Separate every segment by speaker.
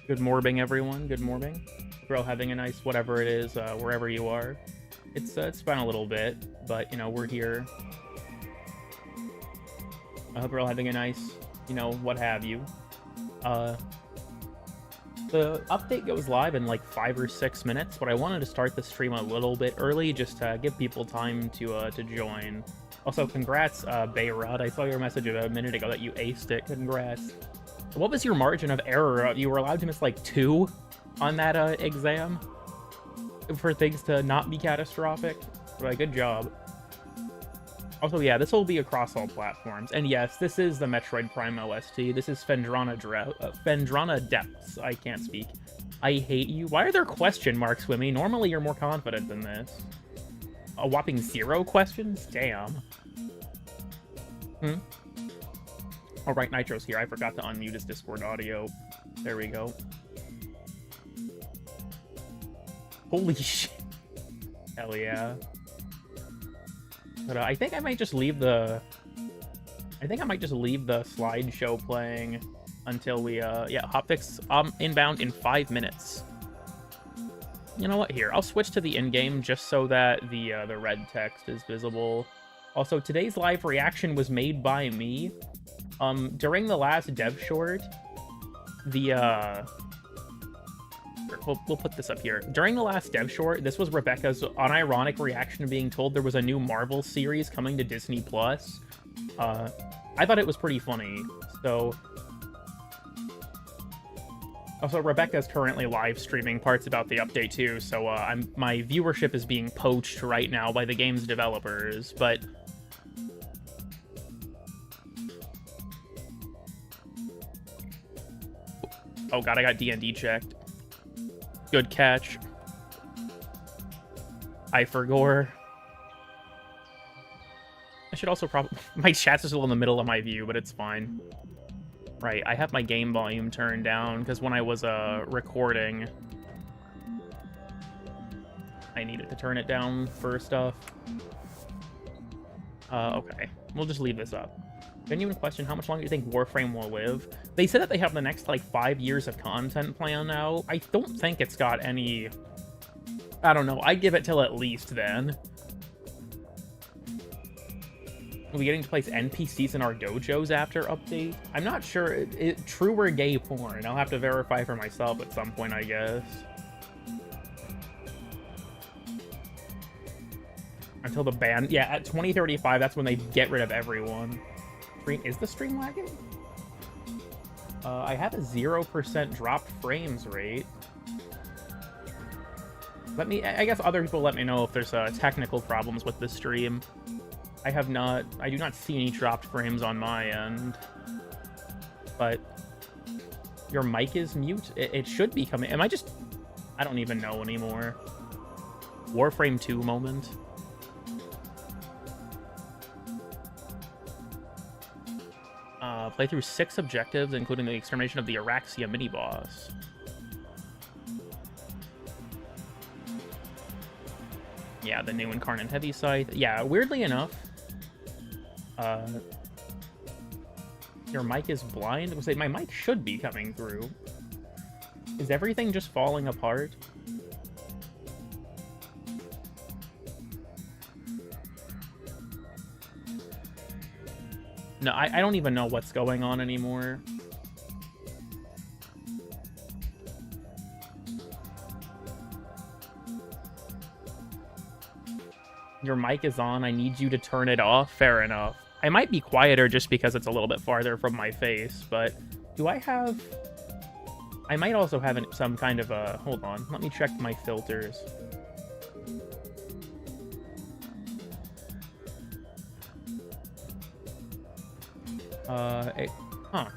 Speaker 1: Good morning, everyone. Good morning. Hope you're all having a nice whatever it is, wherever you are. It's been a little bit, but, you know, we're here. I hope you're all having a nice, you know, what have you. The update goes live in like 5 or 6 minutes, but I wanted to start the stream a little bit early just to give people time to join. Also, congrats, Bayrod. I saw your message a minute ago that you aced it. Congrats. What was your margin of error? You were allowed to miss like 2 on that exam for things to not be catastrophic. But good job. Also, yeah, this will be across all platforms. And yes, this is the Metroid Prime OST. This is Phendrana Depths. I can't speak. I hate you. Why are there question marks with me? Normally you're more confident than this. A whopping 0 questions? Damn. Alright, Nitro's here. I forgot to unmute his Discord audio. There we go. Holy shit. Hell yeah. But I think I might just leave the... slideshow playing until we, yeah, hotfix inbound in 5 minutes. You know what? Here, I'll switch to the in-game just so that the red text is visible. Also, today's live reaction was made by me. During the last dev short, the We'll put this up here. During the last dev short, this was Rebecca's unironic reaction to being told there was a new Marvel series coming to Disney+. I thought it was pretty funny. So... Also, Rebecca's currently live streaming parts about the update too, so my viewership is being poached right now by the game's developers, but... Oh god, I got D&D checked. Good catch. I forgot. I should also probably... My chat's still in the middle of my view, but it's fine. Right, I have my game volume turned down, because when I was recording, I needed to turn it down for stuff. Okay. We'll just leave this up. Genuine question, how much longer do you think Warframe will live? They said that they have the next, like, 5 years of content planned now. I don't think it's got any... I don't know. I'd give it till at least then. Are we getting to place NPCs in our dojos after update? I'm not sure. True or gay porn? I'll have to verify for myself at some point, I guess. Until the ban... Yeah, at 2035, that's when they get rid of everyone. Is the stream lagging? I have a 0% dropped frames rate. I guess other people let me know if there's technical problems with the stream. I do not see any dropped frames on my end. But your mic is mute? It should be coming. I don't even know anymore. Warframe 2 moment. Play through 6 objectives, including the extermination of the Araxia mini-boss. Yeah, the new Incarnate Heavy Scythe. Yeah, weirdly enough, your mic is blind. I would say my mic should be coming through. Is everything just falling apart? No, I don't even know what's going on anymore. Your mic is on. I need you to turn it off. Fair enough. I might be quieter just because it's a little bit farther from my face, but do I have... I might also have some kind of a... Hold on. Let me check my filters.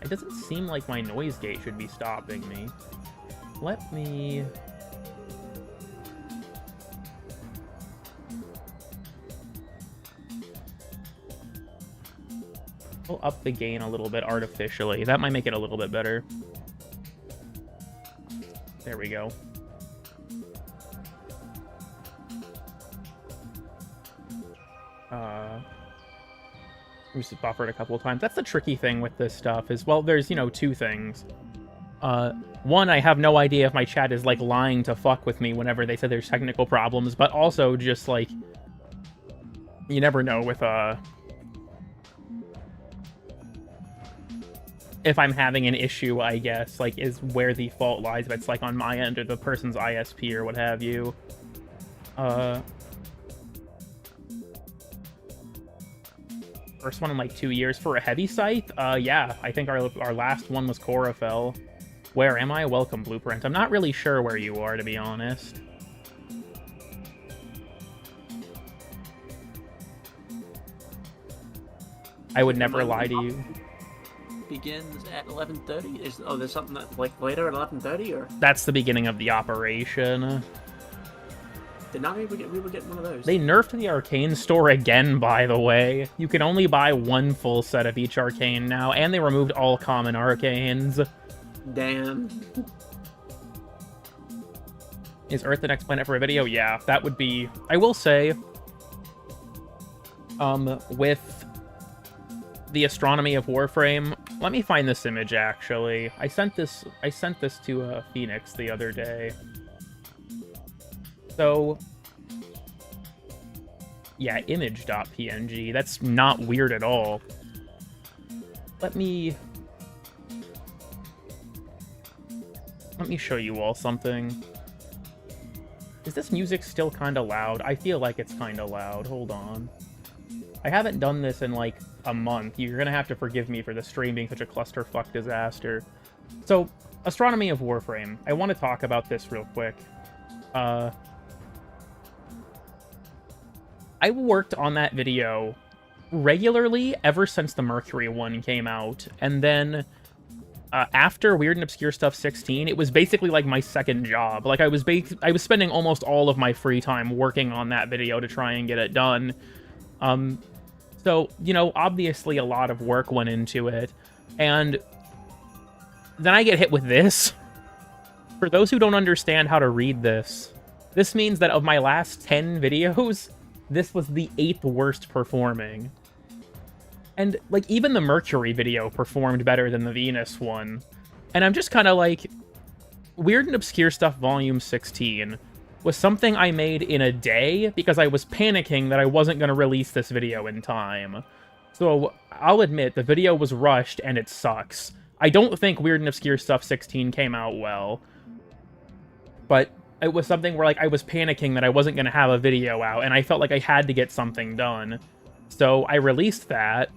Speaker 1: It doesn't seem like my noise gate should be stopping me. Let me... We'll up the gain a little bit artificially. That might make it a little bit better. There we go. We just buffered a couple of times. That's the tricky thing with this stuff is, well, there's, 2 things. One, I have no idea if my chat is, like, lying to fuck with me whenever they said there's technical problems, but also just, like, you never know with, if I'm having an issue, I guess, like, is where the fault lies, if it's, like, on my end or the person's ISP or what have you. First one in, like, 2 years for a heavy scythe? Yeah, I think our last one was Corafel. Where am I? Welcome, Blueprint. I'm not really sure where you are, to be honest. I would never lie to you.
Speaker 2: Begins at 11:30? There's something that's like later at 11:30, or?
Speaker 1: That's the beginning of the operation.
Speaker 2: Did not we were getting one of those?
Speaker 1: They nerfed the arcane store again, by the way. You can only buy one full set of each arcane now, and they removed all common arcanes.
Speaker 2: Damn.
Speaker 1: Is Earth the next planet for a video? Yeah, that would be... I will say, with the astronomy of Warframe, let me find this image, actually. I sent this to Phoenix the other day. So, yeah, image.png. That's not weird at all. Let me... Let me show you all something. Is this music still kind of loud? I feel like it's kind of loud. Hold on. I haven't done this in, like, a month. You're gonna have to forgive me for the stream being such a clusterfuck disaster. So, Astronomy of Warframe. I want to talk about this real quick. I worked on that video regularly ever since the Mercury one came out, and then after Weird and Obscure Stuff 16, it was basically like my second job. Like, I was spending almost all of my free time working on that video to try and get it done. So, you know, obviously a lot of work went into it, and then I get hit with this. For those who don't understand how to read this, this means that of my last 10 videos, this was the 8th worst performing. And, like, even the Mercury video performed better than the Venus one. And I'm just kind of like, Weird and Obscure Stuff Volume 16 was something I made in a day because I was panicking that I wasn't going to release this video in time. So, I'll admit, the video was rushed and it sucks. I don't think Weird and Obscure Stuff 16 came out well. But it was something where, like, I was panicking that I wasn't going to have a video out, and I felt like I had to get something done. So I released that,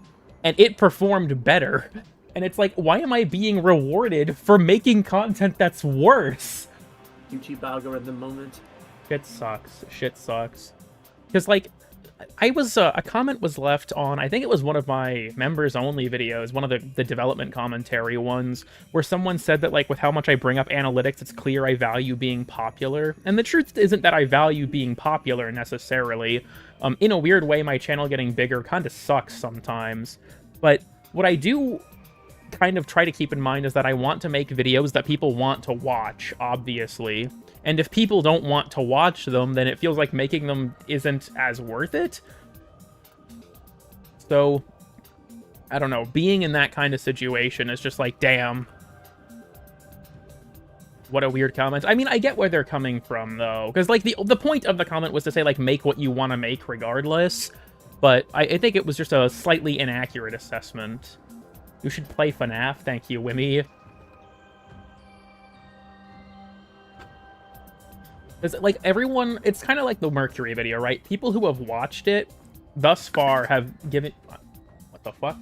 Speaker 1: and it performed better. And it's like, why am I being rewarded for making content that's worse?
Speaker 2: YouTube algorithm moment.
Speaker 1: Shit sucks. Shit sucks. Because, like, a comment was left on, I think it was one of my members-only videos, one of the development commentary ones, where someone said that, like, with how much I bring up analytics, it's clear I value being popular. And the truth isn't that I value being popular, necessarily. In a weird way, my channel getting bigger kind of sucks sometimes. But what I do kind of try to keep in mind is that I want to make videos that people want to watch, obviously. And if people don't want to watch them, then it feels like making them isn't as worth it. So, I don't know. Being in that kind of situation is just like, damn. What a weird comment. I mean, I get where they're coming from, though. Because, like, the point of the comment was to say, like, make what you want to make regardless. But I think it was just a slightly inaccurate assessment. You should play FNAF. Thank you, Wimmy. Because, like, everyone... It's kind of like the Mercury video, right? People who have watched it thus far have given... What the fuck?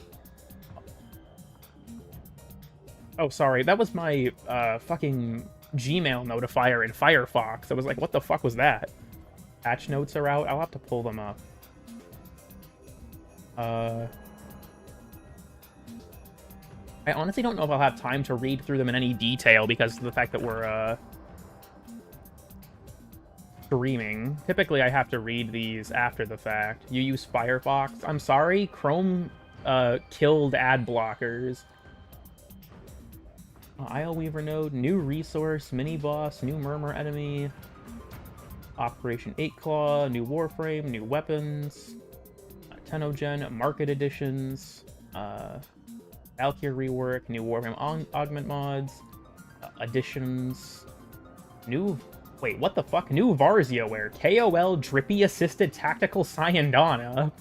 Speaker 1: Oh, sorry. That was my fucking Gmail notifier in Firefox. I was like, what the fuck was that? Patch notes are out. I'll have to pull them up. I honestly don't know if I'll have time to read through them in any detail because of the fact that we're, streaming. Typically, I have to read these after the fact. You use Firefox? I'm sorry, Chrome, killed ad blockers. Isleweaver node, new resource, mini-boss, new murmur enemy, Operation 8-Claw, new Warframe, new weapons, Tenogen, market editions, Valkyrie rework, new Warframe augment mods, additions, new... Wait, what the fuck? New Varziaware, KOL Drippy Assisted Tactical Syandana.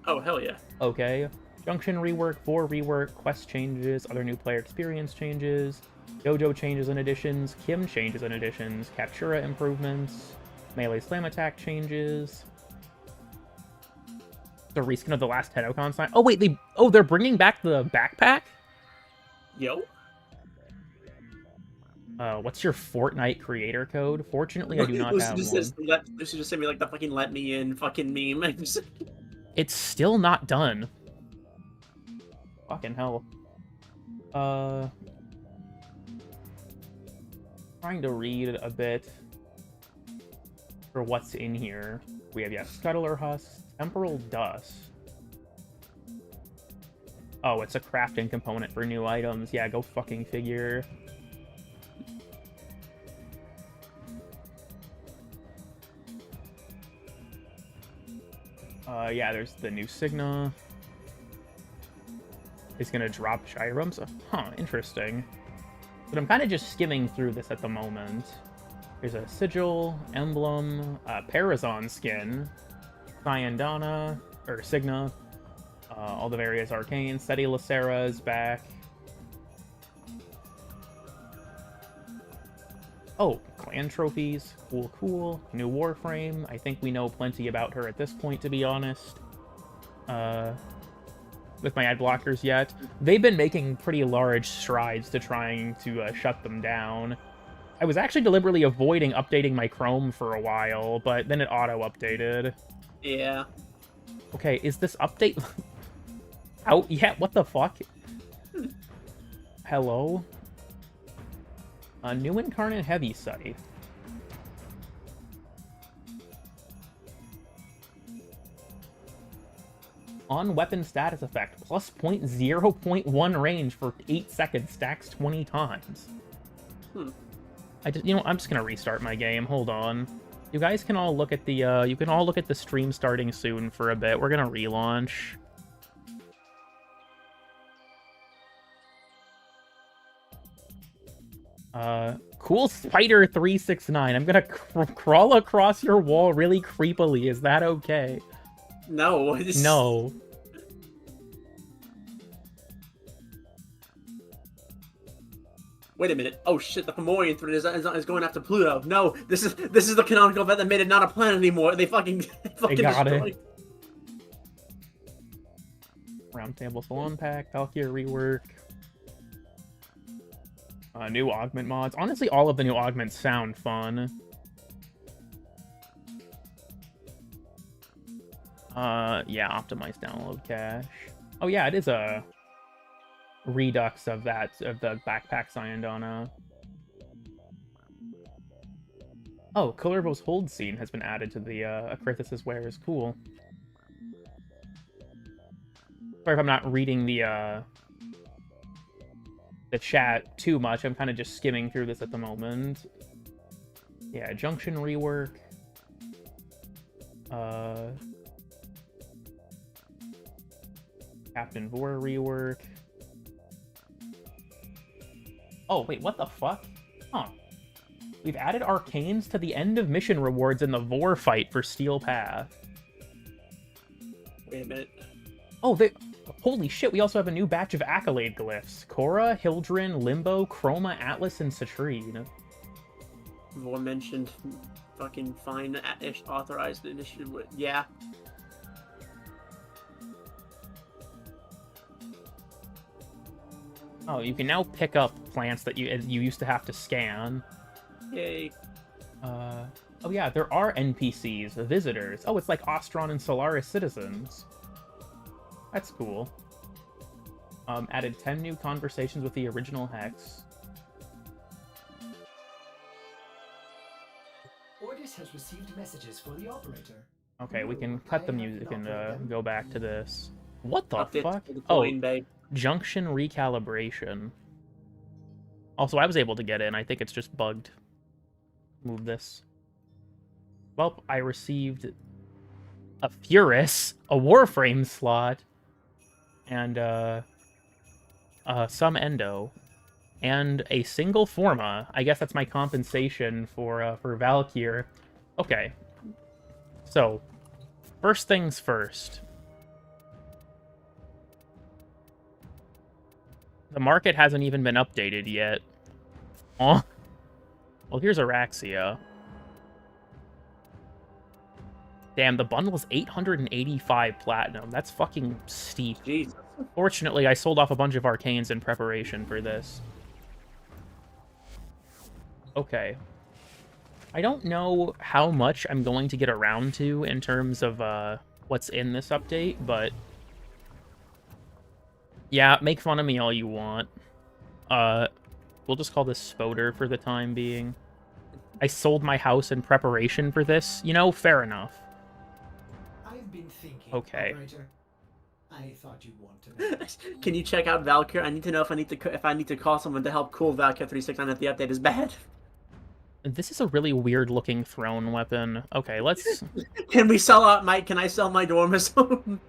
Speaker 2: Oh, hell yeah.
Speaker 1: Okay. Junction rework, 4 rework, quest changes, other new player experience changes, Dojo changes and additions, Kim changes and additions, Captura improvements, melee slam attack changes, the reskin of the last Tedocon sign. Oh wait, they're bringing back the backpack?
Speaker 2: Yo.
Speaker 1: What's your Fortnite creator code? Fortunately, I do not have one.
Speaker 2: Lucy just sent me like the fucking let me in fucking meme.
Speaker 1: It's still not done. Fucking hell. Trying to read a bit for what's in here. We have, yeah, Scuttler Husk, Temporal Dust. Oh, it's a crafting component for new items. Yeah, go fucking figure. Yeah, there's the new Signa. It's gonna drop Shyrums. Huh, interesting. But I'm kind of just skimming through this at the moment. There's a Sigil, Emblem, Parazon skin, Syandana, or Signa, all the various arcanes. Seti Lacera is back. Oh, clan trophies. Cool, cool. New Warframe. I think we know plenty about her at this point, to be honest. With my ad blockers yet. They've been making pretty large strides to trying to shut them down. I was actually deliberately avoiding updating my Chrome for a while, but then it auto-updated.
Speaker 2: Yeah.
Speaker 1: Okay, is this update... out yet? What the fuck? Hello? A new incarnate heavy scythe. On weapon status effect, plus 0.1 range for 8 seconds, stacks 20 times. I'm just gonna restart my game. Hold on. You guys can all look at the you can all look at the stream starting soon for a bit. We're gonna relaunch. Cool Spider 369. I'm gonna crawl across your wall really creepily. Is that okay?
Speaker 2: No.
Speaker 1: No.
Speaker 2: Wait a minute. Oh shit, the Fomorian thread is going after Pluto. No, this is the canonical event that made it not a planet anymore. They fucking
Speaker 1: got
Speaker 2: destroyed.
Speaker 1: it. Roundtable Salon Pack, Valkyrie rework. New augment mods. Honestly, all of the new augments sound fun. Yeah, optimized download cache. Oh yeah, it is a redux of the backpack Syandana. Oh, Kullervo's hold scene has been added to the Acrithis' wares. Cool. Sorry if I'm not reading the chat too much. I'm kind of just skimming through this at the moment. Yeah, Junction rework. Captain Vor rework. Oh, wait, what the fuck? Huh. We've added arcanes to the end of mission rewards in the Vor fight for Steel Path.
Speaker 2: Wait a minute.
Speaker 1: Oh, holy shit, we also have a new batch of accolade glyphs. Korra, Hildren, Limbo, Chroma, Atlas, and Citrine.
Speaker 2: Vor mentioned fucking fine authorized initiative. Yeah.
Speaker 1: Oh, you can now pick up plants that you used to have to scan.
Speaker 2: Yay.
Speaker 1: Oh yeah, there are NPCs, visitors. Oh, it's like Ostron and Solaris citizens. That's cool. Added 10 new conversations with the original Hex.
Speaker 3: Ordis has received messages for the operator.
Speaker 1: Okay, we can cut the music and go back to this. What the
Speaker 2: Update
Speaker 1: fuck?
Speaker 2: to the
Speaker 1: Oh,
Speaker 2: coin bay.
Speaker 1: Junction recalibration. Also, I was able to get in. I think it's just bugged. Move this. Well, I received a Furus, a Warframe slot, and some Endo, and a single Forma. I guess that's my compensation for Valkyr. Okay. So, first things first. The market hasn't even been updated yet. Oh. Well, here's Araxia. Damn, the bundle is 885 platinum. That's fucking steep.
Speaker 2: Jesus.
Speaker 1: Fortunately, I sold off a bunch of arcanes in preparation for this. Okay. I don't know how much I'm going to get around to in terms of what's in this update, but yeah, make fun of me all you want. We'll just call this Spoder for the time being. I sold my house in preparation for this. You know, fair enough.
Speaker 3: I've been thinking,
Speaker 1: Okay.
Speaker 3: operator. I thought you'd want to know.
Speaker 2: Can you check out Valkyr? I need to know if I need to call someone to help cool Valkyr 369 if the update is bad.
Speaker 1: This is a really weird looking throne weapon. Okay, let's...
Speaker 2: Can we sell out my? Can I sell my Dormizone?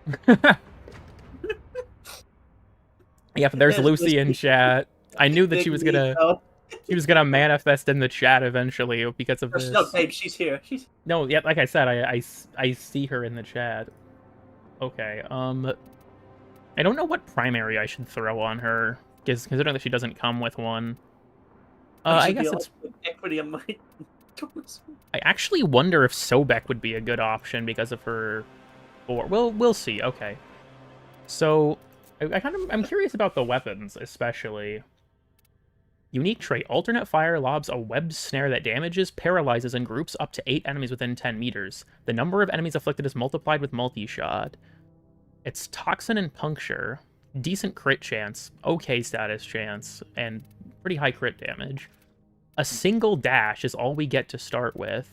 Speaker 1: Yeah, but there's
Speaker 2: Yes,
Speaker 1: Lucy in chat. I knew that she was gonna...
Speaker 2: No,
Speaker 1: She was gonna manifest in the chat eventually because of this.
Speaker 2: no, babe, she's here. She's.
Speaker 1: No, yeah, like I said, I see her in the chat. Okay, I don't know what primary I should throw on her, because considering that she doesn't come with one. I guess it's...
Speaker 2: equity on my...
Speaker 1: I actually wonder if Sobek would be a good option because of her... We'll see. Okay. So, I'm curious about the weapons, especially. Unique trait. Alternate fire lobs a webbed snare that damages, paralyzes, and groups up to 8 enemies within 10 meters. The number of enemies afflicted is multiplied with multi-shot. It's Toxin and Puncture. Decent crit chance. Okay status chance. And pretty high crit damage. A single dash is all we get to start with.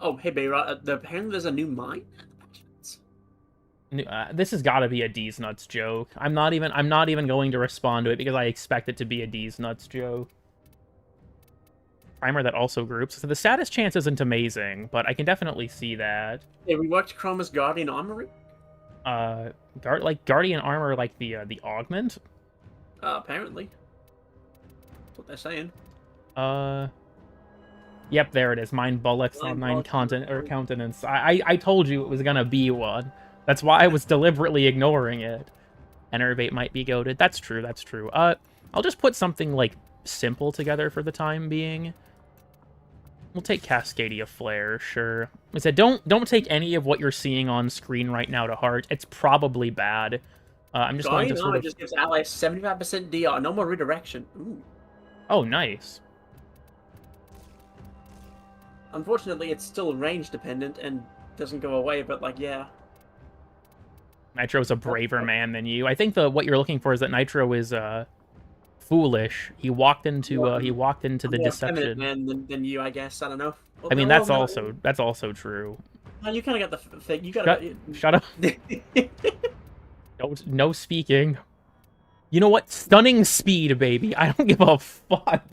Speaker 2: Oh, hey, Bayra. Apparently there's a new mine?
Speaker 1: This has got to be a D's Nuts joke. I'm not even going to respond to it because I expect it to be a D's Nuts joke. Primer that also groups. So the status chance isn't amazing, but I can definitely see that.
Speaker 2: Yeah, we watched Chroma's Guardian Armory?
Speaker 1: Guardian Armor, like the augment?
Speaker 2: Apparently. That's what they're saying.
Speaker 1: Yep, there it is. Mine bullets on 9 countenance. I told you it was gonna be one. That's why I was deliberately ignoring it. Enervate might be goated. That's true, that's true. I'll just put something, like, simple together for the time being. We'll take Cascadia Flare, sure. I said, don't take any of what you're seeing on screen right now to heart. It's probably bad. I'm just going to sort of...
Speaker 2: just gives allies 75% DR. No more redirection. Ooh.
Speaker 1: Oh, nice.
Speaker 2: Unfortunately, it's still range dependent and doesn't go away, but, like, yeah.
Speaker 1: Nitro's a braver man than you. I think what you're looking for is that Nitro is foolish. He walked into the deception.
Speaker 2: Man than you, I guess. I don't know.
Speaker 1: I mean, that's also true.
Speaker 2: No, you kind of got the thing. You got
Speaker 1: shut up. No speaking. You know what? Stunning speed, baby. I don't give a fuck.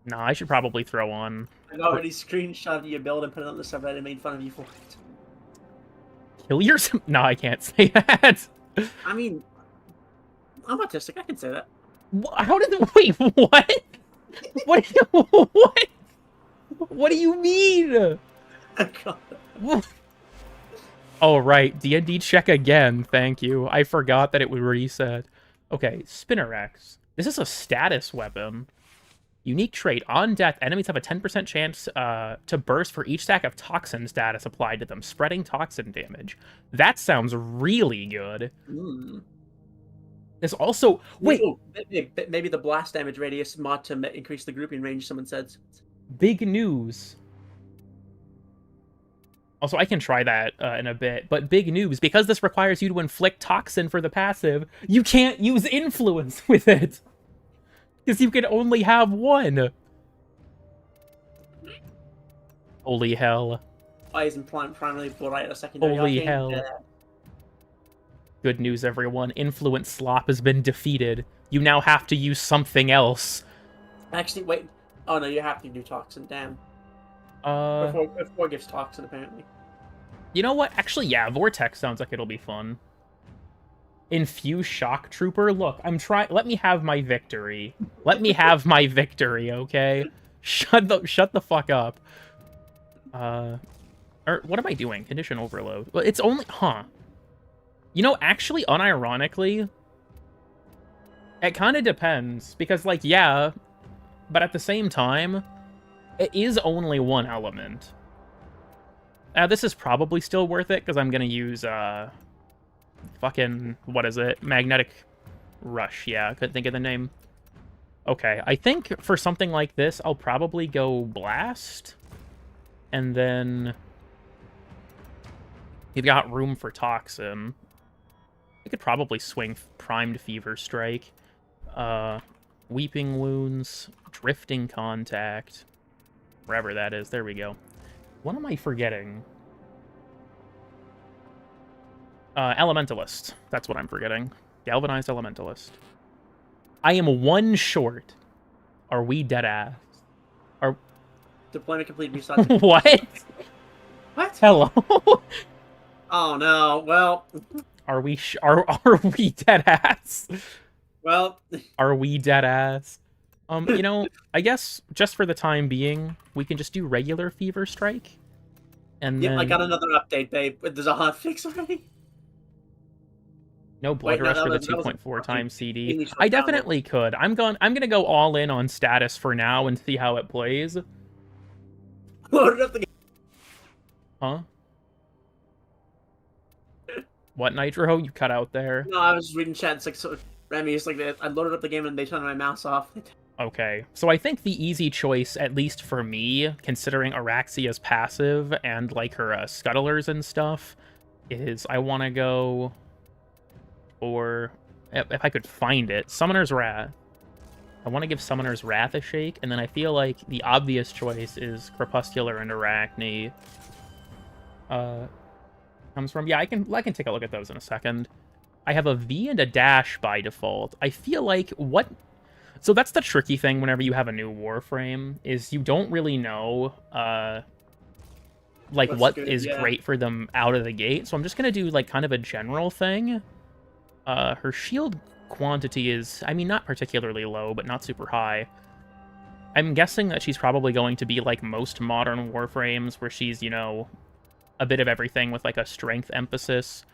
Speaker 1: Nah, I should probably throw on.
Speaker 2: I've already screenshotted your build and put it on the subreddit and made fun of you for it.
Speaker 1: Kill yourself? No, I can't say that.
Speaker 2: I mean, I'm autistic. I can say that.
Speaker 1: How did wait? What? What? What do you mean? Oh right, D&D check again. Thank you. I forgot that it would reset. Okay, Spinnerex. This is a status weapon. Unique trait. On death, enemies have a 10% chance to burst for each stack of toxin status applied to them, spreading toxin damage. That sounds really good. There's also... Wait!
Speaker 2: Ooh, maybe the blast damage radius mod to increase the grouping range, someone said.
Speaker 1: Big news. Also, I can try that in a bit, but big news. Because this requires you to inflict toxin for the passive, you can't use influence with it. Because you can only have one. Holy hell.
Speaker 2: Why isn't primarily right a secondary?
Speaker 1: Holy hell. Good news, everyone. Influence slop has been defeated. You now have to use something else.
Speaker 2: Actually, wait. Oh no, you have to do toxin. Damn. Before gives toxin, apparently.
Speaker 1: You know what? Actually, yeah. Vortex sounds like it'll be fun. Infuse Shock Trooper. Look, I'm trying. Let me have my victory. Let me have my victory, okay? Shut the fuck up. Or what am I doing? Condition overload. Well, it's only, You know, actually, unironically, it kind of depends because, like, yeah, but at the same time, it is only one element. This is probably still worth it because I'm gonna use fucking, what is it? Magnetic Rush. Yeah, I couldn't think of the name. Okay, I think for something like this, I'll probably go Blast. And then you've got room for Toxin. I could probably swing Primed Fever Strike. Weeping Wounds, Drifting Contact. Wherever that is. There we go. What am I forgetting? Elementalist. That's what I'm forgetting. Galvanized Elementalist. I am one short. Are we dead ass? Are...
Speaker 2: Deployment complete. Restart.
Speaker 1: What?
Speaker 2: What?
Speaker 1: Hello?
Speaker 2: Oh no. Well.
Speaker 1: Are we are we dead ass?
Speaker 2: Well.
Speaker 1: Are we dead ass? You know, I guess just for the time being, we can just do regular Fever Strike. And
Speaker 2: yep,
Speaker 1: then...
Speaker 2: I got another update, babe. There's a hot fix already.
Speaker 1: No Blood
Speaker 2: Wait, no,
Speaker 1: Rush for the
Speaker 2: that was a
Speaker 1: 2.4
Speaker 2: fucking
Speaker 1: times CD.
Speaker 2: English
Speaker 1: I
Speaker 2: download.
Speaker 1: definitely could. I'm gonna go all in on status for now and see how it plays.
Speaker 2: Loaded up the game.
Speaker 1: Huh? What, Nitro? You cut out there.
Speaker 2: No, I was just reading chat. It's like, so, Remy, it's like, I loaded up the game and they turned my mouse off.
Speaker 1: Okay, so I think the easy choice, at least for me, considering Araxia's passive and like her scuttlers and stuff, is I want to go for, if I could find it, Summoner's Wrath. I want to give Summoner's Wrath a shake, and then I feel like the obvious choice is Crepuscular and Arachne. Comes from, yeah, I can take a look at those in a second. I have a V and a dash by default. I feel like so that's the tricky thing whenever you have a new Warframe, is you don't really know, like, what is great for them out of the gate. So I'm just going to do, like, kind of a general thing. Her shield quantity is, I mean, not particularly low, but not super high. I'm guessing that she's probably going to be like most modern Warframes, where she's, you know, a bit of everything with, like, a strength emphasis.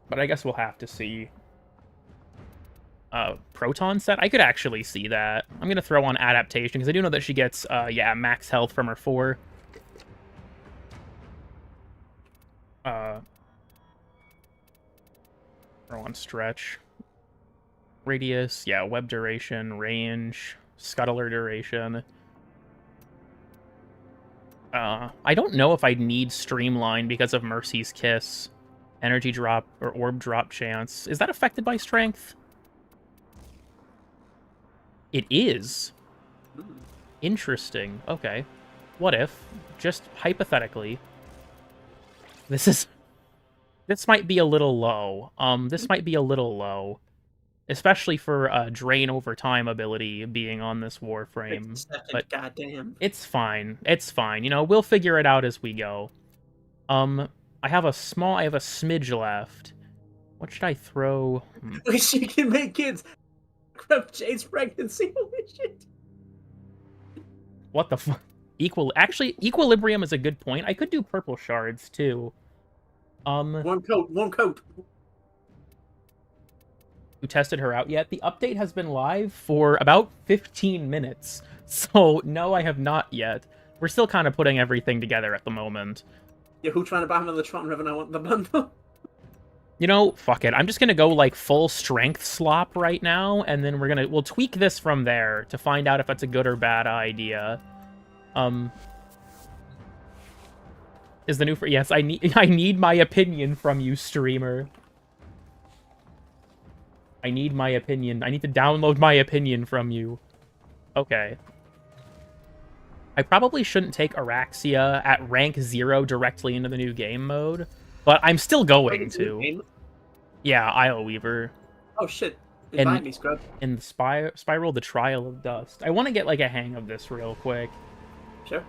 Speaker 1: But I guess we'll have to see. Proton set? I could actually see that. I'm going to throw on Adaptation, because I do know that she gets, yeah, max health from her 4. Throw on Stretch. Radius, yeah, web duration, range, scuttler duration. I don't know if I'd need Streamline because of Mercy's Kiss. Energy drop or orb drop chance. Is that affected by strength? It is. Interesting. Okay. What if, just hypothetically, this might be a little low. This might be a little low. Especially for Drain Over Time ability being on this Warframe. But
Speaker 2: goddamn.
Speaker 1: It's fine. It's fine. You know, we'll figure it out as we go. I have a smidge left. What should I throw?
Speaker 2: She can make kids. Crap, Jade's pregnancy. Holy shit.
Speaker 1: What the fuck? Actually, Equilibrium is a good point. I could do purple shards too.
Speaker 2: One coat.
Speaker 1: You tested her out yet? The update has been live for about 15 minutes. So, no, I have not yet. We're still kind of putting everything together at the moment.
Speaker 2: Yeah, who trying to buy me the Tron Ribbon? I want the bundle.
Speaker 1: You know, fuck it. I'm just gonna go, like, full strength slop right now, and then we'll tweak this from there to find out if it's a good or bad idea. Is the new yes, I need my opinion from you, streamer. I need my opinion. I need to download my opinion from you. Okay. I probably shouldn't take Araxia at rank 0 directly into the new game mode, but I'm still going to. Yeah, Isleweaver.
Speaker 2: Oh shit. Invite me, scrub.
Speaker 1: In the Spiral, the Trial of Dust. I want to get, like, a hang of this real quick.
Speaker 2: Sure.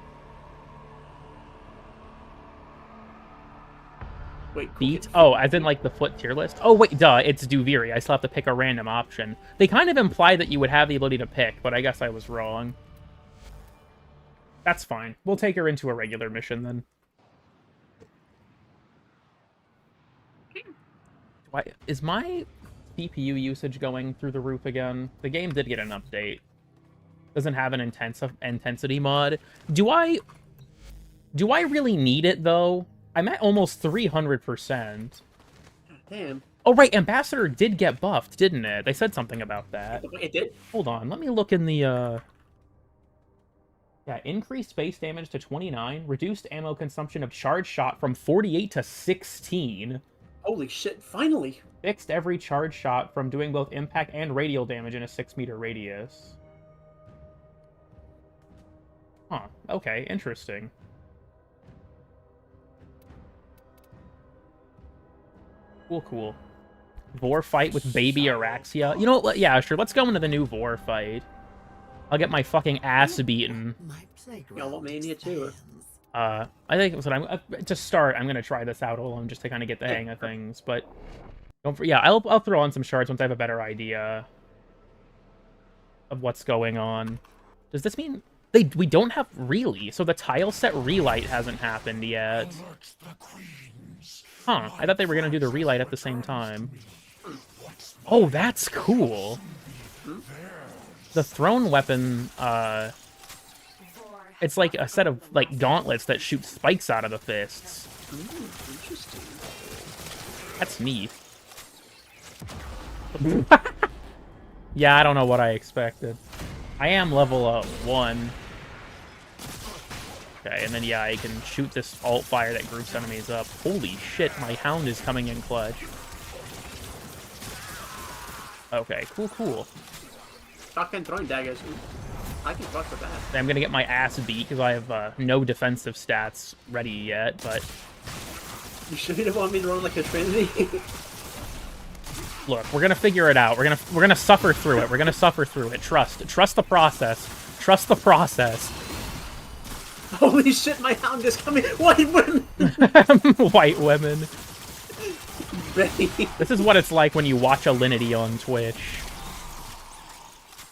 Speaker 2: Wait,
Speaker 1: Beat? Oh, as in, like, the foot tier list? Oh, wait, duh, it's Duviri. I still have to pick a random option. They kind of imply that you would have the ability to pick, but I guess I was wrong. That's fine. We'll take her into a regular mission, then. Is my CPU usage going through the roof again? The game did get an update. Doesn't have an intensity mod. Do I really need it, though? I'm at almost 300%.
Speaker 2: Damn.
Speaker 1: Oh, right, Ambassador did get buffed, didn't it? They said something about that.
Speaker 2: It did?
Speaker 1: Hold on, let me look in the, Yeah, increased base damage to 29, reduced ammo consumption of charge shot from 48 to 16.
Speaker 2: Holy shit, finally!
Speaker 1: Fixed every charge shot from doing both impact and radial damage in a 6-meter radius. Huh, okay, interesting. Cool. Vor fight with baby Araxia. You know what? Yeah, sure. Let's go into the new Vor fight. I'll get my fucking ass beaten.
Speaker 2: Y'all want me in here too?
Speaker 1: I think to start, I'm gonna try this out alone just to kind of get the hang of things. But yeah, I'll throw on some shards once I have a better idea of what's going on. Does this mean we don't have really? So the tile set relight hasn't happened yet. Huh, I thought they were gonna do the relight at the same time. Oh, that's cool. The thrown weapon, it's like a set of, like, gauntlets that shoot spikes out of the fists.
Speaker 2: Interesting.
Speaker 1: That's neat. Yeah, I don't know what I expected. I am level 1. Okay, and then, yeah, I can shoot this alt fire that groups enemies up. Holy shit, my hound is coming in clutch. Okay, cool.
Speaker 2: Shotgun throwing daggers. I can fuck with that.
Speaker 1: I'm gonna get my ass beat because I have no defensive stats ready yet, but...
Speaker 2: You sure you don't want me to run like a Trinity?
Speaker 1: Look, we're gonna figure it out. We're gonna suffer through it. We're gonna suffer through it. Trust the process. Trust the process.
Speaker 2: Holy shit, my hound is coming! White women!
Speaker 1: White women.
Speaker 2: Ready.
Speaker 1: This is what it's like when you watch Alinity on Twitch.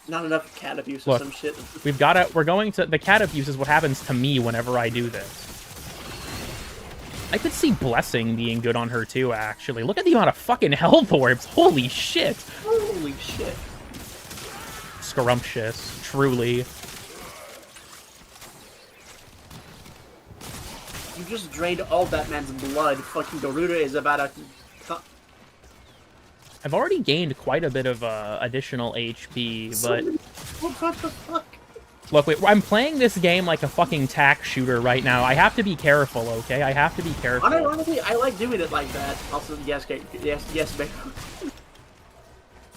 Speaker 2: Not enough cat abuse or
Speaker 1: Look,
Speaker 2: some shit.
Speaker 1: we're going to... The cat abuse is what happens to me whenever I do this. I could see Blessing being good on her too, actually. Look at the amount of fucking health orbs. Holy shit.
Speaker 2: Holy shit.
Speaker 1: Scrumptious. Truly.
Speaker 2: You just drained all that man's blood. Fucking Garuda is about to...
Speaker 1: I've already gained quite a bit of additional HP, but...
Speaker 2: What the fuck?
Speaker 1: Look, wait, I'm playing this game like a fucking tack shooter right now. I have to be careful, okay? I have to be careful.
Speaker 2: Honestly, I like doing it like that. Also, yes, babe.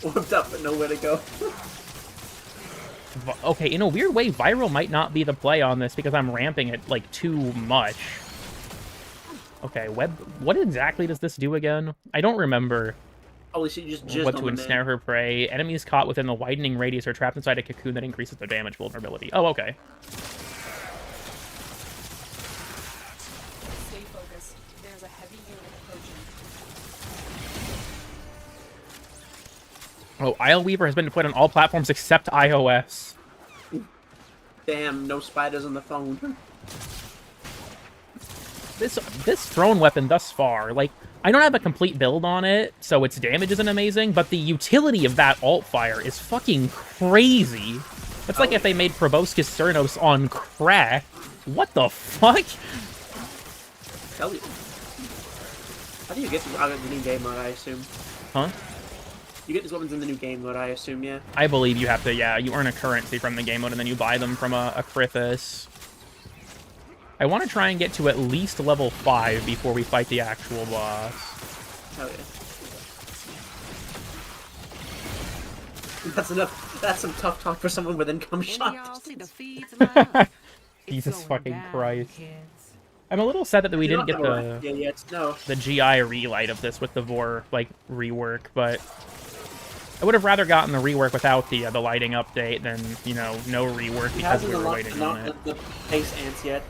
Speaker 2: Warmed up, but nowhere to go.
Speaker 1: Okay, in a weird way, Viral might not be the play on this because I'm ramping it, like, too much. Okay, what exactly does this do again? I don't remember.
Speaker 2: Holy shit, you just jizzed
Speaker 1: What
Speaker 2: on
Speaker 1: to
Speaker 2: the
Speaker 1: ensnare her prey. Enemies caught within the widening radius are trapped inside a cocoon that increases their damage vulnerability. Oh, okay.
Speaker 4: Stay focused. There's a heavy unit approaching.
Speaker 1: Oh, Isleweaver has been deployed on all platforms except iOS.
Speaker 2: Damn, no spiders on the phone.
Speaker 1: This thrown weapon thus far, like, I don't have a complete build on it, so its damage isn't amazing, but the utility of that alt fire is fucking crazy. It's like if they made Proboscis Cernos on crack. What the fuck?
Speaker 2: Tell you. How do you get these out of the new game mode, I assume?
Speaker 1: Huh?
Speaker 2: You get these weapons in the new game mode, I assume, yeah?
Speaker 1: I believe you have to, yeah, you earn a currency from the game mode and then you buy them from a Krithis. I want to try and get to at least level 5 before we fight the actual boss.
Speaker 2: Hell yeah. That's enough. That's some tough talk for someone with income shots.
Speaker 1: Jesus fucking Christ. I'm a little sad that we didn't get the GI relight of this with the Vor, like, rework, but I would have rather gotten the rework without the lighting update than, you know, no rework because we were waiting on it.
Speaker 2: The pace ants yet.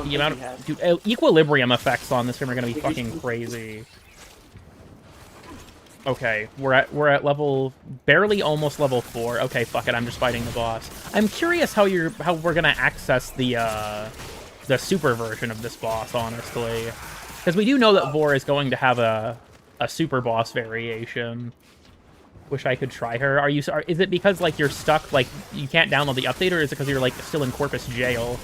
Speaker 1: The amount of, dude, equilibrium effects on this game are gonna be fucking crazy. Okay, we're at level barely almost level 4. Okay, fuck it, I'm just fighting the boss. I'm curious how we're gonna access the super version of this boss, honestly, because we do know that Vor is going to have a super boss variation. Wish I could try her. Is it because, like, you're stuck, like, you can't download the update, or is it because you're, like, still in Corpus jail?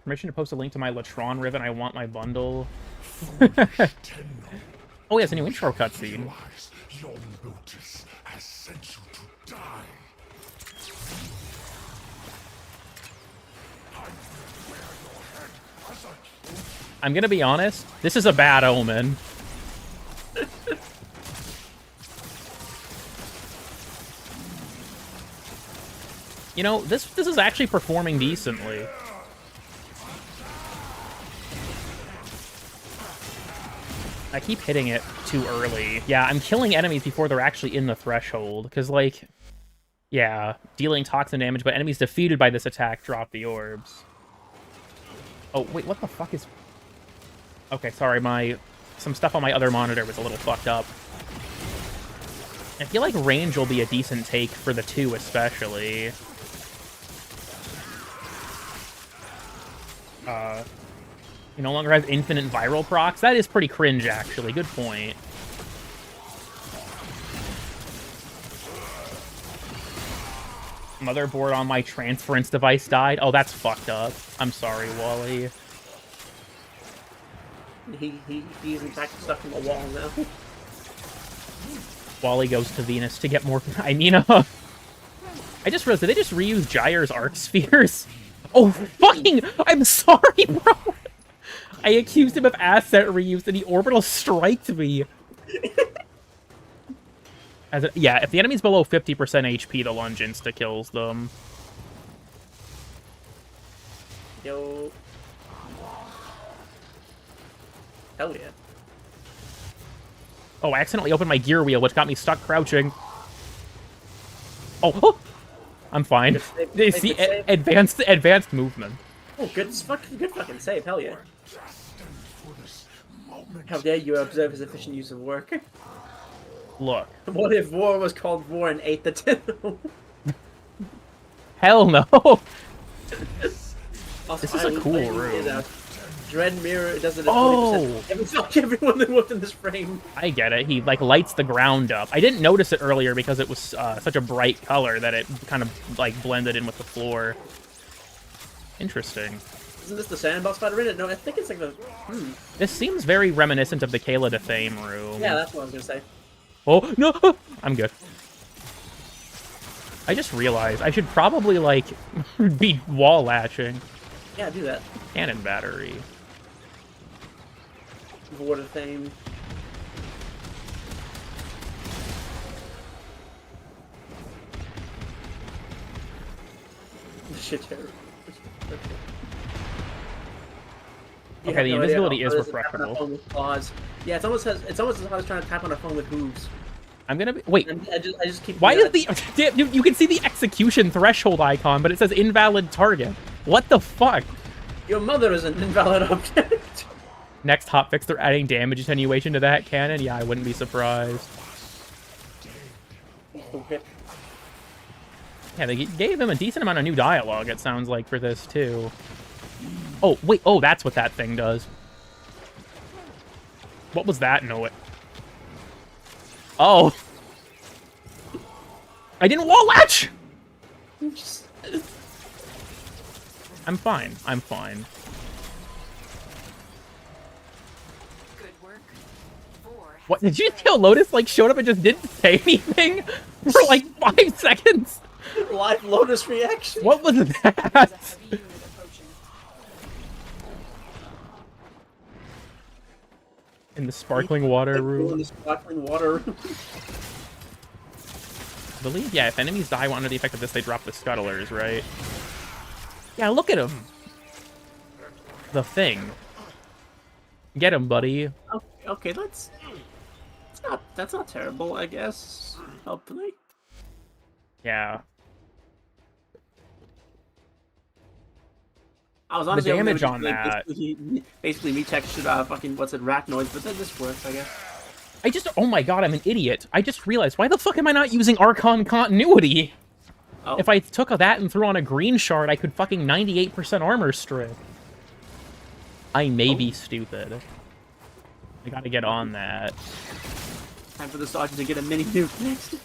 Speaker 1: Permission to post a link to my Latron Riven. I want my bundle. Oh, yes, a new intro cutscene.
Speaker 5: Your notice has sent you to die.
Speaker 1: I'm gonna be honest, this is a bad omen. You know, this is actually performing decently. I keep hitting it too early. Yeah, I'm killing enemies before they're actually in the threshold, because, like, yeah, dealing toxin damage, but enemies defeated by this attack drop the orbs. Oh, wait, what the fuck is... Okay, sorry, some stuff on my other monitor was a little fucked up. I feel like range will be a decent take for the 2, especially. He no longer has infinite viral procs. That is pretty cringe, actually. Good point. Motherboard on my transference device died. Oh, that's fucked up. I'm sorry, Wally.
Speaker 2: He's in fact stuck in the wall now.
Speaker 1: Wally goes to Venus to get more. I mean, I just realized, did they just reuse Gyre's arc spheres? Oh, fucking! I'm sorry, bro! I accused him of asset reuse and he orbital striked me. Yeah, if the enemy's below 50% HP, the lunge insta-kills them.
Speaker 2: Yo. Hell yeah.
Speaker 1: Oh, I accidentally opened my gear wheel, which got me stuck crouching. Oh, I'm fine. See, advanced movement.
Speaker 2: Oh, good fucking save. Hell yeah. How dare you observe his efficient use of work?
Speaker 1: Look.
Speaker 2: What if war was called war and ate the two?
Speaker 1: Hell no.
Speaker 2: Also,
Speaker 1: This is a cool room.
Speaker 2: Dread mirror does it at 40%.
Speaker 1: Oh!
Speaker 2: It was like everyone that worked in this frame.
Speaker 1: I get it. He, like, lights the ground up. I didn't notice it earlier because it was such a bright color that it kind of, like, blended in with the floor. Interesting.
Speaker 2: Isn't this the sandbox fighter in it? No, I think it's like the...
Speaker 1: This seems very reminiscent of the Kayla de Fame room.
Speaker 2: Yeah, that's what I was gonna say.
Speaker 1: Oh, no! I'm good. I just realized I should probably, like, be wall latching.
Speaker 2: Yeah, do that.
Speaker 1: Cannon battery.
Speaker 2: Ward of Fame. Shit terror.
Speaker 1: Okay, the invisibility is refreshable.
Speaker 2: Yeah, it's almost as if I was trying to tap on a phone with hooves.
Speaker 1: I'm gonna be... Wait.
Speaker 2: I just keep...
Speaker 1: Why is the... Damn, you can see the execution threshold icon, but it says invalid target. What the fuck?
Speaker 2: Your mother is an invalid object.
Speaker 1: Next hotfix, they're adding damage attenuation to that cannon? Yeah, I wouldn't be surprised.
Speaker 2: Okay.
Speaker 1: Yeah, they gave him a decent amount of new dialogue, it sounds like, for this, too. Oh, wait. Oh, that's what that thing does. What was that noise? Oh. I didn't wall latch! I'm fine. I'm fine.
Speaker 4: Good work. 4.
Speaker 1: What? Did you see how Lotus, like, showed up and just didn't say anything for, like, 5 seconds?
Speaker 2: Live Lotus reaction.
Speaker 1: What was
Speaker 4: There's a
Speaker 1: that?
Speaker 4: heavy unit approaching.
Speaker 1: In the sparkling water room.
Speaker 2: In the sparkling water room.
Speaker 1: I believe, yeah, if enemies die under the effect of this, they drop the scuttlers, right? Yeah, look at him. The thing. Get him, buddy.
Speaker 2: Okay, that's not terrible, I guess. Hopefully.
Speaker 1: Yeah.
Speaker 2: I was honestly
Speaker 1: The damage
Speaker 2: hoping it
Speaker 1: on
Speaker 2: would be, like, basically me textured fucking what's it, Rachnoids, but this works, I guess.
Speaker 1: Oh my god, I'm an idiot. I just realized, why the fuck am I not using Archon continuity?
Speaker 2: Oh.
Speaker 1: If I took that and threw on a green shard, I could fucking 98% armor strip. I may be stupid. I gotta get on that.
Speaker 2: Time for the sergeant to get a mini nuke next.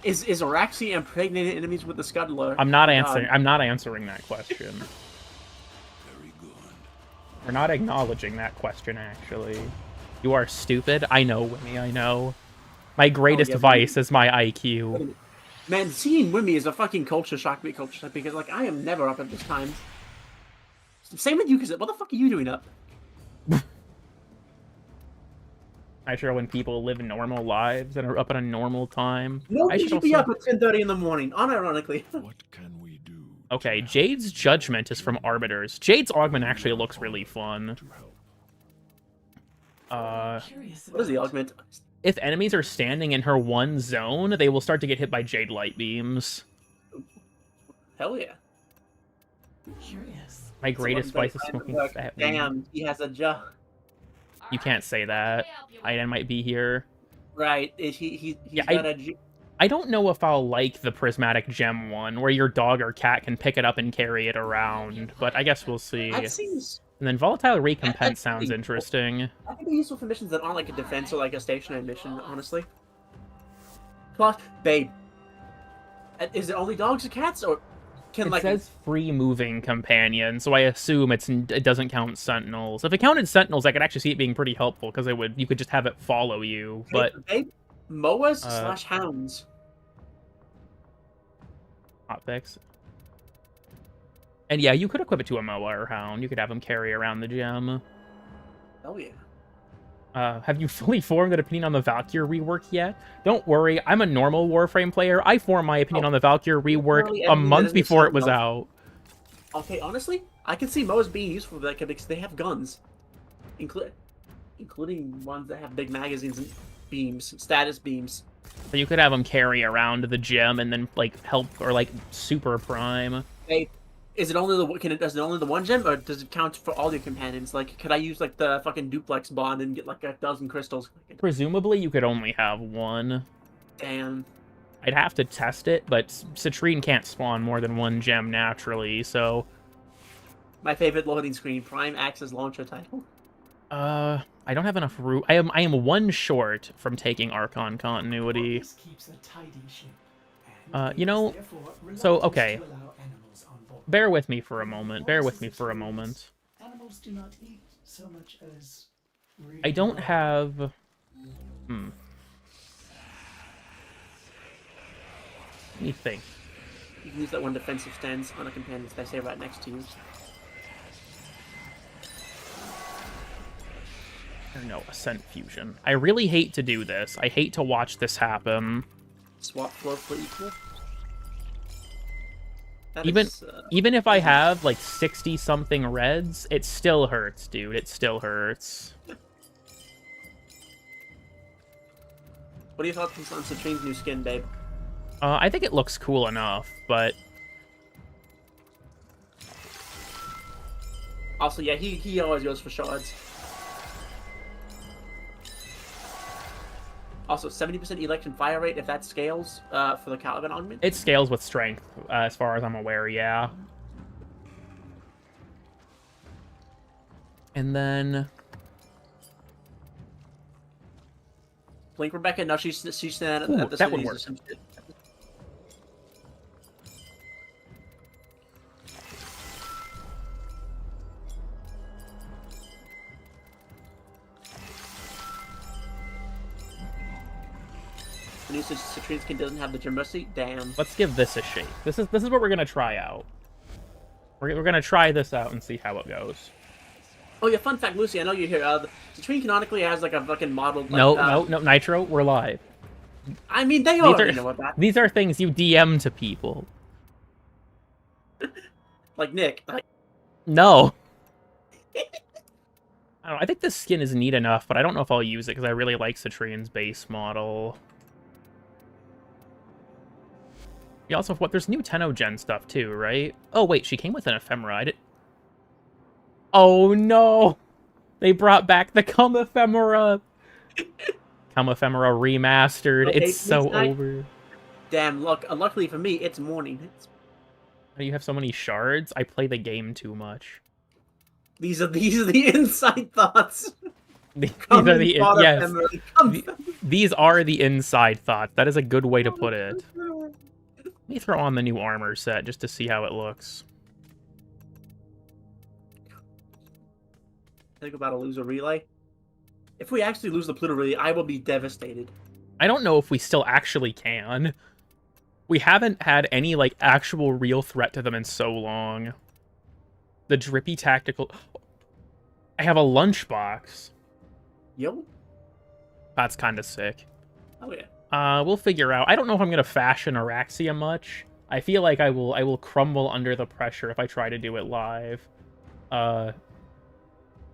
Speaker 2: Is Araxi impregnated enemies with the scuttler?
Speaker 1: I'm not answering that question.
Speaker 5: Very good.
Speaker 1: We're not acknowledging that question, actually. You are stupid? I know, Wimmy, I know. My greatest
Speaker 2: yeah,
Speaker 1: vice is my IQ.
Speaker 2: Man, seeing Wimmy is a fucking culture shock because, like, I am never up at this time. Same with you, because what the fuck are you doing up?
Speaker 1: I sure when people live normal lives and are up at a normal time.
Speaker 2: No,
Speaker 1: I
Speaker 2: you should be up at 10:30 in the morning, unironically.
Speaker 5: What can we do?
Speaker 1: Okay, Jade's Judgment is from Arbiters. Jade's Augment actually looks really fun.
Speaker 5: To help.
Speaker 2: What is the augment?
Speaker 1: If enemies are standing in her one zone, they will start to get hit by Jade Light Beams.
Speaker 2: Hell yeah.
Speaker 3: Curious.
Speaker 1: My greatest vice is smoking fat weed.
Speaker 2: Damn, he has a jaw.
Speaker 1: You can't say that. Aiden might be here.
Speaker 2: Right, he's
Speaker 1: Yeah,
Speaker 2: got a...
Speaker 1: I don't know if I'll like the prismatic gem one, where your dog or cat can pick it up and carry it around, but I guess we'll see.
Speaker 2: That seems...
Speaker 1: And then volatile recompense
Speaker 2: That's
Speaker 1: sounds
Speaker 2: pretty
Speaker 1: interesting.
Speaker 2: I think they're useful for missions that aren't like a defense or like a stationary mission, honestly. Plus, babe, is it only dogs or cats, or can
Speaker 1: It
Speaker 2: like...
Speaker 1: says free moving companion, so I assume it doesn't count sentinels. If it counted sentinels, I could actually see it being pretty helpful because you could just have it follow you. But
Speaker 2: babe, moas / hounds.
Speaker 1: Hotfix. And yeah, you could equip it to a Moa or Hound. You could have them carry around the gem.
Speaker 2: Oh yeah.
Speaker 1: Have you fully formed an opinion on the Valkyr rework yet? Don't worry, I'm a normal Warframe player. I formed my opinion on the Valkyr rework a month before it was out.
Speaker 2: Okay, honestly, I can see Moas being useful for that because they have guns. Including ones that have big magazines and beams, status beams.
Speaker 1: So you could have them carry around the gem and then, like, help or, like, super prime.
Speaker 2: Hey, is it only does it only the one gem, or does it count for all your companions? Like, could I use, like, the fucking duplex bond and get, like, a dozen crystals?
Speaker 1: Presumably, you could only have one.
Speaker 2: Damn.
Speaker 1: I'd have to test it, but Citrine can't spawn more than one gem naturally, so...
Speaker 2: My favorite loading screen, Prime Access Launcher title.
Speaker 1: I don't have enough room. I am one short from taking Archon continuity.
Speaker 3: This keeps a tidy ship, and
Speaker 1: You
Speaker 3: it
Speaker 1: know,
Speaker 3: is therefore
Speaker 1: so,
Speaker 3: reluctant
Speaker 1: okay.
Speaker 3: to allow animals on board.
Speaker 1: Bear with me for a moment. Bear with me for a moment.
Speaker 3: Animals do not eat so much as
Speaker 1: I don't have... Let me think.
Speaker 2: You can use that one defensive stance on a companion that I say right next to you.
Speaker 1: Or no, Ascent Fusion. I really hate to do this. I hate to watch this happen.
Speaker 2: Swap flow for equal. That
Speaker 1: Even
Speaker 2: is,
Speaker 1: even if I have, like, 60-something reds, it still hurts, dude. It still hurts.
Speaker 2: What are your thoughts on Citrine's new skin, babe?
Speaker 1: I think it looks cool enough, but...
Speaker 2: Also, yeah, he always goes for shards. Also, 70% election fire rate if that scales for the Caliban augment.
Speaker 1: It scales with strength, as far as I'm aware, yeah. And then...
Speaker 2: Blink Rebecca, no, she's at
Speaker 1: Ooh,
Speaker 2: the
Speaker 1: that would
Speaker 2: cities or
Speaker 1: work.
Speaker 2: some shit. And you said Citrine's skin doesn't have the gem mercy? Damn.
Speaker 1: Let's give this a shake. This is what we're gonna try out. We're gonna try this out and see how it goes.
Speaker 2: Oh yeah, fun fact, Lucy, I know you're here. Citrine canonically has like a fucking model. Like,
Speaker 1: No, Nitro, we're live.
Speaker 2: I mean, they
Speaker 1: These
Speaker 2: already
Speaker 1: are
Speaker 2: know about that.
Speaker 1: these are things you DM to people.
Speaker 2: Like Nick. Like,
Speaker 1: No. I don't know, I think this skin is neat enough, but I don't know if I'll use it because I really like Citrine's base model. Yeah, also, there's new Tenno-gen stuff too, right? Oh wait, she came with an ephemera. Oh no! They brought back the Come Ephemera! Come Ephemera remastered.
Speaker 2: Okay,
Speaker 1: it's so
Speaker 2: tonight-
Speaker 1: over.
Speaker 2: damn, luckily for me, it's morning.
Speaker 1: How do you have so many shards? I play the game too much.
Speaker 2: These are the inside thoughts.
Speaker 1: These
Speaker 2: Come
Speaker 1: are the
Speaker 2: thought of
Speaker 1: yes.
Speaker 2: them, really. Come
Speaker 1: These are the inside thoughts. That is a good way to put it. Let me throw on the new armor set just to see how it looks.
Speaker 2: Think about to lose a relay. If we actually lose the Pluto relay, I will be devastated.
Speaker 1: I don't know if we still actually can. We haven't had any, like, actual real threat to them in so long. The drippy tactical... I have a lunchbox.
Speaker 2: Yo.
Speaker 1: That's kind of sick.
Speaker 2: Oh yeah.
Speaker 1: We'll figure out. I don't know if I'm gonna fashion Araxia much. I feel like I will crumble under the pressure if I try to do it live. I'm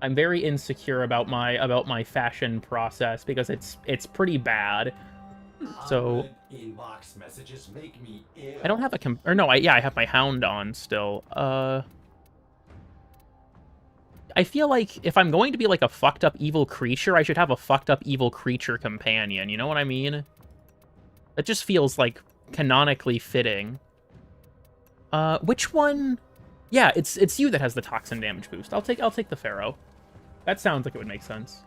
Speaker 1: very insecure about my fashion process because it's pretty bad. So
Speaker 5: Inbox messages make me ill.
Speaker 1: I don't have I have my Hound on still. I feel like if I'm going to be like a fucked up evil creature, I should have a fucked up evil creature companion. You know what I mean? That just feels like canonically fitting. Which one? Yeah, it's you that has the toxin damage boost. I'll take the Pharaoh. That sounds like it would make sense.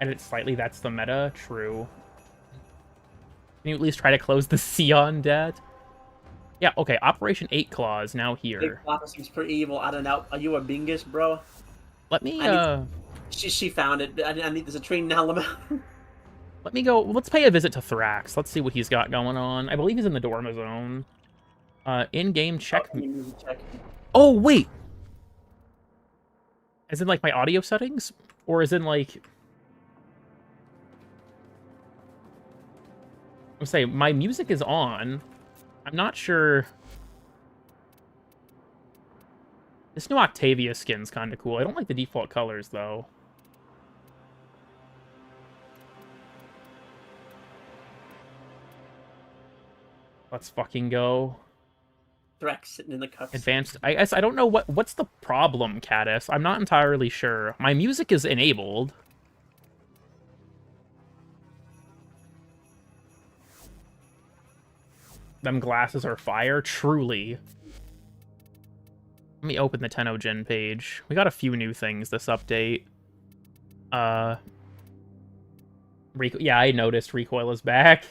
Speaker 1: Edit slightly, that's the meta. True. Can you at least try to close the Sion debt? Yeah, okay. Operation 8 Claws now
Speaker 2: Big
Speaker 1: here.
Speaker 2: Papa seems pretty evil. I don't know. Are you a Bingus, bro?
Speaker 1: Let me
Speaker 2: She found it. I need there's a training element.
Speaker 1: let me go. Let's pay a visit to Thrax. Let's see what he's got going on. I believe he's in the Dorma zone. In-game check.
Speaker 2: Check.
Speaker 1: Oh wait. As in like my audio settings, or as in like. I'm saying my music is on. I'm not sure. This new Octavia skin's kind of cool. I don't like the default colors, though. Let's fucking go.
Speaker 2: Thrax sitting in the cups.
Speaker 1: Advanced. I guess I don't know what's the problem, Caddis. I'm not entirely sure. My music is enabled. Them glasses are fire, truly. Let me open the Tennogen page. We got a few new things this update. Yeah, I noticed recoil is back.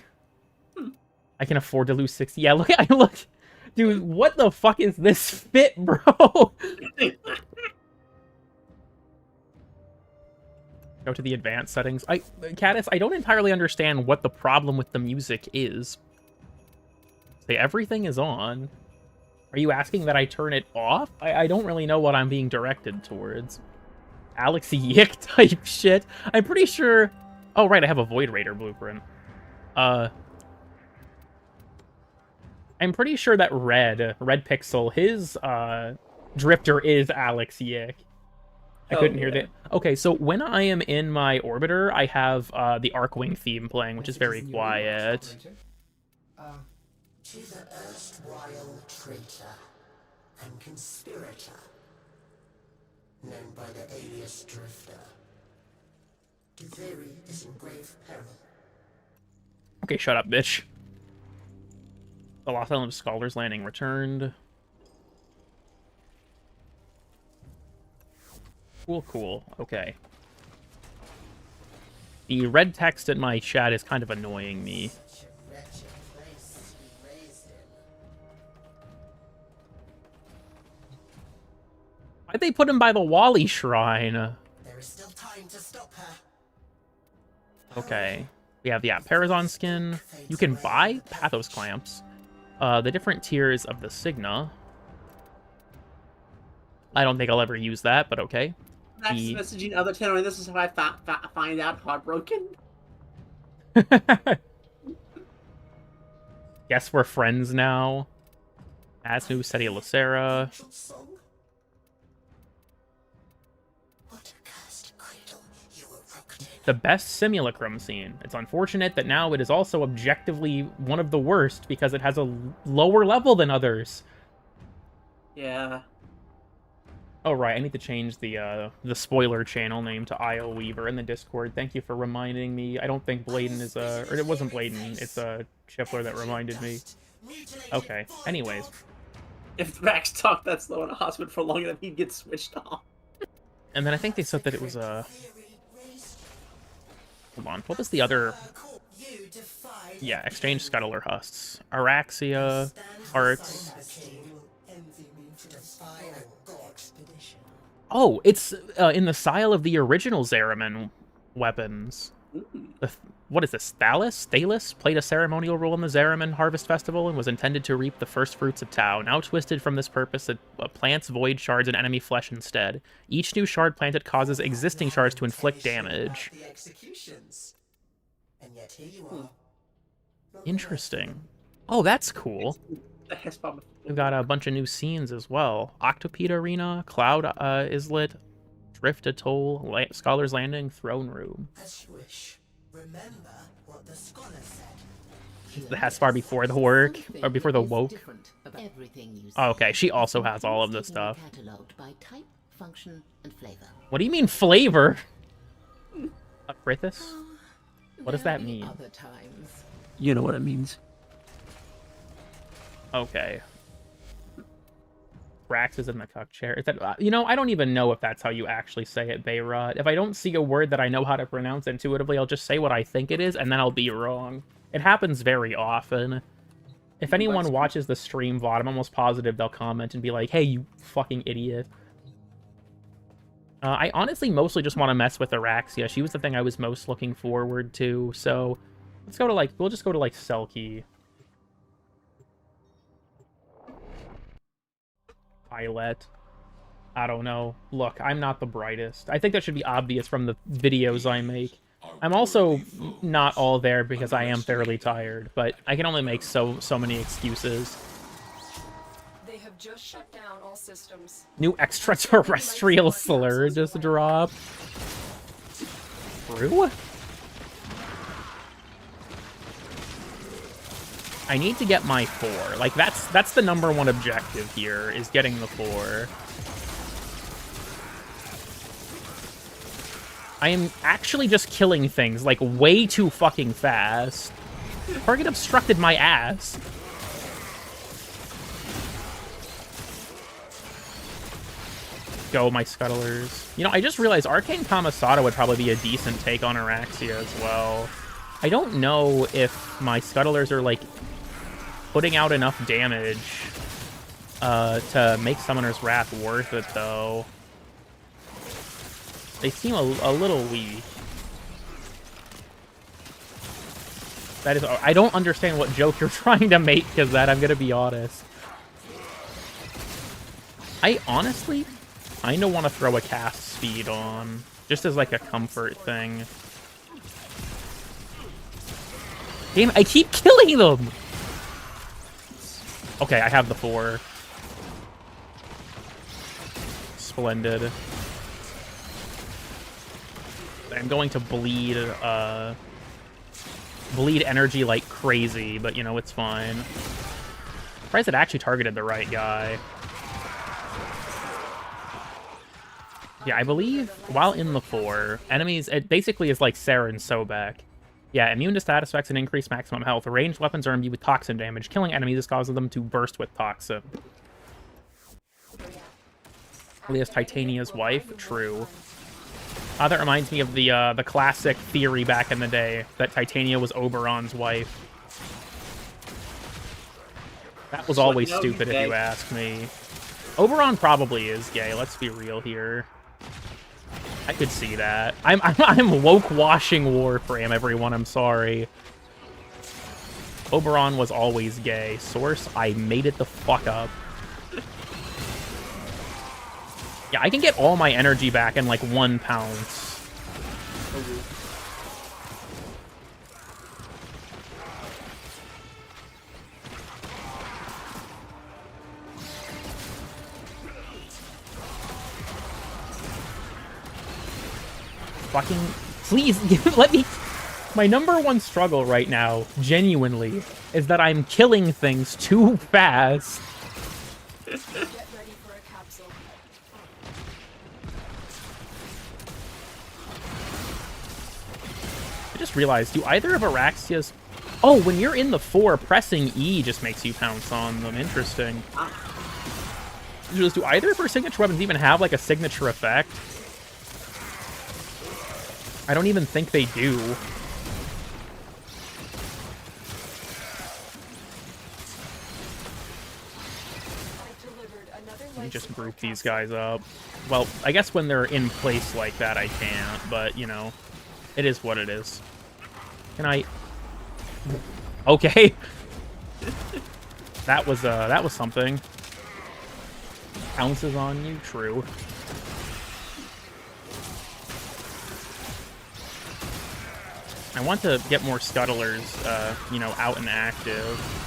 Speaker 1: I can afford to lose 60. Yeah, look. Dude, what the fuck is this fit, bro? Go to the advanced settings. Caddis, I don't entirely understand what the problem with the music is. Say everything is on. Are you asking that I turn it off? I don't really know what I'm being directed towards. Alex Yick type shit. I'm pretty sure... Oh, right, I have a Void Raider blueprint. I'm pretty sure that Red Pixel, his drifter is Alex Yick. I couldn't hear that. Okay, so when I am in my orbiter, I have the Arcwing theme playing, which is very quiet.
Speaker 6: She's an erstwhile traitor and conspirator, known by the alias Drifter. Duveri is in grave peril.
Speaker 1: Okay, shut up, bitch. The Lost Island of Scholars Landing returned. Cool. Okay. The red text in my chat is kind of annoying me. Why'd they put him by the Wally Shrine?
Speaker 6: There is still time to stop her.
Speaker 1: Okay. We have, Parazon skin. You can buy Pathos clamps. The different tiers of the Signa. I don't think I'll ever use that, but okay.
Speaker 2: Max messaging other channel, and this is how I find out heartbroken.
Speaker 1: Guess we're friends now. Asnu, Seti Lacera. The best simulacrum scene. It's unfortunate that now it is also objectively one of the worst because it has a lower level than others.
Speaker 2: Yeah.
Speaker 1: Oh right, I need to change the spoiler channel name to Isleweaver in the Discord. Thank you for reminding me. I don't think Bladen is or it wasn't Bladen. It's a Chiffler that reminded me. Okay. Anyways.
Speaker 2: If Max talked that slow in a hospital for long enough, he'd get switched off.
Speaker 1: And then I think they said that it was Hold on. What was the other? Yeah, Exchange Scuttler Husts. Araxia, Hearts. Oh, it's in the style of the original Zeraman weapons. What is this? Thalis played a ceremonial role in the Zeraman Harvest Festival and was intended to reap the first fruits of Tau. Now twisted from this purpose, it plants void shards and enemy flesh instead. Each new shard planted causes existing shards to inflict damage. Interesting. Oh, that's cool. We've got a bunch of new scenes as well. Octopede Arena, Cloud Islet, Drift Atoll, Scholar's Landing, Throne Room.
Speaker 6: As you wish. Remember what the scholar said.
Speaker 1: The Hespar before the work, or before the woke. Oh, okay, she also has all of this stuff.
Speaker 7: By type, function, and flavor.
Speaker 1: What do you mean flavor? Frithis? What does that mean?
Speaker 6: Other times.
Speaker 2: You know what it means.
Speaker 1: Okay. Rax is in the cuck chair. Is that, you know, I don't even know if that's how you actually say it, Beyrod. If I don't see a word that I know how to pronounce intuitively, I'll just say what I think it is, and then I'll be wrong. It happens very often. If anyone watches the stream VOD, I'm almost positive they'll comment and be like, hey, you fucking idiot. I honestly mostly just want to mess with Araxia. She was the thing I was most looking forward to, so let's go to, like, we'll just go to, like, Selkie. Pilot. I don't know. Look, I'm not the brightest. I think that should be obvious from the videos I make. I'm also not all there because I am fairly tired, but I can only make so many excuses.
Speaker 4: They have just shut down all systems.
Speaker 1: New extraterrestrial slur just dropped. True? I need to get my 4. Like, that's the #1 objective here, is getting the 4. I am actually just killing things, like, way too fucking fast. Target obstructed my ass. Go, my scuttlers. You know, I just realized Arcane Kamisada would probably be a decent take on Araxia as well. I don't know if my scuttlers are, like, putting out enough damage to make Summoner's Wrath worth it, though. They seem a little weak. That is, I don't understand what joke you're trying to make, because that, I'm gonna be honest. I honestly kind of want to throw a cast speed on, just as like a comfort thing. Damn, I keep killing them! Okay, I have the 4. Splendid. I'm going to bleed, bleed energy like crazy, but, you know, it's fine. Surprised it actually targeted the right guy. Yeah, I believe while in the 4, enemies, it basically is like Sarah and Sobek. Yeah, immune to status effects and increased maximum health. Ranged weapons are imbued with toxin damage. Killing enemies causes them to burst with toxin. Leah's Titania's wife? True. That reminds me of the classic theory back in the day, that Titania was Oberon's wife. That was always stupid if you ask me. Oberon probably is gay, let's be real here. I could see that. I'm woke washing Warframe, everyone, I'm sorry. Oberon was always gay. Source, I made it the fuck up. Yeah, I can get all my energy back in like 1 pounce. Fucking please let me. My #1 struggle right now, genuinely, is that I'm killing things too fast.
Speaker 4: Get ready for a capsule.
Speaker 1: I just realized, do either of Araxia's... Oh, when you're in the 4, pressing E just makes you pounce on them. Interesting. Do either of her signature weapons even have, like, a signature effect? I don't even think they do. Let me just group these guys up. Well, I guess when they're in place like that, I can't, but, you know, it is what it is. Can I... Okay. That was something. Pounces on you, true. I want to get more scuttlers, you know, out and active.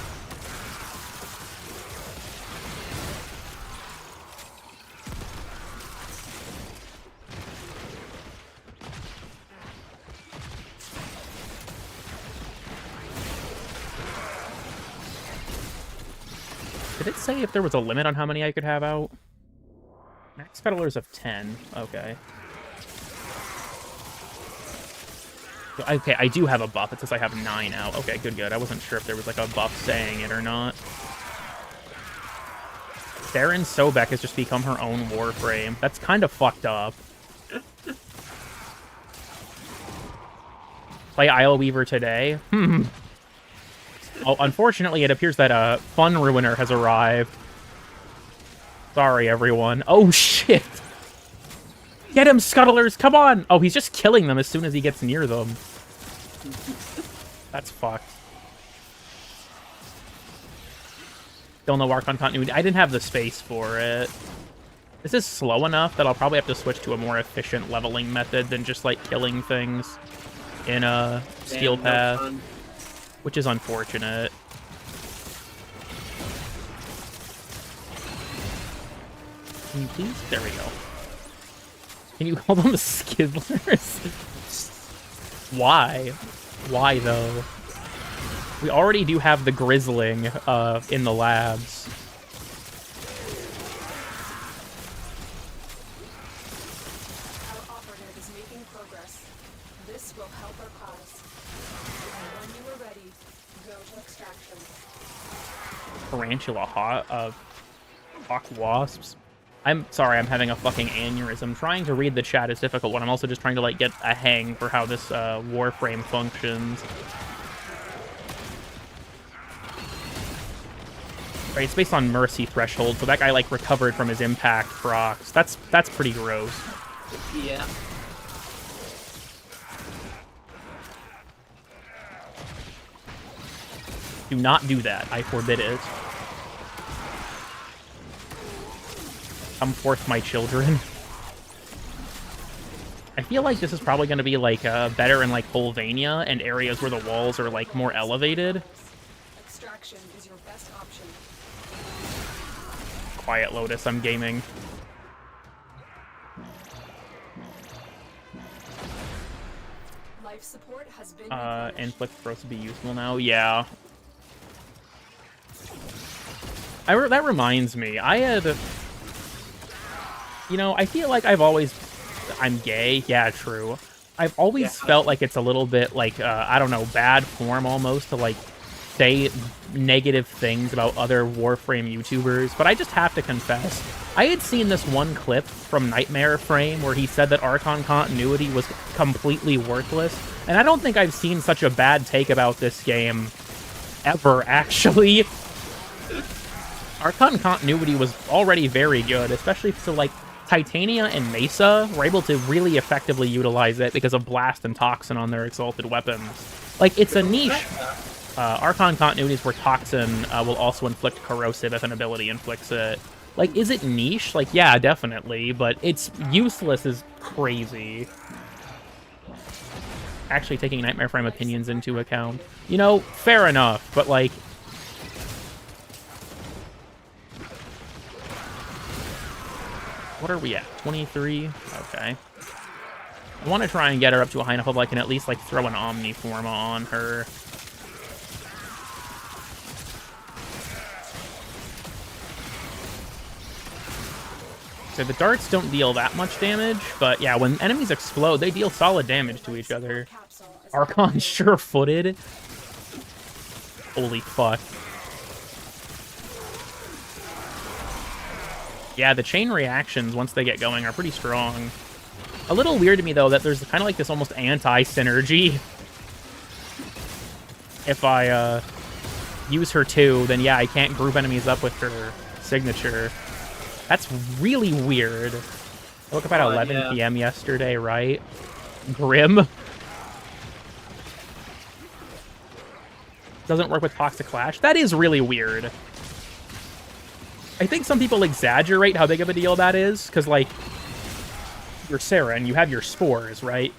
Speaker 1: Did it say if there was a limit on how many I could have out? Max scuttlers of 10. Okay. Okay, I do have a buff. It says I have 9 out. Okay, good. I wasn't sure if there was like a buff saying it or not. Darren Sobek has just become her own Warframe. That's kind of fucked up. Play Isleweaver today? Oh, unfortunately, it appears that Fun Ruiner has arrived. Sorry, everyone. Oh, shit! Get him, Scuttlers! Come on! Oh, he's just killing them as soon as he gets near them. That's fucked. Still no Archon continuity. I didn't have the space for it. This is slow enough that I'll probably have to switch to a more efficient leveling method than just, like, killing things in a Steel Path, which is unfortunate. Can you please? There we go. Can you call them Skidlers? Why? Why, though? We already do have the Grizzling in the labs.
Speaker 4: Our operative is making progress. This will help our cause. And when you are ready, go to extraction.
Speaker 1: Tarantula hawk wasps. I'm sorry, I'm having a fucking aneurysm. Trying to read the chat is difficult when I'm also just trying to, like, get a hang for how this Warframe functions. Right, it's based on Mercy Threshold, so that guy, like, recovered from his impact procs. That's pretty gross.
Speaker 2: Yeah.
Speaker 1: Do not do that. I forbid it. Come forth, my children. I feel like this is probably going to be, like, better in, like, Volvania and areas where the walls are, like, more elevated.
Speaker 4: Extraction is your best option.
Speaker 1: Quiet Lotus, I'm gaming.
Speaker 4: Life support has been
Speaker 1: Inflict supposed to be useful now? Yeah. That reminds me, I had... You know, I feel like I've always... I'm gay. Yeah, true. I've always felt like it's a little bit, like, I don't know, bad form almost to, like, say negative things about other Warframe YouTubers, but I just have to confess, I had seen this one clip from Nightmare Frame where he said that Archon continuity was completely worthless, and I don't think I've seen such a bad take about this game ever, actually. Archon continuity was already very good, especially so, like, Titania and Mesa were able to really effectively utilize it because of Blast and Toxin on their exalted weapons. Like, it's a niche. Archon continuities where Toxin will also inflict corrosive if an ability inflicts it. Like, is it niche? Like, yeah, definitely, but it's useless is crazy. Actually taking Nightmare Frame opinions into account. You know, fair enough, but, like... What are we at? 23? Okay. I want to try and get her up to a high enough level I can at least, like, throw an Omniforma on her. So the darts don't deal that much damage, but yeah, when enemies explode, they deal solid damage to each other. Archon sure-footed. Holy fuck. Yeah, the chain reactions, once they get going, are pretty strong. A little weird to me, though, that there's kind of like this almost anti-synergy. If I use her too, then yeah, I can't group enemies up with her signature. That's really weird. I woke up at 11 p.m. yesterday, right? Grim. Doesn't work with Toxic Clash. That is really weird. I think some people exaggerate how big of a deal that is, because, like, you're Sarah and you have your spores, right?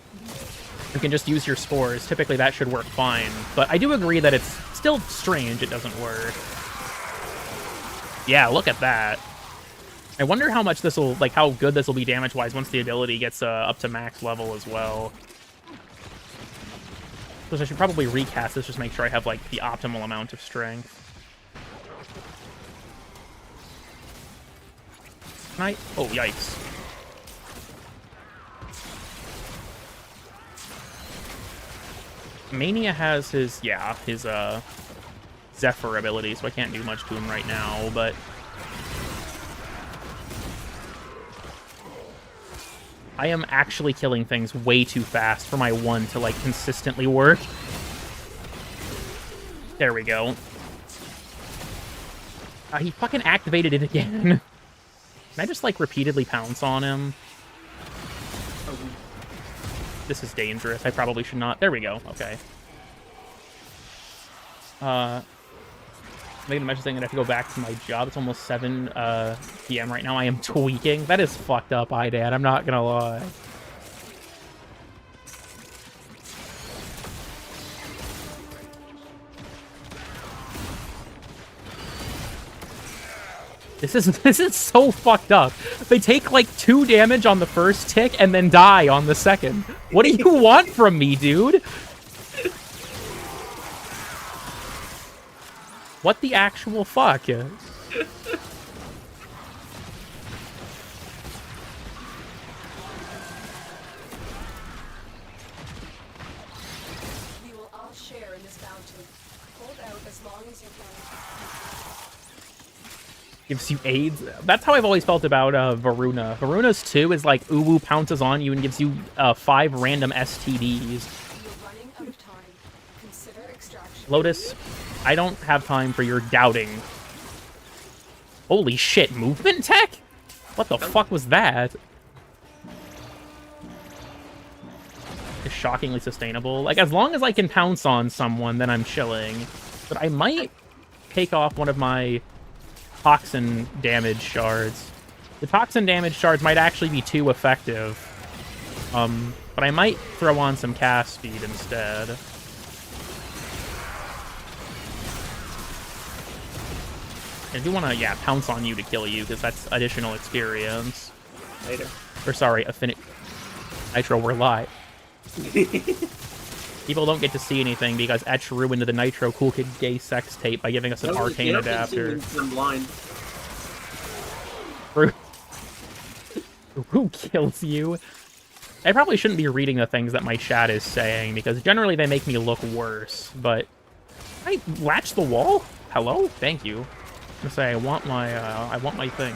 Speaker 1: You can just use your spores. Typically, that should work fine. But I do agree that it's still strange it doesn't work. Yeah, look at that. I wonder how much this will, like, how good this will be damage-wise once the ability gets up to max level as well. So I should probably recast this, just make sure I have, like, the optimal amount of strength. Can I? Oh, yikes. Mania has his Zephyr ability, so I can't do much to him right now, but I am actually killing things way too fast for my 1 to, like, consistently work. There we go. He fucking activated it again. Can I just, like, repeatedly pounce on him? This is dangerous. I probably should not. There we go. Okay. Making a message saying that I have to go back to my job. It's almost 7 p.m. right now. I am tweaking. That is fucked up, Dad. I'm not gonna lie. This is so fucked up. They take like 2 damage on the first tick and then die on the second. What do you want from me, dude? What the actual fuck?
Speaker 4: We will all share in this bounty. Hold out as long as you can.
Speaker 1: Gives you AIDS. That's how I've always felt about Varuna. Varuna's 2 is like Uwu pounces on you and gives you 5 random STDs.
Speaker 4: You're running out of time. Consider extraction.
Speaker 1: Lotus, I don't have time for your doubting. Holy shit, movement tech? What the fuck was that? It's shockingly sustainable. Like, as long as I can pounce on someone, then I'm chilling. But I might take off one of my toxin damage shards. The toxin damage shards might actually be too effective. But I might throw on some cast speed instead. I do want to, pounce on you to kill you, because that's additional experience.
Speaker 2: Later.
Speaker 1: Or, sorry, Affinity. Nitro, we're live. People don't get to see anything because Etch ruined the Nitro Cool Kid Gay sex tape by giving us an arcane adapter.
Speaker 2: I'm blind.
Speaker 1: Who kills you? I probably shouldn't be reading the things that my chat is saying, because generally they make me look worse, but... I latch the wall? Hello? Thank you. I'm gonna say I want my thing.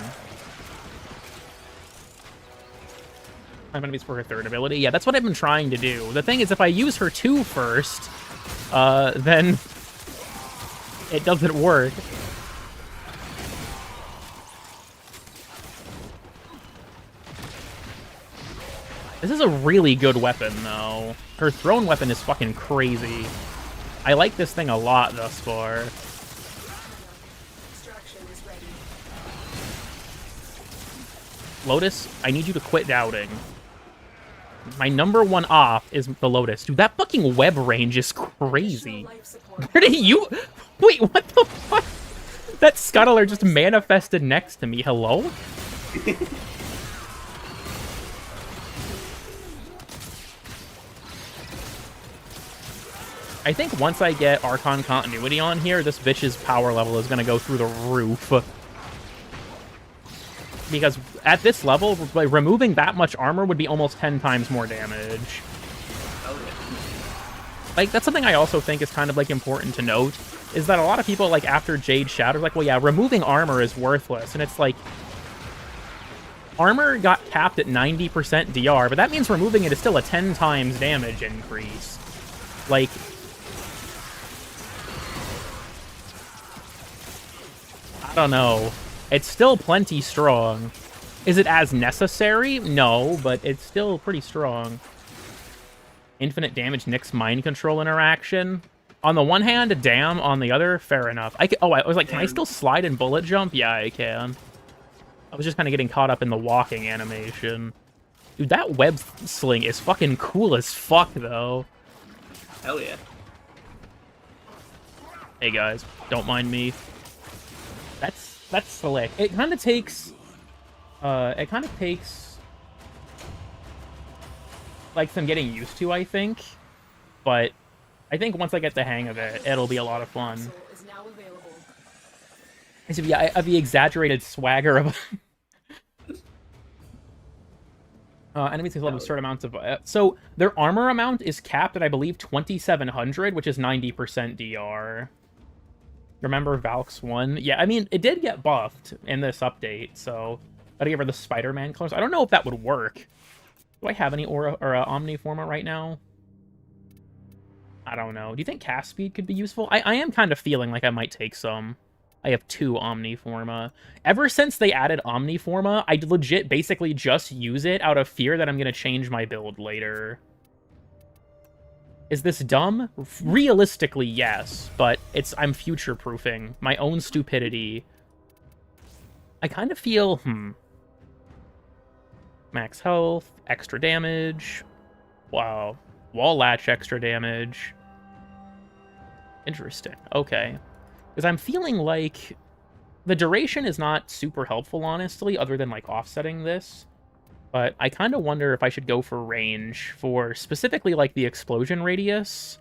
Speaker 1: I'm gonna be for her 3rd ability. Yeah, that's what I've been trying to do. The thing is, if I use her 2 first, then it doesn't work. This is a really good weapon, though. Her thrown weapon is fucking crazy. I like this thing a lot thus far. Lotus, I need you to quit doubting. My #1 op is the Lotus. Dude, that fucking web range is crazy. Where did you... Wait, what the fuck? That scuttler just manifested next to me. Hello? I think once I get Archon Continuity on here, this bitch's power level is going to go through the roof. Because at this level, like, removing that much armor would be almost 10 times more damage. Like, that's something I also think is kind of, like, important to note, is that a lot of people, like, after Jade Shadow, like, well, yeah, removing armor is worthless, and it's like, armor got capped at 90% DR, but that means removing it is still a 10 times damage increase. Like, I don't know. It's still plenty strong. Is it as necessary? No, but it's still pretty strong. Infinite damage Nick's mind control interaction. On the one hand, damn. On the other, fair enough. I was like, can I still slide and bullet jump? Yeah, I can. I was just kind of getting caught up in the walking animation. Dude, that web sling is fucking cool as fuck, though.
Speaker 2: Hell yeah.
Speaker 1: Hey, guys. Don't mind me. That's slick. It kind of takes... like, some getting used to, I think. But I think once I get the hang of it, it'll be a lot of fun. So, yeah, I have the exaggerated swagger of... Enemies can level certain amounts of... so, their armor amount is capped at, I believe, 2,700, which is 90% DR. Remember Valk's 1? Yeah, I mean, it did get buffed in this update, so... Gotta give her the Spider-Man colors. I don't know if that would work. Do I have any Aura or Omniforma right now? I don't know. Do you think cast speed could be useful? I am kind of feeling like I might take some. I have 2 Omniforma. Ever since they added Omniforma, I legit basically just use it out of fear that I'm going to change my build later. Is this dumb? Realistically, yes, but I'm future-proofing my own stupidity. I kind of feel, max health, extra damage. Wow. Wall latch extra damage. Interesting. Okay. Because I'm feeling like the duration is not super helpful, honestly, other than, like, offsetting this. But I kind of wonder if I should go for range for specifically, like, the explosion radius.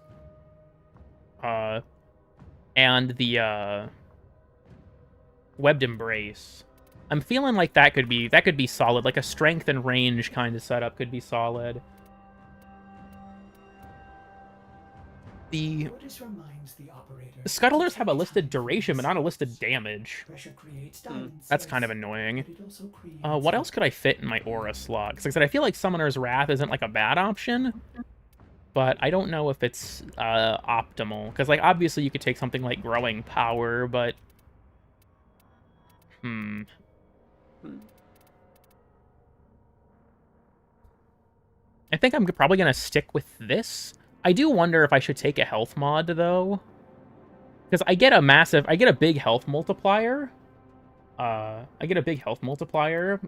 Speaker 1: And the, webbed embrace. I'm feeling like that could be solid. Like, a strength and range kind of setup could be solid. The Scuttlers have a listed duration, but not a listed damage. That's kind of annoying. What else could I fit in my aura slot? Because like I said, I feel like Summoner's Wrath isn't like a bad option, but I don't know if it's optimal. Because like obviously you could take something like Growing Power, but I think I'm probably gonna stick with this. I do wonder if I should take a health mod, though. Because I get a big health multiplier.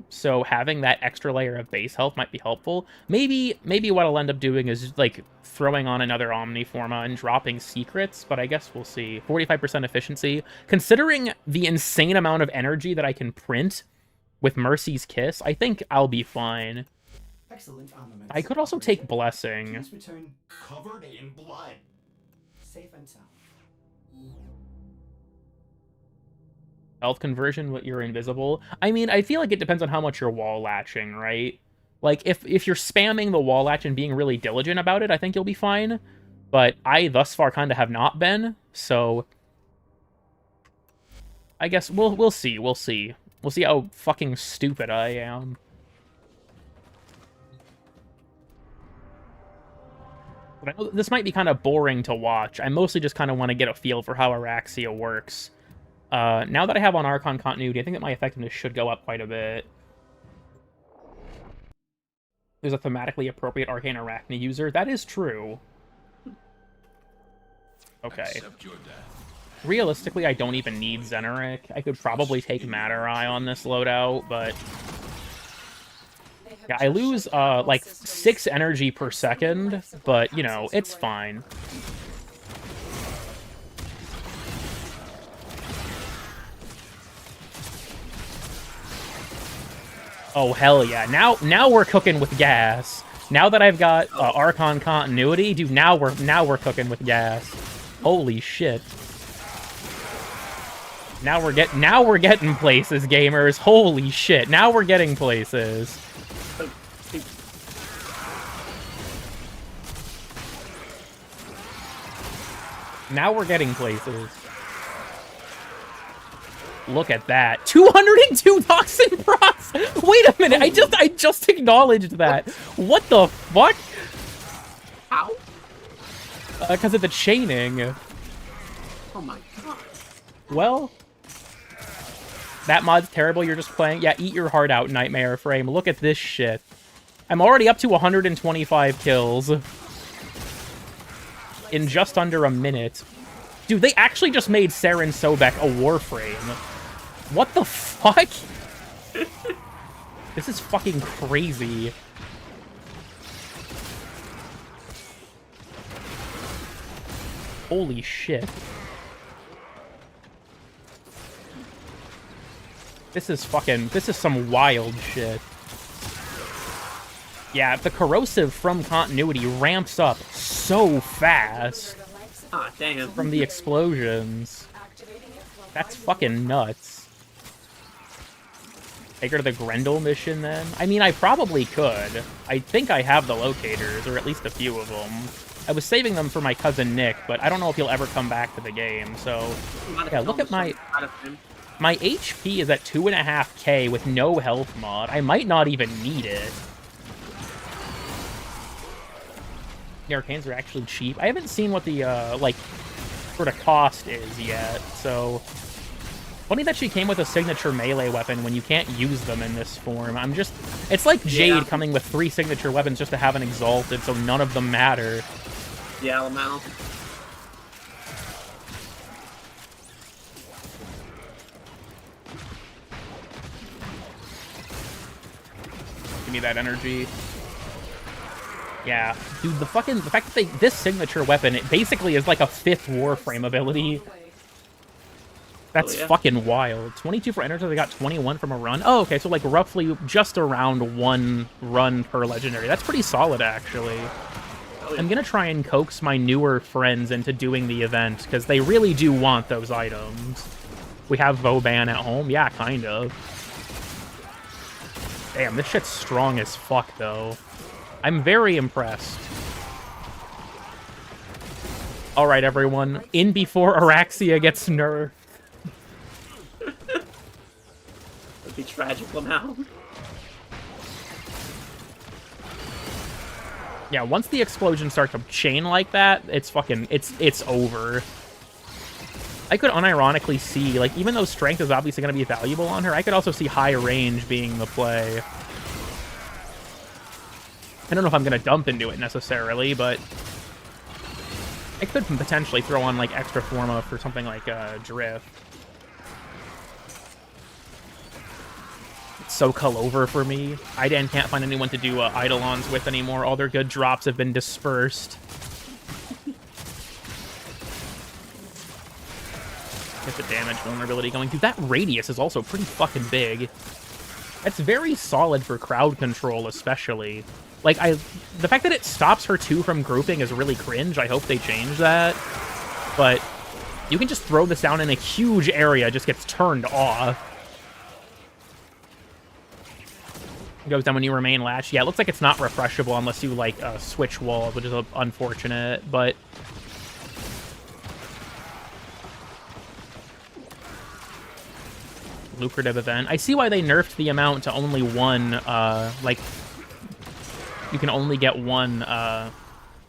Speaker 1: So having that extra layer of base health might be helpful. Maybe what I'll end up doing is, like, throwing on another Omniforma and dropping secrets, but I guess we'll see. 45% efficiency. Considering the insane amount of energy that I can print with Mercy's Kiss, I think I'll be fine.
Speaker 3: Excellent armament.
Speaker 1: I could also take Blessing.
Speaker 3: Please return covered in blood. Safe and sound.
Speaker 1: Health conversion, what you're invisible. I mean, I feel like it depends on how much you're wall latching, right? Like, if you're spamming the wall latch and being really diligent about it, I think you'll be fine. But I, thus far, kind of have not been, so... I guess we'll see, we'll see. We'll see how fucking stupid I am. But I know this might be kind of boring to watch. I mostly just kind of want to get a feel for how Araxia works. Now that I have on Archon Continuity, I think that my effectiveness should go up quite a bit. There's a thematically appropriate Arcane Arachne user. That is true. Okay. Realistically, I don't even need Zeneric. I could probably take Matter Eye on this loadout, but... yeah, I lose, like, 6 energy per second, but, you know, it's fine. Oh, hell yeah. Now we're cooking with gas. Now that I've got Archon Continuity, dude, now we're cooking with gas. Holy shit. Now we're getting places, gamers. Holy shit. Now we're getting places. Now we're getting places. Look at that. 202 toxin procs! Wait a minute, I just acknowledged that. What the fuck?
Speaker 2: How?
Speaker 1: Because of the chaining.
Speaker 2: Oh my god.
Speaker 1: Well, that mod's terrible, you're just playing. Yeah, eat your heart out, Nightmare Frame. Look at this shit. I'm already up to 125 kills. In just under a minute. Dude, they actually just made Saren Sobek a Warframe. What the fuck? This is fucking crazy. Holy shit. This is some wild shit. Yeah, the corrosive from continuity ramps up so fast.
Speaker 2: Ah, damn.
Speaker 1: From the explosions. That's fucking nuts. Take her to the Grendel mission, then? I mean, I probably could. I think I have the locators, or at least a few of them. I was saving them for my cousin Nick, but I don't know if he'll ever come back to the game, so... Yeah, look at my... My HP is at 2.5k with no health mod. I might not even need it. The arcanes are actually cheap. I haven't seen what the, like, sort of cost is yet, so... Funny that she came with a signature melee weapon when you can't use them in this form. I'm just... It's like Jade coming with 3 signature weapons just to have an Exalted, so none of them matter.
Speaker 2: Yeah, Lamau.
Speaker 1: Give me that energy. Yeah, dude, the fact that this signature weapon, it basically is like a 5th Warframe ability. That's fucking wild. 22 for energy, I got 21 from a run. Oh, okay, so like roughly just around 1 run per legendary. That's pretty solid, actually. I'm gonna try and coax my newer friends into doing the event, because they really do want those items. We have Vauban at home? Yeah, kind of. Damn, this shit's strong as fuck, though. I'm very impressed. Alright, everyone. In before Araxia gets nerfed.
Speaker 2: That'd be tragic, Lamau.
Speaker 1: Yeah, once the explosions start to chain like that, it's fucking... It's over. I could unironically see, like, even though strength is obviously going to be valuable on her, I could also see high range being the play. I don't know if I'm going to dump into it necessarily, but I could potentially throw on, like, extra Forma for something like Drift. It's so cull over for me. Idan can't find anyone to do Eidolons with anymore. All their good drops have been dispersed. Get the damage vulnerability going. Dude, that radius is also pretty fucking big. That's very solid for crowd control, especially. Like, the fact that it stops her 2 from grouping is really cringe. I hope they change that. But you can just throw this down in a huge area, it just gets turned off. It goes down when you remain latched. Yeah, it looks like it's not refreshable unless you, like, switch walls, which is unfortunate, but... Lucrative event. I see why they nerfed the amount to only 1, like... You can only get 1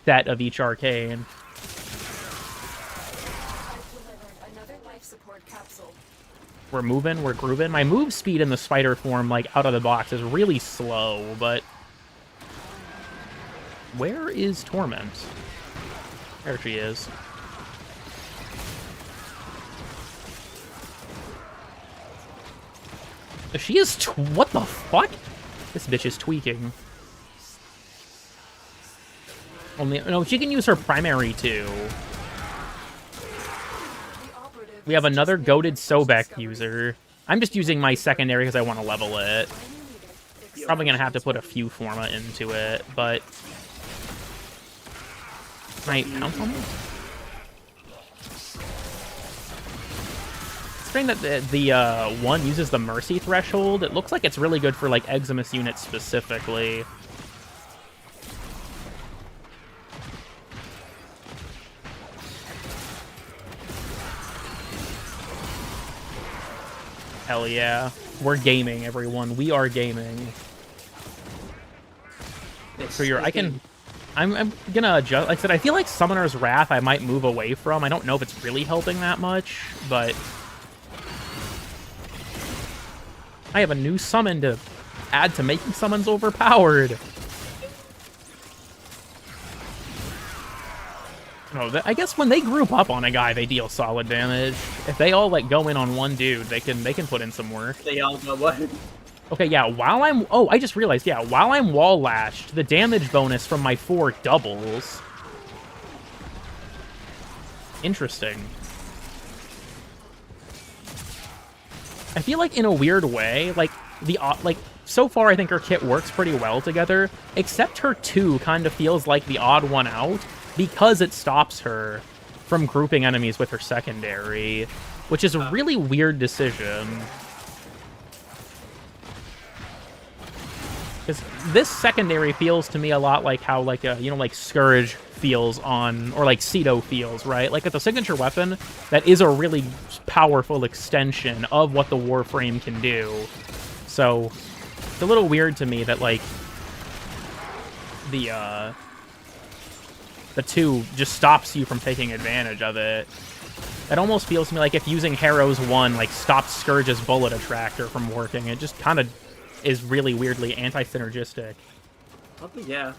Speaker 1: set of each arcane. We're moving, we're grooving. My move speed in the spider form, like, out of the box is really slow, but... Where is Torment? There she is. She is what the fuck? This bitch is tweaking. Only no, she can use her primary too. We have another goated Sobek user. I'm just using my secondary because I want to level it. Probably gonna have to put a few Forma into it, but can I pounce on it? Considering that the one uses the Mercy threshold, it looks like it's really good for like Eximus units specifically. Hell yeah. We're gaming, everyone. We are gaming. So I'm gonna adjust. Like I said, I feel like Summoner's Wrath I might move away from. I don't know if it's really helping that much, but I have a new summon to add to making summons overpowered. Oh, I guess when they group up on a guy, they deal solid damage. If they all like go in on one dude, they can put in some work.
Speaker 2: They all go what?
Speaker 1: Okay, yeah. I just realized. Yeah, while I'm wall lashed, the damage bonus from my 4 doubles. Interesting. I feel like in a weird way, like so far I think her kit works pretty well together. Except her 2 kind of feels like the odd one out. Because it stops her from grouping enemies with her secondary, which is a really weird decision. Because this secondary feels to me a lot like how, like, you know, like Scourge feels on, or like Cedo feels, right? Like, it's a signature weapon that is a really powerful extension of what the Warframe can do. So, it's a little weird to me that, like, the 2 just stops you from taking advantage of it. It almost feels to me like if using Harrow's 1, like, stopped Scourge's bullet attractor from working. It just kind of is really weirdly anti-synergistic.
Speaker 2: Yeah.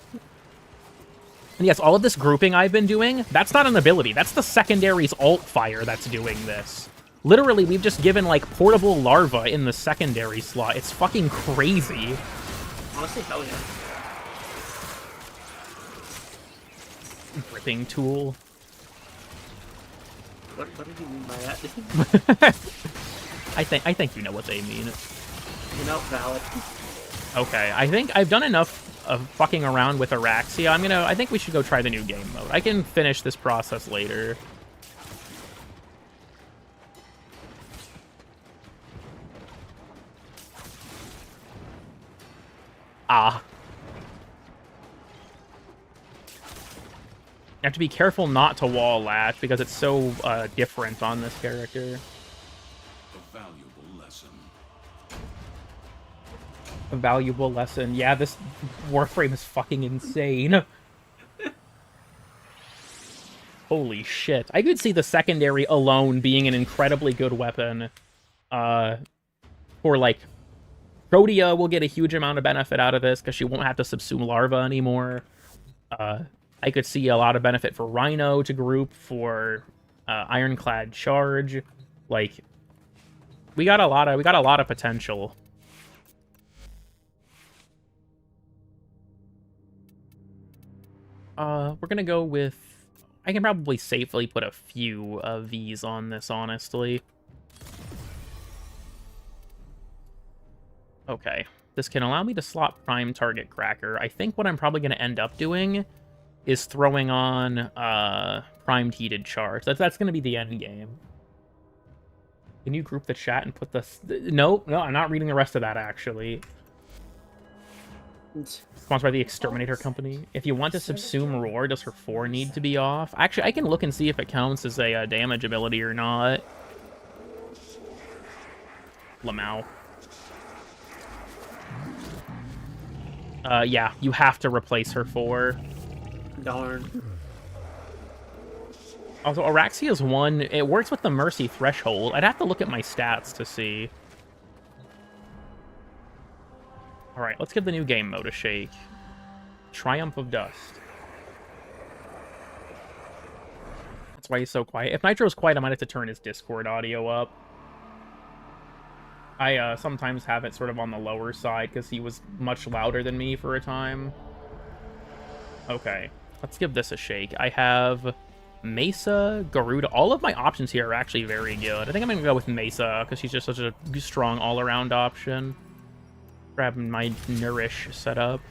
Speaker 1: And yes, all of this grouping I've been doing, that's not an ability. That's the secondary's alt fire that's doing this. Literally, we've just given, like, portable larva in the secondary slot. It's fucking crazy.
Speaker 2: Honestly, hell yeah.
Speaker 1: Gripping tool.
Speaker 2: What did you mean by that?
Speaker 1: I think you know what they mean.
Speaker 2: You know, valid.
Speaker 1: Okay, I think I've done enough of fucking around with Araxia. I think we should go try the new game mode. I can finish this process later. Ah. You have to be careful not to wall latch because it's so different on this character.
Speaker 5: A valuable lesson.
Speaker 1: A valuable lesson. Yeah, this Warframe is fucking insane. Holy shit. I could see the secondary alone being an incredibly good weapon. For, like, Protea will get a huge amount of benefit out of this because she won't have to subsume larva anymore. I could see a lot of benefit for Rhino to group, for Ironclad Charge. Like, we got a lot of potential. We're gonna go with... I can probably safely put a few of these on this, honestly. Okay. This can allow me to slot Prime Target Cracker. I think what I'm probably going to end up doing is throwing on Primed Heated Charge. That's going to be the end game. Can you group the chat and put the... No, I'm not reading the rest of that, actually. Sponsored by the Exterminator Company. If you want to subsume Roar, does her 4 need to be off? Actually, I can look and see if it counts as a damage ability or not. Lamau. Yeah, you have to replace her 4.
Speaker 2: Darn.
Speaker 1: Also, Araxia's 1, it works with the Mercy Threshold. I'd have to look at my stats to see. Alright, let's give the new game mode a shake. Triumph of Dust. That's why he's so quiet. If Nitro's quiet, I might have to turn his Discord audio up. I sometimes have it sort of on the lower side because he was much louder than me for a time. Okay, let's give this a shake. I have Mesa, Garuda. All of my options here are actually very good. I think I'm going to go with Mesa because she's just such a strong all-around option. Grab my Nourish setup.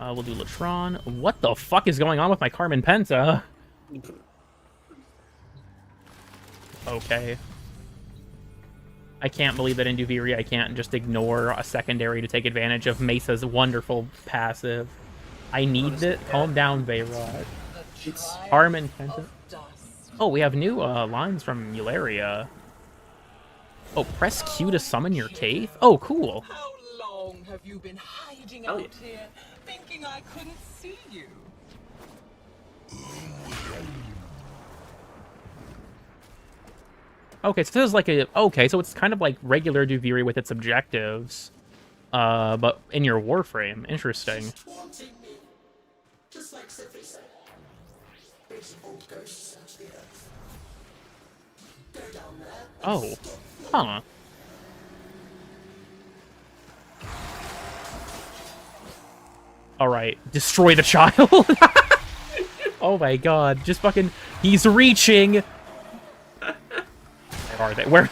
Speaker 1: We'll do Latron. What the fuck is going on with my Carmen Penta? Okay. I can't believe that in Duviri I can't just ignore a secondary to take advantage of Mesa's wonderful passive. I need it. Calm down, Bayrod. Carmen Penta. Oh, we have new lines from Eularia. Oh, press Q to summon your cave? Oh, cool.
Speaker 6: How long have you been hiding
Speaker 2: Oh,
Speaker 6: out
Speaker 2: yeah.
Speaker 6: here, thinking I couldn't see you?
Speaker 1: Okay, so this is like a... Okay, so it's kind of like regular Duviri with its objectives. But in your Warframe. Interesting.
Speaker 6: Wanting me, just like Sifri said. Beautiful ghosts of the earth. Go down there.
Speaker 1: Oh. Huh. Alright, destroy the child. Oh my god, just fucking... He's reaching! Where are they? Where...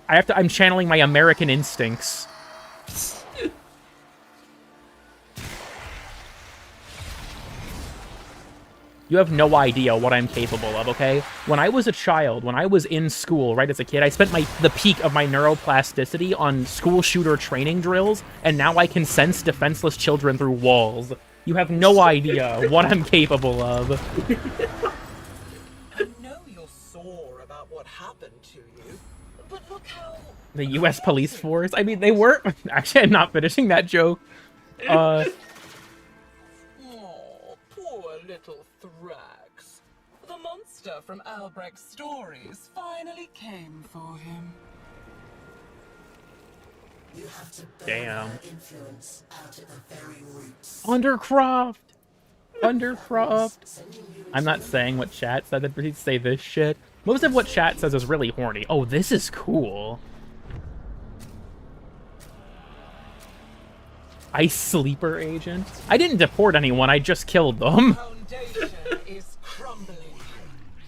Speaker 1: I'm channeling my American instincts. You have no idea what I'm capable of, okay? When I was a child, when I was in school, right, as a kid, I spent the peak of my neuroplasticity on school shooter training drills, and now I can sense defenseless children through walls. You have no idea what I'm capable of.
Speaker 7: I know you're sore about what happened to you, but look how...
Speaker 1: The U.S. police force? I mean, they were... Actually, I'm not finishing that joke.
Speaker 7: Oh, poor little Thrax. The monster from Albrecht's stories finally came for him.
Speaker 6: You have to
Speaker 1: Damn.
Speaker 6: influence out at the very roots.
Speaker 1: Undercroft! Undercroft! I'm not saying what chat said, that please say this shit. Most of what chat says is really horny. Oh, this is cool. Ice Sleeper Agent? I didn't deport anyone, I just killed them.
Speaker 7: Foundation is crumbling.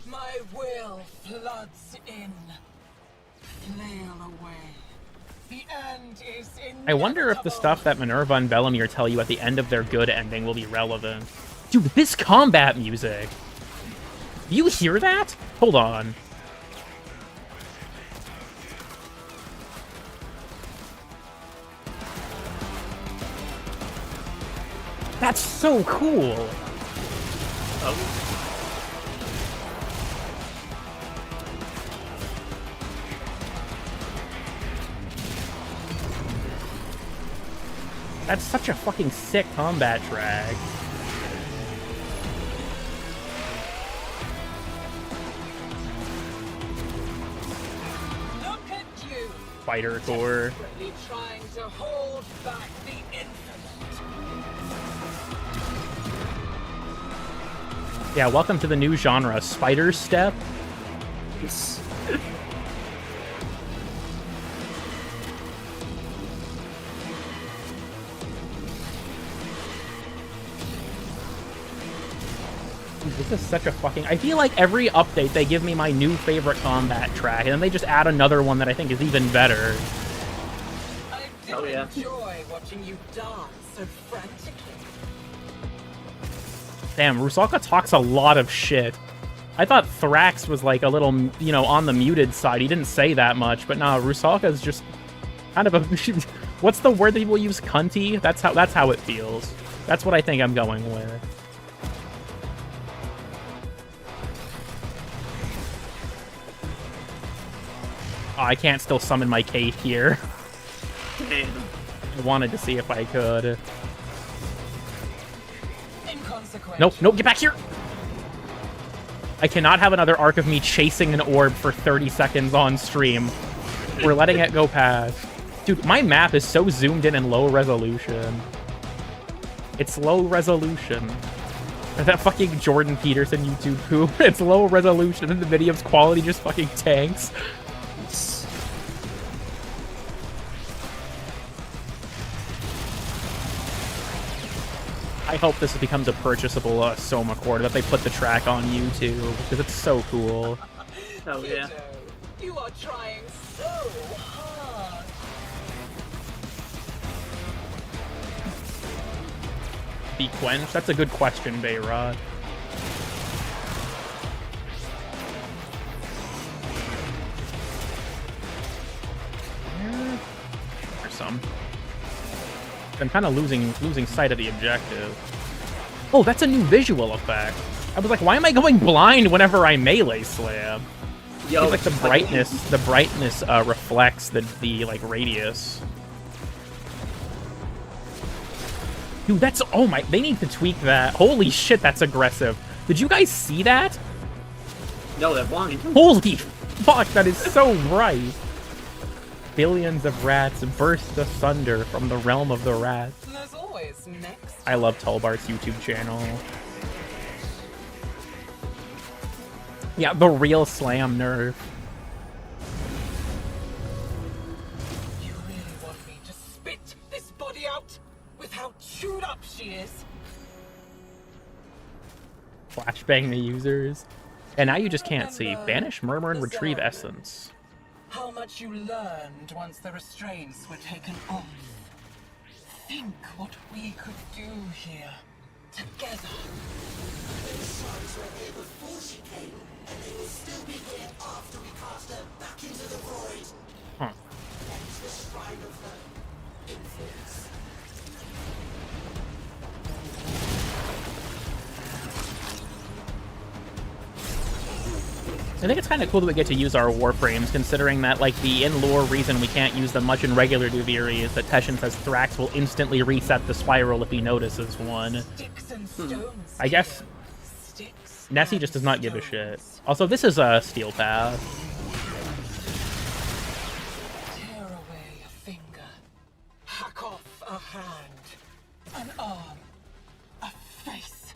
Speaker 7: My will floods in. Flail away. The end is inevitable.
Speaker 1: I wonder if the stuff that Minerva and Bellamir tell you at the end of their good ending will be relevant. Dude, this combat music! Do you hear that? Hold on. That's so cool!
Speaker 2: Oh.
Speaker 1: That's such a fucking sick combat track.
Speaker 7: Look at you.
Speaker 1: Fighter core.
Speaker 7: Desperately trying to hold back the infinite.
Speaker 1: Yeah, welcome to the new genre, Spider Step. This is such a fucking... I feel like every update they give me my new favorite combat track, and then they just add another one that I think is even better.
Speaker 7: I did
Speaker 2: Oh, yeah.
Speaker 7: enjoy watching you dance so frantically.
Speaker 1: Damn, Rusalka talks a lot of shit. I thought Thrax was like a little, you know, on the muted side. He didn't say that much, but nah, Rusalka's just kind of a... What's the word that people use? Cunty? That's how it feels. That's what I think I'm going with. Oh, I can't still summon my Kate here.
Speaker 2: Damn.
Speaker 1: I wanted to see if I could.
Speaker 7: Inconsequential.
Speaker 1: Nope, nope, get back here! I cannot have another arc of me chasing an orb for 30 seconds on stream. We're letting it go past. Dude, my map is so zoomed in and low resolution. It's low resolution. That fucking Jordan Peterson YouTube poop. It's low resolution and the video's quality just fucking tanks. I hope this becomes a purchasable Soma cord, that they put the track on YouTube, because it's so cool.
Speaker 2: Oh, yeah.
Speaker 7: Kiddo, you are trying so hard.
Speaker 1: Be quenched? That's a good question, Bayrod. There's some. I'm kind of losing sight of the objective. Oh, that's a new visual effect. I was like, why am I going blind whenever I melee slam?
Speaker 2: Yo,
Speaker 1: It's like the brightness reflects the like radius. Dude, that's, oh my, they need to tweak that. Holy shit, that's aggressive. Did you guys see that?
Speaker 2: No, they're blind.
Speaker 1: Holy fuck, that is so bright. Billions of rats burst asunder from the realm of the rats.
Speaker 7: There's always next.
Speaker 1: I love Tulbart's YouTube channel. Yeah, the real slam nerf.
Speaker 7: You really want me to spit this body out with how chewed up she is?
Speaker 1: Flashbang the users. And now you just can't see. Banish, murmur, and retrieve essence.
Speaker 7: How much you learned once the restraints were taken off. Think what we could do here together.
Speaker 6: Those shards were here before she came, and they will still be here after we cast her back into the void.
Speaker 1: Huh.
Speaker 6: That's the shrine of her influence.
Speaker 1: I think it's kind of cool that we get to use our Warframes, considering that, like, the in-lore reason we can't use them much in regular Duviri is that Teshin says Thrax will instantly reset the spiral if he notices one.
Speaker 7: Sticks and stones.
Speaker 1: I guess
Speaker 7: Sticks
Speaker 1: Nessie
Speaker 7: and
Speaker 1: just does not give a shit.
Speaker 7: stones.
Speaker 1: Also, this is a Steel Path.
Speaker 7: Tear away a finger. Hack off a hand. An arm. A face.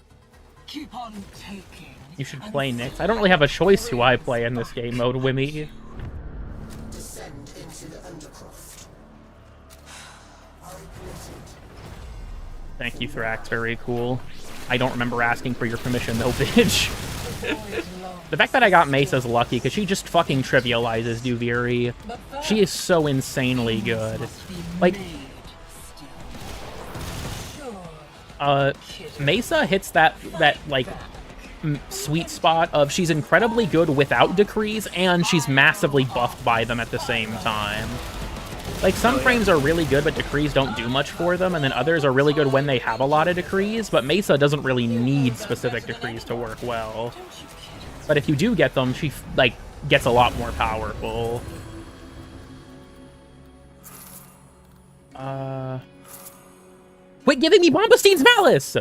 Speaker 7: Keep on taking.
Speaker 1: You should play Nyx. I don't really have a choice who I play in this game mode, Wimmy.
Speaker 6: Descend into the undercroft. I regret
Speaker 1: Thank you, Thrax. Very cool. I don't remember asking for your permission, though, bitch. The fact that I got Mesa's lucky, because she just fucking trivializes Duviri. She is so insanely good. Like, Mesa hits that like, sweet spot of she's incredibly good without decrees, and she's massively buffed by them at the same time. Like, some frames are really good, but decrees don't do much for them, and then others are really good when they have a lot of decrees, but Mesa doesn't really need specific decrees to work well. But if you do get them, she, like, gets a lot more powerful. Quit giving me Bombastein's Malice!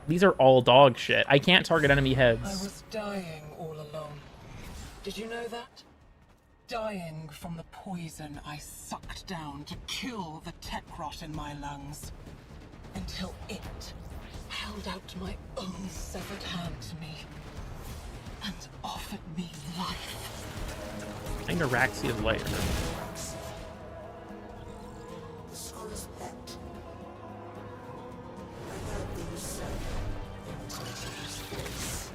Speaker 1: These are all dog shit. I can't target enemy
Speaker 7: I
Speaker 1: heads.
Speaker 7: was dying all along. Did you know that? Dying from the poison I sucked down to kill the tech rot in my lungs. Until it held out my own severed hand to me. And offered me life.
Speaker 1: Find Araxia's lair.
Speaker 6: The scholar's pet. Without being said, in Titan's face,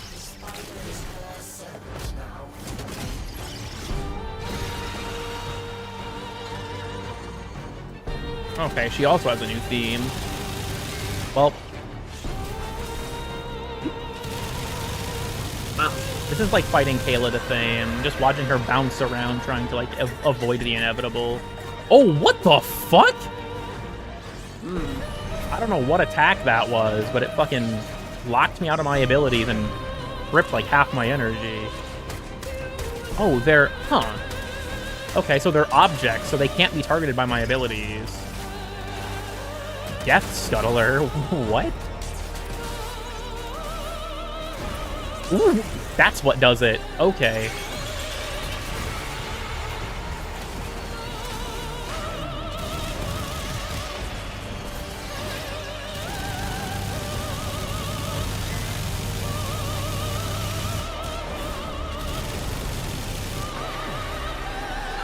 Speaker 6: the spider is her servant now.
Speaker 1: Okay, she also has a new theme. Well,
Speaker 2: Wow.
Speaker 1: this is like fighting Kayla to Thane, just watching her bounce around trying to, like, avoid the inevitable. Oh, what the fuck? I don't know what attack that was, but it fucking locked me out of my abilities and ripped like half my energy. Oh, they're... Huh. Okay, so they're objects, so they can't be targeted by my abilities. Death Scuttler? What? Ooh, that's what does it. Okay.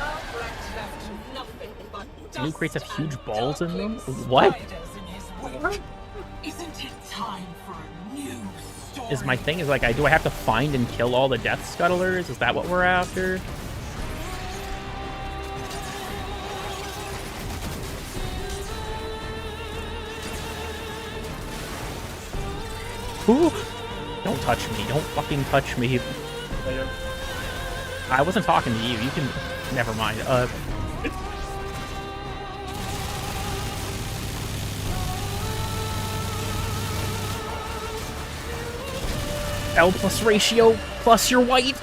Speaker 7: Albrecht left nothing but
Speaker 1: New crates have
Speaker 7: dust
Speaker 1: huge
Speaker 7: and
Speaker 1: balls in them?
Speaker 7: darkling
Speaker 1: What?
Speaker 7: spiders in his wake. Isn't it time for a new story?
Speaker 1: Is my thing is like, do I have to find and kill all the Death Scuttlers? Is that what we're after? Ooh! Don't touch me. Don't fucking touch me.
Speaker 2: Later.
Speaker 1: I wasn't talking to you. You can... Never mind. L plus ratio plus your white.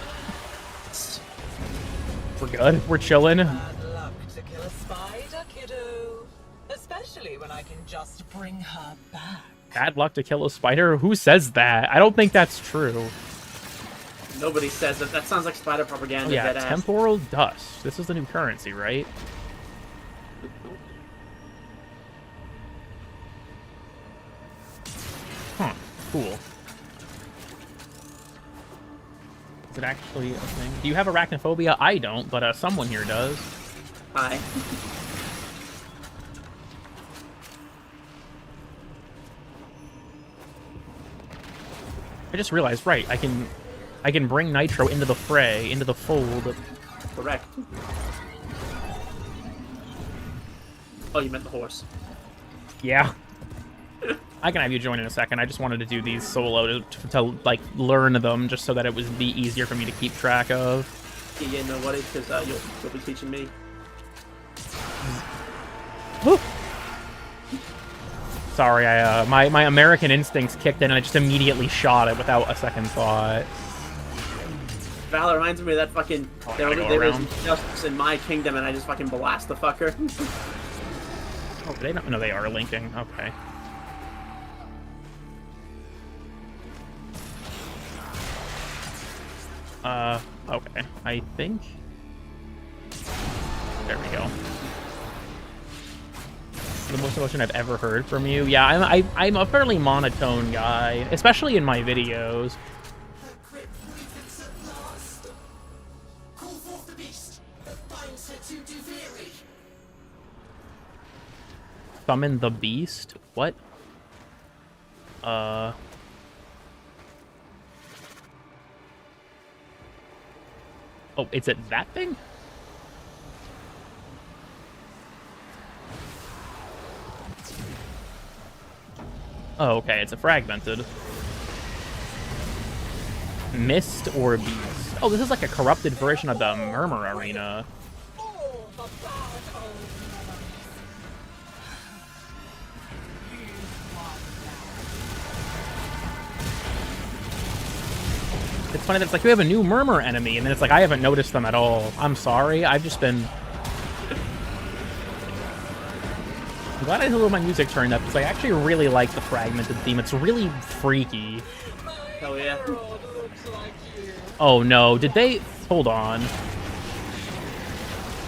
Speaker 1: We're good. We're chilling.
Speaker 7: Bad luck to kill a spider, kiddo. Especially when I can just bring her back.
Speaker 1: Bad luck to kill a spider? Who says that? I don't think that's true.
Speaker 2: Nobody says that. That sounds like spider propaganda.
Speaker 1: Oh, yeah,
Speaker 2: dead ass.
Speaker 1: temporal dust. This is the new currency, right? Huh. Cool. Is it actually a thing? Do you have arachnophobia? I don't, but someone here does.
Speaker 2: Hi.
Speaker 1: I just realized, right, I can bring Nitro into the fray, into the fold.
Speaker 2: Correct. Oh, you meant the horse.
Speaker 1: Yeah. I can have you join in a second. I just wanted to do these solo to like learn them, just so that it would be easier for me to keep track of.
Speaker 2: Yeah, no worries, because you'll be teaching me.
Speaker 1: Woo. Sorry, my American instincts kicked in and I just immediately shot it without a second thought.
Speaker 2: Valor reminds me of that fucking. There was
Speaker 1: around.
Speaker 2: justice in my kingdom, and I just fucking blast the fucker.
Speaker 1: Oh, they don't. No, they are linking. Okay. Okay. I think. There we go. The most emotion I've ever heard from you. Yeah, I'm a fairly monotone guy, especially in my videos.
Speaker 6: Grip weakens at last. Call forth the beast that binds her to Duviri.
Speaker 1: Summon the beast? What? Oh, is it that thing? Oh, okay, it's a fragmented. Mist or beast? Oh, this is like a corrupted version of the Murmur Arena.
Speaker 7: All the bad old memories.
Speaker 1: It's funny that it's like, we have a new Murmur enemy, and then it's like, I haven't noticed them at all. I'm sorry, I've just been... I'm glad I had a little my music turned up, because I actually really like the fragmented theme. It's really freaky.
Speaker 2: Hell yeah.
Speaker 7: World looks like you.
Speaker 1: Oh no, did they... Hold on.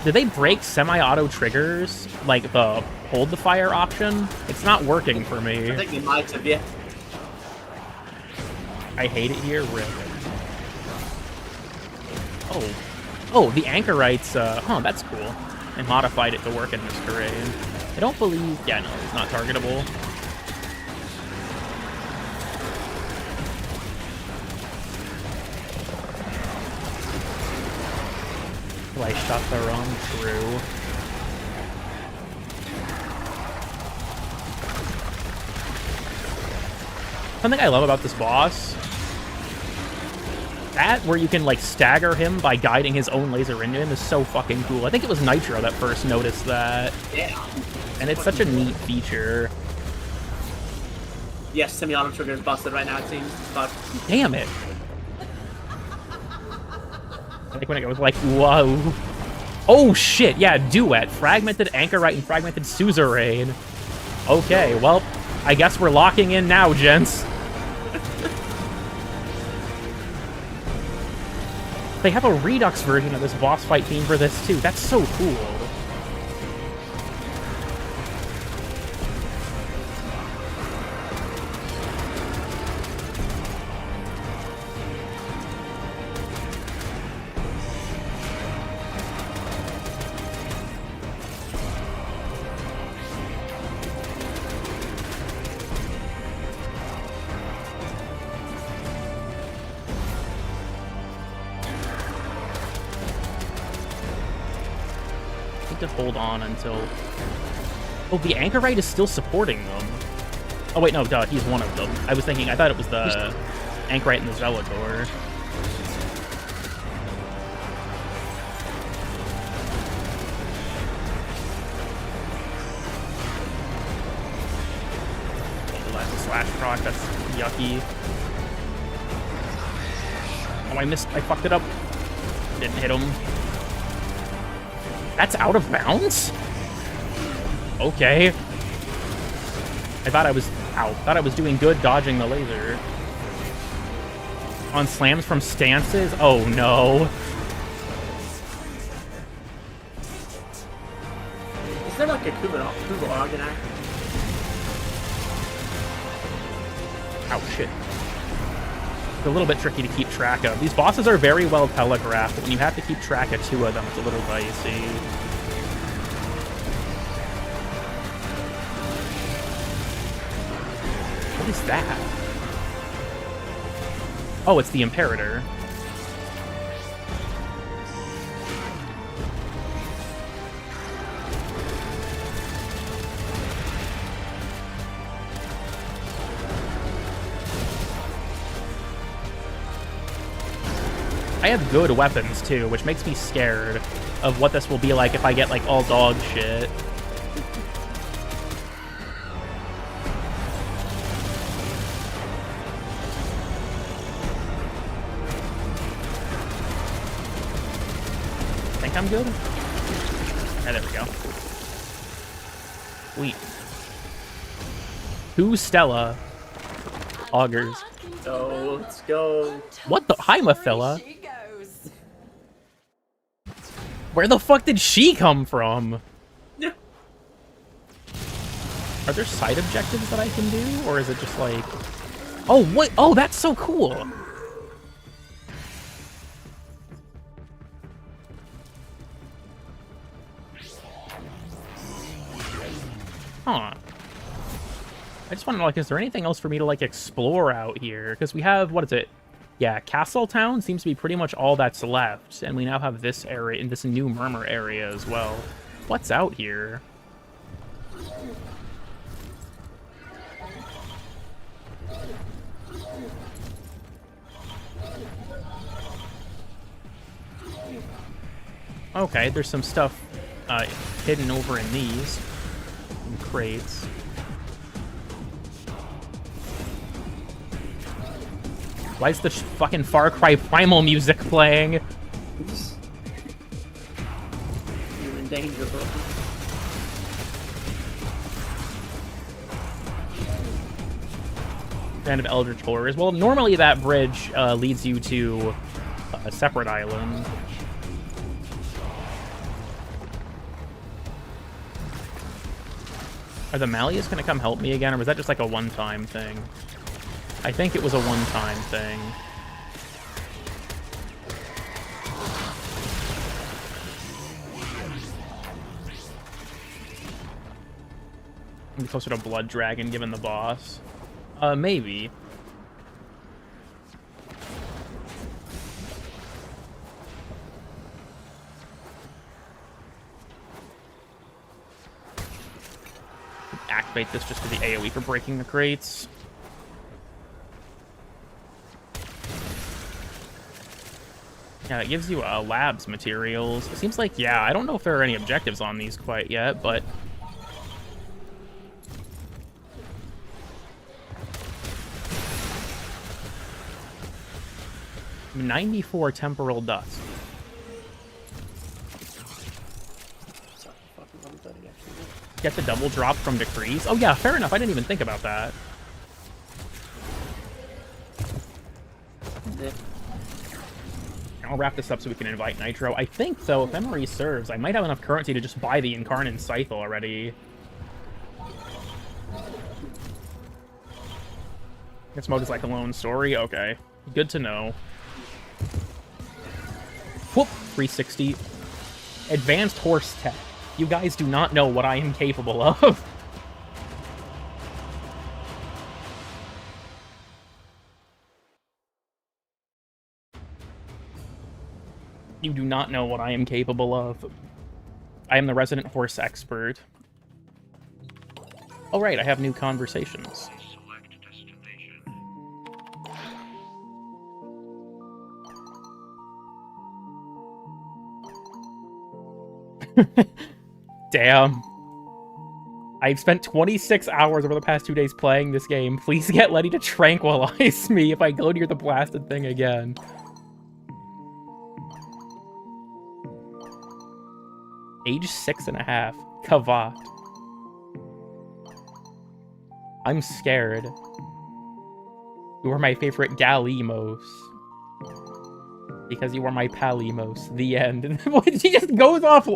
Speaker 1: Did they break semi-auto triggers? Like the hold the fire option? It's not working for me.
Speaker 2: I think they might have, yeah.
Speaker 1: I hate it here, really. Oh. Oh, the anchorites, huh, that's cool. They modified it to work in this terrain. I don't believe... Yeah, no, it's not targetable. Oh, I shot the wrong true. Something I love about this boss, that where you can like stagger him by guiding his own laser into him, is so fucking cool. I think it was Nitro that first noticed that.
Speaker 2: Yeah.
Speaker 1: And it's such a neat feature.
Speaker 2: Yes, semi-auto trigger is busted right now, it seems. Fuck.
Speaker 1: Damn it. Like when it was like, whoa. Oh shit, yeah, duet. Fragmented Anchorite and Fragmented Suzerain. Okay, well, I guess we're locking in now, gents. They have a Redux version of this boss fight theme for this too. That's so cool. To hold on until... Oh, the Anchorite is still supporting them. Oh, wait, no, duh, he's one of them. I was thinking, I thought it was the Anchorite and the Zealotор. Oh, that's a slash proc, that's yucky. Oh, I missed, I fucked it up. Didn't hit him. That's out of bounds? Okay. I thought I was... Ow. Thought I was doing good dodging the laser. On slams from stances? Oh, no.
Speaker 2: Is there like a Kuba organ act?
Speaker 1: Ow, shit. It's a little bit tricky to keep track of. These bosses are very well telegraphed, but when you have to keep track of two of them, it's a little dicey. What is that? Oh, it's the Imperator. I have good weapons too, which makes me scared of what this will be like if I get like all dog shit. Think I'm good? Yeah, there we go. Sweet. Who's Stella? Augers.
Speaker 2: So let's go.
Speaker 1: What the? Hi, Mathilla.
Speaker 4: She goes.
Speaker 1: Where the fuck did she come from?
Speaker 2: Yeah.
Speaker 1: Are there side objectives that I can do? Or is it just like... Oh, what? Oh, that's so cool. Huh. I just want to know, like, is there anything else for me to, like, explore out here? Because we have, what is it? Yeah, Castle Town seems to be pretty much all that's left. And we now have this area, in this new Murmur area as well. What's out here? Okay, there's some stuff hidden over in these crates. Why is the fucking Far Cry Primal music playing?
Speaker 2: You're in danger, bro.
Speaker 1: Kind of Eldritch Horrors. Well, normally that bridge leads you to a separate island. Are the Malleus gonna come help me again, or was that just like a one-time thing? I think it was a one-time thing. I'm closer to Blood Dragon given the boss. Maybe. Activate this just for the AoE for breaking the crates. Yeah, it gives you labs materials. It seems like, yeah, I don't know if there are any objectives on these quite yet, but... $94 temporal dust. Get the double drop from decrees? Oh yeah, fair enough. I didn't even think about that.
Speaker 2: Yeah.
Speaker 1: I'll wrap this up so we can invite Nitro. I think, though, if memory serves, I might have enough currency to just buy the Incarnate Scythe already. This mode is like a lone story? Okay. Good to know. Whoop! 360. Advanced horse tech. You guys do not know what I am capable of. You do not know what I am capable of. I am the resident horse expert. Oh right, I have new conversations. Damn. I've spent 26 hours over the past 2 days playing this game. Please get Letty to tranquilize me if I go near the blasted thing again. Age 6.5. Kavat. I'm scared. You are my favorite Gallimos. Because you are my Palimos. The end. He just goes off.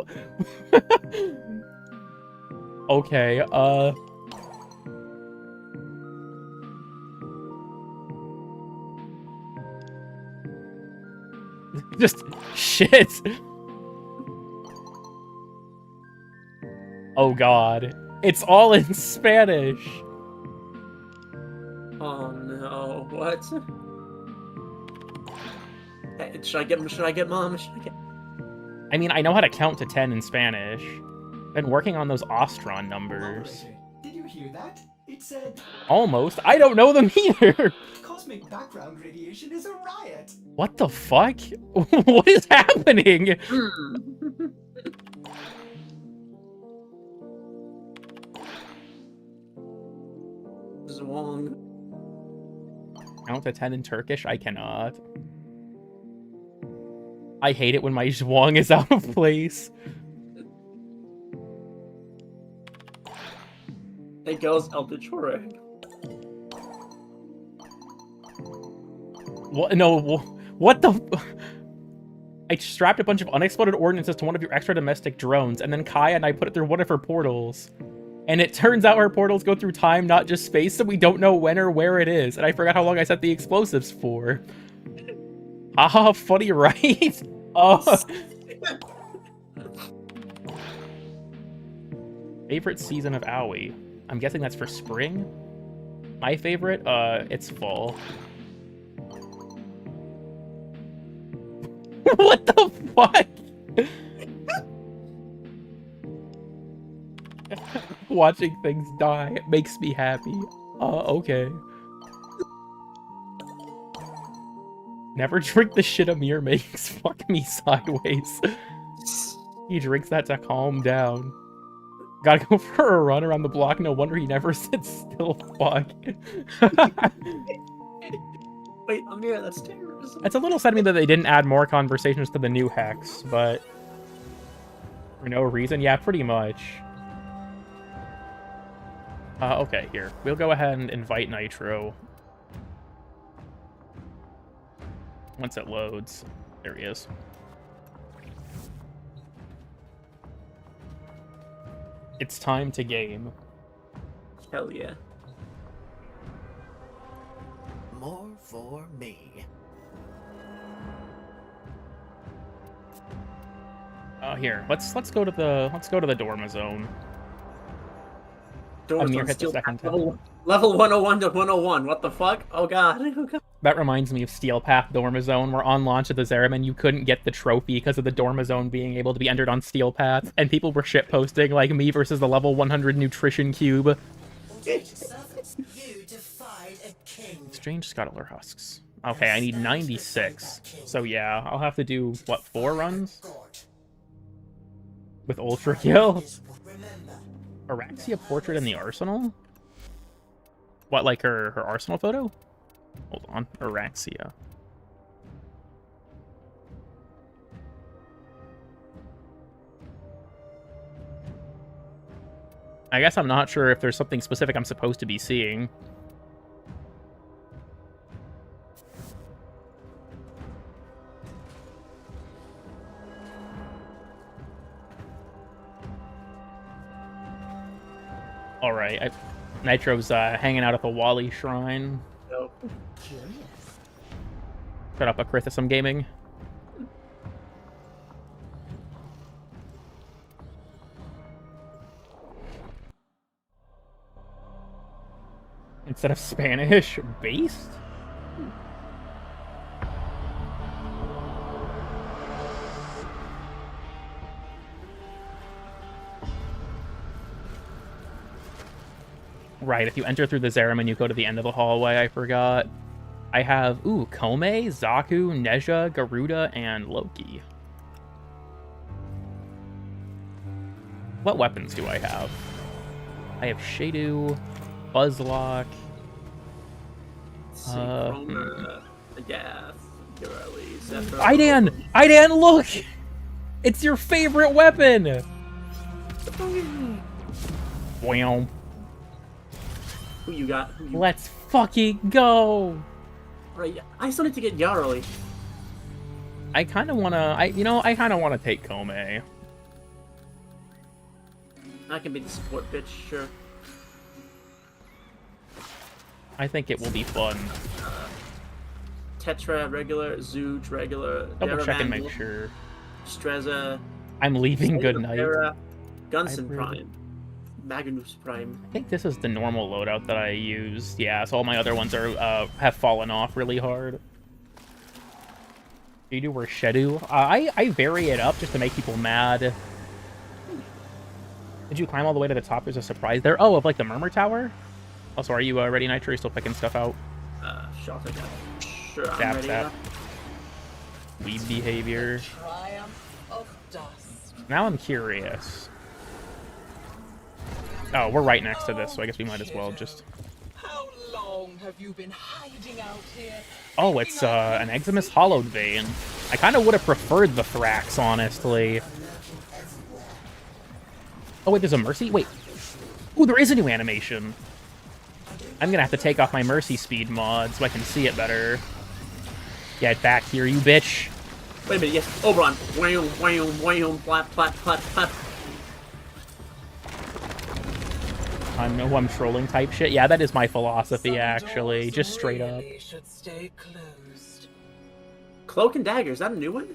Speaker 1: Okay, just shit. Oh god. It's all in Spanish.
Speaker 2: Oh no, what? Hey, should I get mom? Should I get...
Speaker 1: I mean, I know how to count to 10 in Spanish. Been working on those Ostron numbers.
Speaker 3: Did you hear that? It said...
Speaker 1: Almost. I don't know them either.
Speaker 3: cosmic background radiation is a riot.
Speaker 1: What the fuck? What is happening?
Speaker 2: Zwong.
Speaker 1: Count to 10 in Turkish? I cannot. I hate it when my zhuang is out of place.
Speaker 2: It goes El Choreg.
Speaker 1: What? No, what the... I strapped a bunch of unexploded ordnances to one of your extra domestic drones, and then Kaya and I put it through one of her portals. And it turns out her portals go through time, not just space, so we don't know when or where it is. And I forgot how long I set the explosives for. Haha, funny, right? Oh. Favorite season of Owie? I'm guessing that's for spring? My favorite? It's fall. What the fuck? Watching things die makes me happy. Okay. Never drink the shit Amir makes. Fuck me sideways. He drinks that to calm down. Gotta go for a run around the block. No wonder he never sits still. Fuck.
Speaker 2: Wait, Amir, that's terrorism.
Speaker 1: It's a little sad to me that they didn't add more conversations to the new hex, but for no reason. Yeah, pretty much. Okay, here. We'll go ahead and invite Nitro. Once it loads. There he is. It's time to game.
Speaker 2: Hell yeah.
Speaker 6: More for me.
Speaker 1: Here. Let's go to the Dorma zone.
Speaker 2: Doors
Speaker 1: Amir
Speaker 2: on
Speaker 1: hit the
Speaker 2: steel
Speaker 1: second
Speaker 2: path. Level 101 to 101. What the fuck? Oh god. Oh god.
Speaker 1: That reminds me of Steel Path Dorma Zone, where on launch of the Zeraman, you couldn't get the trophy because of the Dorma Zone being able to be entered on Steel Path, and people were shitposting like me versus the level 100 Nutrition Cube.
Speaker 6: You defied a king.
Speaker 1: Strange Scuttler Husks. Okay, I need 96. So yeah, I'll have to do, what, 4 runs? With Ultra Kill? Araxia Portrait in the Arsenal? What, like her Arsenal photo? Hold on, Araxia. I guess I'm not sure if there's something specific I'm supposed to be seeing. Alright, Nitro's hanging out at the Wally Shrine.
Speaker 2: Nope.
Speaker 1: Shut up, Akrithis, gaming. Instead of Spanish, based? Right, if you enter through the Zeraman, you go to the end of the hallway, I forgot. I have, Kome, Zaku, Neja, Garuda, and Loki. What weapons do I have? I have Shadu, Buzzlock.
Speaker 2: Chroma, Gas, Girelli, Zephyr.
Speaker 1: Idan, look! It's your favorite weapon! Wow.
Speaker 2: Who you got?
Speaker 1: Let's fucking go!
Speaker 2: Right, I still need to get Yarly.
Speaker 1: I kind of want to, I kind of want to take Kome.
Speaker 2: I can be the support bitch, sure.
Speaker 1: I think it will be fun.
Speaker 2: Tetra, regular. Zooch, regular.
Speaker 1: Double check and make
Speaker 2: Daravandal,
Speaker 1: sure.
Speaker 2: Streza.
Speaker 1: I'm leaving good night.
Speaker 2: Gunson
Speaker 1: Hybrid.
Speaker 2: Prime. Magnus Prime.
Speaker 1: I think this is the normal loadout that I used. Yeah, so all my other ones are have fallen off really hard. Shadu or Shedu. I vary it up just to make people mad. Did you climb all the way to the top? There's a surprise there. Oh, of like the Murmur Tower? Also, are you ready, Nitro? Are you still picking stuff out?
Speaker 2: Sure, I'll take that. Sure, I'm
Speaker 1: Tap,
Speaker 2: ready.
Speaker 1: tap. Weed behavior.
Speaker 7: Triumph of dust.
Speaker 1: Now I'm curious. Oh, we're right next to this, so I guess we might as well just...
Speaker 7: How long have you been hiding out here?
Speaker 1: Oh, it's an Eximus Hollowed Vein. I kind of would have preferred the Thrax, honestly. Oh, wait, there's a Mercy? Wait. Ooh, there is a new animation. I'm gonna have to take off my Mercy Speed mod so I can see it better. Get back here, you bitch.
Speaker 2: Wait a minute, yes. Oberon. Wham, wham, wham, flap, flap, flap, flap.
Speaker 1: I know who I'm trolling type shit. Yeah, that is my philosophy,
Speaker 7: Some
Speaker 1: actually.
Speaker 7: doors
Speaker 1: Just straight up.
Speaker 7: really should stay closed.
Speaker 2: Cloak and Dagger, is that a new one?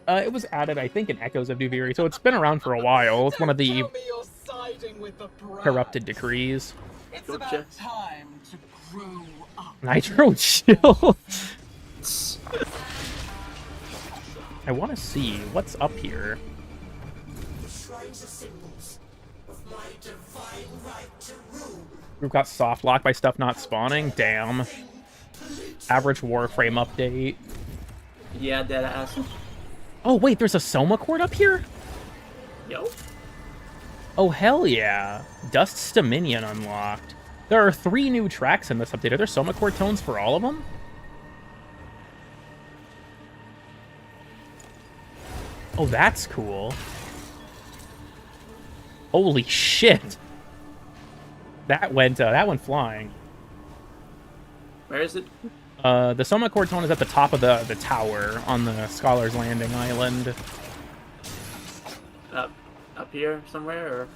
Speaker 1: It was added, I think, in Echoes of Duviri, so it's been around for a while. It's one of the
Speaker 7: Tell me you're siding with the bride.
Speaker 1: corrupted decrees.
Speaker 7: It's
Speaker 2: Gotcha.
Speaker 7: about time to grow up.
Speaker 1: Nitro chill. I want to see what's up here.
Speaker 6: The shrines are symbols of my divine right to rule.
Speaker 1: We've got soft lock by stuff not spawning. Damn. Average Warframe update.
Speaker 2: Yeah, dead ass.
Speaker 1: Oh wait, there's a Soma Chord up here?
Speaker 2: Yo.
Speaker 1: Oh hell yeah. Dust's Dominion unlocked. There are 3 new tracks in this update. Are there Soma Chord tones for all of them? Oh, that's cool. Holy shit. That went flying.
Speaker 2: Where is it?
Speaker 1: The Soma Chord tone is at the top of the tower on the Scholar's Landing Island.
Speaker 2: Up here somewhere,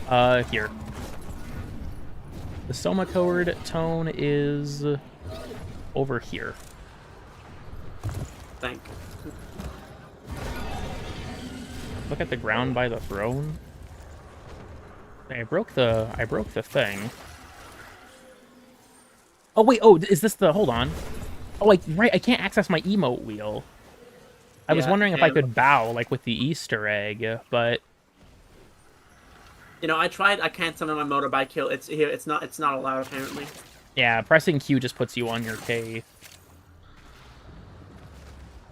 Speaker 2: or?
Speaker 1: Here. The Soma Chord tone is over here.
Speaker 2: Thank.
Speaker 1: Look at the ground by the throne. I broke the thing. Oh wait, oh, is this the, hold on. Oh, right, I can't access my emote wheel. I was
Speaker 2: Yeah,
Speaker 1: wondering if I
Speaker 2: yeah.
Speaker 1: could bow, like with the Easter egg, but...
Speaker 2: You know, I tried. I can't summon my motorbike kill. It's here. It's not allowed apparently.
Speaker 1: Yeah, pressing Q just puts you on your K.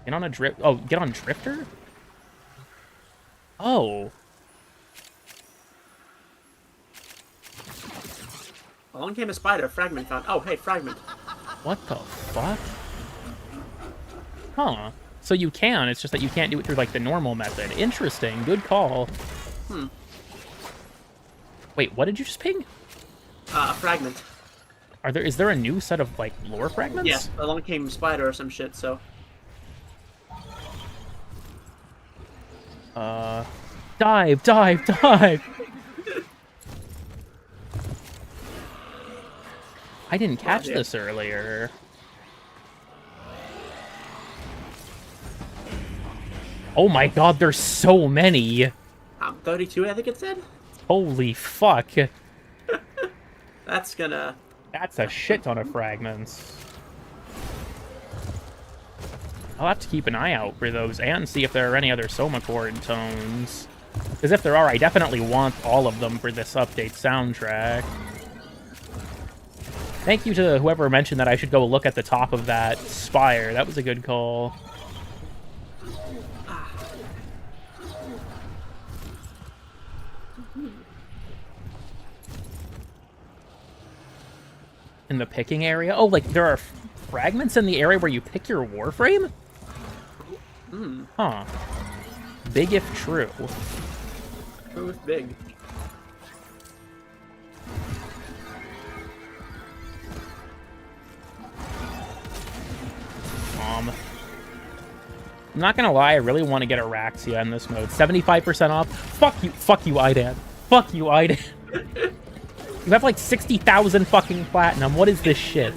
Speaker 1: Get on a drift. Oh, get on Drifter? Oh.
Speaker 2: Along came a spider. Fragment found. Oh, hey, fragment.
Speaker 1: What the fuck? Huh. So you can, it's just that you can't do it through, like, the normal method. Interesting. Good call. Wait, what did you just ping?
Speaker 2: Fragment.
Speaker 1: Is there a new set of, like, lore fragments?
Speaker 2: Yes, along came spider or some shit. So.
Speaker 1: Dive, dive, dive! I didn't catch
Speaker 2: yeah.
Speaker 1: this earlier. Oh my god, there's so many!
Speaker 2: 32, I think it said.
Speaker 1: Holy fuck.
Speaker 2: That's gonna.
Speaker 1: That's a shit ton of fragments. I'll have to keep an eye out for those and see if there are any other Soma Chord tones. Because if there are, I definitely want all of them for this update soundtrack. Thank you to whoever mentioned that I should go look at the top of that spire. That was a good call. In the picking area? Oh, like there are fragments in the area where you pick your Warframe? Huh. Big if true.
Speaker 2: Truth big.
Speaker 1: I'm not gonna lie, I really want to get Araxia in this mode. 75% off. Fuck you, Idan. Fuck you, Idan. You have like 60,000 fucking platinum. What is this shit?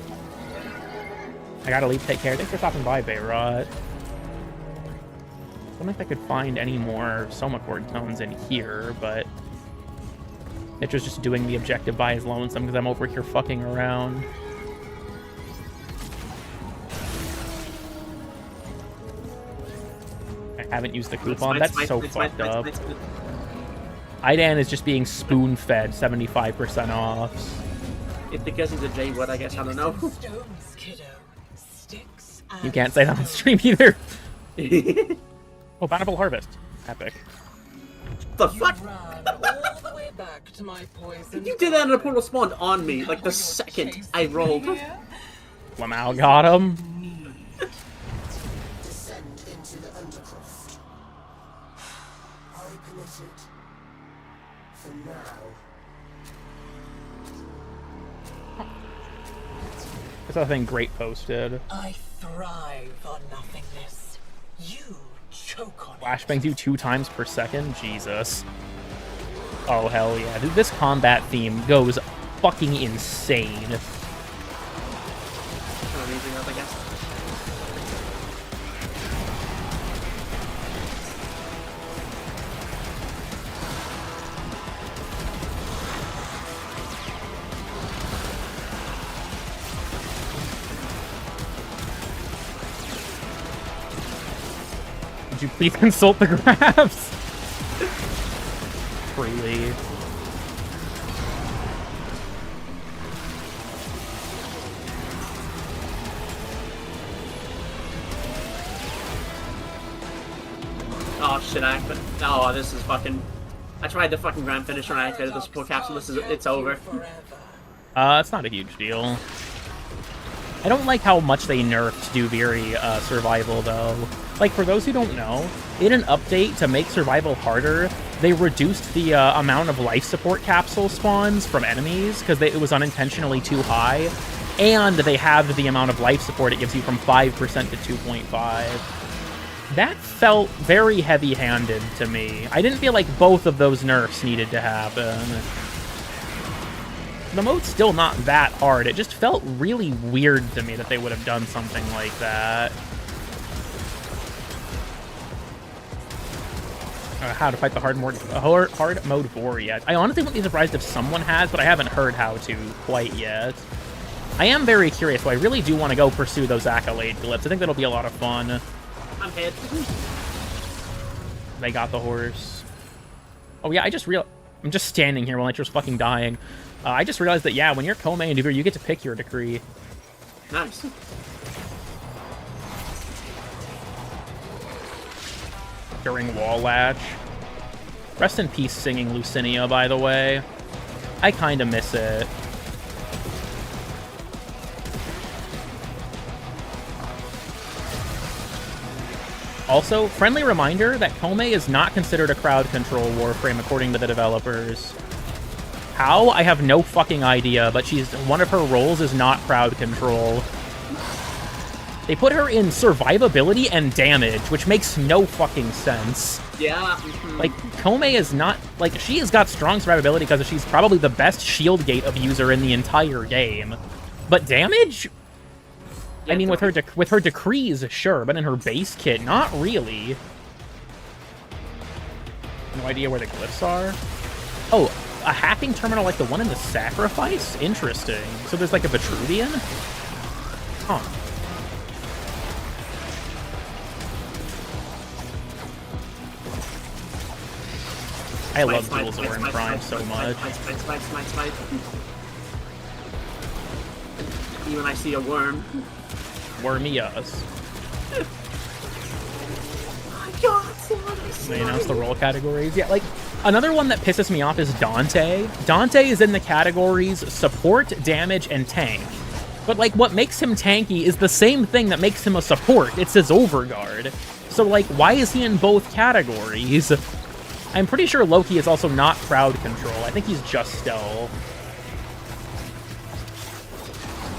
Speaker 1: I gotta leave. Take care. Thanks for stopping by, Bayrot. I don't know if I could find any more Soma Chord tones in here, but Mitch was just doing the objective by his lonesome because I'm over here fucking around. I haven't used the coupon. That's so fucked up. Idan is just being spoon-fed 75% off.
Speaker 2: It's because he's a J-Wood, I guess. I don't know.
Speaker 7: Stones, kiddo.
Speaker 1: You can't say that on stream either. Oh, Bountiful Harvest. Epic.
Speaker 2: The fuck?
Speaker 7: You ran all the way back to my poison.
Speaker 2: You did that and the portal spawned on me, like the second I rolled.
Speaker 1: Lamau got him.
Speaker 6: Descend into the undercroft. I permit it. For now.
Speaker 1: That's the thing Great posted.
Speaker 7: I thrive on nothingness. You choke on it.
Speaker 1: Flashbangs you 2 times per second? Jesus. Oh, hell yeah. Dude, this combat theme goes fucking insane.
Speaker 2: Kind of amazing enough, I guess.
Speaker 1: Would you please consult the graphs? Freely.
Speaker 2: Oh shit, oh, this is fucking... I tried the fucking grand finisher and I activated the support capsule. It's over.
Speaker 1: It's not a huge deal. I don't like how much they nerfed Duviri survival, though. Like, for those who don't know, in an update to make survival harder, they reduced the amount of life support capsule spawns from enemies, because it was unintentionally too high, and they halved the amount of life support it gives you from 5% to 2.5. That felt very heavy-handed to me. I didn't feel like both of those nerfs needed to happen. The mode's still not that hard. It just felt really weird to me that they would have done something like that. How to fight the hard mode 4 yet. I honestly wouldn't be surprised if someone has, but I haven't heard how to quite yet. I am very curious, so I really do want to go pursue those accolade glyphs. I think that'll be a lot of fun.
Speaker 2: I'm hit.
Speaker 1: They got the horse. Oh yeah, I'm just standing here while Nitro's fucking dying. I just realized that, yeah, when you're Kome and Duvir, you get to pick your decree.
Speaker 2: Nice.
Speaker 1: During wall latch. Rest in peace singing Lucinia, by the way. I kinda miss it. Also, friendly reminder that Kome is not considered a crowd control Warframe according to the developers. How? I have no fucking idea, but one of her roles is not crowd control. They put her in survivability and damage, which makes no fucking sense.
Speaker 2: Yeah.
Speaker 1: Like, Kome is not... Like, she has got strong survivability because she's probably the best shield gate abuser in the entire game. But damage? I mean, with her decrees, sure, but in her base kit, not really. No idea where the glyphs are. Oh, a hacking terminal like the one in the Sacrifice? Interesting. So there's like a Vitruvian? Huh. I love Dual Zoran Prime so much.
Speaker 2: Smite. Even I see a worm.
Speaker 1: Wormias.
Speaker 2: God,
Speaker 1: They announced the role categories. Yeah, like, another one that pisses me off is Dante. Dante is in the categories support, damage, and tank. But, like, what makes him tanky is the same thing that makes him a support. It's his overguard. So, like, why is he in both categories? I'm pretty sure Loki is also not crowd control. I think he's just stealth.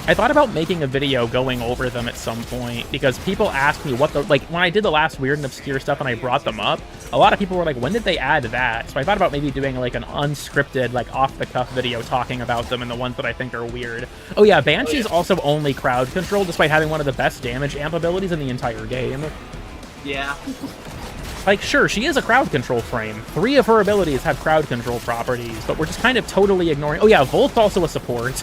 Speaker 1: I thought about making a video going over them at some point, because people asked me what the... Like, when I did the last weird and obscure stuff and I brought them up, a lot of people were like, when did they add that? So I thought about maybe doing, like, an unscripted, like, off-the-cuff video talking about them and the ones that I think are weird. Oh yeah, Banshee's also only crowd control, despite having one of the best damage amp abilities in the entire game.
Speaker 2: Yeah.
Speaker 1: Like, sure, she is a crowd control frame. 3 of her abilities have crowd control properties, but we're just kind of totally ignoring... Oh yeah, Volt's also a support.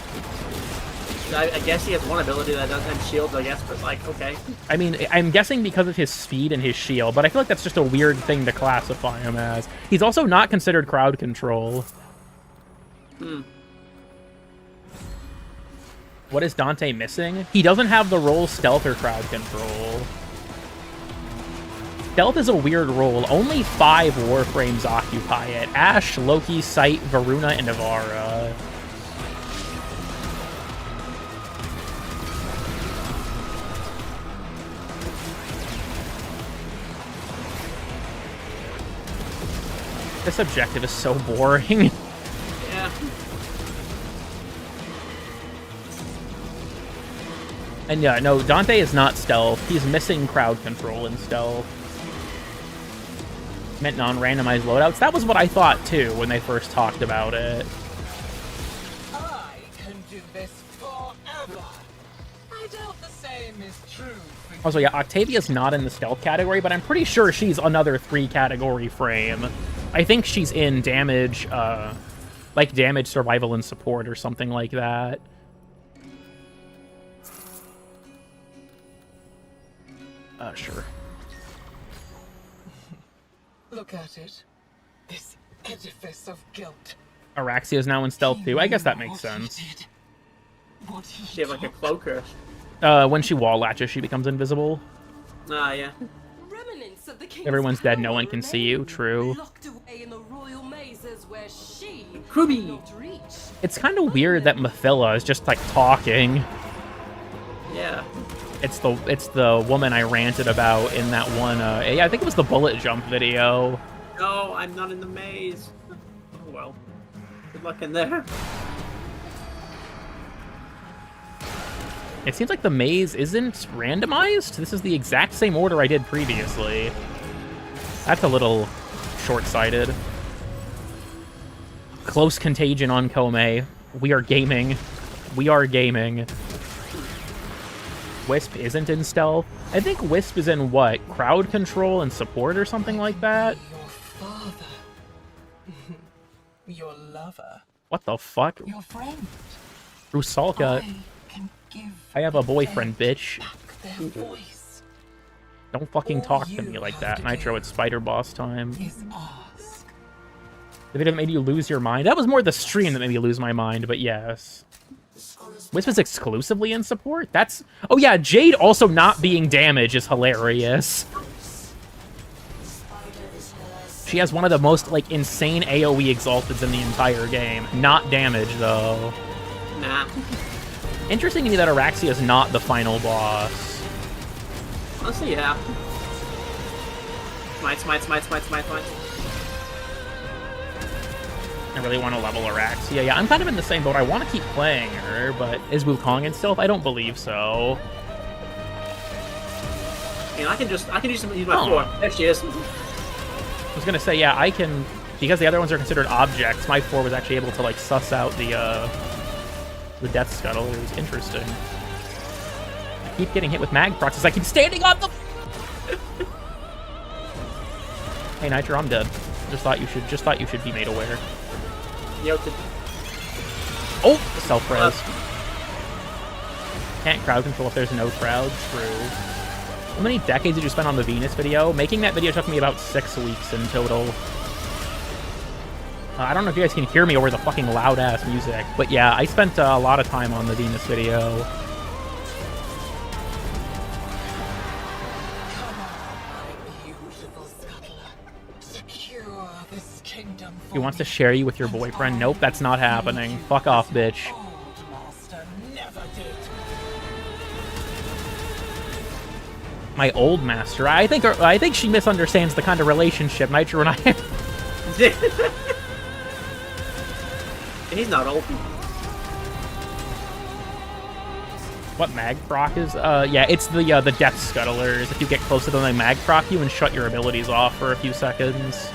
Speaker 2: I guess he has one ability that doesn't have shields, I guess, but, like, okay.
Speaker 1: I mean, I'm guessing because of his speed and his shield, but I feel like that's just a weird thing to classify him as. He's also not considered crowd control. What is Dante missing? He doesn't have the role stealth or crowd control. Stealth is a weird role. Only 5 Warframes occupy it. Ashe, Loki, Sight, Varuna, and Ivara. This objective is so boring.
Speaker 2: Yeah.
Speaker 1: And yeah, no, Dante is not stealth. He's missing crowd control in stealth. Meant non-randomized loadouts. That was what I thought, too, when they first talked about it.
Speaker 7: I can do this forever. I doubt the same is true for you.
Speaker 1: Also, yeah, Octavia's not in the stealth category, but I'm pretty sure she's another 3-category frame. I think she's in damage, like damage, survival, and support, or something like that. Sure.
Speaker 7: Look at it. This edifice of guilt.
Speaker 1: Araxia's now in stealth, too. I guess that makes
Speaker 7: What
Speaker 1: sense.
Speaker 7: he did, what he
Speaker 2: She have like a cloak or...
Speaker 1: When she wall latches, she becomes invisible.
Speaker 2: Ah, yeah.
Speaker 4: Remnants of the king's
Speaker 1: Everyone's dead, no
Speaker 4: power
Speaker 1: one can see you.
Speaker 4: remain,
Speaker 1: True.
Speaker 4: Locked away in the royal mazes where she
Speaker 2: Kruby.
Speaker 4: cannot reach.
Speaker 1: It's kind of weird that Mathila is just, like, talking.
Speaker 2: Yeah.
Speaker 1: It's the woman I ranted about in that one, yeah, I think it was the bullet jump video.
Speaker 2: No, I'm not in the maze. Oh, well. Good luck in there.
Speaker 1: It seems like the maze isn't randomized. This is the exact same order I did previously. That's a little short-sighted. Close contagion on Kome. We are gaming. We are gaming. Wisp isn't in stealth. I think Wisp is in what? Crowd control and support or something like that?
Speaker 7: Your father. Your lover.
Speaker 1: What the fuck?
Speaker 7: Your friend.
Speaker 1: Rusalka.
Speaker 7: I can give
Speaker 1: I have a boyfriend,
Speaker 7: the
Speaker 1: bitch.
Speaker 7: back their voice.
Speaker 1: Don't fucking
Speaker 7: All
Speaker 1: talk to
Speaker 7: you
Speaker 1: me like
Speaker 7: have
Speaker 1: that.
Speaker 7: to
Speaker 1: Nitro,
Speaker 7: do
Speaker 1: it's Spider Boss time.
Speaker 7: Is ask.
Speaker 1: The video that made you lose your mind. That was more the stream that made me lose my mind, but yes. Wisp is exclusively in support? That's... Oh yeah, Jade also not being damage is hilarious. She has one of the most, like, insane AoE exalteds in the entire game. Not damage, though.
Speaker 2: Nah.
Speaker 1: Interesting to me that Araxia is not the final boss.
Speaker 2: Honestly, yeah. Smite.
Speaker 1: I really want to level Araxia. Yeah, I'm kind of in the same boat. I want to keep playing her, but is Wukong in stealth? I don't believe so.
Speaker 2: You know, I can just use my
Speaker 1: Oh.
Speaker 2: 4. There she is.
Speaker 1: I was gonna say, yeah, I can, because the other ones are considered objects, my 4 was actually able to, like, suss out the Death Scuttle. It was interesting. I keep getting hit with mag procs as I keep standing on the... Hey, Nitro, I'm dead. Just thought you should be made aware.
Speaker 2: Yo,
Speaker 1: Oh, self-res. Can't crowd control if there's no crowd. True. How many decades did you spend on the Venus video? Making that video took me about 6 weeks in total. I don't know if you guys can hear me over the fucking loud-ass music, but yeah, I spent a lot of time on the Venus video.
Speaker 7: Come on, my beautiful scuttler. Secure this kingdom for
Speaker 1: He wants to
Speaker 7: me.
Speaker 1: share you with your boyfriend. Nope, that's not happening. Fuck off, bitch.
Speaker 7: Old master never did.
Speaker 1: My old master. I think she misunderstands the kind of relationship Nitro and I have.
Speaker 2: he's not old.
Speaker 1: What mag proc is? Yeah, it's the Death Scuttlers. If you get close to them, they mag proc you and shut your abilities off for a few seconds.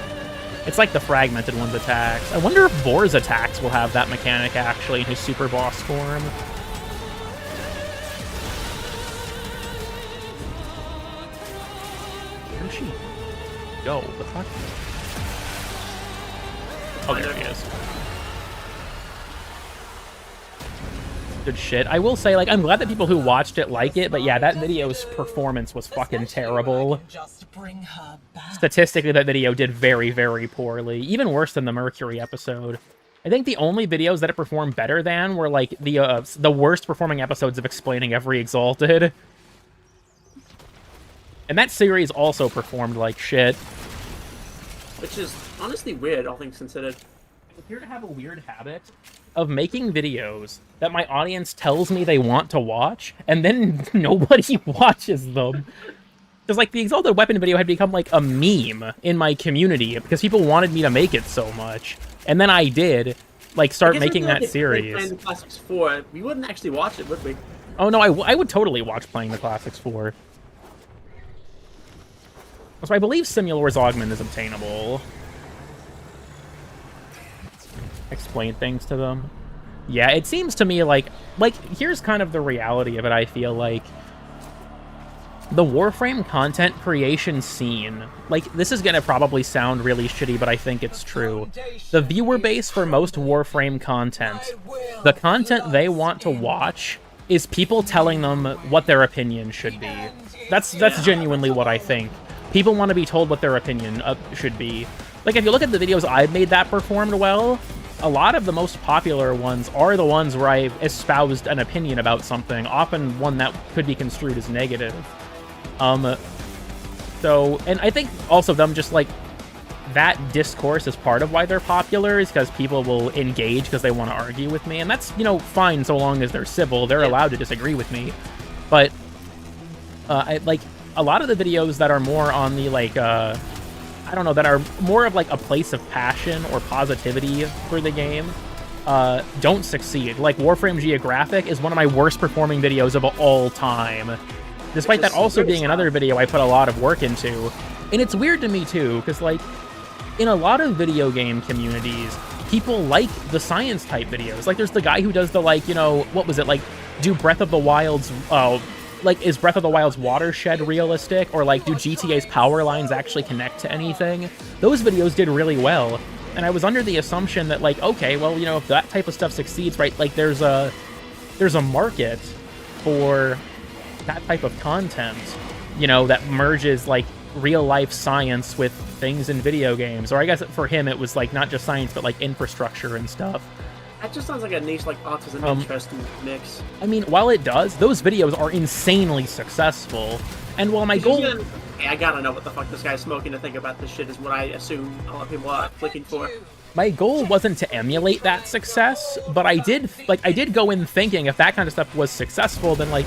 Speaker 1: It's like the fragmented one's attacks. I wonder if Boar's attacks will have that mechanic actually in his super boss form. Where'd she go? The fuck? Oh, there she is. Good shit. I will say, like, I'm glad that people who watched it like it, but yeah, that video's performance was fucking terrible.
Speaker 7: Just bring her back.
Speaker 1: Statistically, that video did very, very poorly. Even worse than the Mercury episode. I think the only videos that it performed better than were like the worst performing episodes of Explaining Every Exalted. And that series also performed like shit.
Speaker 2: Which is honestly weird, all things considered.
Speaker 1: I appear to have a weird habit of making videos that my audience tells me they want to watch, and then nobody watches them. Because, like, the Exalted Weapon video had become, like, a meme in my community, because people wanted me to make it so much. And then I did, like, start making that series.
Speaker 2: Playing the Classics 4, we wouldn't actually watch it, would we?
Speaker 1: Oh, no, I would totally watch Playing the Classics 4. So I believe Simulor's Augment is obtainable. Explain things to them. Yeah, it seems to me like, here's kind of the reality of it, I feel like. The Warframe content creation scene, like, this is gonna probably sound really shitty, but I think it's true. The viewer base for most Warframe content, the content they want to watch is people telling them what their opinion should be. That's genuinely what I think. People want to be told what their opinion should be. Like, if you look at the videos I've made that performed well, a lot of the most popular ones are the ones where I've espoused an opinion about something, often one that could be construed as negative. So, and I think also them just, like, that discourse is part of why they're popular, is because people will engage because they want to argue with me, and that's, you know, fine so long as they're civil. They're allowed to disagree with me. But, like, a lot of the videos that are more on the, like, I don't know, that are more of, like, a place of passion or positivity for the game, don't succeed. Like, Warframe Geographic is one of my worst performing videos of all time. Despite that also being another video I put a lot of work into. And it's weird to me, too, because, like, in a lot of video game communities, people like the science-type videos. Like, there's the guy who does the, like, you know, what was it, like, do Breath of the Wild's, like, is Breath of the Wild's watershed realistic? Or, like, do GTA's power lines actually connect to anything? Those videos did really well. And I was under the assumption that, like, okay, well, you know, if that type of stuff succeeds, right, like, there's a market for that type of content, you know, that merges, like, real-life science with things in video games. Or I guess for him it was, like, not just science, but, like, infrastructure and stuff.
Speaker 2: That just sounds like a niche, like, autism interest mix.
Speaker 1: I mean, while it does, those videos are insanely successful. And while my goal...
Speaker 2: Hey, I gotta know what the fuck this guy's smoking to think about this shit is what I assume a lot of people are clicking for.
Speaker 1: My goal wasn't to emulate that success, but I did go in thinking if that kind of stuff was successful, then, like,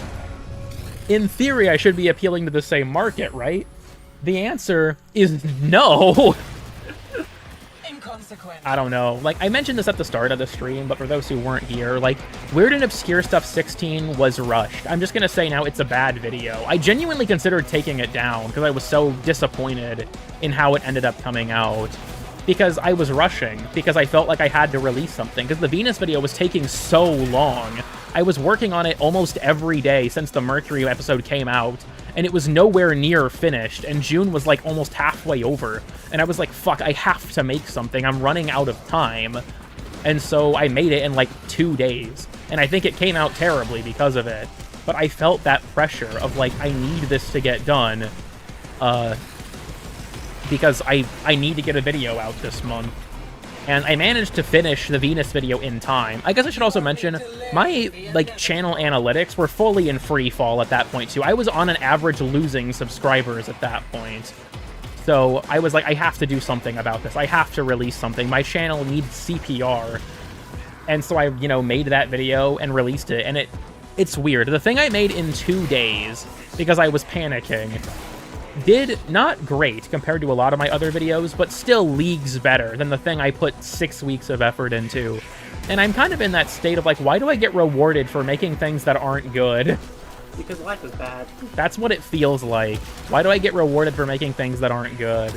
Speaker 1: in theory, I should be appealing to the same market, right? The answer is no. I don't know. Like, I mentioned this at the start of the stream, but for those who weren't here, like, Weird and Obscure Stuff 16 was rushed. I'm just gonna say now it's a bad video. I genuinely considered taking it down because I was so disappointed in how it ended up coming out. Because I was rushing, because I felt like I had to release something, because the Venus video was taking so long. I was working on it almost every day since the Mercury episode came out, and it was nowhere near finished, and June was, like, almost halfway over. And I was like, fuck, I have to make something. I'm running out of time. And so I made it in, like, 2 days. And I think it came out terribly because of it. But I felt that pressure of, like, I need this to get done. Because I need to get a video out this month. And I managed to finish the Venus video in time. I guess I should also mention, my, like, channel analytics were fully in free fall at that point, too. I was on an average losing subscribers at that point. So I was like, I have to do something about this. I have to release something. My channel needs CPR. And so I, you know, made that video and released it. And it's weird. The thing I made in 2 days, because I was panicking, did not great compared to a lot of my other videos, but still leagues better than the thing I put 6 weeks of effort into. And I'm kind of in that state of, like, why do I get rewarded for making things that aren't good?
Speaker 2: Because life is bad.
Speaker 1: That's what it feels like. Why do I get rewarded for making things that aren't good?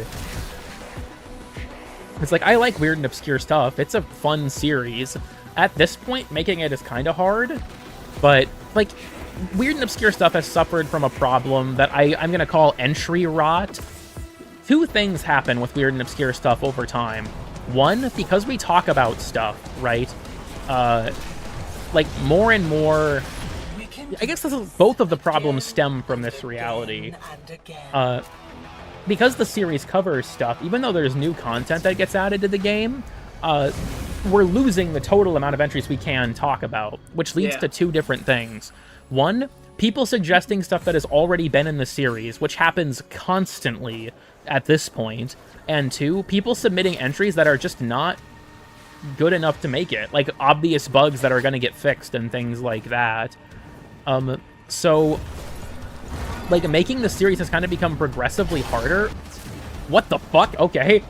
Speaker 1: It's like, I like Weird and Obscure Stuff. It's a fun series. At this point, making it is kind of hard, but, like, Weird and Obscure Stuff has suffered from a problem that I'm going to call entry rot. 2 things happen with Weird and Obscure Stuff over time. One, because we talk about stuff, right? Like, more and more... I guess both of the problems stem from this reality. Because the series covers stuff, even though there's new content that gets added to the game, we're losing the total amount of entries we can talk about, which leads
Speaker 2: Yeah.
Speaker 1: to two different things. One, people suggesting stuff that has already been in the series, which happens constantly at this point. And two, people submitting entries that are just not good enough to make it, like obvious bugs that are going to get fixed and things like that. So, like, making the series has kind of become progressively harder. What the fuck? Okay.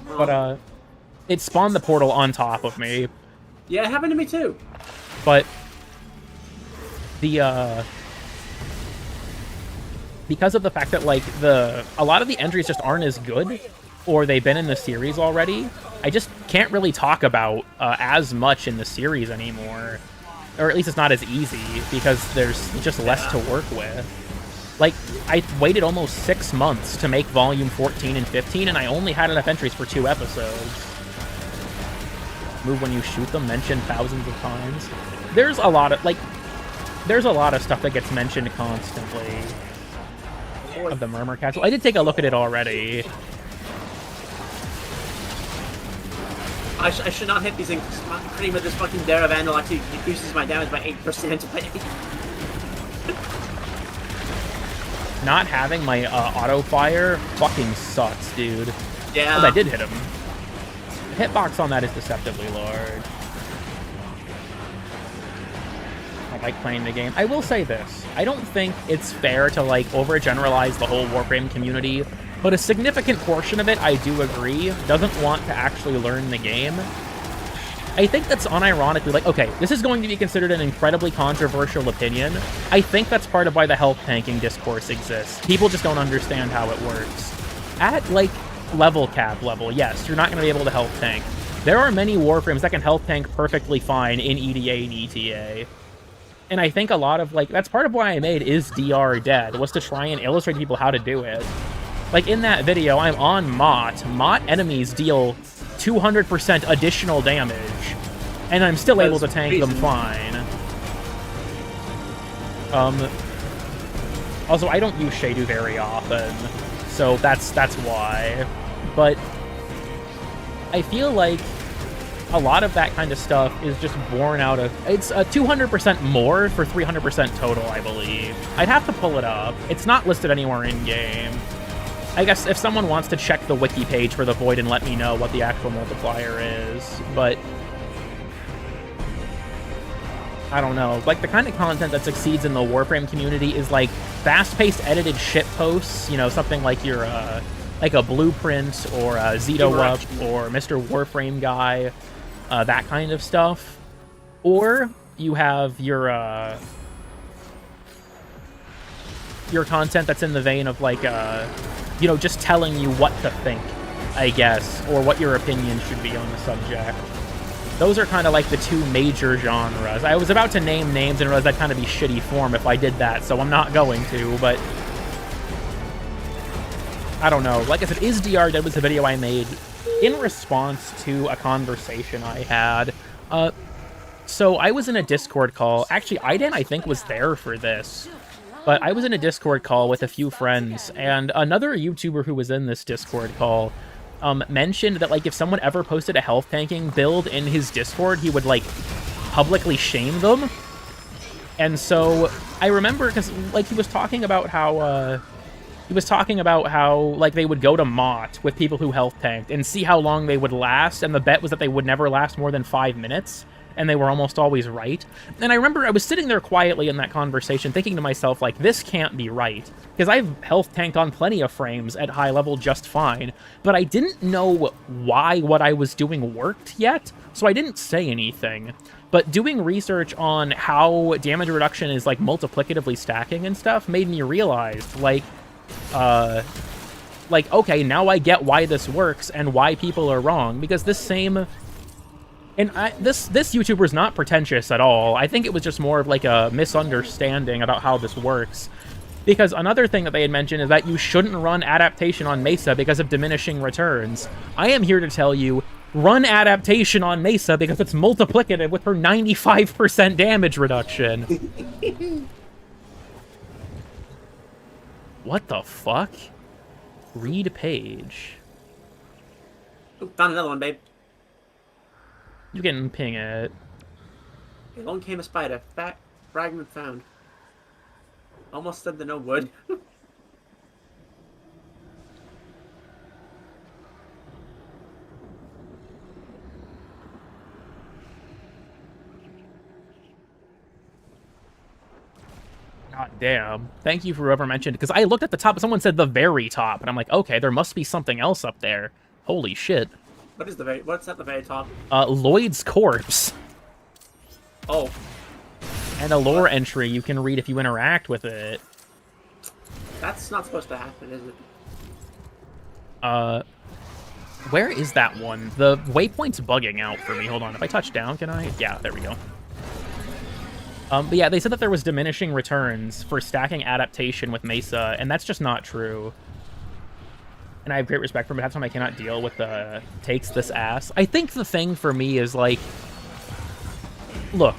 Speaker 1: But, it spawned the portal on top of me.
Speaker 2: Yeah, it happened to me too.
Speaker 1: But the because of the fact that like a lot of the entries just aren't as good, or they've been in the series already, I just can't really talk about as much in the series anymore, or at least it's not as easy because there's just less to work with. Like, I waited almost 6 months to make volume 14 and 15, and I only had enough entries for 2 episodes. Move when you shoot them, mentioned thousands of times. There's a lot of, like, there's a lot of stuff that gets mentioned constantly of the Murmur Castle. I did take a look at it already.
Speaker 2: I should not hit these things. Cream of this fucking Dara Vandal actually decreases my damage by 8%.
Speaker 1: Not having my auto fire fucking sucks, dude.
Speaker 2: Yeah.
Speaker 1: Oh, that did hit him. The hitbox on that is deceptively large. I like playing the game. I will say this. I don't think it's fair to, like, overgeneralize the whole Warframe community, but a significant portion of it, I do agree, doesn't want to actually learn the game. I think that's unironically, like, okay, this is going to be considered an incredibly controversial opinion. I think that's part of why the health tanking discourse exists. People just don't understand how it works. At, like, level cap level, yes, you're not going to be able to health tank. There are many Warframes that can health tank perfectly fine in EDA and ETA. And I think a lot of, like, that's part of why I made Is DR Dead, was to try and illustrate to people how to do it. Like, in that video, I'm on Mott. Mott enemies deal 200% additional damage, and I'm still able to tank them fine. Also, I don't use Shadu very often, so that's why. But I feel like a lot of that kind of stuff is just born out of... It's 200% more for 300% total, I believe. I'd have to pull it up. It's not listed anywhere in-game. I guess if someone wants to check the wiki page for the Void and let me know what the actual multiplier is, but... I don't know. Like, the kind of content that succeeds in the Warframe community is, like, fast-paced edited shit posts, you know, something like your, like a Blueprint, or a Zito Up, or Mr. Warframe Guy, that kind of stuff. Or you have your content that's in the vein of, like, you know, just telling you what to think, I guess, or what your opinion should be on the subject. Those are kind of like the two major genres. I was about to name names and realized that'd kind of be shitty form if I did that, so I'm not going to, but... I don't know. Like I said, Is DR Dead was a video I made in response to a conversation I had. So I was in a Discord call. Actually, Aiden, I think, was there for this. But I was in a Discord call with a few friends, and another YouTuber who was in this Discord call mentioned that, like, if someone ever posted a health tanking build in his Discord, he would, like, publicly shame them. And so I remember, because, like, he was talking about how, like, they would go to Mott with people who health tanked and see how long they would last, and the bet was that they would never last more than 5 minutes. And they were almost always right. And I remember I was sitting there quietly in that conversation thinking to myself, like, this can't be right. Because I've health tanked on plenty of frames at high level just fine. But I didn't know why what I was doing worked yet, so I didn't say anything. But doing research on how damage reduction is, like, multiplicatively stacking and stuff made me realize, like, okay, now I get why this works and why people are wrong. Because this same... And this YouTuber's not pretentious at all. I think it was just more of, like, a misunderstanding about how this works. Because another thing that they had mentioned is that you shouldn't run adaptation on Mesa because of diminishing returns. I am here to tell you, run adaptation on Mesa because it's multiplicative with her 95% damage reduction. What the fuck? Read page.
Speaker 2: Ooh, found another one, babe.
Speaker 1: You can ping it.
Speaker 2: Along came a spider. Fragment found. Almost said the no wood.
Speaker 1: God damn. Thank you for whoever mentioned, because I looked at the top, someone said the very top, and I'm like, okay, there must be something else up there. Holy shit.
Speaker 2: What's at the very top?
Speaker 1: Lloyd's corpse.
Speaker 2: Oh.
Speaker 1: And a lore entry you can read if you interact with it.
Speaker 2: That's not supposed to happen, is it?
Speaker 1: Where is that one? The waypoint's bugging out for me. Hold on. If I touch down, can I? Yeah, there we go. But yeah, they said that there was diminishing returns for stacking adaptation with Mesa, and that's just not true. And I have great respect for him, but half the time I cannot deal with the takes this ass. I think the thing for me is, like, look,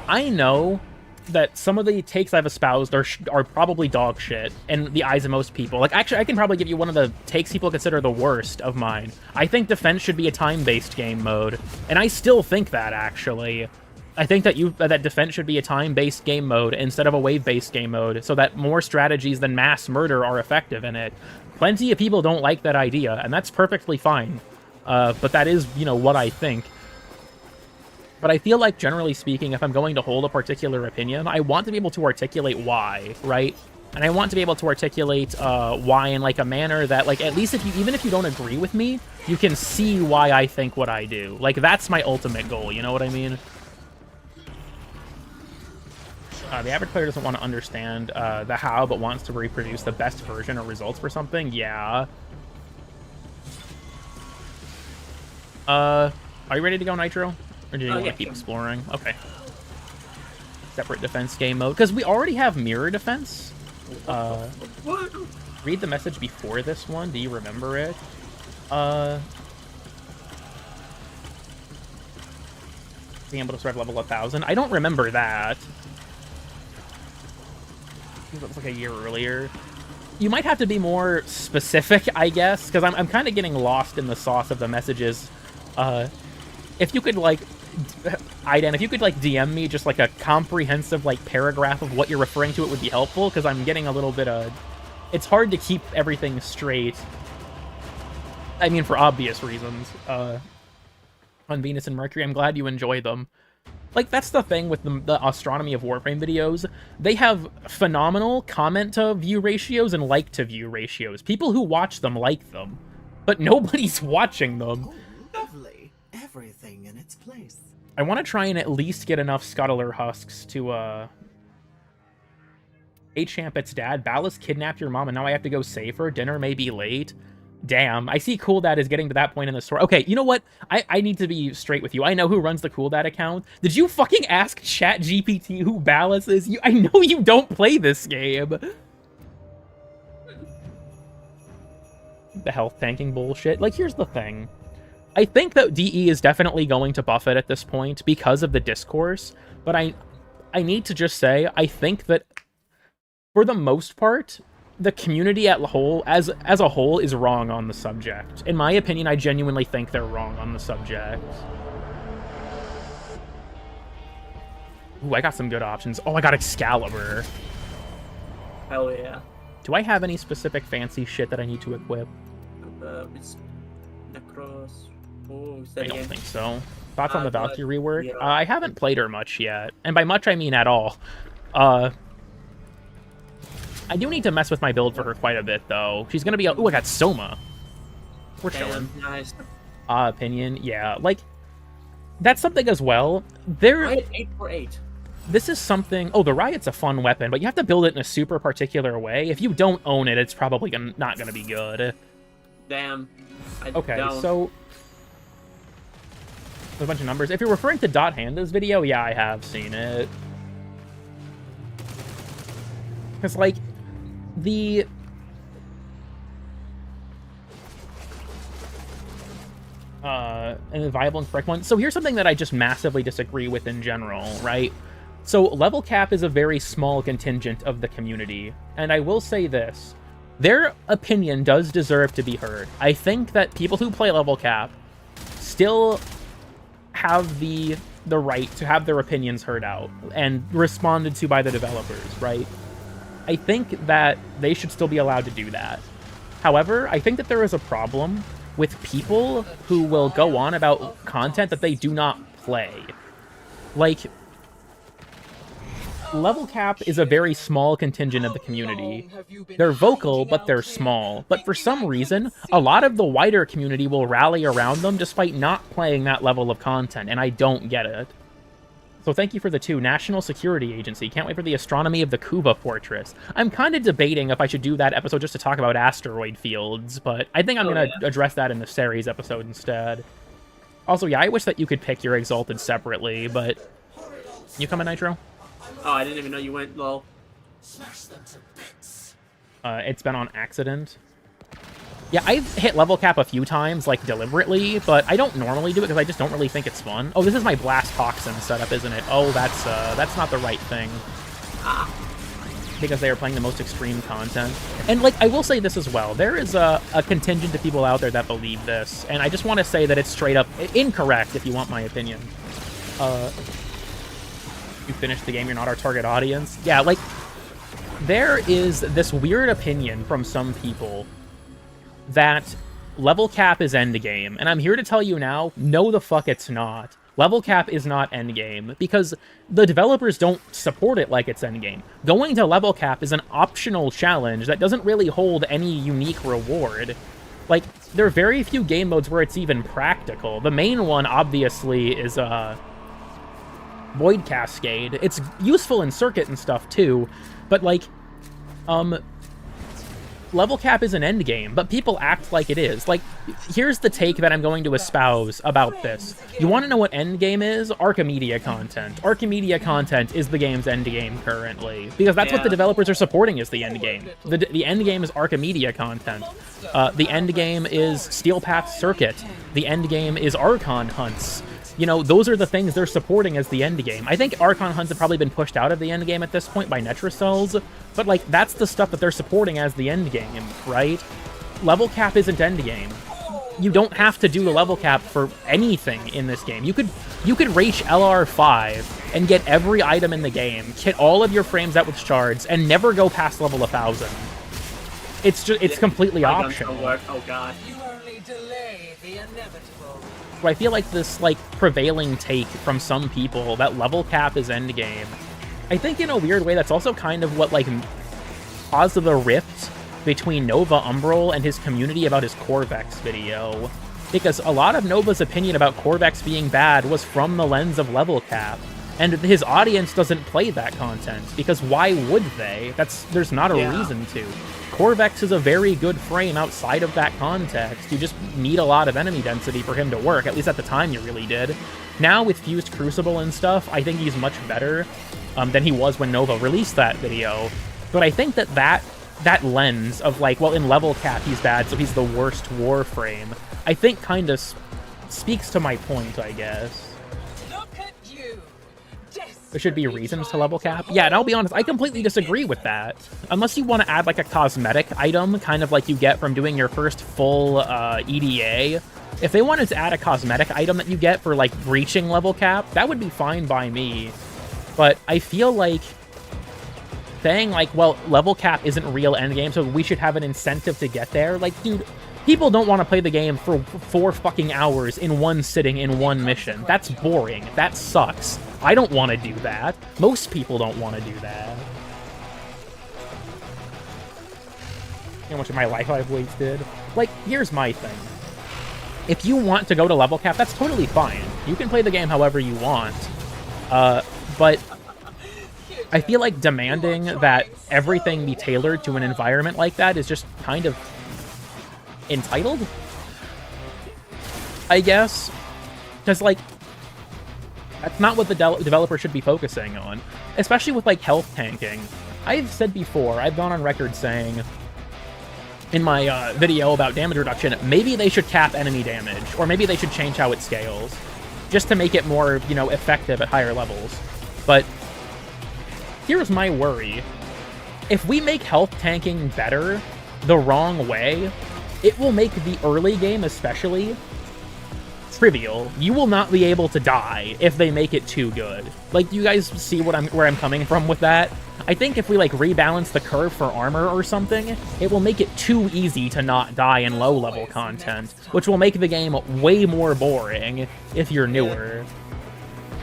Speaker 1: I know that some of the takes I've espoused are probably dog shit in the eyes of most people. Like, actually, I can probably give you one of the takes people consider the worst of mine. I think defense should be a time-based game mode, and I still think that, actually. I think that that defense should be a time-based game mode instead of a wave-based game mode, so that more strategies than mass murder are effective in it. Plenty of people don't like that idea, and that's perfectly fine. But that is, you know, what I think. But I feel like, generally speaking, if I'm going to hold a particular opinion, I want to be able to articulate why, right? And I want to be able to articulate why in, like, a manner that, like, at least even if you don't agree with me, you can see why I think what I do. Like, that's my ultimate goal, you know what I mean? The average player doesn't want to understand the how, but wants to reproduce the best version or results for something. Yeah. Are you ready to go, Nitro? Or do you want to keep exploring? Okay. Separate defense game mode. Because we already have mirror defense. Read the message before this one. Do you remember it? Being able to survive level 1000. I don't remember that. It was like a year earlier. You might have to be more specific, I guess, because I'm kind of getting lost in the sauce of the messages. If you could, like, Aiden, if you could, like, DM me just, like, a comprehensive, like, paragraph of what you're referring to, it would be helpful, because I'm getting a little bit of... It's hard to keep everything straight. I mean, for obvious reasons. On Venus and Mercury, I'm glad you enjoy them. Like, that's the thing with the astronomy of Warframe videos. They have phenomenal comment-to-view ratios and like-to-view ratios. People who watch them like them, but nobody's watching them.
Speaker 6: Lovely. Everything in its place.
Speaker 1: I want to try and at least get enough Scuttler husks to, Hey, Champ, it's Dad. Ballast kidnapped your mom, and now I have to go save her. Dinner may be late. Damn, I see Cool Dad is getting to that point in the story. Okay, you know what? I need to be straight with you. I know who runs the Cool Dad account. Did you fucking ask ChatGPT who Ballas is? I know you don't play this game. The health tanking bullshit. Like, here's the thing. I think that DE is definitely going to buff it at this point because of the discourse, but I need to just say, I think that for the most part, the community as a whole is wrong on the subject. In my opinion, I genuinely think they're wrong on the subject. Ooh, I got some good options. Oh, I got Excalibur.
Speaker 2: Hell yeah.
Speaker 1: Do I have any specific fancy shit that I need to equip?
Speaker 2: It's Necros. Oh,
Speaker 1: I don't think so. Thoughts on the
Speaker 2: but,
Speaker 1: Valkyrie rework?
Speaker 2: yeah.
Speaker 1: I haven't played her much yet. And by much, I mean at all. I do need to mess with my build for her quite a bit, though. She's going to be... Ooh, I got Soma. We're chilling.
Speaker 2: Nice.
Speaker 1: Opinion. Yeah, like, that's something as well. There...
Speaker 2: Riot 848.
Speaker 1: This is something... Oh, the Riot's a fun weapon, but you have to build it in a super particular way. If you don't own it, it's probably not going to be good.
Speaker 2: Damn.
Speaker 1: Okay,
Speaker 2: don't.
Speaker 1: so... A bunch of numbers. If you're referring to Dot Handa's video, yeah, I have seen it. Because, like, the... and the viable and correct one. So here's something that I just massively disagree with in general, right? So level cap is a very small contingent of the community. And I will say this. Their opinion does deserve to be heard. I think that people who play level cap still have the right to have their opinions heard out and responded to by the developers, right? I think that they should still be allowed to do that. However, I think that there is a problem with people who will go on about content that they do not play. Like, level cap is a very small contingent of the community. They're vocal, but they're small. But for some reason, a lot of the wider community will rally around them despite not playing that level of content, and I don't get it. So thank you for the 2. National Security Agency. Can't wait for the astronomy of the Kuba Fortress. I'm kind of debating if I should do that episode just to talk about asteroid fields, but I think I'm going to address that in the Ceres episode instead. Also, yeah, I wish that you could pick your Exalted separately, but... You coming, Nitro?
Speaker 2: Oh, I didn't even know you went, lol.
Speaker 1: It's been on accident. Yeah, I've hit level cap a few times, like, deliberately, but I don't normally do it because I just don't really think it's fun. Oh, this is my Blast Toxin setup, isn't it? Oh, that's not the right thing. Because they are playing the most extreme content. And, like, I will say this as well. There is a contingent of people out there that believe this, and I just want to say that it's straight up incorrect, if you want my opinion. You finished the game, you're not our target audience. Yeah, like, there is this weird opinion from some people that level cap is endgame, and I'm here to tell you now, no the fuck it's not. Level cap is not endgame, because the developers don't support it like it's endgame. Going to level cap is an optional challenge that doesn't really hold any unique reward. Like, there are very few game modes where it's even practical. The main one, obviously, is, Void Cascade. It's useful in Circuit and stuff, too, but, like, level cap is an endgame, but people act like it is. Like, here's the take that I'm going to espouse about this. You want to know what endgame is? Archimedia content. Archimedia content is the game's endgame currently, because that's what the developers are supporting as the endgame. The endgame is Archimedia content. The endgame is Steel Path Circuit. The endgame is Archon hunts. You know, those are the things they're supporting as the endgame. I think Archon hunts have probably been pushed out of the endgame at this point by Netracells, but, like, that's the stuff that they're supporting as the endgame, right? Level cap isn't endgame. You don't have to do the level cap for anything in this game. You could reach LR5 and get every item in the game, kit all of your frames out with shards, and never go past level 1000. It's completely optional.
Speaker 2: Oh god.
Speaker 7: You only delay the inevitable.
Speaker 1: So I feel like this, like, prevailing take from some people that level cap is endgame, I think in a weird way that's also kind of what, like, caused the rift between Nova Umbral and his community about his Corvex video. Because a lot of Nova's opinion about Corvex being bad was from the lens of level cap. And his audience doesn't play that content, because why would they? There's not a reason to. Corvex is a very good frame outside of that context. You just need a lot of enemy density for him to work, at least at the time you really did. Now, with Fused Crucible and stuff, I think he's much better than he was when Nova released that video. But I think that lens of, like, well, in level cap he's bad, so he's the worst Warframe, I think kind of speaks to my point, I guess.
Speaker 7: Look at you.
Speaker 1: There should be reasons to level cap. Yeah, and I'll be honest, I completely disagree with that. Unless you want to add, like, a cosmetic item, kind of like you get from doing your first full EDA. If they wanted to add a cosmetic item that you get for, like, breaching level cap, that would be fine by me. But I feel like saying, like, well, level cap isn't real endgame, so we should have an incentive to get there. Like, dude, people don't want to play the game for 4 fucking hours in one sitting in one mission. That's boring. That sucks. I don't want to do that. Most people don't want to do that. How much of my life I've wasted. Like, here's my thing. If you want to go to level cap, that's totally fine. You can play the game however you want. But I feel like demanding that everything be tailored to an environment like that is just kind of entitled, I guess. Because, like, that's not what the developer should be focusing on. Especially with, like, health tanking. I've said before, I've gone on record saying in my video about damage reduction, maybe they should cap enemy damage, or maybe they should change how it scales, just to make it more, you know, effective at higher levels. But here's my worry. If we make health tanking better the wrong way, it will make the early game especially trivial. You will not be able to die if they make it too good. Like, you guys see where I'm coming from with that? I think if we, like, rebalance the curve for armor or something, it will make it too easy to not die in low-level content, which will make the game way more boring if you're newer.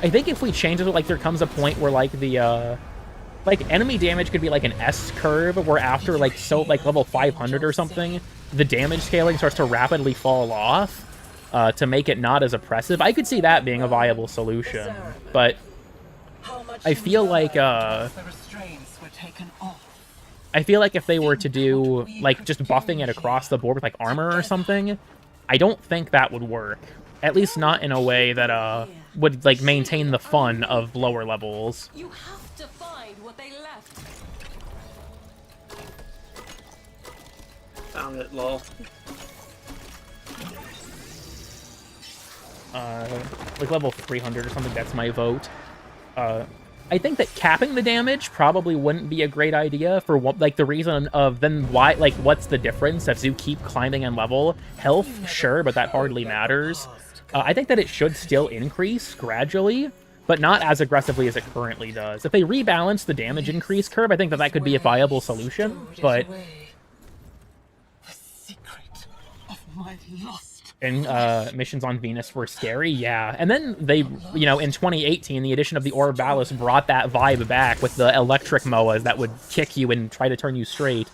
Speaker 1: I think if we change it, like, there comes a point where, like, the, like, enemy damage could be, like, an S curve, where after, like, level 500 or something, the damage scaling starts to rapidly fall off, to make it not as oppressive. I could see that being a viable solution, but I feel like, I feel like if they were to do, like, just buffing it across the board with, like, armor or something, I don't think that would work. At least not in a way that, would, like, maintain the fun of lower levels.
Speaker 4: You have to find what they left.
Speaker 2: Found it, lol.
Speaker 1: Like, level 300 or something, that's my vote. I think that capping the damage probably wouldn't be a great idea for, like, the reason of then why, like, what's the difference if you keep climbing in level? Health, sure, but that hardly matters. I think that it should still increase gradually, but not as aggressively as it currently does. If they rebalance the damage increase curve, I think that that could be a viable solution, but...
Speaker 7: The secret of my lost.
Speaker 1: And missions on Venus were scary, yeah. And then they, you know, in 2018, the addition of the Orbalis brought that vibe back with the electric MOAs that would kick you and try to turn you straight.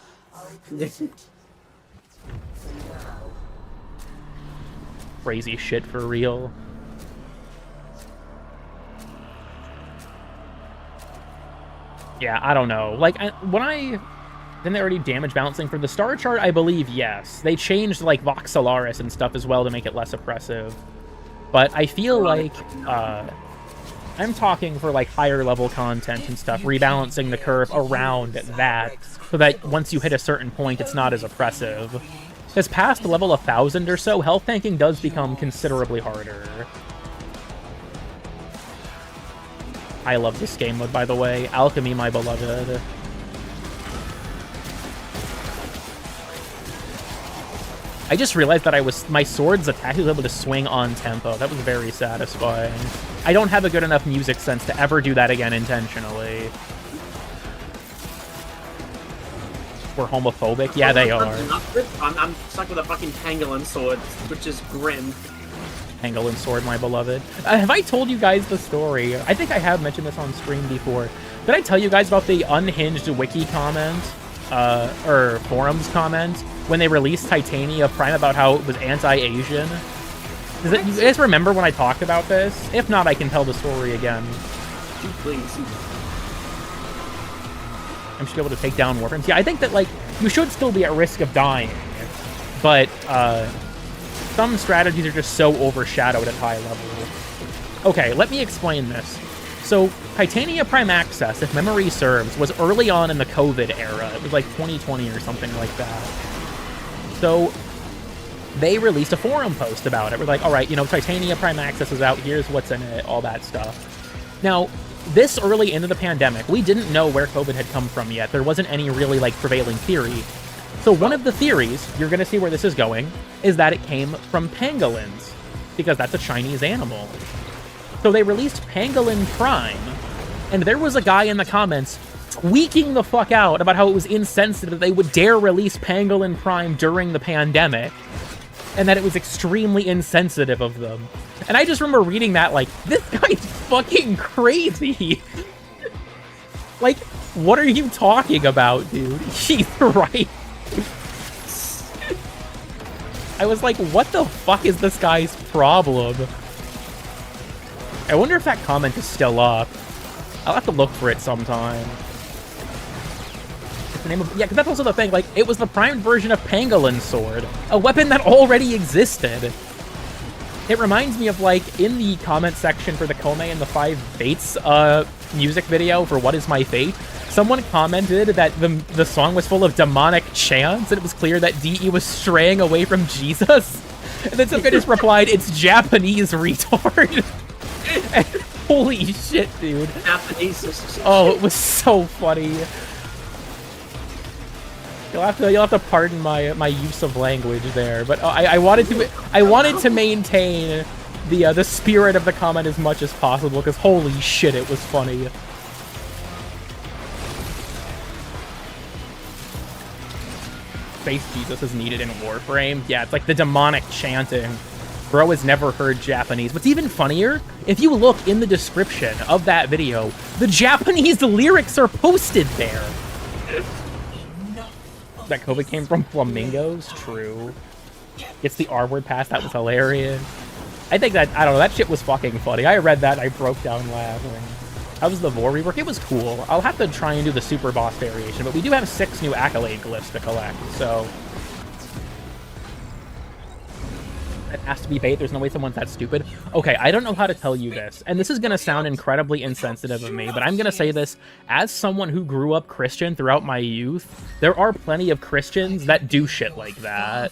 Speaker 1: Crazy shit for real. Yeah, I don't know. Like, didn't they already damage balancing for the star chart? I believe, yes. They changed, like, Vox Solaris and stuff as well to make it less oppressive. But I feel like, I'm talking for, like, higher level content and stuff, rebalancing the curve around that, so that once you hit a certain point, it's not as oppressive. Because past the level 1000 or so, health tanking does become considerably harder. I love this game mode, by the way. Alchemy, my beloved. I just realized that my sword's attack was able to swing on tempo. That was very satisfying. I don't have a good enough music sense to ever do that again intentionally. We're homophobic? Yeah, they are.
Speaker 2: I'm stuck with a fucking pangolin sword, which is grim.
Speaker 1: Pangolin sword, my beloved. Have I told you guys the story? I think I have mentioned this on stream before. Did I tell you guys about the unhinged wiki comment? Or forums comment? When they released Titania Prime about how it was anti-Asian? You guys remember when I talked about this? If not, I can tell the story again.
Speaker 2: Please.
Speaker 1: I'm just able to take down Warframe. Yeah, I think that, like, you should still be at risk of dying, but, some strategies are just so overshadowed at high level. Okay, let me explain this. So, Titania Prime Access, if memory serves, was early on in the COVID era. It was like 2020 or something like that. So, they released a forum post about it. We're like, all right, you know, Titania Prime Access is out. Here's what's in it, all that stuff. Now, this early into the pandemic, we didn't know where COVID had come from yet. There wasn't any really, like, prevailing theory. So one of the theories, you're going to see where this is going, is that it came from pangolins, because that's a Chinese animal. So they released Pangolin Prime, and there was a guy in the comments tweaking the fuck out about how it was insensitive that they would dare release Pangolin Prime during the pandemic, and that it was extremely insensitive of them. And I just remember reading that like, this guy's fucking crazy. Like, what are you talking about, dude? He's right. I was like, what the fuck is this guy's problem? I wonder if that comment is still up. I'll have to look for it sometime. It's the name of, yeah, because that's also the thing. Like, it was the primed version of Pangolin Sword, a weapon that already existed. It reminds me of, like, in the comment section for the Kome and the 5 Fates music video for What Is My Fate, someone commented that the song was full of demonic chants, and it was clear that DE was straying away from Jesus. And then some guy just replied, it's Japanese, retard. And, holy shit, dude.
Speaker 2: Japanese.
Speaker 1: Oh, it was so funny. You'll have to pardon my use of language there, but I wanted to maintain the spirit of the comment as much as possible, because holy shit, it was funny. Space Jesus is needed in Warframe. Yeah, it's like the demonic chanting. Bro has never heard Japanese. What's even funnier, if you look in the description of that video, the Japanese lyrics are posted there. That COVID came from flamingos? True. Gets the R-word pass, that was hilarious. I think that, I don't know, that shit was fucking funny. I read that and I broke down laughing. That was the Vor rework. It was cool. I'll have to try and do the super boss variation, but we do have 6 new accolade glyphs to collect, so... It has to be bait. There's no way someone's that stupid. Okay, I don't know how to tell you this, and this is going to sound incredibly insensitive of me, but I'm going to say this as someone who grew up Christian throughout my youth. There are plenty of Christians that do shit like that.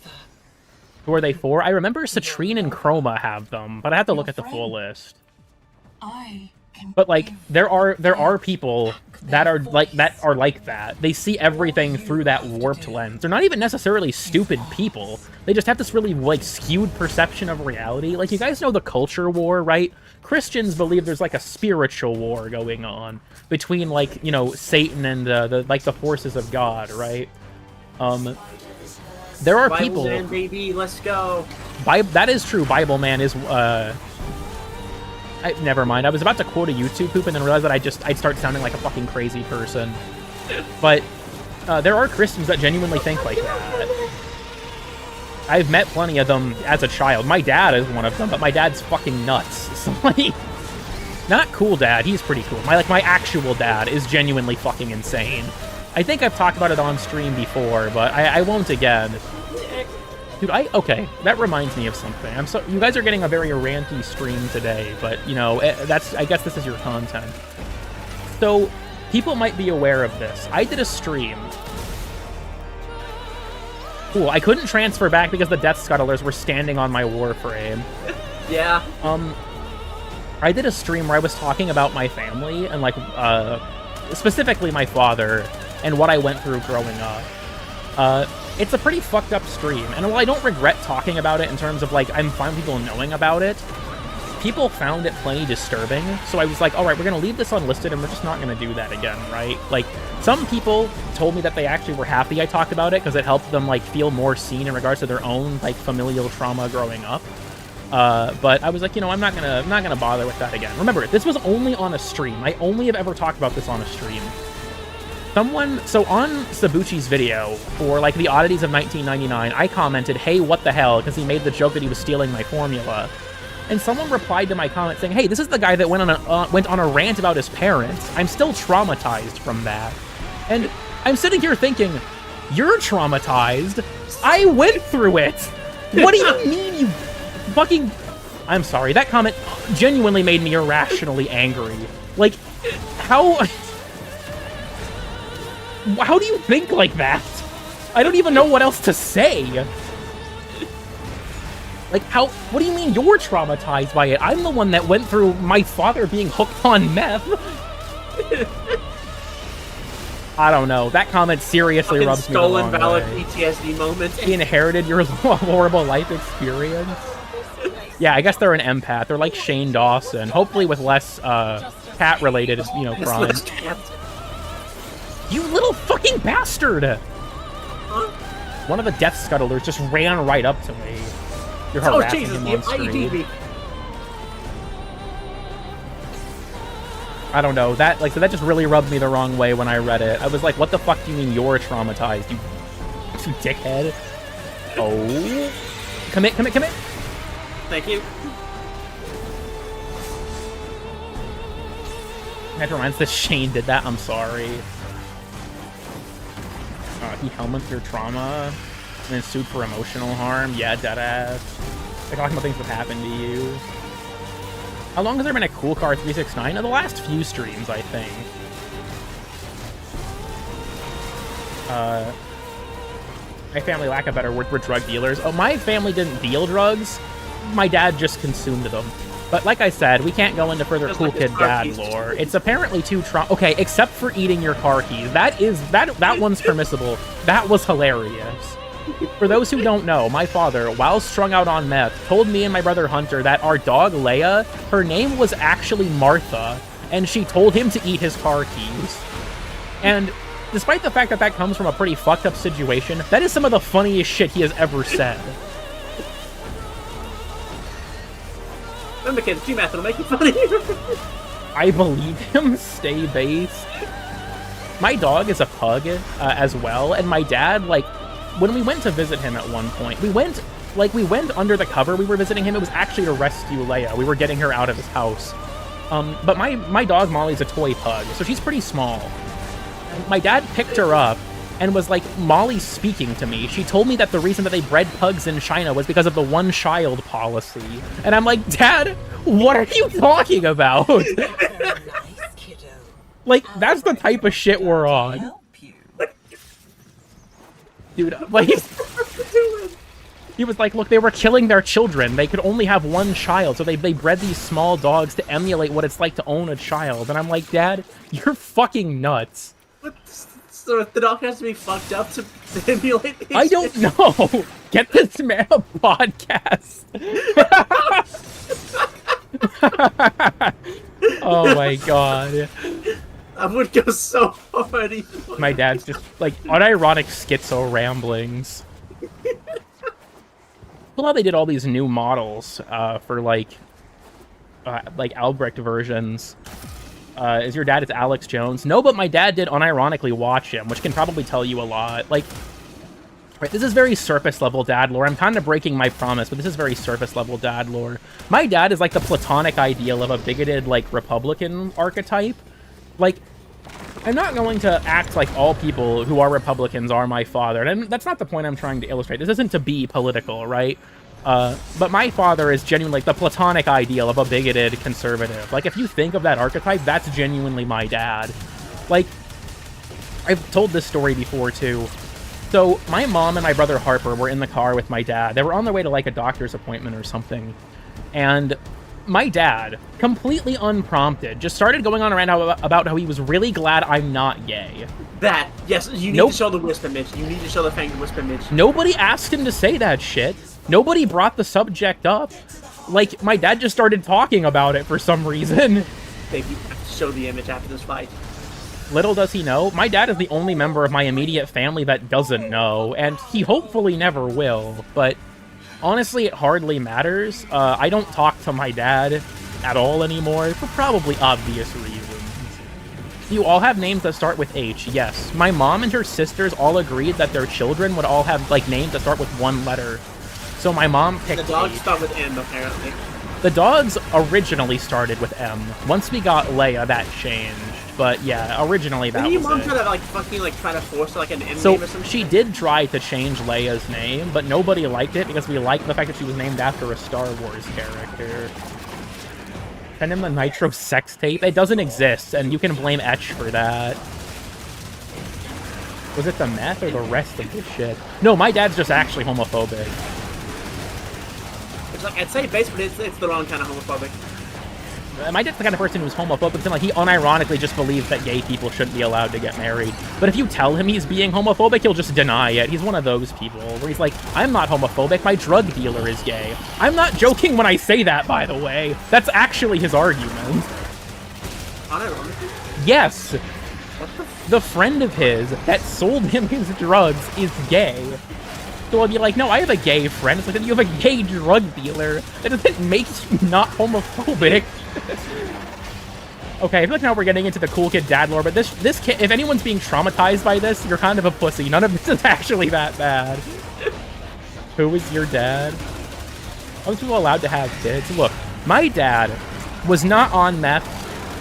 Speaker 1: Who are they for? I remember Citrine and Chroma have them, but I have to look at the full list. But like, there are people that are like that. They see everything through that warped lens. They're not even necessarily stupid people. They just have this really like skewed perception of reality. Like, you guys know the culture war, right? Christians believe there's like a spiritual war going on between, like, you know, Satan and the forces of God, right? There are people.
Speaker 2: Bible man, baby, let's go.
Speaker 1: That is true. Bible man is never mind. I was about to quote a YouTube poop and then realized that I'd start sounding like a fucking crazy person. But there are Christians that genuinely think like that. I've met plenty of them as a child. My dad is one of them, but my dad's fucking nuts. So, like, not cool dad. He's pretty cool. My actual dad is genuinely fucking insane. I think I've talked about it on stream before, but I won't again. Dude, okay, that reminds me of something. You guys are getting a very ranty stream today, but, you know, I guess this is your content. So, people might be aware of this. I did a stream. Cool, I couldn't transfer back because the Death Scuttlers were standing on my Warframe.
Speaker 2: Yeah.
Speaker 1: I did a stream where I was talking about my family and, like, specifically my father and what I went through growing up. It's a pretty fucked up stream, and while I don't regret talking about it in terms of, like, I'm fine with people knowing about it, people found it plenty disturbing, so I was like, alright, we're gonna leave this unlisted, and we're just not gonna do that again, right? Like, some people told me that they actually were happy I talked about it, because it helped them, like, feel more seen in regards to their own, like, familial trauma growing up. But I was like, you know, I'm not gonna bother with that again. Remember, this was only on a stream. I only have ever talked about this on a stream. So on Sabuchi's video, for, like, the oddities of 1999, I commented, hey, what the hell, because he made the joke that he was stealing my formula. And someone replied to my comment saying, hey, this is the guy that went on a rant about his parents. I'm still traumatized from that. And I'm sitting here thinking, you're traumatized? I went through it! What do you mean, you fucking... I'm sorry, that comment genuinely made me irrationally angry. Like, how do you think like that? I don't even know what else to say. Like, what do you mean you're traumatized by it? I'm the one that went through my father being hooked on meth. I don't know. That comment seriously rubs me the wrong way.
Speaker 2: Stolen valid PTSD moment.
Speaker 1: He inherited your horrible life experience. Yeah, I guess they're an empath. They're like Shane Dawson. Hopefully with less, cat-related, you know, crimes. You little fucking bastard!
Speaker 2: Huh?
Speaker 1: One of the Death Scuttlers just ran right up to me. You're harassing him on stream. I don't know. That just really rubbed me the wrong way when I read it. I was like, what the fuck do you mean you're traumatized, you dickhead? Oh. Commit.
Speaker 2: Thank you.
Speaker 1: That reminds that Shane did that. I'm sorry. He helmets your trauma and then sued for emotional harm. Yeah, deadass. They're talking about things that happened to you. How long has there been a Cool Car 369? The last few streams, I think. My family, lack of a better word, were drug dealers. Oh, my family didn't deal drugs. My dad just consumed them. But like I said, we can't go into further just cool like kid dad lore. It's apparently too okay, except for eating your car keys. That one's permissible. That was hilarious. For those who don't know, my father, while strung out on meth, told me and my brother Hunter that our dog Leia, her name was actually Martha, and she told him to eat his car keys. And despite the fact that that comes from a pretty fucked up situation, that is some of the funniest shit he has ever said.
Speaker 2: Remember, kids, GMAT will make it funny.
Speaker 1: I believe him. Stay based. My dog is a pug as well, and my dad, like, when we went to visit him at one point, we went under the cover we were visiting him. It was actually to rescue Leia. We were getting her out of his house. But my dog Molly's a toy pug, so she's pretty small. And my dad picked her up and was like, Molly's speaking to me. She told me that the reason that they bred pugs in China was because of the one-child policy. And I'm like, Dad, what are you talking about?
Speaker 7: Very nice, kiddo.
Speaker 1: Like, that's the type of shit we're on.
Speaker 7: Help you.
Speaker 1: Dude, like, he was like, look, they were killing their children. They could only have one child, so they bred these small dogs to emulate what it's like to own a child. And I'm like, Dad, you're fucking nuts.
Speaker 2: What? So the dog has to be fucked up to emulate these?
Speaker 1: I don't know. Get this man a podcast. Oh my god.
Speaker 2: I would go so hard.
Speaker 1: My dad's just, like, unironic schizo ramblings. Well, how they did all these new models for, like Albrecht versions. Is your dad? It's Alex Jones. No, but my dad did unironically watch him, which can probably tell you a lot. Like, right, this is very surface level dad lore. I'm kind of breaking my promise, but this is very surface level dad lore. My dad is like the platonic ideal of a bigoted, like, Republican archetype. Like, I'm not going to act like all people who are Republicans are my father, and that's not the point I'm trying to illustrate. This isn't to be political, right? But my father is genuinely like the platonic ideal of a bigoted conservative. Like, if you think of that archetype, that's genuinely my dad. Like, I've told this story before, too. So, my mom and my brother Harper were in the car with my dad. They were on their way to, like, a doctor's appointment or something. And my dad, completely unprompted, just started going on around about how he was really glad I'm not gay.
Speaker 2: That, yes, you need to show the wisp image. You need to show the fanged wisp image.
Speaker 1: Nobody asked him to say that shit. Nobody brought the subject up. Like, my dad just started talking about it for some reason.
Speaker 2: Babe, you have to show the image after this fight.
Speaker 1: Little does he know, my dad is the only member of my immediate family that doesn't know, and he hopefully never will, but honestly, it hardly matters. I don't talk to my dad at all anymore, for probably obvious reasons. You all have names that start with H, yes. My mom and her sisters all agreed that their children would all have, like, names that start with one letter. So my mom picked
Speaker 2: The dogs
Speaker 1: H.
Speaker 2: start with M, apparently.
Speaker 1: The dogs originally started with M. Once we got Leia, that changed. But yeah, originally that
Speaker 2: Didn't your
Speaker 1: was
Speaker 2: mom
Speaker 1: it.
Speaker 2: try to, like, fucking, like, try to force, like, an M
Speaker 1: So
Speaker 2: name or something?
Speaker 1: she did try to change Leia's name, but nobody liked it because we liked the fact that she was named after a Star Wars character. Send him the Nitro sex tape. It doesn't exist, and you can blame Etch for that. Was it the meth or the rest of this shit? No, my dad's just actually homophobic.
Speaker 2: It's like, I'd say base, but it's the wrong kind of homophobic.
Speaker 1: My dad's the kind of person who's homophobic, and like he unironically just believes that gay people shouldn't be allowed to get married. But if you tell him he's being homophobic, he'll just deny it. He's one of those people where he's like, I'm not homophobic, my drug dealer is gay. I'm not joking when I say that, by the way. That's actually his argument.
Speaker 2: Unironically?
Speaker 1: Yes. The friend of his that sold him his drugs is gay. So I'll be like, no, I have a gay friend. It's like, you have a gay drug dealer. That doesn't make you not homophobic. Okay, I feel like now we're getting into the cool kid dad lore, but this kid, if anyone's being traumatized by this, you're kind of a pussy. None of this is actually that bad. Who is your dad? Are people allowed to have kids? Look, my dad was not on meth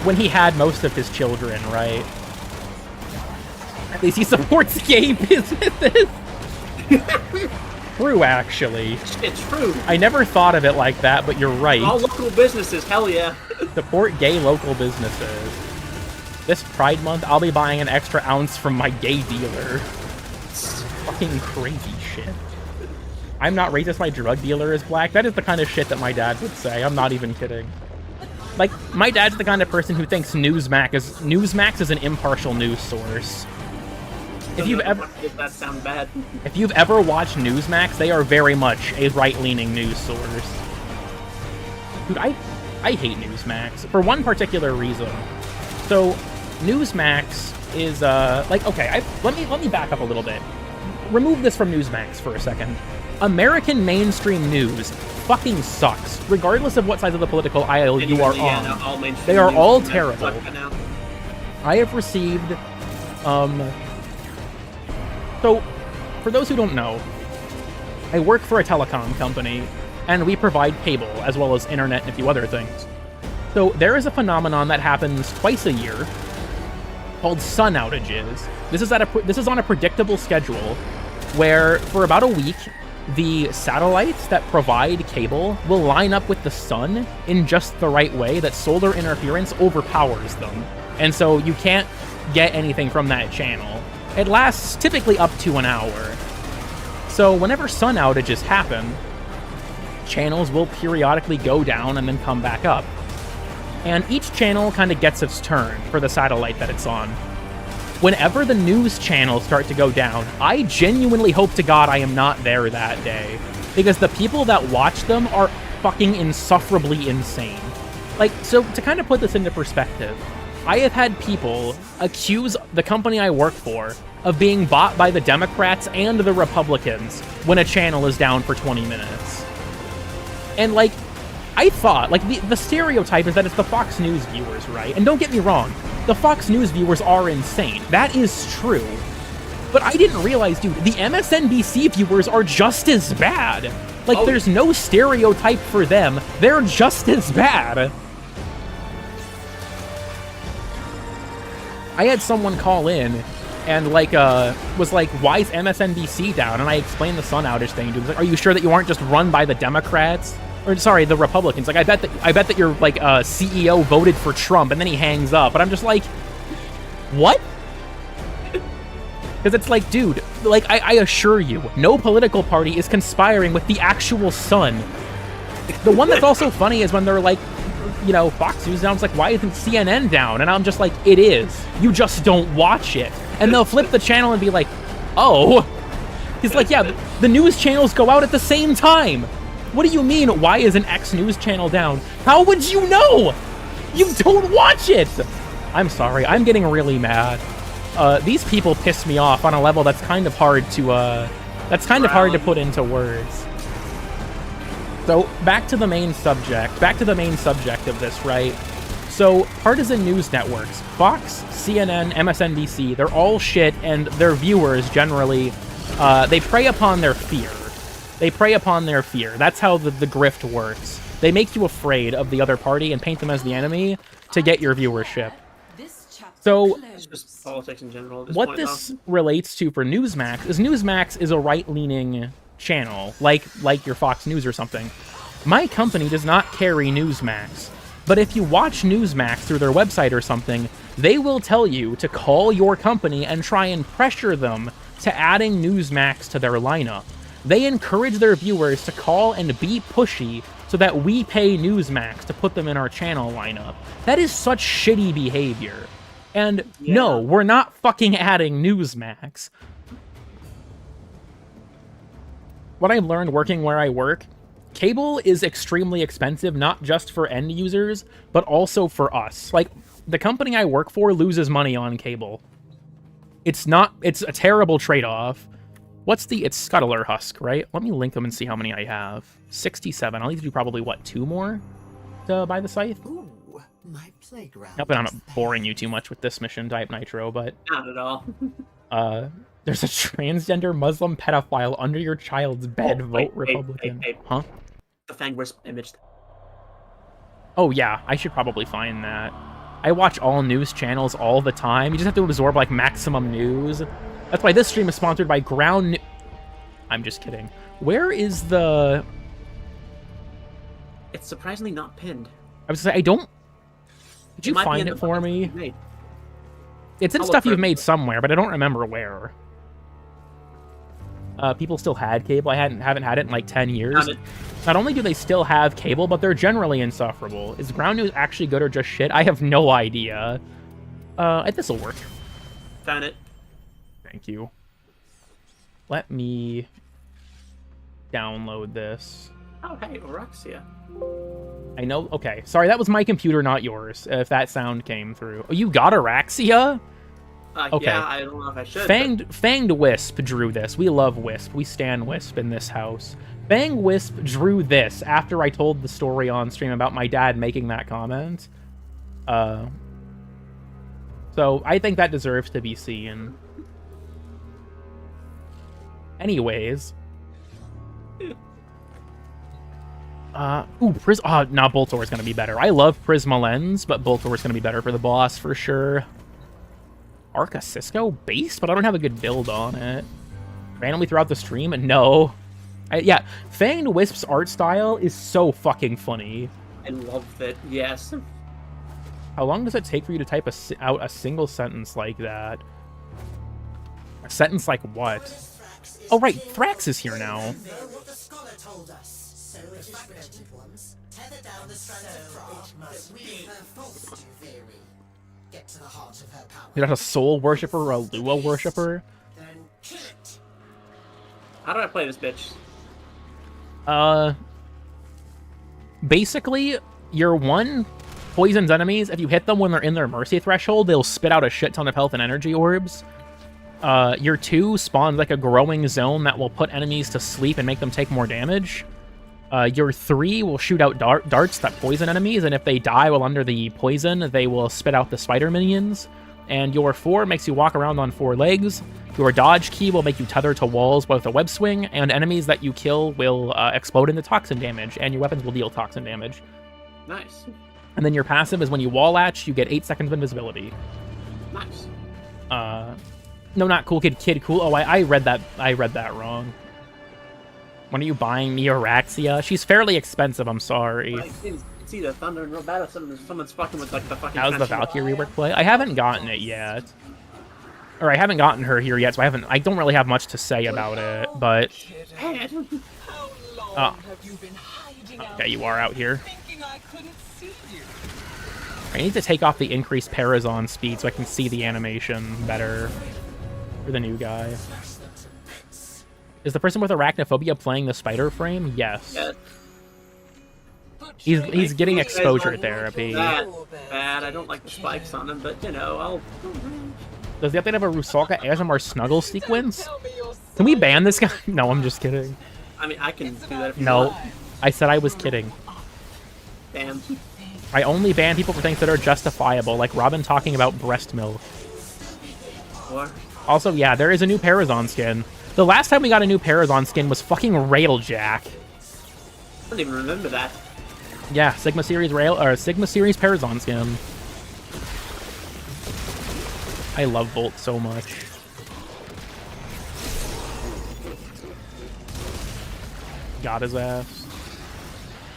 Speaker 1: when he had most of his children, right? At least he supports gay businesses. True, actually.
Speaker 2: It's true.
Speaker 1: I never thought of it like that, but you're right.
Speaker 2: All local businesses, hell yeah.
Speaker 1: Support gay local businesses. This Pride Month, I'll be buying an extra ounce from my gay dealer. It's fucking crazy shit. I'm not racist, my drug dealer is black. That is the kind of shit that my dad would say. I'm not even kidding. Like, my dad's the kind of person who thinks Newsmax is an impartial news source. If you've ever
Speaker 2: that sound bad.
Speaker 1: If you've ever watched Newsmax, they are very much a right-leaning news source. Dude, I hate Newsmax for one particular reason. So, Newsmax is okay. Let me back up a little bit. Remove this from Newsmax for a second. American mainstream news fucking sucks, regardless of what side of the political aisle you are on.
Speaker 2: No,
Speaker 1: they are all
Speaker 2: news
Speaker 1: terrible. I have received, so, for those who don't know, I work for a telecom company, and we provide cable, as well as internet and a few other things. So, there is a phenomenon that happens twice a year, called sun outages. This is on a predictable schedule, where, for about a week, the satellites that provide cable will line up with the sun in just the right way that solar interference overpowers them. And so you can't get anything from that channel. It lasts typically up to an hour. So whenever sun outages happen, channels will periodically go down and then come back up. And each channel kind of gets its turn for the satellite that it's on. Whenever the news channels start to go down, I genuinely hope to God I am not there that day. Because the people that watch them are fucking insufferably insane. Like, so to kind of put this into perspective, I have had people accuse the company I work for of being bought by the Democrats and the Republicans when a channel is down for 20 minutes. And, like, I thought, like, the stereotype is that it's the Fox News viewers, right? And don't get me wrong, the Fox News viewers are insane. That is true. But I didn't realize, dude, the MSNBC viewers are just as bad. Like, there's no stereotype for them. They're just as bad. I had someone call in and, like, was like, why is MSNBC down? And I explained the sun outage thing. Dude, like, are you sure that you aren't just run by the Democrats? Or, sorry, the Republicans. Like, I bet that your, like, CEO voted for Trump, and then he hangs up. But I'm just like, what? Because it's like, dude, like, I assure you, no political party is conspiring with the actual sun. The one that's also funny is when they're like, you know, Fox News down. It's like, why isn't CNN down? And I'm just like, it is. You just don't watch it. And they'll flip the channel and be like, oh. He's like, yeah, the news channels go out at the same time. What do you mean, why is an X news channel down? How would you know? You don't watch it! I'm sorry, I'm getting really mad. These people piss me off on a level that's kind of hard to, put into words. So, back to the main subject of this, right? So, partisan news networks, Fox, CNN, MSNBC, they're all shit, and their viewers generally, they prey upon their fear. They prey upon their fear. That's how the grift works. They make you afraid of the other party and paint them as the enemy to get your viewership. So,
Speaker 2: It's just politics in general. At this
Speaker 1: what
Speaker 2: point,
Speaker 1: this relates to for Newsmax is a right-leaning channel, like your Fox News or something. My company does not carry Newsmax, but if you watch Newsmax through their website or something, they will tell you to call your company and try and pressure them to adding Newsmax to their lineup. They encourage their viewers to call and be pushy so that we pay Newsmax to put them in our channel lineup. That is such shitty behavior. And no, we're not fucking adding Newsmax. What I've learned working where I work, cable is extremely expensive, not just for end users, but also for us. Like, the company I work for loses money on cable. It's a terrible trade-off. It's Scuttler Husk, right? Let me link them and see how many I have. 67. I'll need to do probably, what, 2 more to buy the scythe?
Speaker 6: Ooh, my playground.
Speaker 1: Hope I'm not boring you too much with this mission type Nitro, but...
Speaker 2: Not at all.
Speaker 1: There's a transgender Muslim pedophile under your child's bed. Vote Republican.
Speaker 2: Hey.
Speaker 1: Huh?
Speaker 2: The Fangwisp image.
Speaker 1: Oh, yeah. I should probably find that. I watch all news channels all the time. You just have to absorb, like, maximum news. That's why this stream is sponsored by Ground... I'm just kidding. Where is the...
Speaker 2: It's surprisingly not pinned.
Speaker 1: I was gonna say, I don't... Did you
Speaker 2: might be
Speaker 1: find
Speaker 2: in
Speaker 1: it
Speaker 2: the
Speaker 1: for
Speaker 2: fucking
Speaker 1: me?
Speaker 2: made.
Speaker 1: It's in
Speaker 2: I'll
Speaker 1: stuff
Speaker 2: look
Speaker 1: you've
Speaker 2: for it.
Speaker 1: made somewhere, but I don't remember where. People still had cable. I haven't had it in like 10 years.
Speaker 2: Found it.
Speaker 1: Not only do they still have cable, but they're generally insufferable. Is Ground News actually good or just shit? I have no idea. This'll work.
Speaker 2: Found it.
Speaker 1: Thank you. Let me download this.
Speaker 2: Oh, hey, Orexia.
Speaker 1: I know. Okay, sorry, that was my computer, not yours. If that sound came through. Oh, you got Araxia? Okay.
Speaker 2: Yeah, I don't know if I should.
Speaker 1: Fanged Wisp drew this. We love Wisp. We stan Wisp in this house. Fang Wisp drew this after I told the story on stream about my dad making that comment. So I think that deserves to be seen. Anyways. Now Boltor is going to be better. I love Prisma Lens, but Boltor is going to be better for the boss for sure. Arca Cisco base, but I don't have a good build on it. Randomly throughout the stream? No. Yeah, Fanged Wisp's art style is so fucking funny.
Speaker 2: I love it, yes.
Speaker 1: How long does it take for you to type out a single sentence like that? A sentence like what? Oh, right, Thrax is here now.
Speaker 6: What the scholar told us. So it is wretched ones. Tether down the strands of craft that we her forced to vary. Get to the heart of her power.
Speaker 1: You're not a soul worshiper or a Lua worshiper?
Speaker 6: Then kill it.
Speaker 2: How do I play this bitch?
Speaker 1: Basically, your one poisons enemies, if you hit them when they're in their mercy threshold, they'll spit out a shit ton of health and energy orbs. Your 2 spawns like a growing zone that will put enemies to sleep and make them take more damage. Your 3 will shoot out darts that poison enemies, and if they die while under the poison, they will spit out the spider minions. And your 4 makes you walk around on 4 legs. Your dodge key will make you tether to walls with a web swing, and enemies that you kill will explode into toxin damage, and your weapons will deal toxin damage.
Speaker 2: Nice.
Speaker 1: And then your passive is when you wall latch, you get 8 seconds of invisibility.
Speaker 2: Nice.
Speaker 1: No, not Cool Kid, Kid Cool. Oh, I read that wrong. When are you buying me Araxia? She's fairly expensive, I'm sorry.
Speaker 2: I can see the thunder and real bad. Someone's fucking with like the fucking.
Speaker 1: How's the Valkyrie rework play? I haven't gotten it yet. Or I haven't gotten her here yet, so I don't really have much to say about it, but...
Speaker 7: How long have you been hiding out
Speaker 1: Okay, you are out here.
Speaker 7: thinking I couldn't see you?
Speaker 1: I need to take off the increased Parazon speed so I can see the animation better for the new guy. Is the person with arachnophobia playing the spider frame? Yes.
Speaker 2: Yeah.
Speaker 1: He's getting exposure therapy.
Speaker 2: Bad. I don't like the spikes on him, but you know, I'll.
Speaker 1: Does the update have a Rusalka ASMR snuggle sequence? Can we ban this guy? No, I'm just kidding.
Speaker 2: I mean, I can do that if you
Speaker 1: No,
Speaker 2: want.
Speaker 1: I said I was kidding.
Speaker 2: Damn.
Speaker 1: I only ban people for things that are justifiable, like Robin talking about breast milk.
Speaker 2: Or
Speaker 1: Also, yeah, there is a new Parazon skin. The last time we got a new Parazon skin was fucking Railjack.
Speaker 2: I don't even remember that.
Speaker 1: Yeah, Sigma Series Parazon skin. I love Bolt so much. Got his ass.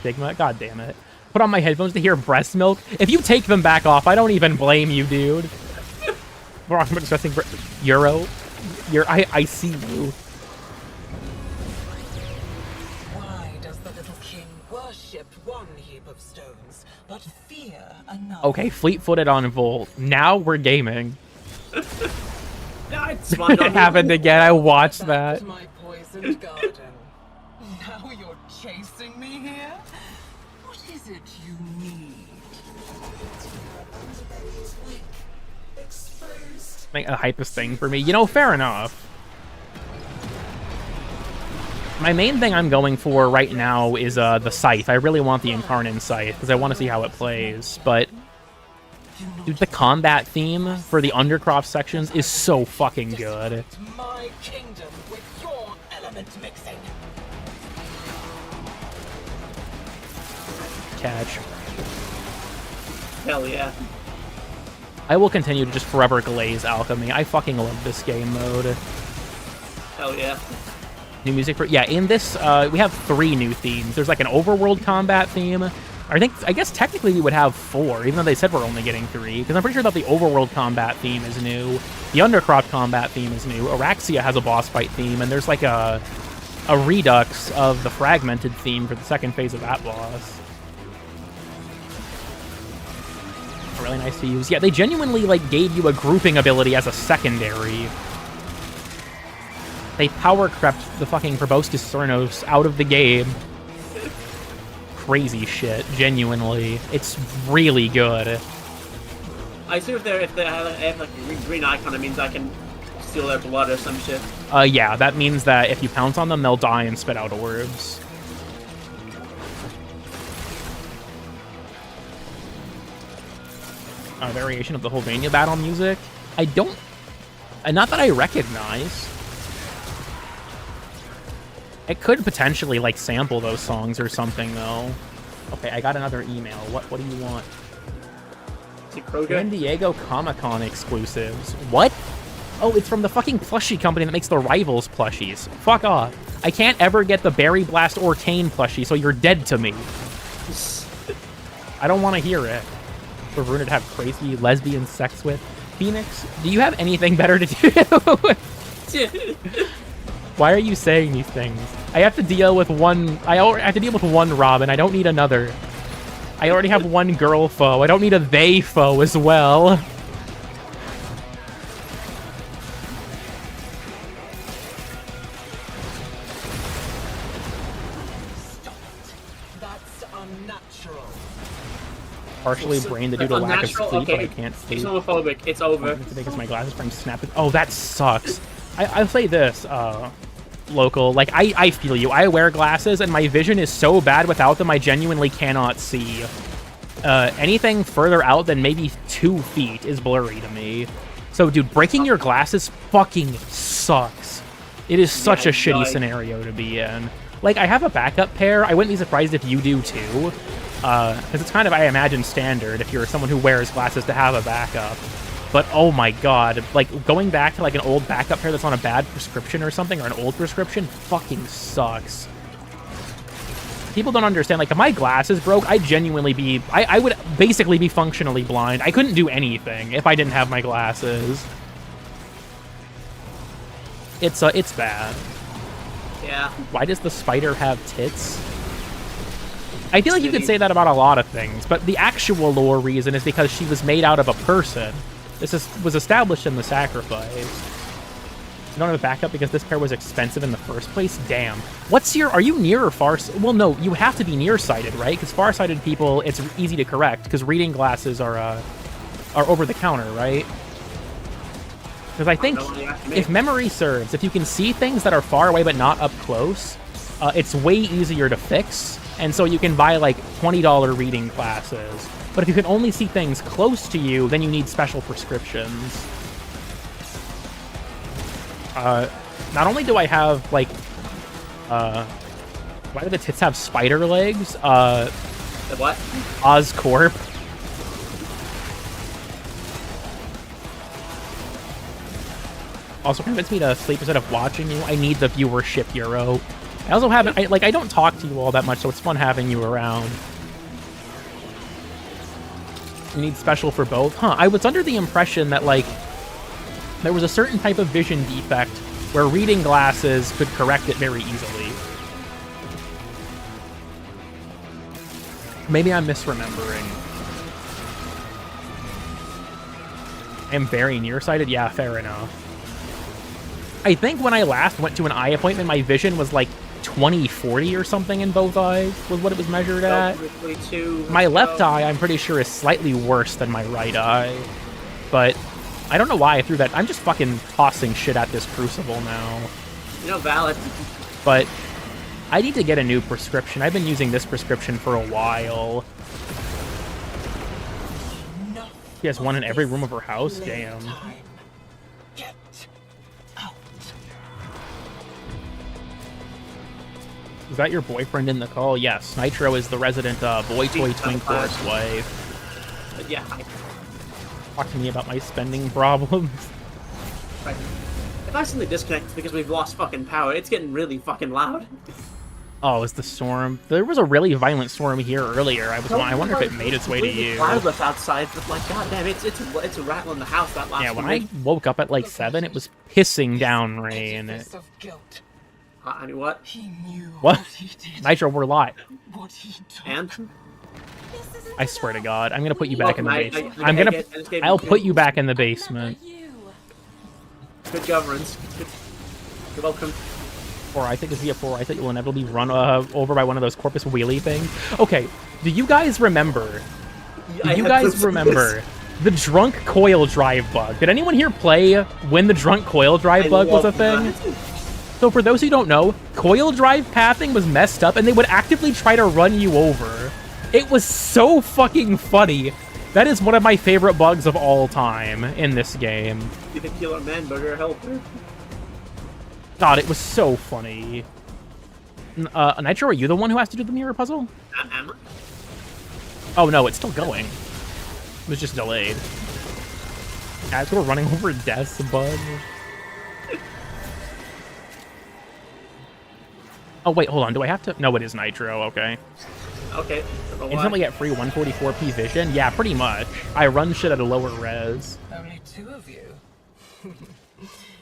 Speaker 1: Sigma, god damn it. Put on my headphones to hear breast milk. If you take them back off, I don't even blame you, dude. We're discussing Euro. I see you.
Speaker 7: Why does the little king worship one heap of stones, but fear another?
Speaker 1: Okay, fleet-footed on Volt. Now we're gaming.
Speaker 2: I spawned on
Speaker 1: It happened again. I watched
Speaker 7: Back
Speaker 1: that.
Speaker 7: to my poisoned garden. Now you're chasing me here? What is it you need?
Speaker 1: Make a hypest thing for me. You know, fair enough. My main thing I'm going for right now is the Scythe. I really want the Incarnate Scythe because I want to see how it plays. But dude, the combat theme for the Undercroft sections is so fucking good.
Speaker 7: My kingdom with your element mixing.
Speaker 1: Catch.
Speaker 2: Hell yeah.
Speaker 1: I will continue to just forever glaze Alchemy. I fucking love this game mode.
Speaker 2: Hell yeah.
Speaker 1: New music for... Yeah, in this, we have 3 new themes. There's like an overworld combat theme. I guess technically we would have 4, even though they said we're only getting 3. Because I'm pretty sure that the overworld combat theme is new. The Undercroft combat theme is new. Araxia has a boss fight theme. And there's like a redux of the fragmented theme for the second phase of that boss. Really nice to use. Yeah, they genuinely like gave you a grouping ability as a secondary. They power crept the fucking Proboscis Cernos out of the game. Crazy shit, genuinely. It's really good.
Speaker 2: I assume if they have like a green icon, it means I can steal their blood or some shit.
Speaker 1: Yeah, that means that if you pounce on them, they'll die and spit out orbs. A variation of the whole Vania battle music. I don't... not that I recognize. It could potentially, like, sample those songs or something, though. Okay, I got another email. What do you want? San Diego Comic-Con exclusives. What? Oh, it's from the fucking plushie company that makes the Rivals plushies. Fuck off. I can't ever get the Berry Blast or Kane plushie, so you're dead to me. I don't want to hear it. For Runa to have crazy lesbian sex with. Phoenix, do you have anything better to do? Why are you saying these things? I have to deal with one... I have to deal with one Robin. I don't need another. I already have one girl foe. I don't need a they foe as well.
Speaker 7: Stop it. That's unnatural.
Speaker 1: Partially brain to do to lack of sleep,
Speaker 2: okay.
Speaker 1: but I can't sleep.
Speaker 2: He's homophobic. It's over.
Speaker 1: Because my glasses frame snapped. Oh, that sucks. I'll say this, Local. Like, I feel you. I wear glasses, and my vision is so bad without them, I genuinely cannot see. Anything further out than maybe 2 feet is blurry to me. So, dude, breaking your glasses fucking sucks. It is such a shitty scenario to be in. Like, I have a backup pair. I wouldn't be surprised if you do, too. Because it's kind of, I imagine, standard if you're someone who wears glasses to have a backup. But, oh my god, like, going back to, like, an old backup pair that's on a bad prescription or something, or an old prescription, fucking sucks. People don't understand, like, if my glasses broke, I'd genuinely be... I would basically be functionally blind. I couldn't do anything if I didn't have my glasses. It's bad.
Speaker 2: Yeah.
Speaker 1: Why does the spider have tits? I feel like you could say that about a lot of things, but the actual lore reason is because she was made out of a person. This was established in the sacrifice. You don't have a backup because this pair was expensive in the first place? Damn. Are you near or far? Well, no, you have to be nearsighted, right? Because farsighted people, it's easy to correct, because reading glasses are over the counter, right? Because I think, if memory serves, if you can see things that are far away but not up close, it's way easier to fix, and so you can buy, like, $20 reading glasses. But if you can only see things close to you, then you need special prescriptions. Not only do I have, like, why do the tits have spider legs?
Speaker 2: The what?
Speaker 1: Oscorp. Also convinced me to sleep instead of watching you. I need the viewership, Euro. I also haven't, I don't talk to you all that much, so it's fun having you around. You need special for both? Huh, I was under the impression that, like, there was a certain type of vision defect where reading glasses could correct it very easily. Maybe I'm misremembering. I'm very nearsighted? Yeah, fair enough. I think when I last went to an eye appointment, my vision was like 20/40 or something in both eyes, was what it was measured at. My left eye, I'm pretty sure, is slightly worse than my right eye. But I don't know why I threw that. I'm just fucking tossing shit at this Crucible now.
Speaker 2: You know, valid.
Speaker 1: But I need to get a new prescription. I've been using this prescription for a while. She has one in every room of her house? Damn.
Speaker 7: Get out.
Speaker 1: Is that your boyfriend in the call? Yes. Nitro is the resident boy toy twink horse wife.
Speaker 2: But yeah,
Speaker 1: Talk to me about my spending problems.
Speaker 2: right. If I suddenly disconnect because we've lost fucking power, it's getting really fucking loud.
Speaker 1: Oh, it's the storm. There was a really violent storm here earlier. I wonder if it made its way to you.
Speaker 2: Cloudless outside, but like, goddamn, it's a rattle in the house that last.
Speaker 1: Yeah, when
Speaker 2: night.
Speaker 1: I woke up at like 7, it was pissing down rain.
Speaker 7: Of guilt.
Speaker 2: I mean, what?
Speaker 7: He knew
Speaker 1: What?
Speaker 7: he did.
Speaker 1: Nitro, we're live.
Speaker 7: What he took.
Speaker 2: And
Speaker 1: I swear to God, I'm gonna put you back in the
Speaker 2: Look,
Speaker 1: basement. I'll put you back in the basement.
Speaker 2: Good governance. Good. You're welcome.
Speaker 1: Or I think it's via 4. I think you'll inevitably run over by one of those corpus wheelie things. Okay, do you guys remember? Do you guys remember the drunk coil drive bug? Did anyone here play when the drunk coil drive bug was a thing? So for those who don't know, coil drive pathing was messed up and they would actively try to run you over. It was so fucking funny. That is one of my favorite bugs of all time in this game.
Speaker 2: You think Killer Man Burger helper?
Speaker 1: God, it was so funny. Nitro, are you the one who has to do the mirror puzzle? Oh no, it's still going. It was just delayed. As we're running over death's bug. Oh wait, hold on. Do I have to? No, it is Nitro. Okay.
Speaker 2: Okay.
Speaker 1: Instantly get free 144p vision? Yeah, pretty much. I run shit at a lower res.
Speaker 7: Only 2 of you.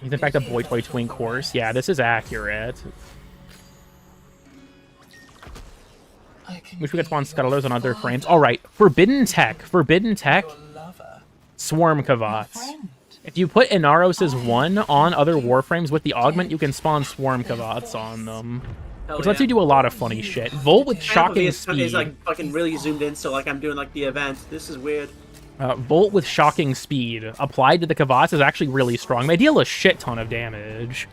Speaker 1: In fact, a Boy Toy Twink course. Yeah, this is accurate. Wish we could spawn scuttlers on other frames. Alright, Forbidden Tech. Forbidden Tech. Swarm Kavats. If you put Inaros' 1 on other Warframes with the augment, you can spawn Swarm Kavats on them. Which lets you do a lot of funny shit. Volt with shocking speed.
Speaker 2: It's like fucking really zoomed in, so like I'm doing like the event. This is weird.
Speaker 1: Volt with shocking speed applied to the Kavats is actually really strong. They deal a shit ton of damage.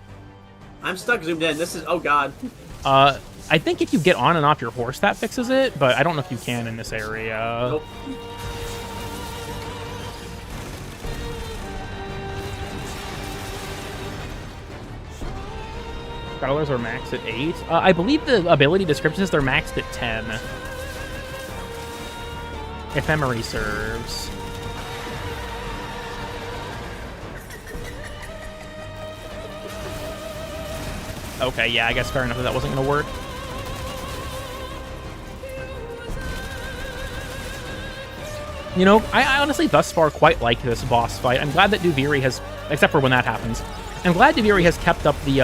Speaker 2: I'm stuck zoomed in. This is, oh god.
Speaker 1: I think if you get on and off your horse, that fixes it, but I don't know if you can in this area.
Speaker 2: Nope.
Speaker 1: Scholars are maxed at 8. I believe the ability description says they're maxed at 10. If memory serves. Okay, yeah, I guess fair enough that wasn't going to work. You know, I honestly thus far quite like this boss fight. I'm glad that Duviri has, except for when that happens, I'm glad Duviri has kept up the,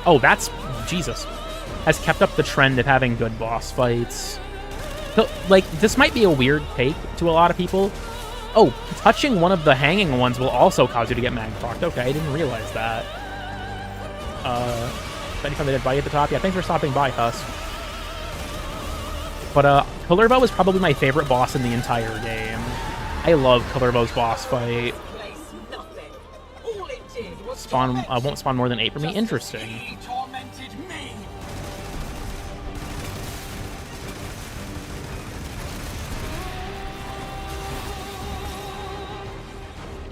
Speaker 1: oh, that's, Jesus, has kept up the trend of having good boss fights. So, like, this might be a weird take to a lot of people. Oh, touching one of the hanging ones will also cause you to get mag-procced. Okay, I didn't realize that. Anytime they did bite at the top. Yeah, thanks for stopping by, Husk. But, Kullervo is probably my favorite boss in the entire game. I love Kullervo's boss fight. Spawn, won't spawn more than 8 for me. Interesting.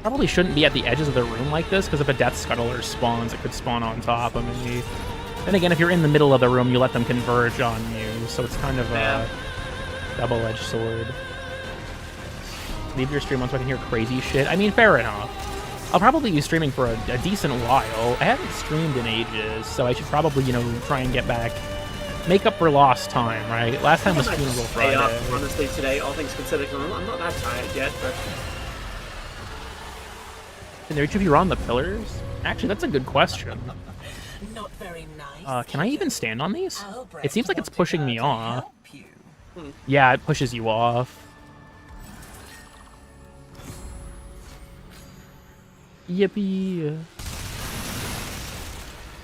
Speaker 1: Probably shouldn't be at the edges of the room like this, because if a Death Scuttler spawns, it could spawn on top of me. Then again, if you're in the middle of the room, you let them converge on you, so it's kind of a double-edged sword. Leave your stream on so I can hear crazy shit. I mean, fair enough. I'll probably be streaming for a decent while. I haven't streamed in ages, so I should probably, you know, try and get back. Make up for lost time, right? Last time was Funeral Friday.
Speaker 2: Up, honestly, today, all things considered, I'm not that tired yet, but...
Speaker 1: Can there each of you on the pillars? Actually, that's a good question.
Speaker 7: Not very nice.
Speaker 1: Can I even stand on these? It seems like it's pushing me off. Yeah, it pushes you off. Yippee.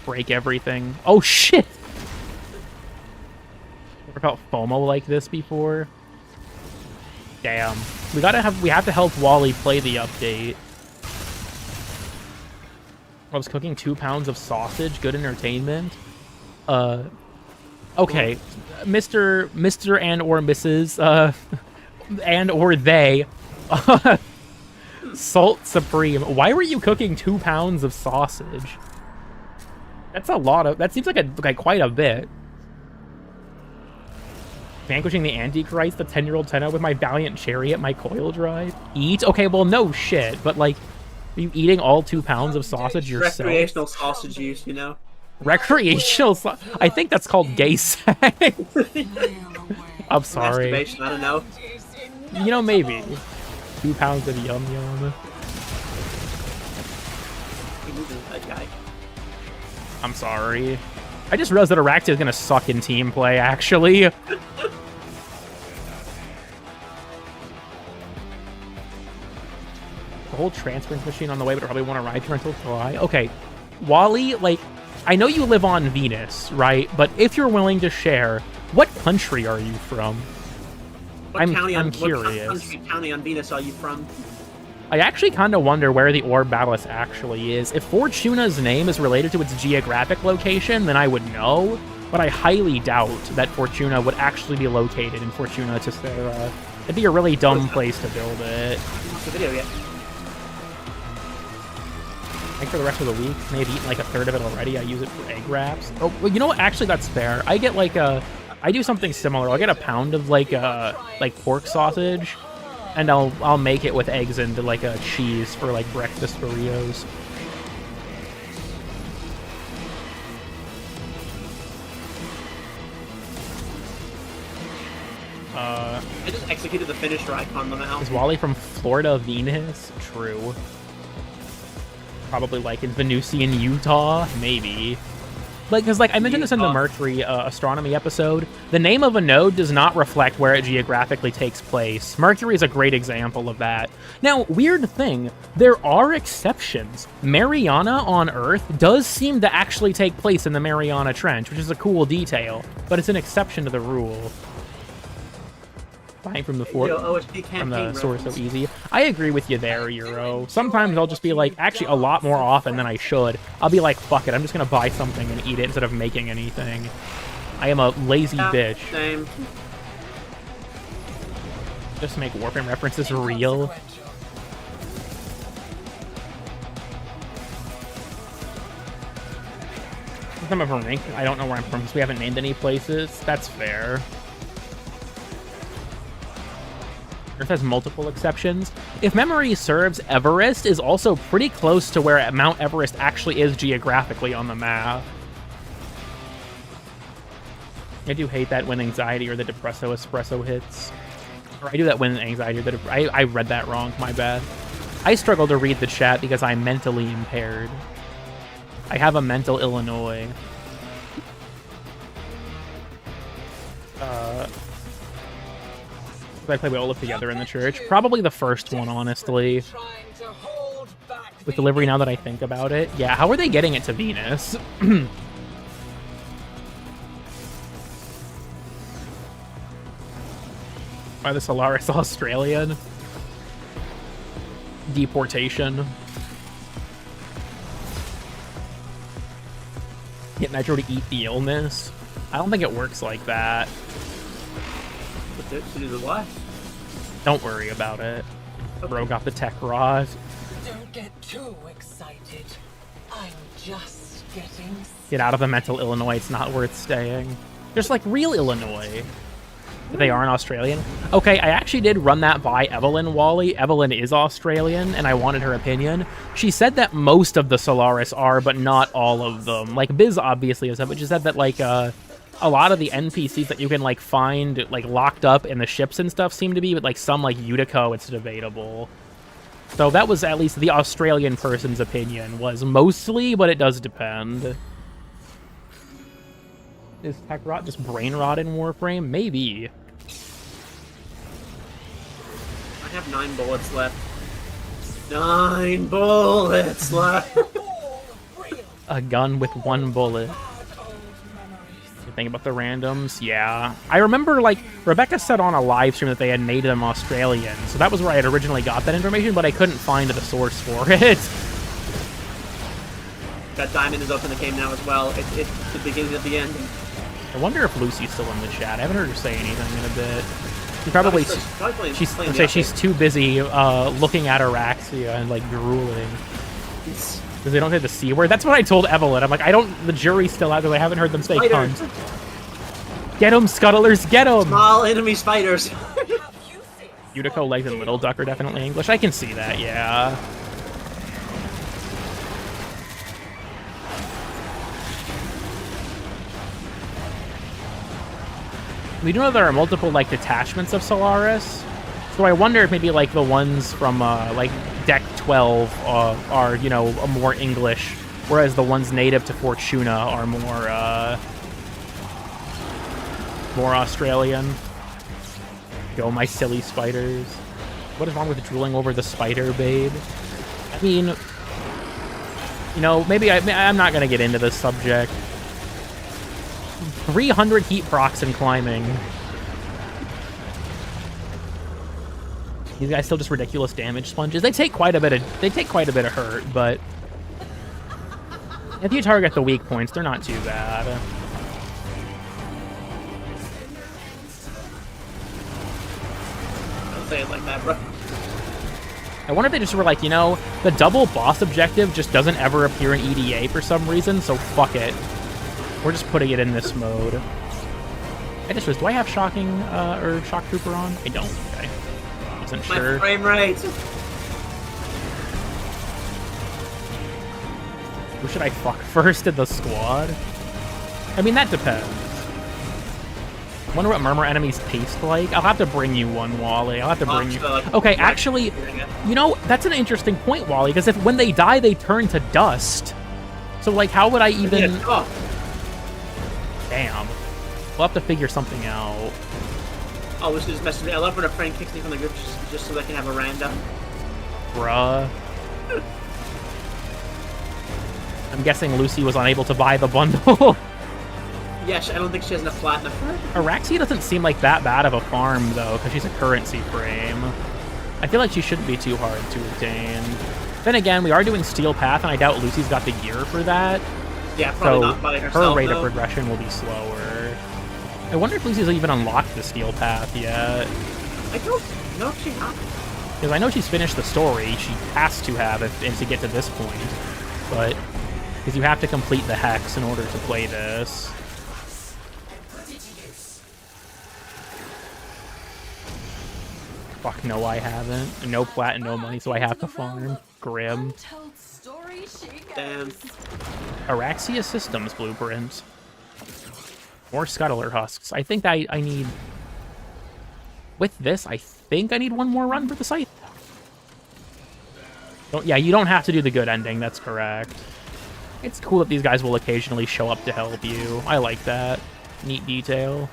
Speaker 1: Break everything. Oh, shit! Never felt FOMO like this before. Damn. We have to help Wally play the update. I was cooking 2 pounds of sausage. Good entertainment. Okay. Mr. and or Mrs. And or they. Salt Supreme. Why were you cooking 2 pounds of sausage? That's a lot of... That seems like quite a bit. Vanquishing the Antichrist, the 10-year-old Tenno with my Valiant Chariot, my coil drive. Eat? Okay, well, no shit, but like... Are you eating all 2 pounds of sausage yourself?
Speaker 2: Recreational sausage use, you know?
Speaker 1: Recreational I think that's called gay sex. I'm sorry.
Speaker 2: Masturbation, I don't know.
Speaker 1: You know, maybe. 2 pounds of yum yum. I'm sorry. I just realized that Araxia is gonna suck in team play, actually. The whole transference machine on the way, but I probably want to ride here until July. Okay, Wally, like, I know you live on Venus, right? But if you're willing to share, what country are you from?
Speaker 2: What
Speaker 1: I'm
Speaker 2: What
Speaker 1: curious.
Speaker 2: country, county on Venus are you from?
Speaker 1: I actually kind of wonder where the Orbalis actually is. If Fortuna's name is related to its geographic location, then I would know, but I highly doubt that Fortuna would actually be located in Fortuna Tessera. It'd be a really dumb place to build it.
Speaker 2: Watch the video yet?
Speaker 1: I think for the rest of the week, maybe eaten like a third of it already. I use it for egg wraps. Oh, well, you know what? Actually, that's fair. I get like I do something similar. I'll get a pound of like pork sausage, and I'll make it with eggs and like a cheese for like breakfast burritos.
Speaker 2: I just executed the finisher icon on the mouse.
Speaker 1: Is Wally from Florida Venus? True. Probably like in Venusian Utah, maybe. Like, because like I mentioned this in the Mercury astronomy episode, the name of a node does not reflect where it geographically takes place. Mercury is a great example of that. Now, weird thing, there are exceptions. Mariana on Earth does seem to actually take place in the Mariana Trench, which is a cool detail, but it's an exception to the rule. Buying from the source so easy. I agree with you there, Euro. Sometimes I'll just be like, actually a lot more often than I should. I'll be like, fuck it, I'm just gonna buy something and eat it instead of making anything. I am a lazy bitch.
Speaker 2: Same.
Speaker 1: Just to make Warframe references real. Some of them ranked. I don't know where I'm from because we haven't named any places. That's fair. Earth has multiple exceptions. If memory serves, Everest is also pretty close to where Mount Everest actually is geographically on the map. I do hate that when anxiety or the depresso espresso hits. Or I do that when anxiety or the I read that wrong, my bad. I struggle to read the chat because I'm mentally impaired. I have a mental Illinois. I play we all live together in the church. Probably the first one, honestly. With delivery now that I think about it. Yeah, how are they getting it to Venus? Why the Solaris Australian? Deportation. Get Nitro to eat the illness? I don't think it works like that.
Speaker 2: To do the what?
Speaker 1: Don't worry about it.
Speaker 2: Okay.
Speaker 1: Bro got the tech rod.
Speaker 7: Don't get too excited. I'm just getting...
Speaker 1: Get out of the mental Illinois, it's not worth staying. There's like real Illinois. But they aren't Australian. Okay, I actually did run that by Evelyn Wally. Evelyn is Australian, and I wanted her opinion. She said that most of the Solaris are, but not all of them. Like, Biz obviously is, but she said that, like, a lot of the NPCs that you can, like, find, like, locked up in the ships and stuff seem to be, but, like, some, like, Utico, it's debatable. So that was at least the Australian person's opinion, was mostly, but it does depend. Is tech rot just brain rot in Warframe? Maybe.
Speaker 2: I have 9 bullets left. 9 bullets left.
Speaker 1: A gun with 1 bullet. You think about the randoms? Yeah. I remember, like, Rebecca said on a live stream that they had made them Australian, so that was where I had originally got that information, but I couldn't find the source for it.
Speaker 2: That diamond is open the game now as well. It's the beginning of the end.
Speaker 1: I wonder if Lucy's still in the chat. I haven't heard her say anything in a bit. She's probably she's too busy looking at Araxia and like drooling. Because they don't say the C word. That's what I told Evelyn. I'm like, the jury's still out there. I haven't heard them say cunt. Get them, scuttlers, get them!
Speaker 2: Small enemy spiders.
Speaker 1: Utico, Legs, and Little Duck are definitely English. I can see that, yeah. We do know there are multiple, like, detachments of Solaris. So I wonder if maybe, like, the ones from, like, Deck 12 are, you know, more English, whereas the ones native to Fortuna are more Australian. Go, my silly spiders. What is wrong with drooling over the spider, babe? I mean, You know, maybe I'm not gonna get into this subject. 300 heat procs and climbing. These guys still just ridiculous damage sponges. They take quite a bit of hurt, but if you target the weak points, they're not too bad.
Speaker 2: Don't say it like that, bro.
Speaker 1: I wonder if they just were like, you know, the double boss objective just doesn't ever appear in EDA for some reason, so fuck it. We're just putting it in this mode. I just was, do I have shocking or shock trooper on? I don't. Okay. Wasn't sure.
Speaker 2: My frame rate.
Speaker 1: Who should I fuck first in the squad? I mean, that depends. I wonder what murmur enemies taste like. I'll have to bring you one, Wally. I'll have to bring you. Okay, actually, you know, that's an interesting point, Wally, because when they die, they turn to dust. So, like, how would I even... Damn. We'll have to figure something out.
Speaker 2: Oh, this is messing me. I love when a friend kicks me from the group just so they can have a random.
Speaker 1: Bruh. I'm guessing Lucy was unable to buy the bundle.
Speaker 2: Yeah, I don't think she has enough platinum.
Speaker 1: Araxia doesn't seem like that bad of a farm, though, because she's a currency frame. I feel like she shouldn't be too hard to obtain. Then again, we are doing Steel Path, and I doubt Lucy's got the gear for that.
Speaker 2: Yeah, probably not by herself,
Speaker 1: her rate
Speaker 2: though.
Speaker 1: of progression will be slower. I wonder if Lucy's even unlocked the Steel Path yet.
Speaker 2: I don't know if she has.
Speaker 1: Because I know she's finished the story. She has to have it and to get to this point. But, because you have to complete the Hex in order to play this. Fuck no, I haven't. No plat and no money, so I have to farm. Grim.
Speaker 2: Damn.
Speaker 1: Araxia Systems blueprint. More Scuttler husks. I think I need... With this, I think I need one more run for the scythe. Yeah, you don't have to do the good ending, that's correct. It's cool that these guys will occasionally show up to help you. I like that. Neat detail.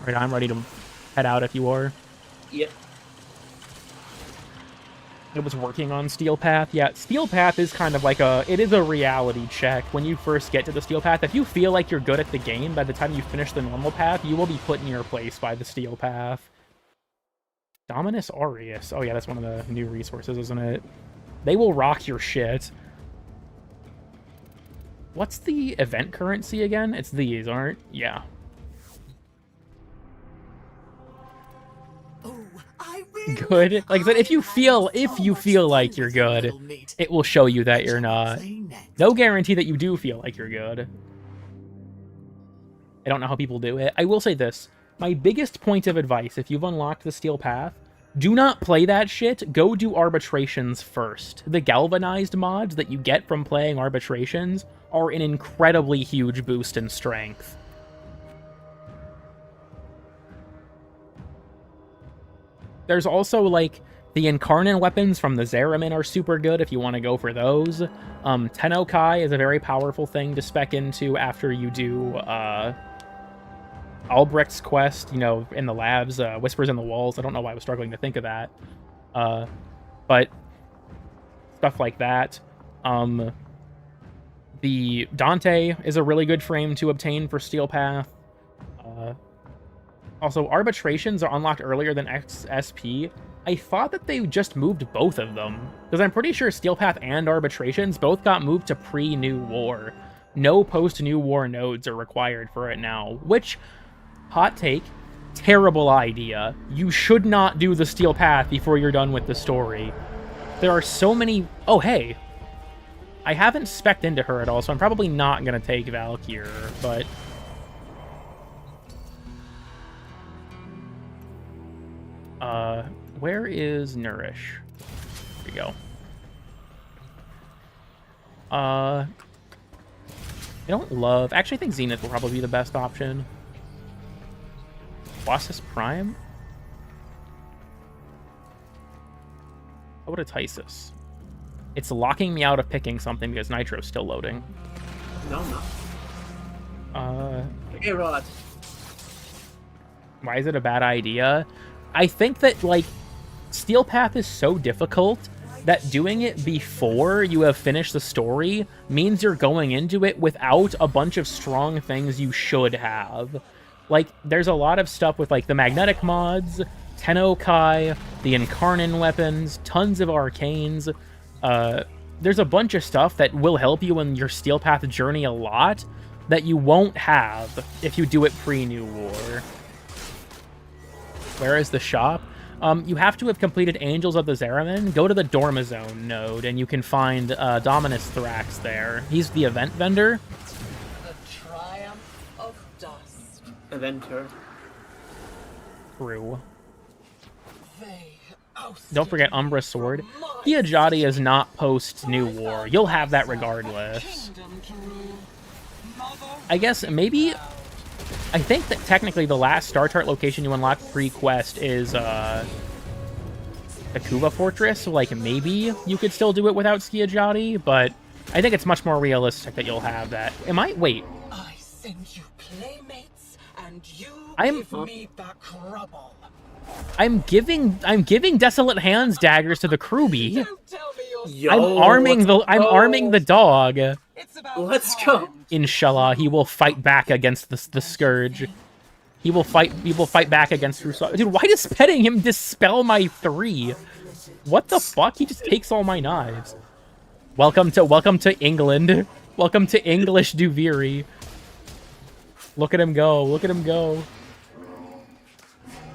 Speaker 1: Alright, I'm ready to head out if you are.
Speaker 2: Yep.
Speaker 1: It was working on Steel Path. Yeah, Steel Path is kind of like it is a reality check when you first get to the Steel Path. If you feel like you're good at the game, by the time you finish the normal path, you will be put in your place by the Steel Path. Dominus Aureus. Oh yeah, that's one of the new resources, isn't it? They will rock your shit. What's the event currency again? It's these, aren't? Yeah. Good. Like I said, if you feel like you're good, it will show you that you're not. No guarantee that you do feel like you're good. I don't know how people do it. I will say this. My biggest point of advice, if you've unlocked the Steel Path, do not play that shit. Go do arbitrations first. The galvanized mods that you get from playing arbitrations are an incredibly huge boost in strength. There's also, like, the Incarnate weapons from the Zeramin are super good if you want to go for those. Tennokai is a very powerful thing to spec into after you do, Albrecht's quest, you know, in the labs, Whispers in the Walls. I don't know why I was struggling to think of that. But stuff like that. The Dante is a really good frame to obtain for Steel Path. Also, arbitrations are unlocked earlier than XSP. I thought that they just moved both of them, because I'm pretty sure Steel Path and arbitrations both got moved to pre-New War. No post-New War nodes are required for it now, which, hot take, terrible idea. You should not do the Steel Path before you're done with the story. There are so many... Oh, hey. I haven't spec'd into her at all, so I'm probably not going to take Valkyr, but... where is Nourish? Here we go. I don't love... Actually, I think Zenith will probably be the best option. Colossus Prime? How about a Tysus? It's locking me out of picking something because Nitro's still loading.
Speaker 2: No, no. Hey, Rod.
Speaker 1: Why is it a bad idea? I think that, like, Steel Path is so difficult that doing it before you have finished the story means you're going into it without a bunch of strong things you should have. Like, there's a lot of stuff with, like, the magnetic mods, Tennokai, the Incarnon weapons, tons of arcanes. There's a bunch of stuff that will help you in your Steel Path journey a lot that you won't have if you do it pre-New War. Where is the shop? You have to have completed Angels of the Zeramin. Go to the Dormizone node, and you can find Dominus Thrax there. He's the event vendor.
Speaker 7: The triumph of dust.
Speaker 2: Eventer.
Speaker 1: True.
Speaker 7: They ousted
Speaker 1: Don't forget Umbra Sword. Kiajati is not post-New War. You'll have that regardless.
Speaker 7: kingdom to rule. Mother
Speaker 1: I guess maybe... I think that technically the last Star Chart location you unlock pre-quest is the Kuva Fortress, so like maybe you could still do it without Skiajati, but I think it's much more realistic that you'll have that. Wait.
Speaker 7: I send you playmates, and you
Speaker 1: I'm-
Speaker 7: give me back rubble.
Speaker 1: I'm giving Desolate Hands daggers to the Krubby.
Speaker 7: Don't tell me you're
Speaker 2: Yo,
Speaker 1: I'm arming the dog.
Speaker 7: It's about
Speaker 2: Let's
Speaker 7: time.
Speaker 2: go.
Speaker 1: Inshallah, he will fight back against the Scourge. He will fight back against Russo. Dude, why does petting him dispel my 3? What the fuck? He just takes all my knives. Welcome to England. Welcome to English Duviri. Look at him go. Look at him go.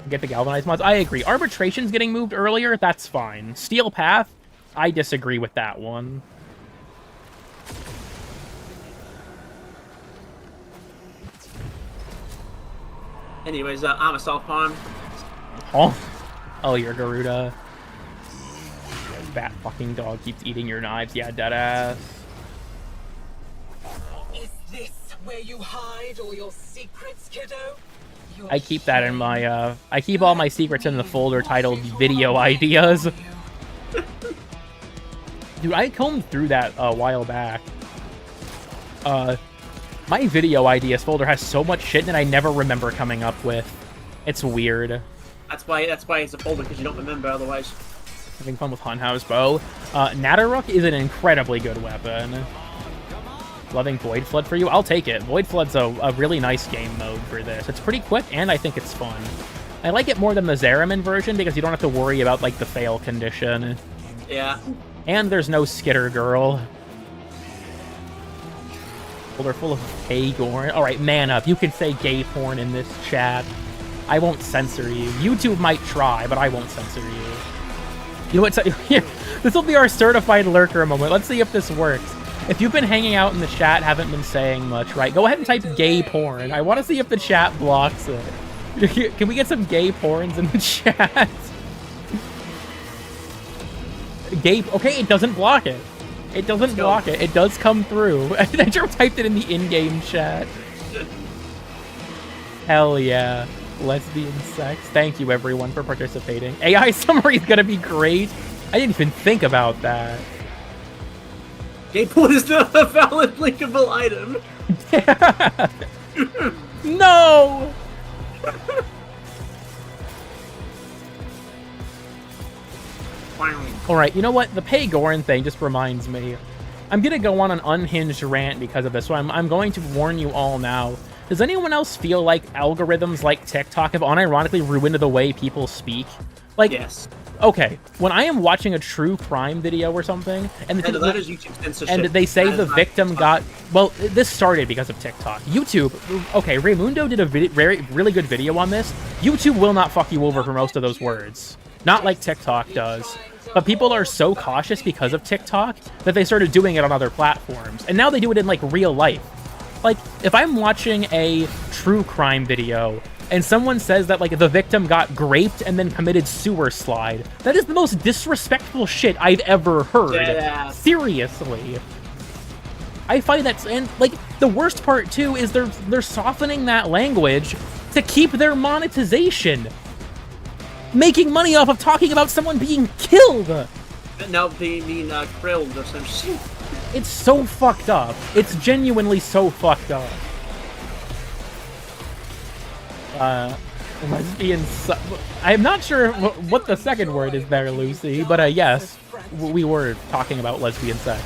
Speaker 1: Get the galvanized mods. I agree. Arbitration's getting moved earlier. That's fine. Steel Path. I disagree with that one.
Speaker 2: Anyways, I'm a self farm.
Speaker 1: Oh, you're Garuda. That fucking dog keeps eating your knives. Yeah, deadass.
Speaker 7: Is this where you hide all your secrets, kiddo? Your
Speaker 1: I keep that in my, I keep all my secrets in the folder titled Video Ideas. Dude, I combed through that a while back. My Video Ideas folder has so much shit that I never remember coming up with. It's weird.
Speaker 2: That's why it's a folder, because you don't remember otherwise.
Speaker 1: Having fun with Hunhouse Bow. Natterrook is an incredibly good weapon. Loving Void Flood for you? I'll take it. Void Flood's a really nice game mode for this. It's pretty quick, and I think it's fun. I like it more than the Zeramin version because you don't have to worry about, like, the fail condition.
Speaker 2: Yeah.
Speaker 1: And there's no Skitter Girl. Folder full of gay gorn. Alright, man up. You can say gay porn in this chat. I won't censor you. YouTube might try, but I won't censor you. You know what? Here, this will be our certified lurker moment. Let's see if this works. If you've been hanging out in the chat, haven't been saying much, right? Go ahead and type gay porn. I want to see if the chat blocks it. Can we get some gay porns in the chat? Gay. Okay, it doesn't block it. It doesn't block it. It does come through. I just typed it in the in-game chat. Hell yeah. Lesbian sex. Thank you, everyone, for participating. AI summary is gonna be great. I didn't even think about that.
Speaker 2: Gay porn is not a valid linkable item.
Speaker 1: No! Alright, you know what? The Pay Gorin thing just reminds me. I'm gonna go on an unhinged rant because of this, so I'm going to warn you all now. Does anyone else feel like algorithms like TikTok have unironically ruined the way people speak? Like,
Speaker 2: Yes.
Speaker 1: okay, when I am watching a true crime video or something, and
Speaker 2: that is YouTube censorship.
Speaker 1: and they say
Speaker 2: That
Speaker 1: the
Speaker 2: is not
Speaker 1: victim
Speaker 2: TikTok.
Speaker 1: got... Well, this started because of TikTok. YouTube... Okay, Raymundo did a really good video on this. YouTube will not fuck you over for most of those words. Not like TikTok does. But people are so cautious because of TikTok that they started doing it on other platforms. And now they do it in, like, real life. Like, if I'm watching a true crime video and someone says that, like, the victim got graped and then committed sewer slide, that is the most disrespectful shit I've ever heard.
Speaker 2: Yeah.
Speaker 1: Seriously. I find that, and, like, the worst part, too, is they're softening that language to keep their monetization. Making money off of talking about someone being killed.
Speaker 2: Now being grilled or some shit.
Speaker 1: It's so fucked up. It's genuinely so fucked up. Lesbian. I'm not sure what the second word is there, Lucy, but yes. we were talking about lesbian sex.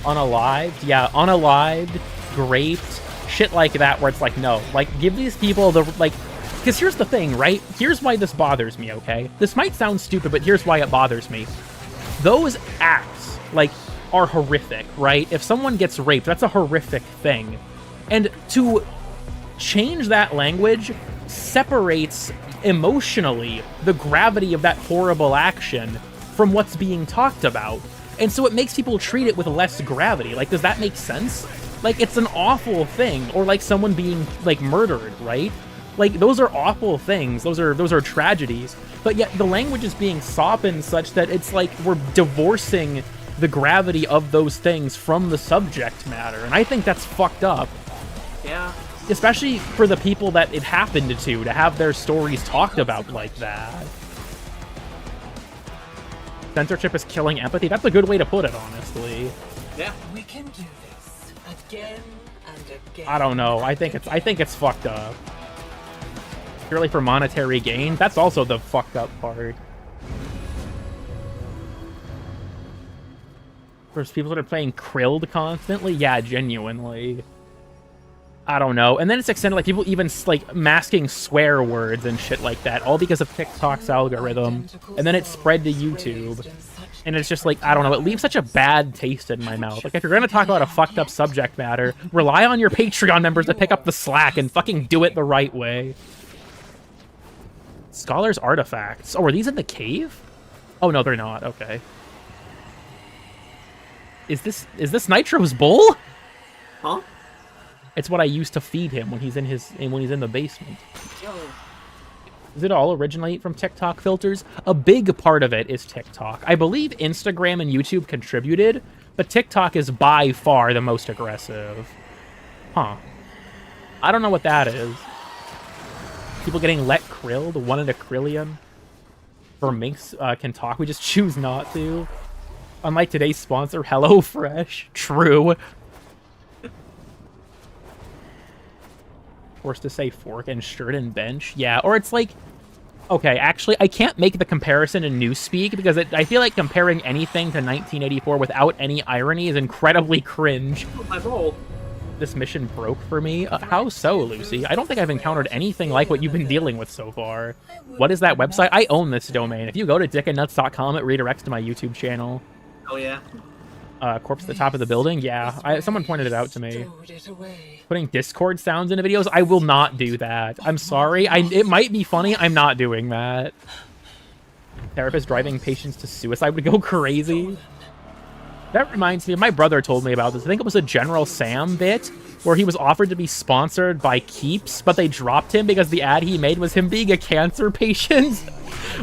Speaker 1: Unalived? Yeah, unalived, raped, shit like that, where it's like, no. Like, give these people the, like... Because here's the thing, right? Here's why this bothers me, okay? This might sound stupid, but here's why it bothers me. Those acts, like, are horrific, right? If someone gets raped, that's a horrific thing. And to change that language separates emotionally the gravity of that horrible action from what's being talked about. And so it makes people treat it with less gravity. Like, does that make sense? Like, it's an awful thing. Or like someone being, like, murdered, right? Like, those are awful things. Those are tragedies. But yet the language is being softened such that it's like we're divorcing the gravity of those things from the subject matter. And I think that's fucked up.
Speaker 2: Yeah.
Speaker 1: Especially for the people that it happened to have their stories talked about like that. Censorship is killing empathy. That's a good way to put it, honestly.
Speaker 2: Yeah.
Speaker 7: We can do this again and again.
Speaker 1: I don't know. I think it's fucked up. Purely for monetary gain. That's also the fucked up part. There's people that are playing Krilled constantly. Yeah, genuinely. I don't know. And then it's extended, like, people even, like, masking swear words and shit like that, all because of TikTok's algorithm. And then it spread to YouTube. And it's just, like, I don't know, it leaves such a bad taste in my mouth. Like, if you're gonna talk about a fucked up subject matter, rely on your Patreon members to pick up the slack and fucking do it the right way. Scholar's artifacts. Oh, are these in the cave? Oh, no, they're not. Okay. Is this Nitro's bowl?
Speaker 2: Huh?
Speaker 1: It's what I used to feed him when he's in the basement.
Speaker 2: Yo.
Speaker 1: Does it all originate from TikTok filters? A big part of it is TikTok. I believe Instagram and YouTube contributed, but TikTok is by far the most aggressive. Huh. I don't know what that is. People getting let krilled, 1 in a krillion. For minks can talk, we just choose not to. Unlike today's sponsor, HelloFresh. True. Forced to say fork and shirt and bench. Yeah, or it's like... Okay, actually, I can't make the comparison in Newspeak because I feel like comparing anything to 1984 without any irony is incredibly cringe.
Speaker 2: My bowl.
Speaker 1: This mission broke for me. How so, Lucy? I don't think I've encountered anything like what you've been dealing with so far. What is that website? I own this domain. If you go to dickandnuts.com, it redirects to my YouTube channel.
Speaker 2: Oh, yeah.
Speaker 1: Corpse at the top of the building? Yeah, someone pointed it out to me. Putting Discord sounds into videos? I will not do that. I'm sorry. It might be funny. I'm not doing that. Therapist driving patients to suicide would go crazy. That reminds me, my brother told me about this. I think it was a General Sam bit where he was offered to be sponsored by Keeps, but they dropped him because the ad he made was him being a cancer patient,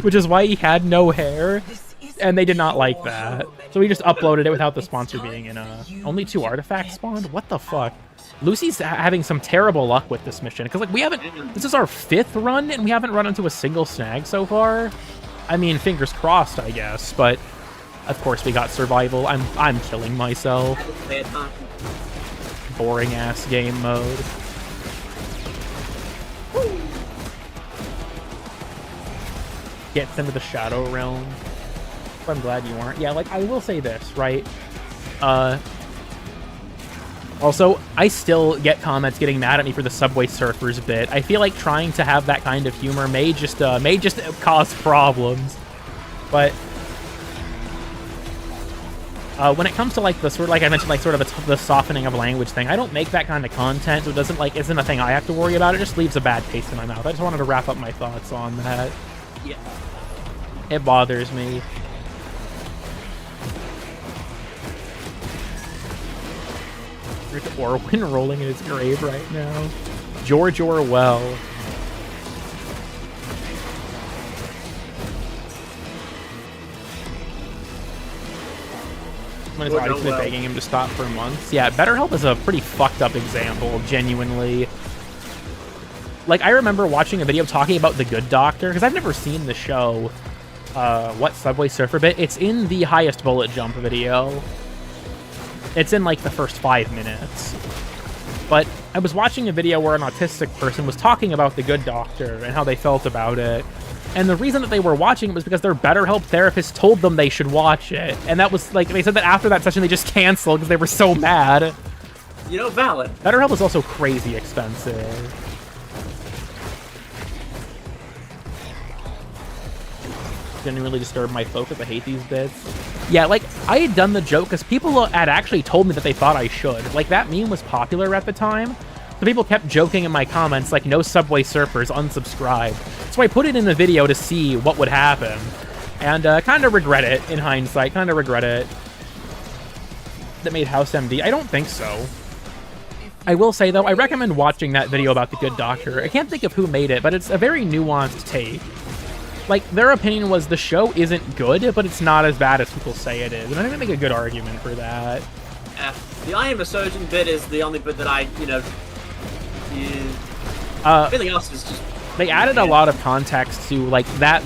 Speaker 1: which is why he had no hair. And they did not like that. So he just uploaded it without the sponsor being in. Only 2 artifacts spawned? What the fuck? Lucy's having some terrible luck with this mission. Because, like, we haven't... This is our 5th run, and we haven't run into a single snag so far. I mean, fingers crossed, I guess. But, of course, we got survival. I'm killing myself. Boring-ass game mode. Gets into the Shadow Realm. I'm glad you aren't. Yeah, like, I will say this, right? Also, I still get comments getting mad at me for the Subway Surfers bit. I feel like trying to have that kind of humor may just cause problems. But when it comes to, like, the sort of, like I mentioned, like, sort of the softening of language thing, I don't make that kind of content, so it doesn't, like, isn't a thing I have to worry about. It just leaves a bad taste in my mouth. I just wanted to wrap up my thoughts on that.
Speaker 2: Yeah.
Speaker 1: It bothers me. Orwin rolling in his grave right now. George Orwell. Someone has already been begging him to stop for months. Yeah, BetterHelp is a pretty fucked up example, genuinely. Like, I remember watching a video talking about The Good Doctor, because I've never seen the show. What Subway Surfer bit? It's in the highest bullet jump video. It's in, like, the first 5 minutes. But I was watching a video where an autistic person was talking about The Good Doctor and how they felt about it. And the reason that they were watching it was because their BetterHelp therapist told them they should watch it. And that was, like, they said that after that session they just canceled because they were so mad.
Speaker 2: You know, valid.
Speaker 1: BetterHelp is also crazy expensive. Didn't really disturb my focus. I hate these bits. Yeah, like, I had done the joke because people had actually told me that they thought I should. Like, that meme was popular at the time. So people kept joking in my comments, like, no Subway Surfers, unsubscribe. So I put it in the video to see what would happen. And kind of regret it, in hindsight. Kind of regret it. That made House MD? I don't think so. I will say, though, I recommend watching that video about the Good Doctor. I can't think of who made it, but it's a very nuanced take. Like, their opinion was the show isn't good, but it's not as bad as people say it is. And I think they make a good argument for that.
Speaker 2: The I Am a Surgeon bit is the only bit that I, you know, everything else is just...
Speaker 1: They added a lot of context to, like, that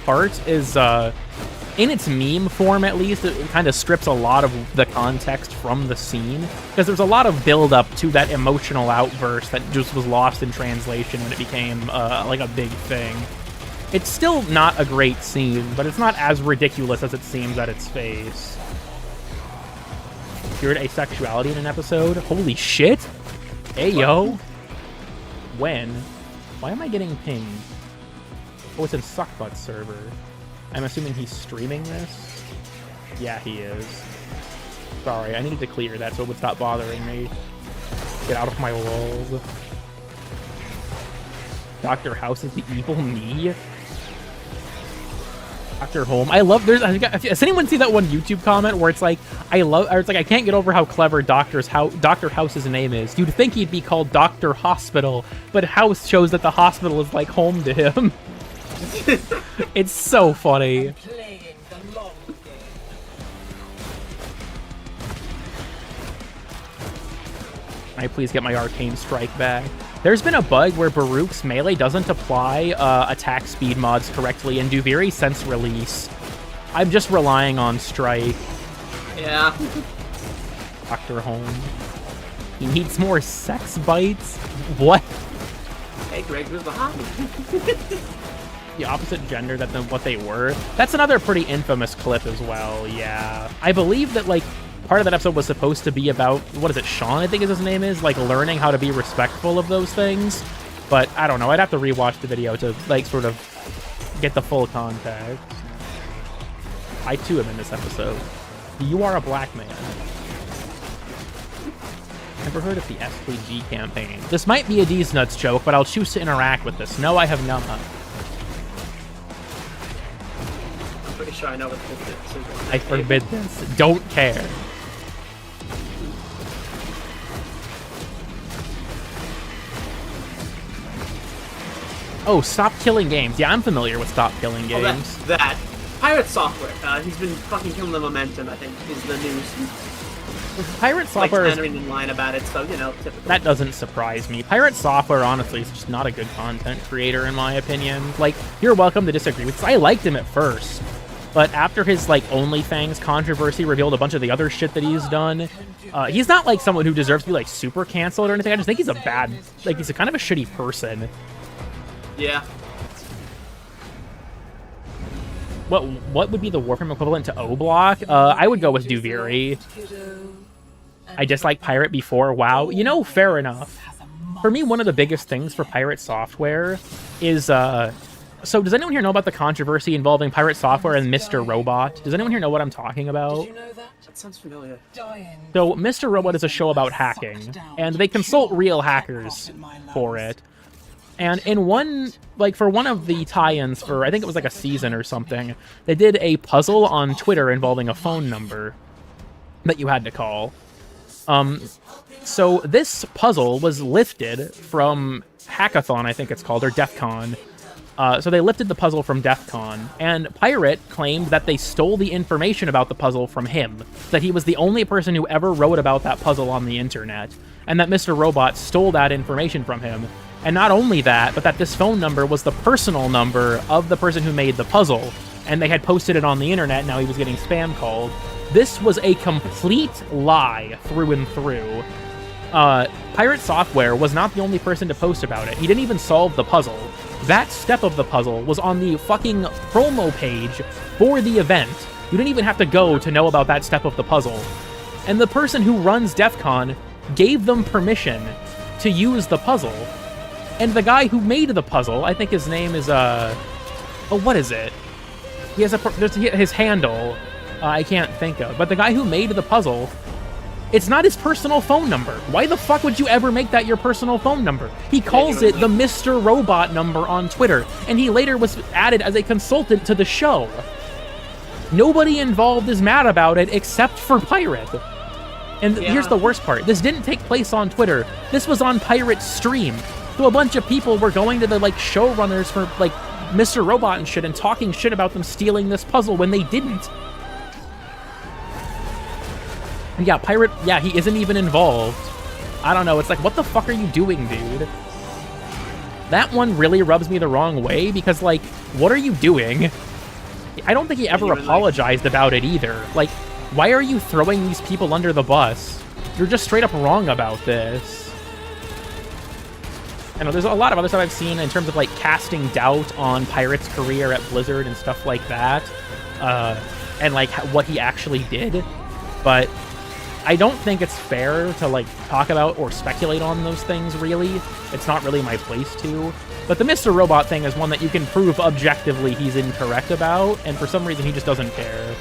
Speaker 1: part is, in its meme form at least, it kind of strips a lot of the context from the scene. Because there's a lot of build-up to that emotional outburst that just was lost in translation when it became, like, a big thing. It's still not a great scene, but it's not as ridiculous as it seems at its face. Cured asexuality in an episode? Holy shit! Hey, yo! When? Why am I getting pinged? Oh, it's in Suckbutt server. I'm assuming he's streaming this? Yeah, he is. Sorry, I needed to clear that so it would stop bothering me. Get out of my walls. Dr. House is the evil me? Dr. Home. I love, has anyone seen that one YouTube comment where it's like, I can't get over how clever Dr. House's name is. You'd think he'd be called Dr. Hospital, but House shows that the hospital is like home to him. It's so funny. Can I please get my arcane strike back? There's been a bug where Baruch's melee doesn't apply attack speed mods correctly in Duviri since release. I'm just relying on strike.
Speaker 2: Yeah.
Speaker 1: Dr. Home. He needs more sex bites? What?
Speaker 2: Hey, Greg, who's the hottie?
Speaker 1: The opposite gender than what they were. That's another pretty infamous clip as well, yeah. I believe that, like, part of that episode was supposed to be about, what is it, Sean, I think is his name is? Like, learning how to be respectful of those things. But, I don't know, I'd have to rewatch the video to, like, sort of get the full context. I, too, am in this episode. You are a black man. Never heard of the SPG campaign. This might be a D's Nuts joke, but I'll choose to interact with this. No, I have not.
Speaker 2: I'm pretty sure I know what this is.
Speaker 1: I forbid this. Don't care. Oh, Stop Killing Games. Yeah, I'm familiar with Stop Killing Games.
Speaker 2: Oh, that. Pirate Software. He's been fucking killing the momentum, I think, is the news.
Speaker 1: Pirate Software is...
Speaker 2: in line about it, so, you know, typical.
Speaker 1: That doesn't surprise me. Pirate Software, honestly, is just not a good content creator, in my opinion. Like, you're welcome to disagree with this. I liked him at first, but after his, like, OnlyFans controversy revealed a bunch of the other shit that he's done, he's not, like, someone who deserves to be, like, super canceled or anything. I just think he's a bad... Like, he's a kind of a shitty person.
Speaker 2: Yeah.
Speaker 1: What would be the Warframe equivalent to O-Block? I would go with Duviri. I disliked Pirate before. Wow. You know, fair enough. For me, one of the biggest things for Pirate Software is... So, does anyone here know about the controversy involving Pirate Software and Mr. Robot? Does anyone here know what I'm talking about?
Speaker 2: That sounds familiar.
Speaker 1: So, Mr. Robot is a show about hacking, and they consult real hackers for it. And in one, like, for one of the tie-ins for, I think it was like a season or something, they did a puzzle on Twitter involving a phone number that you had to call. So this puzzle was lifted from Hackathon, I think it's called, or DEF CON. So they lifted the puzzle from DEF CON, and Pirate claimed that they stole the information about the puzzle from him, that he was the only person who ever wrote about that puzzle on the internet, and that Mr. Robot stole that information from him. And not only that, but that this phone number was the personal number of the person who made the puzzle, and they had posted it on the internet, now he was getting spam called. This was a complete lie through and through. Pirate Software was not the only person to post about it. He didn't even solve the puzzle. that step of the puzzle was on the fucking promo page for the event. You didn't even have to go to know about that step of the puzzle. And the person who runs DEF CON gave them permission to use the puzzle. And the guy who made the puzzle, I think his name is, oh, what is it? He has there's his handle, I can't think of. But the guy who made the puzzle, it's not his personal phone number. Why the fuck would you ever make that your personal phone number? He calls it the Mr. Robot number on Twitter, and he later was added as a consultant to the show. Nobody involved is mad about it except for Pirate. And here's the worst part. This didn't take place on Twitter. This was on Pirate's stream. So a bunch of people were going to the, like, showrunners for, like, Mr. Robot and shit and talking shit about them stealing this puzzle when they didn't. And yeah, Pirate, yeah, he isn't even involved. I don't know, it's like, what the fuck are you doing, dude? That one really rubs me the wrong way because, like, what are you doing? I don't think he ever apologized about it either. Like, why are you throwing these people under the bus? You're just straight up wrong about this. I know there's a lot of other stuff I've seen in terms of, like, casting doubt on Pirate's career at Blizzard and stuff like that. And, like, what he actually did. But I don't think it's fair to, like, talk about or speculate on those things, really. It's not really my place to. But the Mr. Robot thing is one that you can prove objectively he's incorrect about, and for some reason he just doesn't care.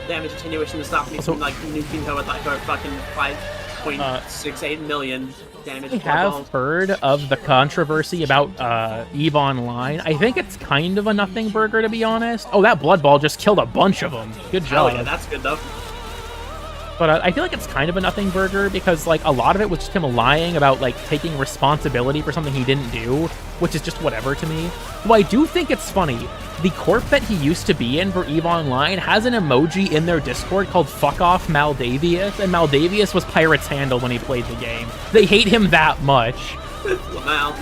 Speaker 2: Damage attenuation to stop me from, like, nuking her with, like, her fucking 5.68 million damage.
Speaker 1: I have heard of the controversy about EVE Online. I think it's kind of a nothing burger, to be honest. Oh, that Blood Ball just killed a bunch of them. Good job.
Speaker 2: Oh, yeah, that's good, though.
Speaker 1: But I feel like it's kind of a nothing burger because, like, a lot of it was just him lying about, like, taking responsibility for something he didn't do, which is just whatever to me. Though I do think it's funny. The corp that he used to be in for EVE Online has an emoji in their Discord called Fuck Off Maldavius, and Maldavius was Pirate's handle when he played the game. They hate him that much.
Speaker 2: Wow.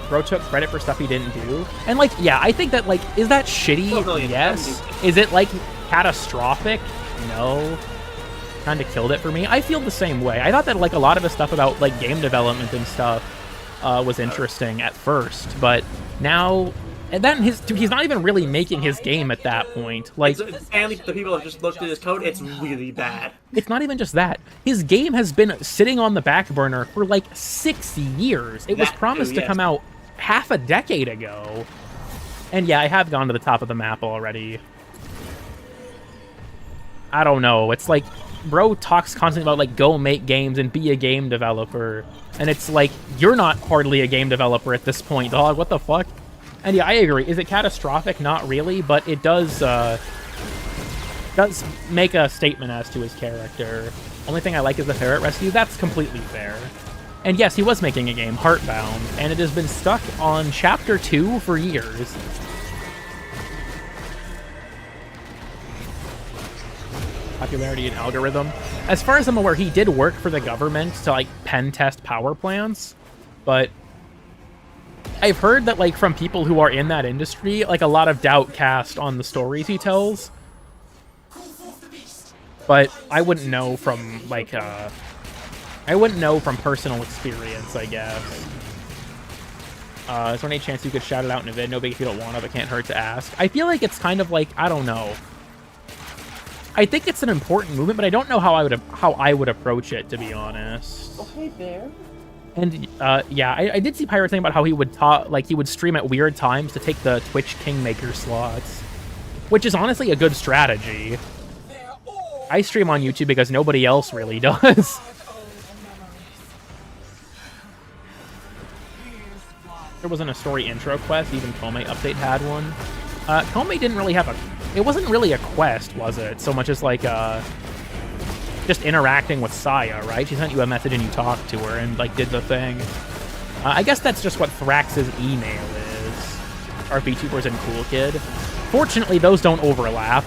Speaker 1: Bro took credit for stuff he didn't do. And, like, yeah, I think that, like, is that shitty? Yes. Is it, like, catastrophic? No. Kind of killed it for me. I feel the same way. I thought that, like, a lot of the stuff about, like, game development and stuff was interesting at first, but now... And then he's not even really making his game at that point. Like,
Speaker 2: and the people have just looked at his code, it's really bad.
Speaker 1: It's not even just that. His game has been sitting on the back burner for, like, 6 years. It was promised to come out half a decade ago. And yeah, I have gone to the top of the map already. I don't know. It's like, bro talks constantly about, like, go make games and be a game developer. And it's like, you're not hardly a game developer at this point, dog. What the fuck? And yeah, I agree. Is it catastrophic? Not really, but it does make a statement as to his character. Only thing I like is the ferret rescue. That's completely fair. And yes, he was making a game, Heartbound, and it has been stuck on Chapter 2 for years. Popularity and algorithm. As far as I'm aware, he did work for the government to, like, pen test power plants, but I've heard that, like, from people who are in that industry, like, a lot of doubt cast on the stories he tells. But I wouldn't know from, like, I wouldn't know from personal experience, I guess. Is there any chance you could shout it out in a vid? No big if you don't want to, but can't hurt to ask. I feel like it's kind of like, I don't know. I think it's an important movement, but I don't know how I would approach it, to be honest.
Speaker 2: Okay, Bear.
Speaker 1: And yeah, I did see Pirate saying about how he would he would stream at weird times to take the Twitch Kingmaker slots, which is honestly a good strategy. I stream on YouTube because nobody else really does. There wasn't a story intro quest, even Kome update had one. Kome didn't really have it wasn't really a quest, was it? So much as, like, just interacting with Saya, right? She sent you a message and you talked to her and, like, did the thing. I guess that's just what Thrax's email is. Our VTubers and Cool Kid. Fortunately, those don't overlap.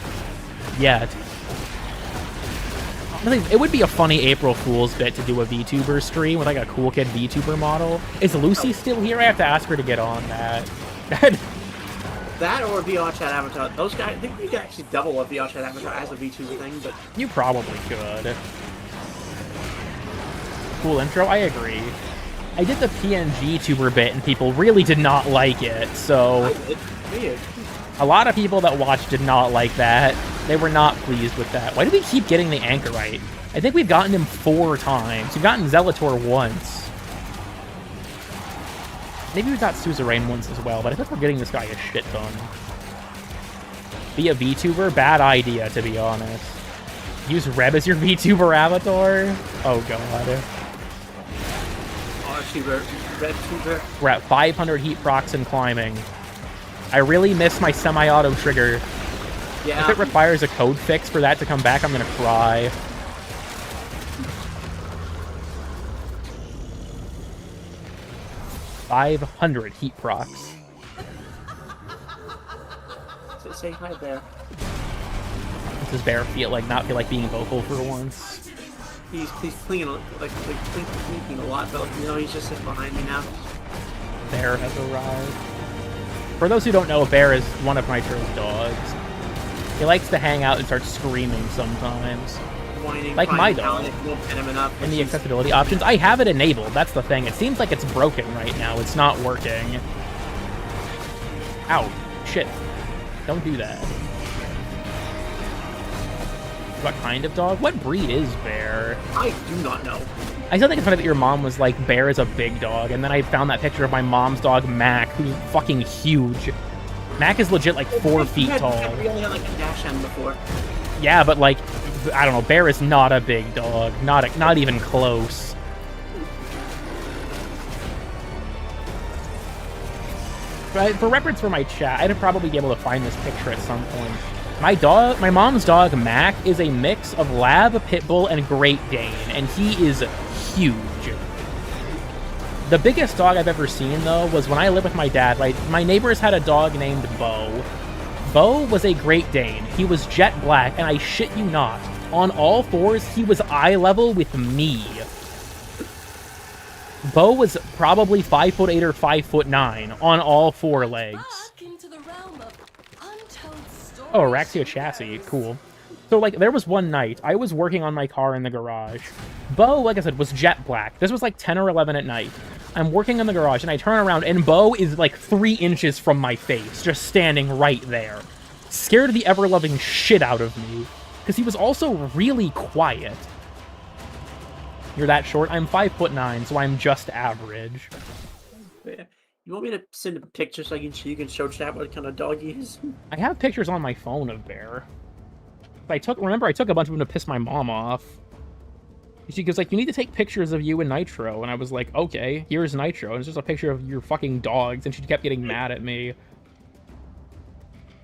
Speaker 1: Yet. It would be a funny April Fool's bit to do a VTuber stream with, like, a Cool Kid VTuber model. Is Lucy still here? I have to ask her to get on that.
Speaker 2: That or a VR chat avatar. Those guys, I think you can actually double a VR chat avatar as a VTuber thing, but...
Speaker 1: You probably could. Cool intro, I agree. I did the PNG tuber bit, and people really did not like it, so...
Speaker 2: Weird.
Speaker 1: A lot of people that watched did not like that. They were not pleased with that. Why do we keep getting the Anchorite? I think we've gotten him 4 times. We've gotten Zelator once. Maybe we got Suzerain once as well, but I think we're getting this guy a shit ton. Be a VTuber? Bad idea, to be honest. Use Reb as your VTuber avatar? Oh god.
Speaker 2: R-tuber, Red-tuber.
Speaker 1: We're at 500 heat procs and climbing. I really miss my semi-auto trigger.
Speaker 2: Yeah.
Speaker 1: If it requires a code fix for that to come back, I'm gonna cry. $500 heat procs.
Speaker 2: Say hi, Bear.
Speaker 1: Does Bear not feel like being vocal for once?
Speaker 2: He's clinging a lot, but you know he's just sitting behind me now.
Speaker 1: Bear has arrived. For those who don't know, Bear is one of Nitro's dogs. He likes to hang out and start screaming sometimes.
Speaker 2: Whining,
Speaker 1: like my dog.
Speaker 2: If you don't pet him enough,
Speaker 1: In the accessibility options, I have it enabled. That's the thing. It seems like it's broken right now. It's not working. Ow. Shit. Don't do that. What kind of dog? What breed is Bear?
Speaker 2: I do not know.
Speaker 1: I still think it's funny that your mom was like, Bear is a big dog, and then I found that picture of my mom's dog, Mac, who's fucking huge. Mac is legit like 4 feet tall.
Speaker 2: We only had like a dash hand before.
Speaker 1: Yeah, but like, I don't know, Bear is not a big dog. Not even close. But for reference for my chat, I'd probably be able to find this picture at some point. My mom's dog, Mac, is a mix of Lab, Pitbull, and Great Dane, and he is huge. The biggest dog I've ever seen, though, was when I lived with my dad. My neighbors had a dog named Bo. Bo was a Great Dane. He was jet black, and I shit you not, on all 4s, he was eye level with me. Bo was probably 5'8" or 5'9" on all 4 legs. Oh, Araxia chassis, cool. So, like, there was one night, I was working on my car in the garage. Bo, like I said, was jet black. This was like 10 or 11 at night. I'm working in the garage, and I turn around, and Bo is like 3 inches from my face, just standing right there. Scared the ever-loving shit out of me, because he was also really quiet. You're that short? I'm 5'9", so I'm just average.
Speaker 2: Yeah. You want me to send a picture so you can show chat what kind of dog he is?
Speaker 1: I have pictures on my phone of Bear. Remember I took a bunch of them to piss my mom off. She goes like, you need to take pictures of you and Nitro. And I was like, okay, here's Nitro. And it's just a picture of your fucking dogs. And she kept getting mad at me.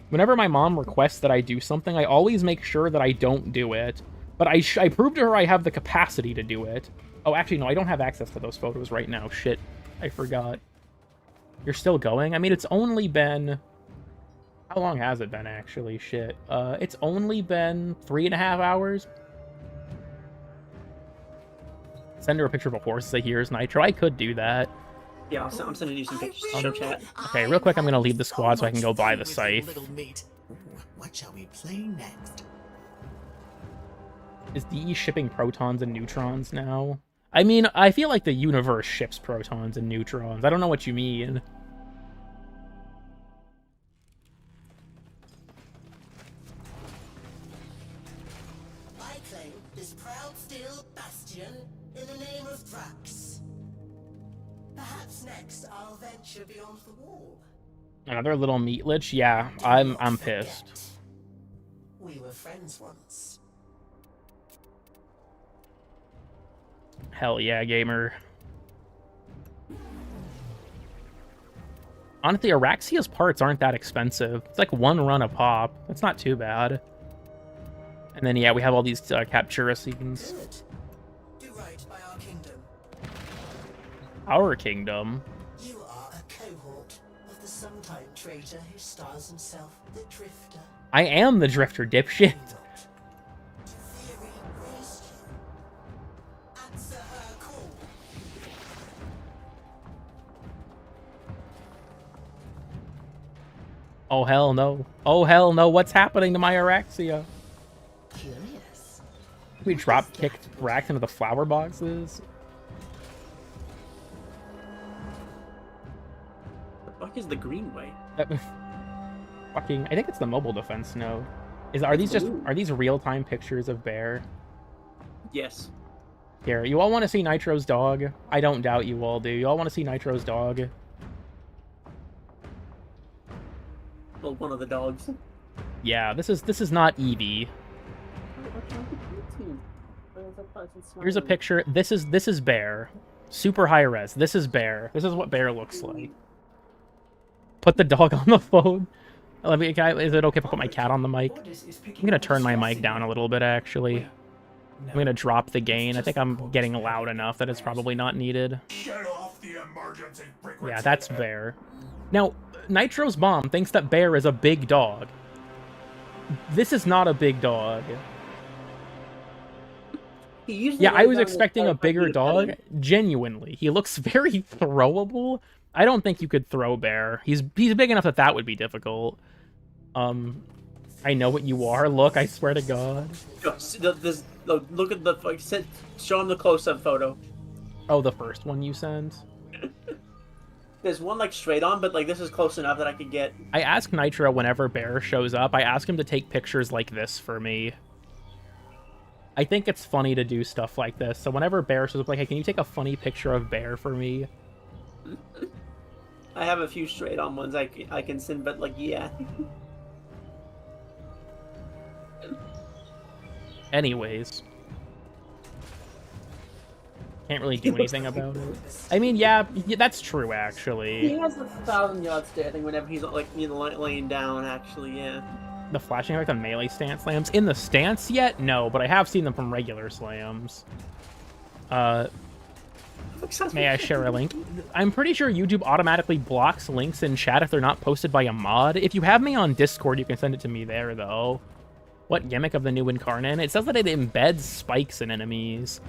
Speaker 1: Whenever my mom requests that I do something, I always make sure that I don't do it. But I proved to her I have the capacity to do it. Oh, actually, no, I don't have access to those photos right now. Shit, I forgot. You're still going? I mean, it's only been... How long has it been, actually? Shit. It's only been 3.5 hours. Send her a picture of a horse, say, here's Nitro. I could do that.
Speaker 2: Yeah, I'm sending you some pictures to show chat.
Speaker 1: Okay, real quick, I'm going to leave the squad so I can go buy the scythe.
Speaker 6: What shall we play next?
Speaker 1: Is DE shipping protons and neutrons now? I mean, I feel like the universe ships protons and neutrons. I don't know what you mean.
Speaker 6: I claim this proud steel bastion in the name of Thrax. Perhaps next I'll venture beyond the wall.
Speaker 1: Another little meat lich? Yeah, I'm pissed.
Speaker 6: We were friends once.
Speaker 1: Hell yeah, gamer. Honestly, Araxia's parts aren't that expensive. It's like 1 run a pop. That's not too bad. And then, yeah, we have all these Captura scenes.
Speaker 6: Good. Do right by our kingdom.
Speaker 1: Our kingdom?
Speaker 6: You are a cohort of the sometime traitor who styles himself the Drifter.
Speaker 1: I am the Drifter, dipshit.
Speaker 6: Theory raised you. Answer her call.
Speaker 1: Oh, hell no. Oh, hell no. What's happening to my Araxia?
Speaker 6: Curious.
Speaker 1: We drop-kicked Rax into the flower boxes?
Speaker 2: is the green way?
Speaker 1: Fucking, I think it's the mobile defense node. Are these real-time pictures of Bear?
Speaker 2: Yes.
Speaker 1: Here, you all want to see Nitro's dog? I don't doubt you all do. You all want to see Nitro's dog?
Speaker 2: Well, one of the dogs.
Speaker 1: Yeah, this is not Eevee. Here's a picture. This is Bear. Super high res. This is Bear. This is what Bear looks like. Put the dog on the phone. Let me. Is it okay if I put my cat on the mic? I'm gonna turn my mic down a little bit, actually. I'm gonna drop the gain. I think I'm getting loud enough that it's probably not needed.
Speaker 5: Get off the emergency frequency.
Speaker 1: Yeah, that's Bear. Now, Nitro's mom thinks that Bear is a big dog. This is not a big dog. Yeah, I was expecting a bigger dog. Genuinely, he looks very throwable. I don't think you could throw Bear. He's big enough that that would be difficult. I know what you are. Look, I swear to God.
Speaker 2: Look at the show him the close-up photo.
Speaker 1: Oh, the first one you sent?
Speaker 2: There's one like straight on, but like this is close enough that I could get.
Speaker 1: I ask Nitro whenever Bear shows up. I ask him to take pictures like this for me. I think it's funny to do stuff like this. So whenever Bear shows up, like, hey, can you take a funny picture of Bear for me?
Speaker 2: I have a few straight on ones I can send, but like, yeah.
Speaker 1: Anyways. Can't really do anything about it. I mean, yeah, that's true, actually.
Speaker 2: He has a 1,000-yard stare thing whenever he's like, you know, laying down, actually, yeah.
Speaker 1: The flashing effect on melee stance slams? In the stance yet? No, but I have seen them from regular slams. May I share a link? I'm pretty sure YouTube automatically blocks links in chat if they're not posted by a mod. If you have me on Discord, you can send it to me there, though. What gimmick of the new Incarnate? It says that it embeds spikes in enemies.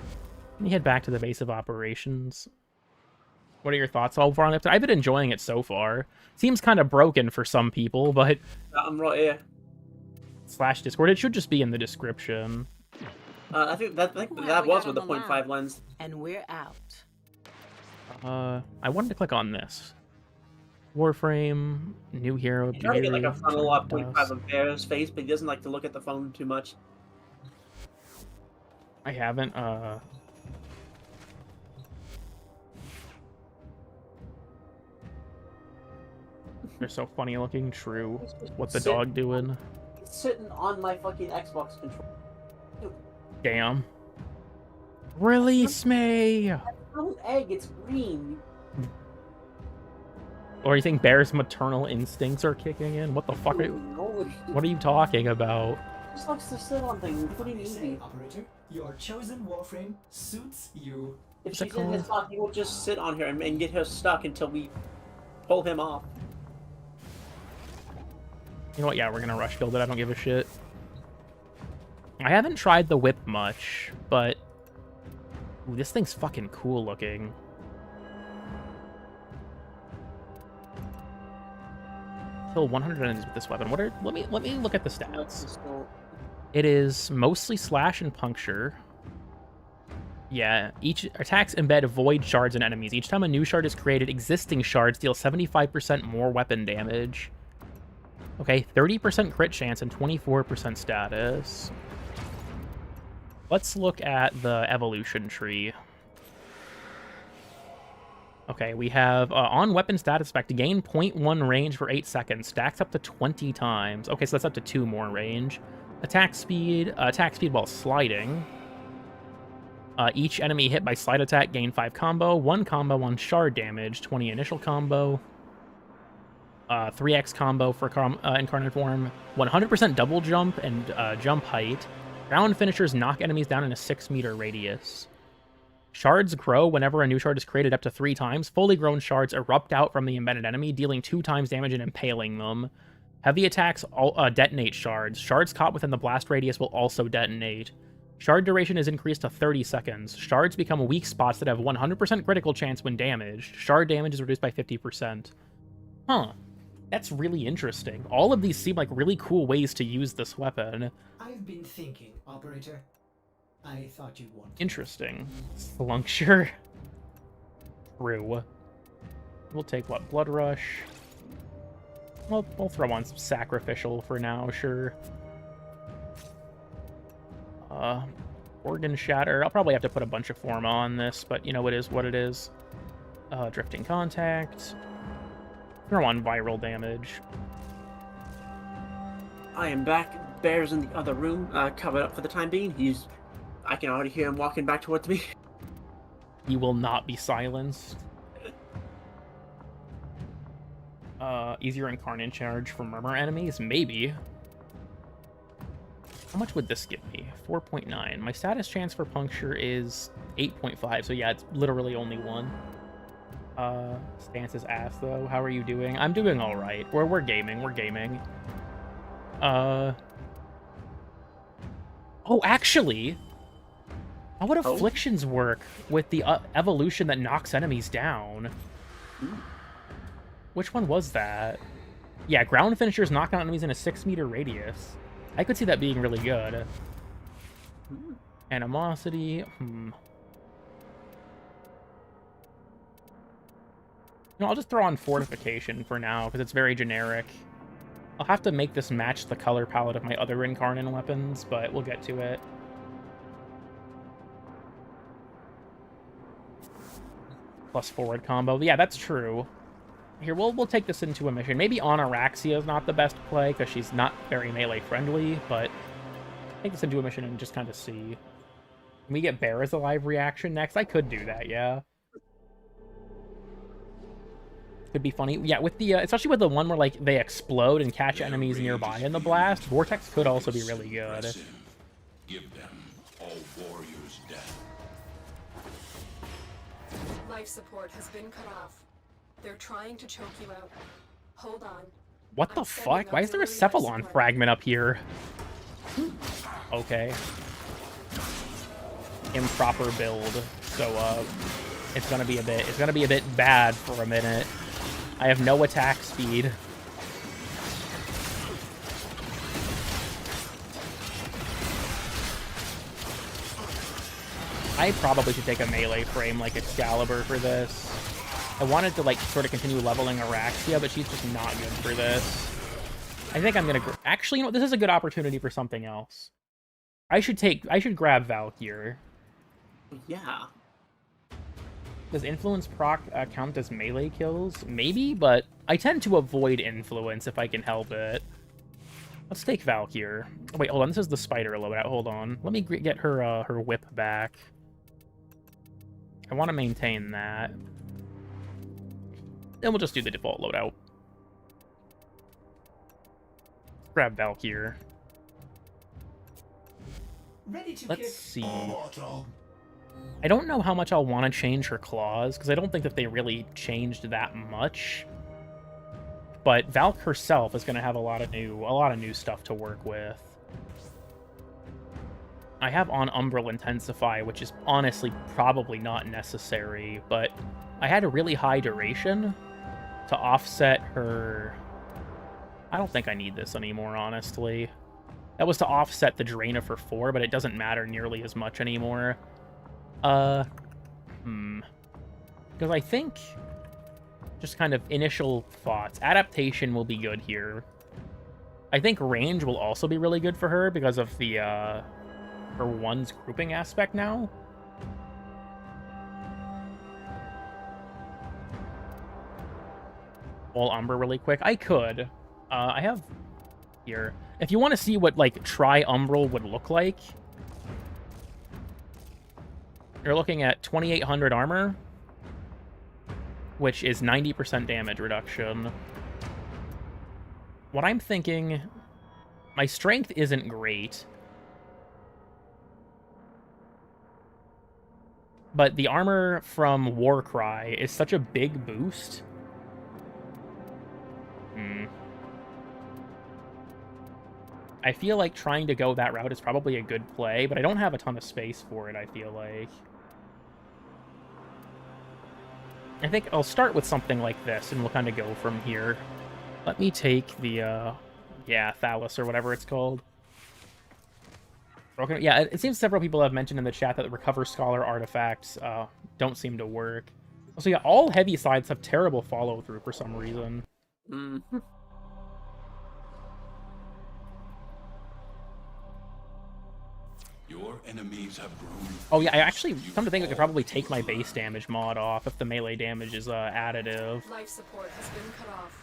Speaker 1: Let me head back to the base of operations. What are your thoughts all far on it? I've been enjoying it so far. Seems kind of broken for some people, but...
Speaker 2: I'm right here.
Speaker 1: / Discord. It should just be in the description.
Speaker 2: I think that was with the 0.5 lens.
Speaker 6: And we're out.
Speaker 1: I wanted to click on this. Warframe, new hero.
Speaker 2: He's trying to get like a frontal up
Speaker 1: Beard,
Speaker 2: 0.5 of Bear's face, but he doesn't like to look at the phone too much.
Speaker 1: I haven't, They're so funny looking. True. What's the dog doing?
Speaker 2: He's sitting on my fucking Xbox controller.
Speaker 1: Damn. Release me!
Speaker 2: It's not an egg, it's green.
Speaker 1: Or you think Bear's maternal instincts are kicking in? What the fuck are you... What are you talking about?
Speaker 2: He just likes to sit on things, including easy.
Speaker 3: Operator, your chosen Warframe suits you.
Speaker 2: If
Speaker 1: What's it
Speaker 2: she's in his
Speaker 1: called?
Speaker 2: spot, he will just sit on her and get her stuck until we pull him off.
Speaker 1: You know what? Yeah, we're gonna rush build it. I don't give a shit. I haven't tried the whip much, but... Ooh, this thing's fucking cool looking. Kill 100 enemies with this weapon. What are... Let me look at the stats. It is mostly slash and puncture. Yeah, each attacks embed void shards in enemies. Each time a new shard is created, existing shards deal 75% more weapon damage. Okay, 30% crit chance and 24% status. Let's look at the evolution tree. Okay, we have on weapon status effect, gain 0.1 range for 8 seconds, stacks up to 20 times. Okay, so that's up to 2 more range. Attack speed while sliding. Each enemy hit by slide attack gain 5 combo, 1 combo on shard damage, 20 initial combo. 3x combo for incarnate form, 100% double jump and jump height. Round finishers knock enemies down in a 6-meter radius. Shards grow whenever a new shard is created up to 3 times. Fully grown shards erupt out from the embedded enemy, dealing 2 times damage and impaling them. Heavy attacks detonate shards. Shards caught within the blast radius will also detonate. Shard duration is increased to 30 seconds. Shards become weak spots that have 100% critical chance when damaged. Shard damage is reduced by 50%. Huh. That's really interesting. All of these seem like really cool ways to use this weapon.
Speaker 3: I've been thinking, Operator. I thought you'd want to.
Speaker 1: Interesting. Sluncture. True. We'll take what? Blood Rush. Well, we'll throw on some sacrificial for now, sure. Organ Shatter. I'll probably have to put a bunch of Forma on this, but you know, it is what it is. Drifting Contact. Throw on Viral Damage.
Speaker 2: I am back. Bear's in the other room, covered up for the time being. I can already hear him walking back towards me.
Speaker 1: You will not be silenced. Easier Incarnate Charge for Murmur enemies? Maybe. How much would this give me? 4.9. My status chance for puncture is 8.5, so yeah, it's literally only 1. Stance is ass, though. How are you doing? I'm doing alright. We're gaming. Oh, actually... How would Afflictions work with the evolution that knocks enemies down? Which one was that? Yeah, Ground Finishers knock out enemies in a 6-meter radius. I could see that being really good. Animosity. No, I'll just throw on Fortification for now, because it's very generic. I'll have to make this match the color palette of my other Incarnate weapons, but we'll get to it. Plus forward combo. Yeah, that's true. Here, we'll take this into a mission. Maybe Anaxia is not the best play, because she's not very melee-friendly, but take this into a mission and just kind of see. Can we get Bear as a live reaction next? I could do that, yeah. Could be funny. Yeah, with the especially with the one where like they explode and catch enemies nearby in the blast, Vortex could also be really good.
Speaker 5: Give them all warriors death.
Speaker 4: Life support has been cut off. They're trying to choke you out. Hold on.
Speaker 1: What the fuck? Why is there a Cephalon fragment up here? Okay. Improper build. So it's gonna be a bit bad for a minute. I have no attack speed. I probably should take a melee frame like Excalibur for this. I wanted to like sort of continue leveling Araxia, but she's just not good for this. I think I'm gonna actually, you know, this is a good opportunity for something else. I should grab Valkyr.
Speaker 2: Yeah.
Speaker 1: Does influence proc count as melee kills? Maybe, but I tend to avoid influence if I can help it. Let's take Valkyr. Oh, wait, hold on. This is the spider loadout. Hold on. Let me get her her whip back. I want to maintain that. Then we'll just do the default loadout. Grab Valkyr. Let's see. I don't know how much I'll want to change her claws, because I don't think that they really changed that much. But Valk herself is going to have a lot of new stuff to work with. I have on Umbral Intensify, which is honestly probably not necessary, but I had a really high duration to offset her... I don't think I need this anymore, honestly. That was to offset the drain of her 4, but it doesn't matter nearly as much anymore. Because I think... Just kind of initial thoughts. Adaptation will be good here. I think range will also be really good for her because of the, her 1's grouping aspect now. All Umber really quick. I could. I have here. If you want to see what, like, Tri-Umbral would look like, you're looking at 2800 armor, which is 90% damage reduction. What I'm thinking... My strength isn't great. But the armor from Warcry is such a big boost. I feel like trying to go that route is probably a good play, but I don't have a ton of space for it, I feel like. I think I'll start with something like this, and we'll kind of go from here. Let me take the, yeah, Thallus, or whatever it's called. Yeah, it seems several people have mentioned in the chat that the Recover Scholar artifacts don't seem to work. So yeah, all heavy sides have terrible follow-through for some reason.
Speaker 5: enemies have grown.
Speaker 1: Oh yeah, I actually, come to think, I could probably take my base damage mod off if the melee damage is additive.
Speaker 4: Life support has been cut off.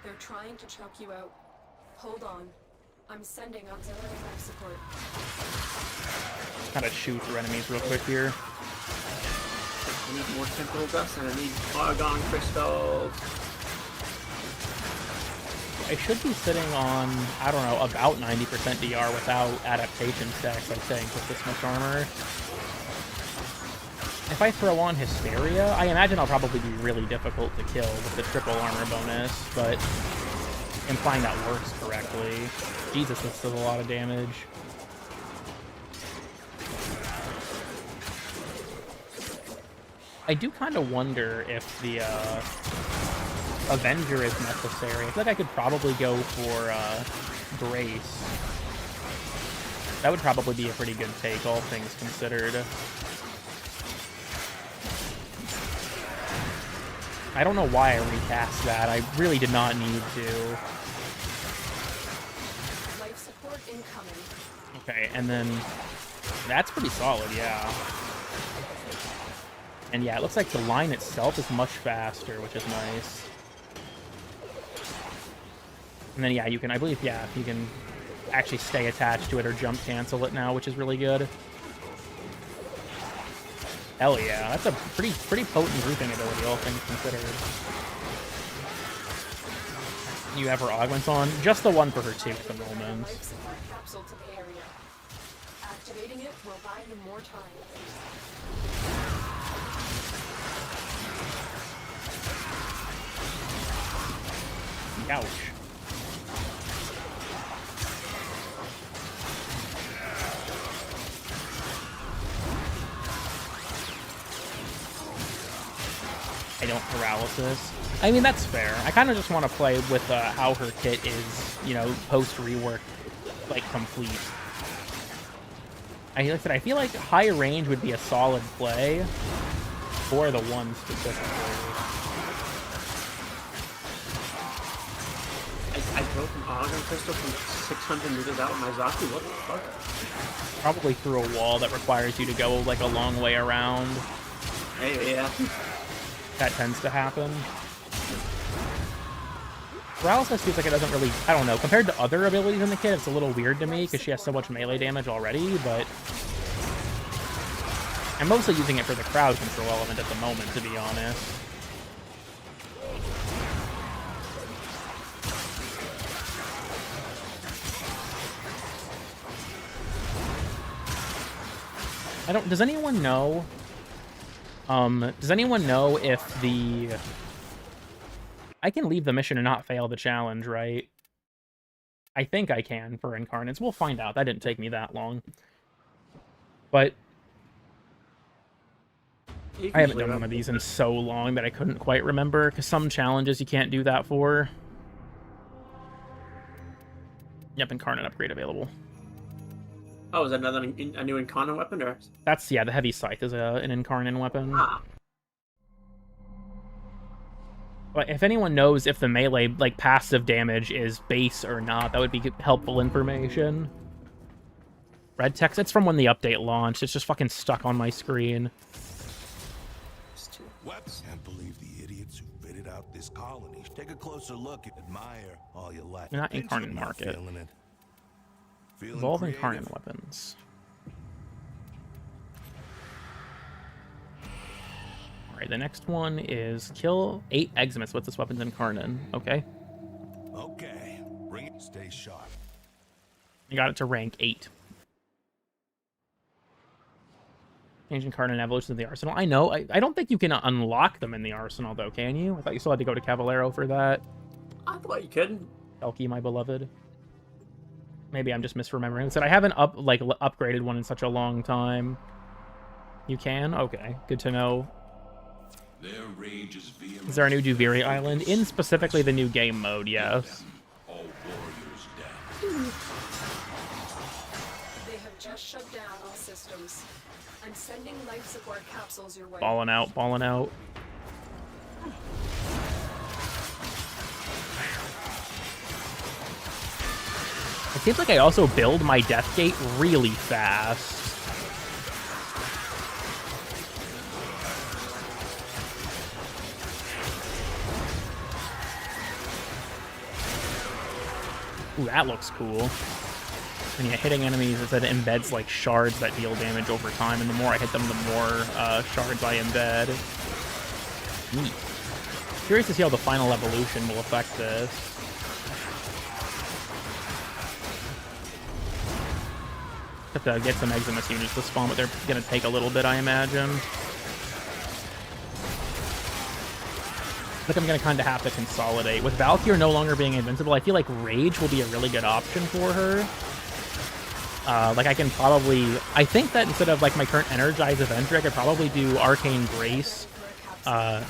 Speaker 4: They're trying to choke you out. Hold on. I'm sending auxiliary life support.
Speaker 1: Kind of shoot through enemies real quick here.
Speaker 2: I need more temporal dust and I need argon crystals.
Speaker 1: I should be sitting on, I don't know, about 90% DR without adaptation stacks, I think, with this much armor. If I throw on Hysteria, I imagine I'll probably be really difficult to kill with the triple armor bonus, but implying that works correctly. Jesus, this does a lot of damage. I do kind of wonder if the Avenger is necessary. I feel like I could probably go for Grace. That would probably be a pretty good take, all things considered. I don't know why I recast that. I really did not need to.
Speaker 4: Life support incoming.
Speaker 1: Okay, and then that's pretty solid, yeah. And yeah, it looks like the line itself is much faster, which is nice. And then yeah, you can, I believe, yeah, you can actually stay attached to it or jump cancel it now, which is really good. Hell yeah, that's a pretty potent grouping ability, all things considered. You ever augments on? Just the one for her too at the moment.
Speaker 4: Life support capsule to the area. Activating it will buy you more time.
Speaker 1: Ouch. I don't paralysis. I mean, that's fair. I kind of just want to play with how her kit is, you know, post-rework, like, complete. Like I said, I feel like high range would be a solid play for the one specifically.
Speaker 2: I broke an argon crystal from 600 meters out with my Zaku. What the fuck?
Speaker 1: Probably through a wall that requires you to go, like, a long way around.
Speaker 2: Hey, yeah.
Speaker 1: That tends to happen. Paralysis feels like it doesn't really, I don't know, compared to other abilities in the kit, it's a little weird to me because she has so much melee damage already, but I'm mostly using it for the crowd control element at the moment, to be honest. Does anyone know? Does anyone know if the... I can leave the mission and not fail the challenge, right? I think I can for Incarnates. We'll find out. That didn't take me that long. But I haven't done one of these in so long that I couldn't quite remember, because some challenges you can't do that for. Yep, Incarnate upgrade available.
Speaker 2: Oh, is that a new Incarnate weapon, or?
Speaker 1: That's, yeah, the Heavy Scythe is an Incarnate weapon.
Speaker 2: Ah.
Speaker 1: But if anyone knows if the melee, like, passive damage is base or not, that would be helpful information. Red text, it's from when the update launched. It's just fucking stuck on my screen.
Speaker 5: What? Can't believe the idiots who fitted out this colony. Take a closer look and admire all you like.
Speaker 1: Not Incarnate Market.
Speaker 5: Feeling it.
Speaker 1: Evolve Incarnate weapons. Alright, the next one is kill 8 Eximits with this weapon's Incarnate. Okay.
Speaker 5: Okay. Bring it. Stay sharp.
Speaker 1: You got it to rank 8. Change Incarnate evolutions of the arsenal. I know. I don't think you can unlock them in the arsenal, though, can you? I thought you still had to go to Cavallero for that.
Speaker 2: I thought you could.
Speaker 1: Elky, my beloved. Maybe I'm just misremembering. I said I haven't upgraded one in such a long time. You can? Okay, good to know.
Speaker 5: Their rage is vehement.
Speaker 1: Is there a new Duviri Island? In specifically the new game mode, yes.
Speaker 5: All warriors down.
Speaker 4: They have just shut down all systems. I'm sending life support capsules your way.
Speaker 1: Balling out, balling out. It seems like I also build my death gate really fast. Ooh, that looks cool. And yeah, hitting enemies, it said it embeds like shards that deal damage over time, and the more I hit them, the more shards I embed. Neat. Curious to see how the final evolution will affect this. Have to get some Eximus units to spawn, but they're gonna take a little bit, I imagine. I think I'm gonna kind of have to consolidate. With Valkyr no longer being invincible, I feel like Rage will be a really good option for her. Like I can probably, I think that instead of like my current Energize Avenger, I could probably do Arcane Grace.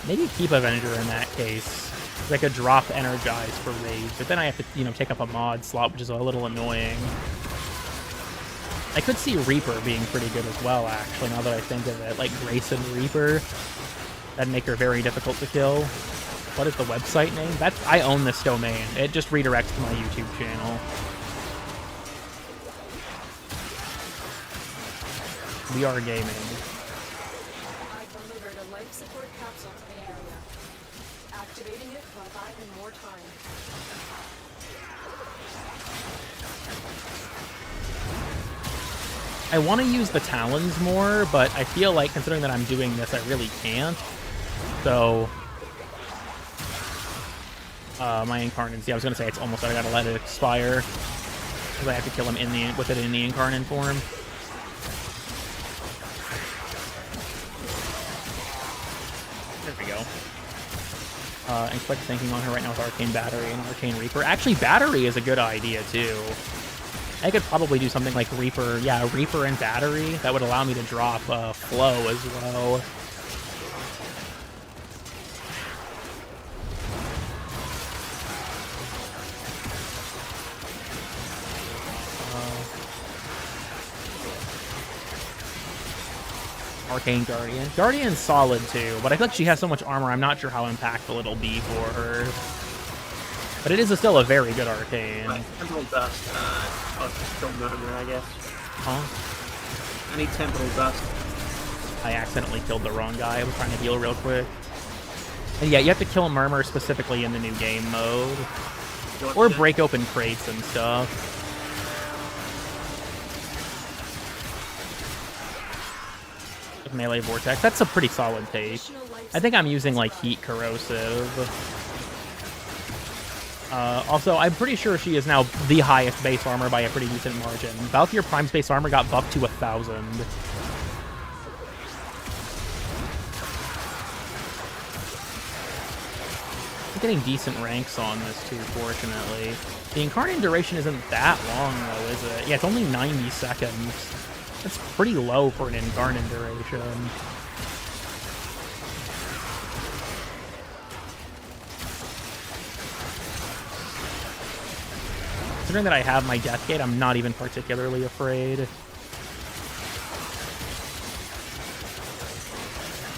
Speaker 1: Maybe keep Avenger in that case. I could drop Energize for Rage, but then I have to, you know, take up a mod slot, which is a little annoying. I could see Reaper being pretty good as well, actually, now that I think of it. Like Grace and Reaper. That'd make her very difficult to kill. What is the website name? I own this domain. It just redirects to my YouTube channel. We are gaming.
Speaker 4: I delivered a life support capsule to the area. Activating it will buy me more time.
Speaker 1: I want to use the Talons more, but I feel like considering that I'm doing this, I really can't. So, my Incarnate, yeah, I was going to say it's almost, I gotta let it expire. Because I have to kill him with it in the Incarnate form. There we go. Expect thinking on her right now with Arcane Battery and Arcane Reaper. Actually, Battery is a good idea, too. I could probably do something like Reaper. Yeah, Reaper and Battery. That would allow me to drop Flow as well. Arcane Guardian. Guardian's solid too, but I feel like she has so much armor, I'm not sure how impactful it'll be for her. But it is still a very good Arcane.
Speaker 2: Like, Temporal Dust, don't remember, I guess.
Speaker 1: Huh?
Speaker 2: I need Temporal Dust.
Speaker 1: I accidentally killed the wrong guy. I was trying to heal real quick. And yeah, you have to kill Murmur specifically in the new game mode. Or break open crates and stuff. Melee Vortex. That's a pretty solid take. I think I'm using like Heat Corrosive. Also, I'm pretty sure she is now the highest base armor by a pretty decent margin. Valkyr Prime's base armor got buffed to 1,000. I'm getting decent ranks on this too, fortunately. The Incarnate duration isn't that long though, is it? Yeah, it's only 90 seconds. That's pretty low for an Incarnate duration. Considering that I have my Death Gate, I'm not even particularly afraid.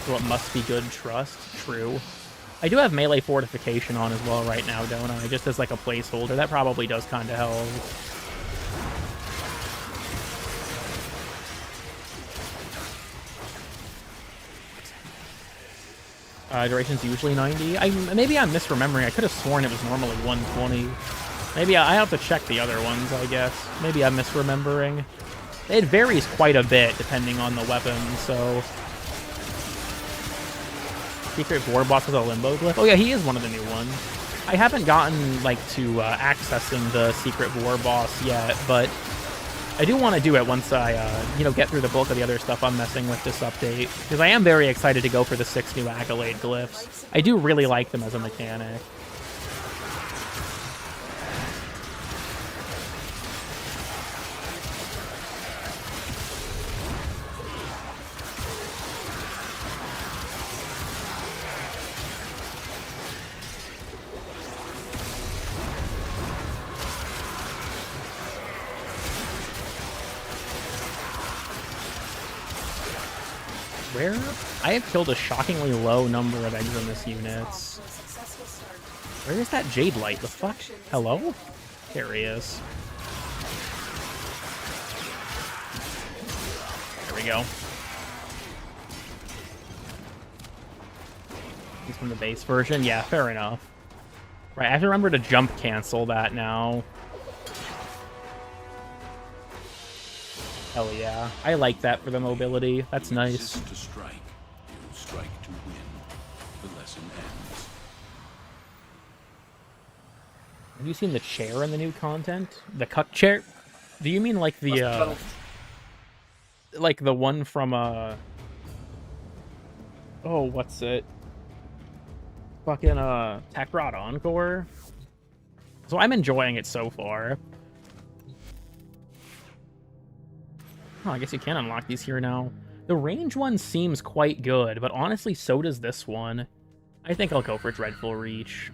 Speaker 1: So it must be good trust. True. I do have melee fortification on as well right now, don't I? Just as like a placeholder. That probably does kind of help. Duration's usually 90. Maybe I'm misremembering. I could have sworn it was normally 120. Maybe I have to check the other ones, I guess. Maybe I'm misremembering. It varies quite a bit depending on the weapon, so... Secret War Boss with a Limbo Glyph? Oh yeah, he is one of the new ones. I haven't gotten, like, to accessing the Secret War Boss yet, but I do want to do it once I, you know, get through the bulk of the other stuff I'm messing with this update. Because I am very excited to go for the 6 new Accolade Glyphs. I do really like them as a mechanic. Where? I have killed a shockingly low number of Eximus units. Where is that Jade Light? The fuck? Hello? There he is. There we go. He's from the base version? Yeah, fair enough. Right, I have to remember to jump cancel that now. Hell yeah. I like that for the mobility. That's nice.
Speaker 5: Resist to strike. You strike to win. The lesson ends.
Speaker 1: Have you seen the chair in the new content? The cuck chair? Do you mean like the like the one from oh, what's it? Fucking Tekrot Encore? So I'm enjoying it so far. Oh, I guess you can unlock these here now. The range one seems quite good, but honestly, so does this one. I think I'll go for Dreadful Reach.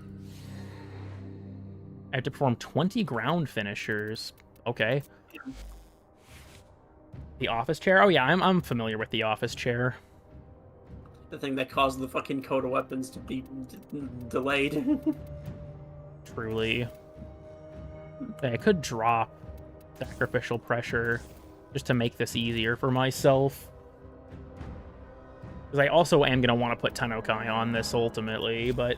Speaker 1: I have to perform 20 ground finishers. Okay. The office chair? Oh yeah, I'm familiar with the office chair.
Speaker 2: The thing that caused the fucking Coda weapons to be delayed.
Speaker 1: Truly. Okay, I could drop Sacrificial Pressure just to make this easier for myself. Because I also am going to want to put Tennokai on this ultimately, but...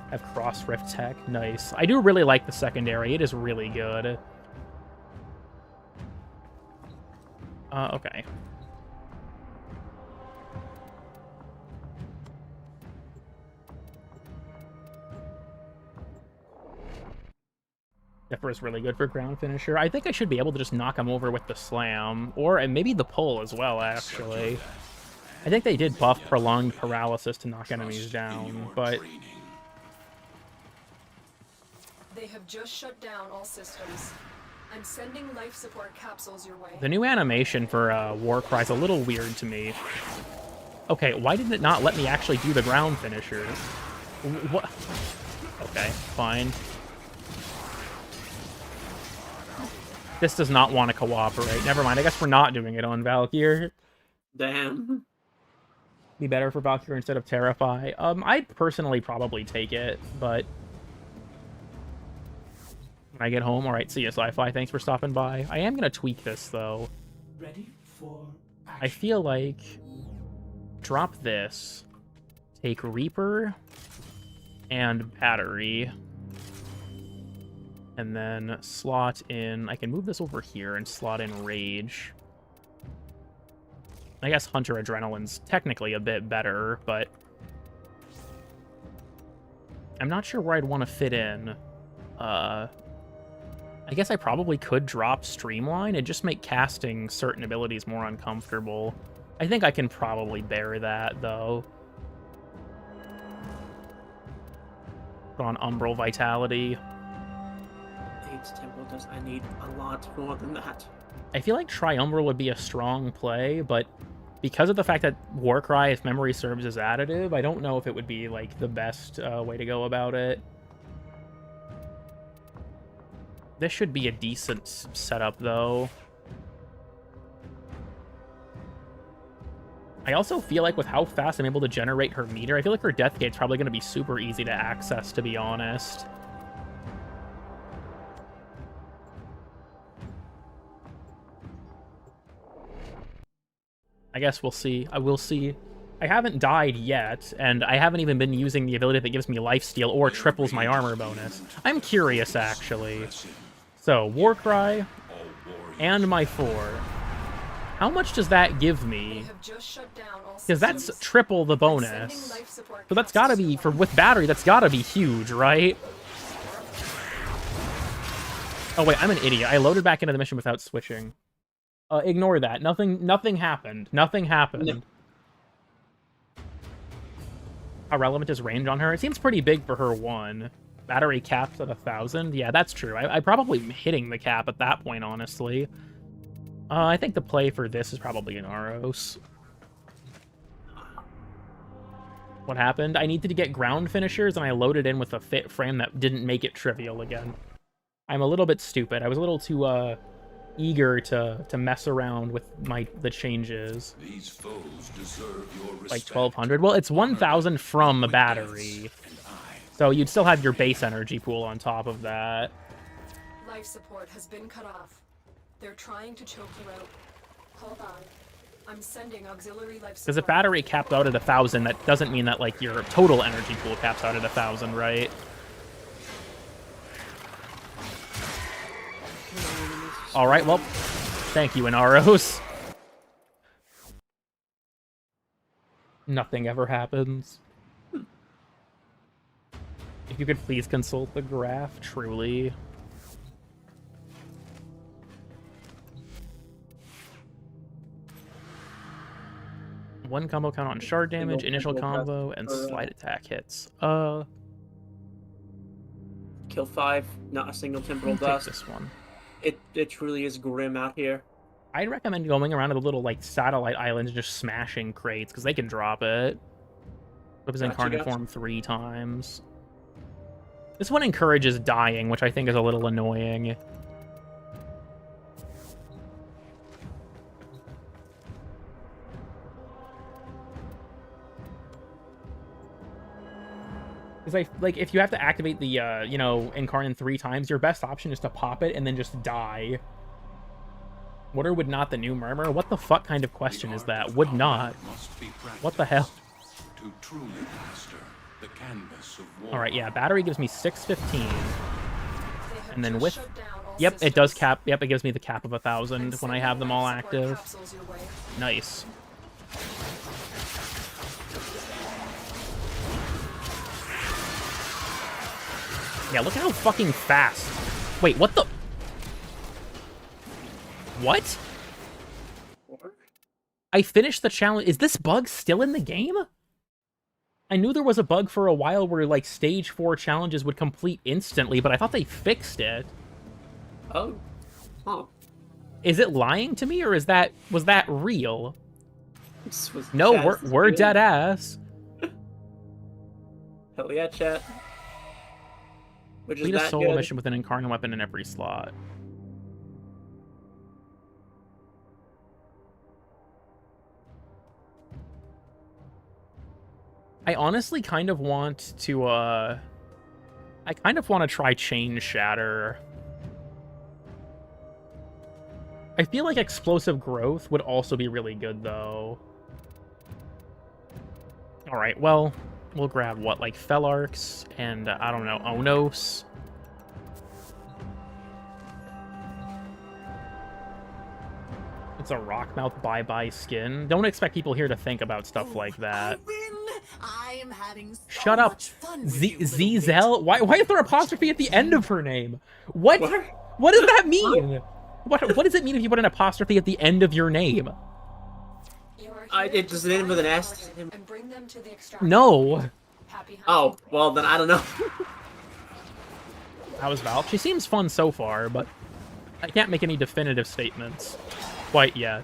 Speaker 1: I have Cross Rift Tech. Nice. I do really like the secondary. It is really good. Okay. Zephyr is really good for ground finisher. I think I should be able to just knock him over with the slam, or and maybe the pull as well, actually. I think they did buff prolonged paralysis to knock enemies down, but...
Speaker 4: They have just shut down all systems. I'm sending life support capsules your way.
Speaker 1: The new animation for Warcry is a little weird to me. Okay, why did it not let me actually do the ground finisher? What? Okay, fine. This does not want to cooperate. Never mind, I guess we're not doing it on Valkyr.
Speaker 2: Damn.
Speaker 1: Be better for Valkyr instead of Terrify. I'd personally probably take it, but... when I get home, alright, see ya, Sci-Fi, thanks for stopping by. I am gonna tweak this, though.
Speaker 3: Ready for action.
Speaker 1: I feel like... drop this. Take Reaper. And Battery. And then slot in... I can move this over here and slot in Rage. I guess Hunter Adrenaline's technically a bit better, but... I'm not sure where I'd want to fit in. I guess I probably could drop Streamline and just make casting certain abilities more uncomfortable. I think I can probably bear that, though. Put on Umbral Vitality.
Speaker 2: Eight's Temple does. I need a lot more than that.
Speaker 1: I feel like Triumbral would be a strong play, but because of the fact that Warcry, if memory serves, is additive, I don't know if it would be, like, the best way to go about it. This should be a decent setup, though. I also feel like with how fast I'm able to generate her meter, I feel like her Death Gate's probably going to be super easy to access, to be honest. I guess we'll see. I will see. I haven't died yet, and I haven't even been using the ability that gives me lifesteal or triples my armor bonus. I'm curious, actually. So, Warcry and my 4. How much does that give me? Because that's triple the bonus. So that's gotta be, with battery, that's gotta be huge, right? Oh wait, I'm an idiot. I loaded back into the mission without switching. Ignore that. Nothing happened. Nothing happened. No. How relevant is range on her? It seems pretty big for her 1. Battery caps at 1,000? Yeah, that's true. I probably am hitting the cap at that point, honestly. I think the play for this is probably an Aros. What happened? I needed to get ground finishers, and I loaded in with a fit frame that didn't make it trivial again. I'm a little bit stupid. I was a little too, eager to mess around with the changes.
Speaker 5: These foes deserve your respect.
Speaker 1: Like 1,200? Well, it's 1,000 from a battery. So you'd still have your base energy pool on top of that.
Speaker 4: Life support has been cut off. They're trying to choke you out. Hold on. I'm sending auxiliary life support.
Speaker 1: Because if battery capped out at 1,000, that doesn't mean that, like, your total energy pool caps out at 1,000, right? Alright, well, Thank you, Inaros. Nothing ever happens. If you could please consult the graph, truly. One combo count on shard damage, initial combo, and slide attack hits.
Speaker 2: Kill 5, not a single temporal
Speaker 1: Take
Speaker 2: dust.
Speaker 1: this one.
Speaker 2: It truly is grim out here.
Speaker 1: I'd recommend going around to the little like satellite islands and just smashing crates because they can drop it. It was incarnate form 3 times. This one encourages dying, which I think is a little annoying. Because like if you have to activate the you know, incarnate 3 times, your best option is to pop it and then just die. Would or would not the new murmur? What the fuck kind of question is that? Would not. What the hell?
Speaker 5: To truly master the canvas of war.
Speaker 1: All right, yeah, battery gives me 615.
Speaker 4: They have
Speaker 1: And then
Speaker 4: just
Speaker 1: with
Speaker 4: shut down all
Speaker 1: yep, it does
Speaker 4: systems.
Speaker 1: cap. Yep, it gives me the cap of 1,000 when I have them all
Speaker 4: Support
Speaker 1: active.
Speaker 4: capsules your way.
Speaker 1: Nice. Yeah, look at how fucking fast. Wait, what the? What? I finished the challenge. Is this bug still in the game? I knew there was a bug for a while where, like, stage 4 challenges would complete instantly, but I thought they fixed it.
Speaker 2: Oh. Huh.
Speaker 1: Is it lying to me, or was that real?
Speaker 2: This was
Speaker 1: No,
Speaker 2: Chaz, this
Speaker 1: we're
Speaker 2: good.
Speaker 1: dead ass.
Speaker 2: Hell yeah, chat. Which is
Speaker 1: Complete a
Speaker 2: that
Speaker 1: solo
Speaker 2: good.
Speaker 1: mission with an incarnate weapon in every slot. I honestly kind of want to, I kind of want to try Chain Shatter. I feel like Explosive Growth would also be really good, though. Alright, well, we'll grab, what, like Felarx and, I don't know, Onos. It's a Rockmouth bye-bye skin. Don't expect people here to think about stuff like that.
Speaker 6: I'm having so
Speaker 1: Shut up,
Speaker 6: much fun with you, little
Speaker 1: Zzel. Why is there apostrophe at the end of her name? What?
Speaker 2: What?
Speaker 1: What does that mean? What does it mean if you put an apostrophe at the end of your name?
Speaker 4: You are here
Speaker 2: It just ended with an S.
Speaker 4: and bring them to the extractor.
Speaker 1: No.
Speaker 4: Happy hunting.
Speaker 2: Oh, well then I don't know.
Speaker 1: How is Val? She seems fun so far, but I can't make any definitive statements quite yet.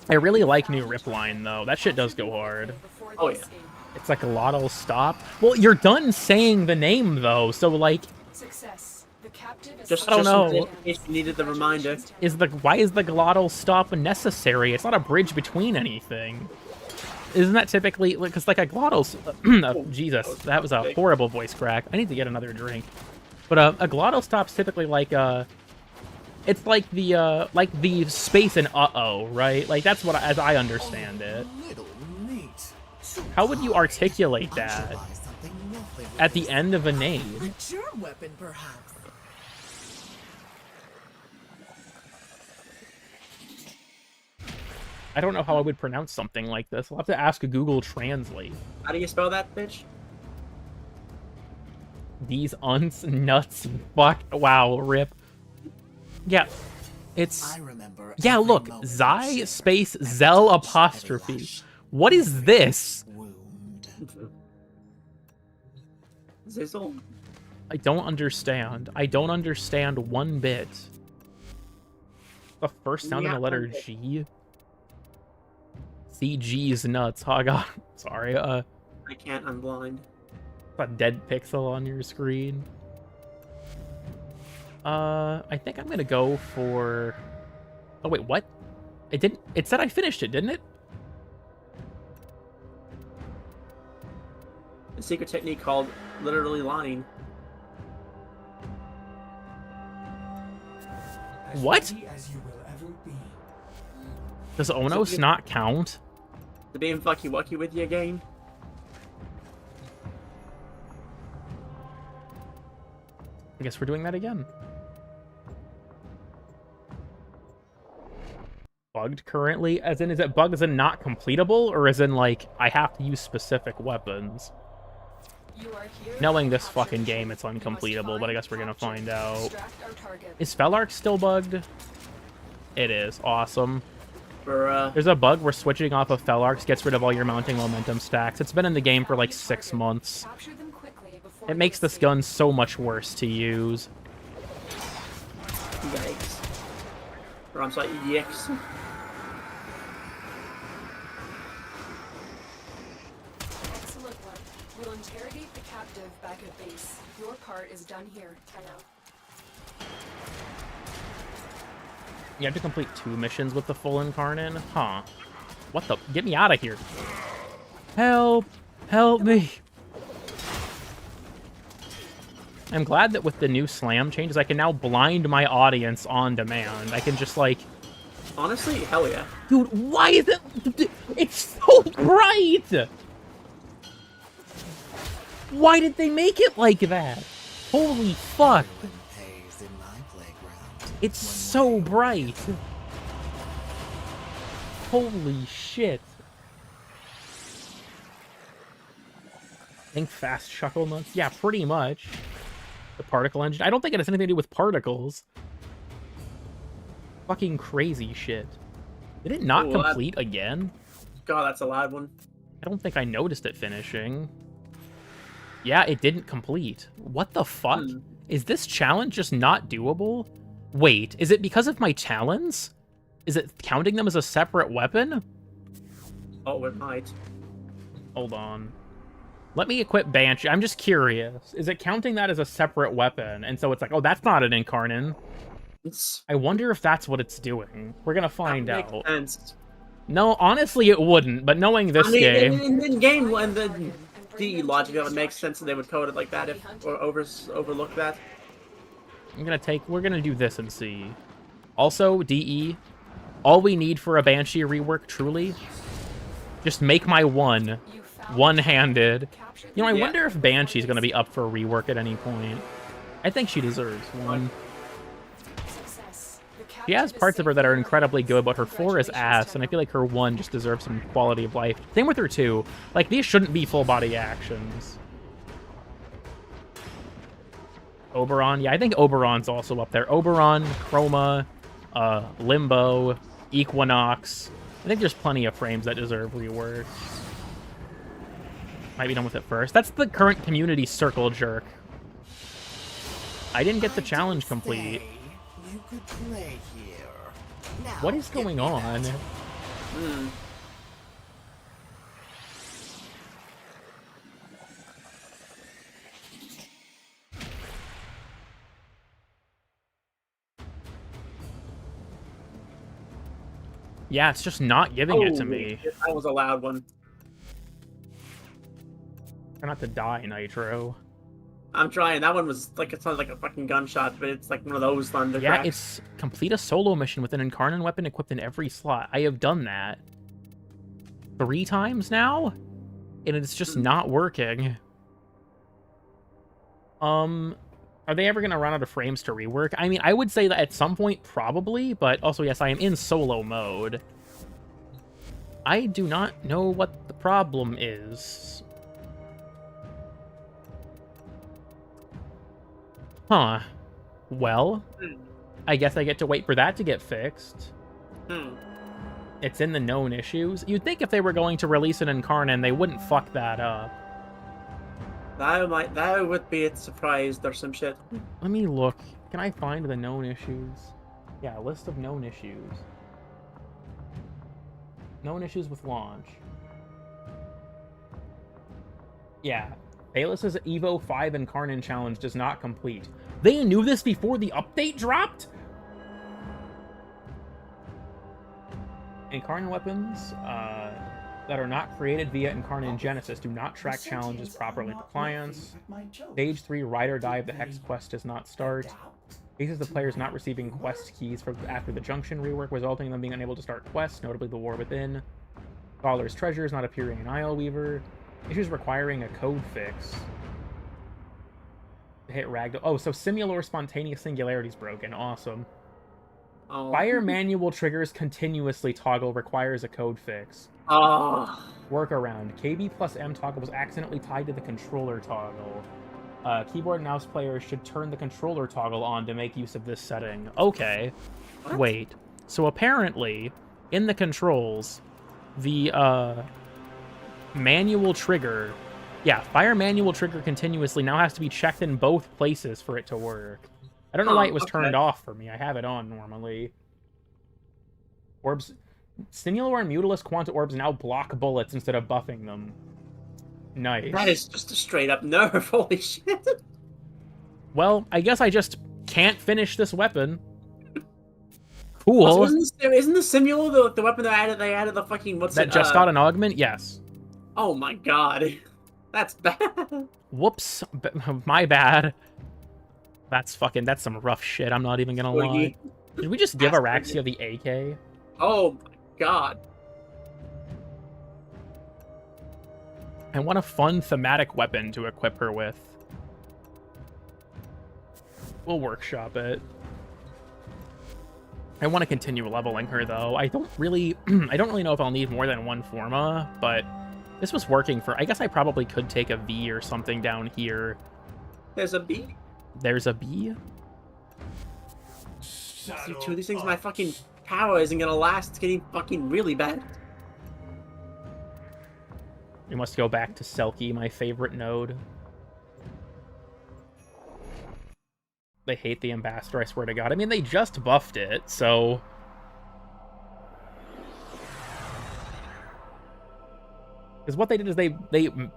Speaker 1: I really like new Rip Line, though. That shit does go hard.
Speaker 4: Before
Speaker 2: Oh,
Speaker 4: they
Speaker 2: yeah.
Speaker 4: escape.
Speaker 1: It's like a Lotto stop. Well, you're done saying the name, though, so, like,
Speaker 4: Success. The captive is
Speaker 2: Just,
Speaker 1: I don't know.
Speaker 2: in case you needed the reminder.
Speaker 1: why is the glottal stop necessary? It's not a bridge between anything. Isn't that typically, because like a glottal, oh, Jesus, that was a horrible voice crack. I need to get another drink. But a glottal stop's typically like it's like the space in uh-oh, right? Like that's what as I understand it.
Speaker 6: Little neat.
Speaker 1: How would you articulate that
Speaker 6: Try something lovely with
Speaker 1: at the end of a name?
Speaker 6: a germ weapon, perhaps.
Speaker 1: I don't know how I would pronounce something like this. I'll have to ask Google Translate.
Speaker 2: How do you spell that, bitch?
Speaker 1: These unts, nuts, fuck, wow, rip. Yeah, it's...
Speaker 6: I remember.
Speaker 1: Yeah,
Speaker 6: every
Speaker 1: look,
Speaker 6: moment
Speaker 1: Zai
Speaker 6: you
Speaker 1: space
Speaker 6: shivered, every
Speaker 1: Zell
Speaker 6: touch,
Speaker 1: apostrophe.
Speaker 6: every lash,
Speaker 1: What is this?
Speaker 6: wound.
Speaker 2: Zizzle?
Speaker 1: I don't understand. I don't understand one bit. The first sound in the letter G? CG's nuts. Oh god. Sorry,
Speaker 2: I can't unblind.
Speaker 1: a dead pixel on your screen. I think I'm gonna go for... Oh wait, what? It didn't... It said I finished it, didn't it?
Speaker 2: A secret technique called literally lying.
Speaker 3: As
Speaker 1: What?
Speaker 3: ready as you will ever be.
Speaker 1: Does Onos not count?
Speaker 2: The being fucky wucky with you again.
Speaker 1: I guess we're doing that again. bugged currently? As in, is it bugged as in not completable, or as in, like, I have to use specific weapons?
Speaker 4: You are here.
Speaker 1: Knowing this
Speaker 4: Capture
Speaker 1: fucking
Speaker 4: the
Speaker 1: game,
Speaker 4: ship.
Speaker 1: it's
Speaker 4: You must
Speaker 1: uncompletable, but I guess we're gonna
Speaker 4: capture,
Speaker 1: find out.
Speaker 4: distract our target.
Speaker 1: Is Felark still bugged? It is. Awesome.
Speaker 2: For,
Speaker 1: There's a bug where switching off of Felarks gets rid of all your mounting momentum stacks. It's been in the game for like 6 months.
Speaker 4: Capture them quickly before
Speaker 1: It makes
Speaker 4: they
Speaker 1: this
Speaker 4: escape.
Speaker 1: gun so much worse to use.
Speaker 2: yikes. Or I'm sorry, yikes.
Speaker 4: Excellent work. We'll interrogate the captive back at base. Your part is done here. I know.
Speaker 1: You have to complete 2 missions with the full Incarnate? Huh. What the? Get me out of here. Help! Help me! I'm glad that with the new slam changes, I can now blind my audience on demand. I can just, like...
Speaker 2: Honestly, hell yeah.
Speaker 1: Dude, why is it... It's so bright! Why did they make it like that? Holy fuck.
Speaker 6: Pays in my playground.
Speaker 1: It's so bright. Holy shit. Think fast chuckle nuts? Yeah, pretty much. The particle engine. I don't think it has anything to do with particles. Fucking crazy shit. Did it not
Speaker 2: Oh, well,
Speaker 1: complete again?
Speaker 2: God, that's a loud one.
Speaker 1: I don't think I noticed it finishing. Yeah, it didn't complete. What the fuck? Is this challenge just not doable? Wait, is it because of my talons? Is it counting them as a separate weapon?
Speaker 2: Oh, it might.
Speaker 1: Hold on. Let me equip Banshee. I'm just curious. Is it counting that as a separate weapon? And so it's like, oh, that's not an Incarnate. I wonder if that's what it's doing. We're gonna find
Speaker 2: That makes
Speaker 1: out.
Speaker 2: sense.
Speaker 1: No, honestly, it wouldn't. But knowing this
Speaker 2: I mean,
Speaker 1: game...
Speaker 2: in game, when the DE logic, that would make sense that they would code it like that if or overlook that.
Speaker 1: We're gonna do this and see. Also, DE, all we need for a Banshee rework, truly, just make my one-handed. You know, I wonder if Banshee's gonna be up for a rework at any point. I think she deserves one.
Speaker 4: Success. The
Speaker 1: She has
Speaker 4: captive is
Speaker 1: parts of her that are
Speaker 4: safely
Speaker 1: incredibly good, but her 4 is
Speaker 4: Congratulations,
Speaker 1: ass, and I feel like her 1 just deserves some quality of life. Same with her 2. Like, these shouldn't be full-body actions. Oberon, yeah, I think Oberon's also up there. Oberon, Chroma, Limbo, Equinox. I think there's plenty of frames that deserve rework. Might be done with it first. That's the current community circle jerk. I didn't get the challenge complete.
Speaker 6: You could play here. Now,
Speaker 1: What is
Speaker 6: give
Speaker 1: going
Speaker 6: me
Speaker 1: on?
Speaker 6: that.
Speaker 1: Yeah, it's just not giving it to
Speaker 2: Oh,
Speaker 1: me.
Speaker 2: shit, that was a loud one.
Speaker 1: Try not to die, Nitro.
Speaker 2: I'm trying. That one was like, it sounds like a fucking gunshot, but it's like one of those thunder
Speaker 1: Yeah,
Speaker 2: cracks.
Speaker 1: it's complete a solo mission with an Incarnate weapon equipped in every slot. I have done that 3 times now, and it's just not working. Are they ever gonna run out of frames to rework? I mean, I would say that at some point, probably, but also, yes, I am in solo mode. I do not know what the problem is. Huh. Well, I guess I get to wait for that to get fixed. It's in the known issues. You'd think if they were going to release an Incarnate, they wouldn't fuck that up.
Speaker 2: That would be a surprise or some shit.
Speaker 1: Let me look. Can I find the known issues? Yeah, list of known issues. Known issues with launch. Yeah. Bayless's Evo 5 Incarnate challenge does not complete. They knew this before the update dropped? Incarnate weapons that are not created via Incarnate Genesis do not track challenges properly for clients. Stage 3 Ride or Die of the Hex quest does not start. Cases the players not receiving quest keys after the Junction rework, resulting in them being unable to start quests, notably the War Within. Scholar's Treasures not appearing in Isleweaver. Issues requiring a code fix. Hit Ragdoll. Oh, so Simulor Spontaneous Singularity's broken. Awesome.
Speaker 2: Oh.
Speaker 1: Fire manual triggers continuously toggle requires a code fix.
Speaker 2: Oh.
Speaker 1: Workaround. KB plus M toggle was accidentally tied to the controller toggle. Keyboard and mouse players should turn the controller toggle on to make use of this setting. Okay.
Speaker 2: What?
Speaker 1: Wait. So apparently, in the controls, the manual trigger... Yeah, fire manual trigger continuously now has to be checked in both places for it to work. I don't know why it was turned off for me. I have it on normally. Orbs... Stimulor and Mutalisk Quanta Orbs now block bullets instead of buffing them. Nice.
Speaker 2: That is just a straight up nerf. Holy shit.
Speaker 1: Well, I guess I just can't finish this weapon. Cool.
Speaker 2: Also, isn't the Simula the weapon that they added the fucking
Speaker 1: that just got an augment? Yes.
Speaker 2: Oh my god. That's bad.
Speaker 1: Whoops. My bad. That's some rough shit. I'm not even gonna lie. Did we just give Araxia the AK?
Speaker 2: Oh my god.
Speaker 1: And what a fun thematic weapon to equip her with. We'll workshop it. I want to continue leveling her though. I don't really know if I'll need more than one Forma, but this was working for... I guess I probably could take a V or something down here.
Speaker 2: There's a B?
Speaker 1: There's a B?
Speaker 2: See, two of these things, my fucking power isn't gonna last. It's getting fucking really bad.
Speaker 1: We must go back to Selkie, my favorite node. They hate the Ambassador, I swear to God. I mean, they just buffed it, so... Because what they did is they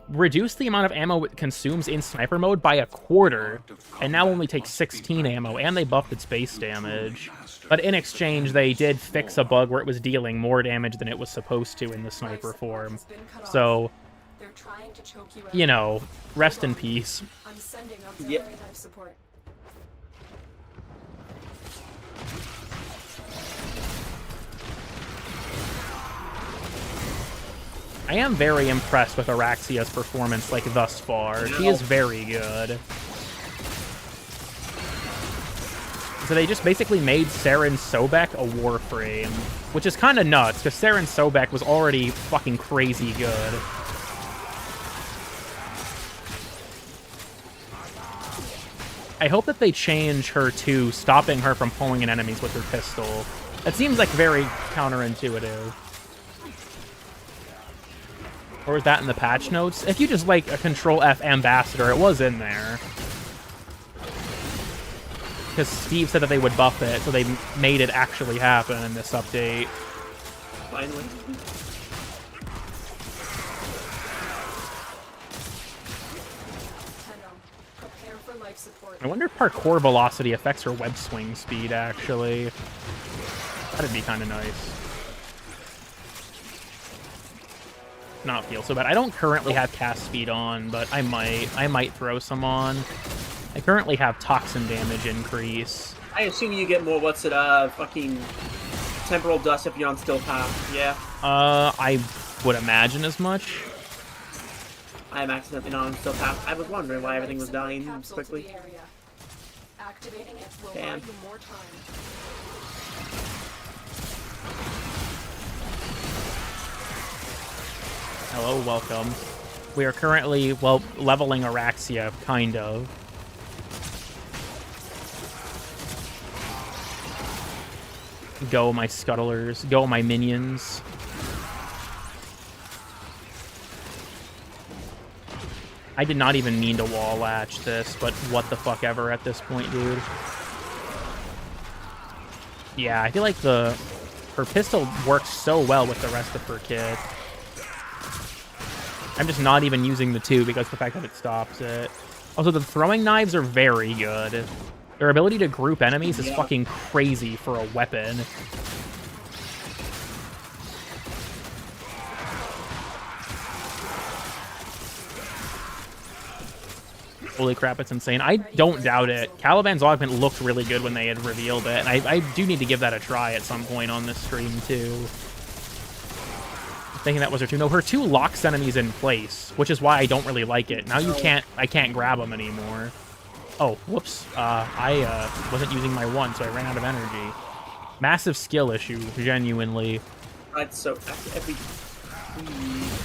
Speaker 1: reduced the amount of ammo it consumes in sniper mode by 1/4, and now only takes 16 ammo, and they buffed its base damage. But in exchange, they did fix a bug where it was dealing more damage than it was supposed to in the sniper form. So, you know, rest in peace.
Speaker 4: I'm sending auxiliary life support.
Speaker 1: I am very impressed with Araxia's performance, like, thus far. She is very good. So they just basically made Saren Sobek a Warframe, which is kind of nuts, because Saren Sobek was already fucking crazy good. I hope that they change her to stopping her from pulling in enemies with her pistol. It seems like very counterintuitive. Or was that in the patch notes? If you just like a Control F Ambassador, it was in there. Because Steve said that they would buff it, so they made it actually happen in this update.
Speaker 2: Finally.
Speaker 4: Prepare for life support.
Speaker 1: I wonder if parkour velocity affects her web swing speed, actually. That'd be kind of nice. Not feel so bad. I don't currently have cast speed on, but I might throw some on. I currently have toxin damage increase.
Speaker 2: I assume you get more, fucking temporal dust if you're on still path, yeah?
Speaker 1: I would imagine as much.
Speaker 2: I am accidentally not on still path. I was wondering why everything was dying so quickly.
Speaker 4: Activating it will buy
Speaker 2: Damn.
Speaker 4: you more time.
Speaker 1: Hello, welcome. We are currently, well, leveling Araxia, kind of. Go, my scuttlers. Go, my minions. I did not even mean to wall latch this, but what the fuck ever at this point, dude. Yeah, I feel like her pistol works so well with the rest of her kit. I'm just not even using the 2 because of the fact that it stops it. Also, the throwing knives are very good. Their ability to group enemies is fucking crazy for a weapon. Holy crap, it's insane. I don't doubt it. Caliban's augment looked really good when they had revealed it, and I do need to give that a try at some point on this stream, too. I'm thinking that was her 2. No, her 2 locks enemies in place, which is why I don't really like it. Now I can't grab them anymore. Oh, whoops. I wasn't using my 1, so I ran out of energy. Massive skill issue, genuinely.
Speaker 2: Right, so after every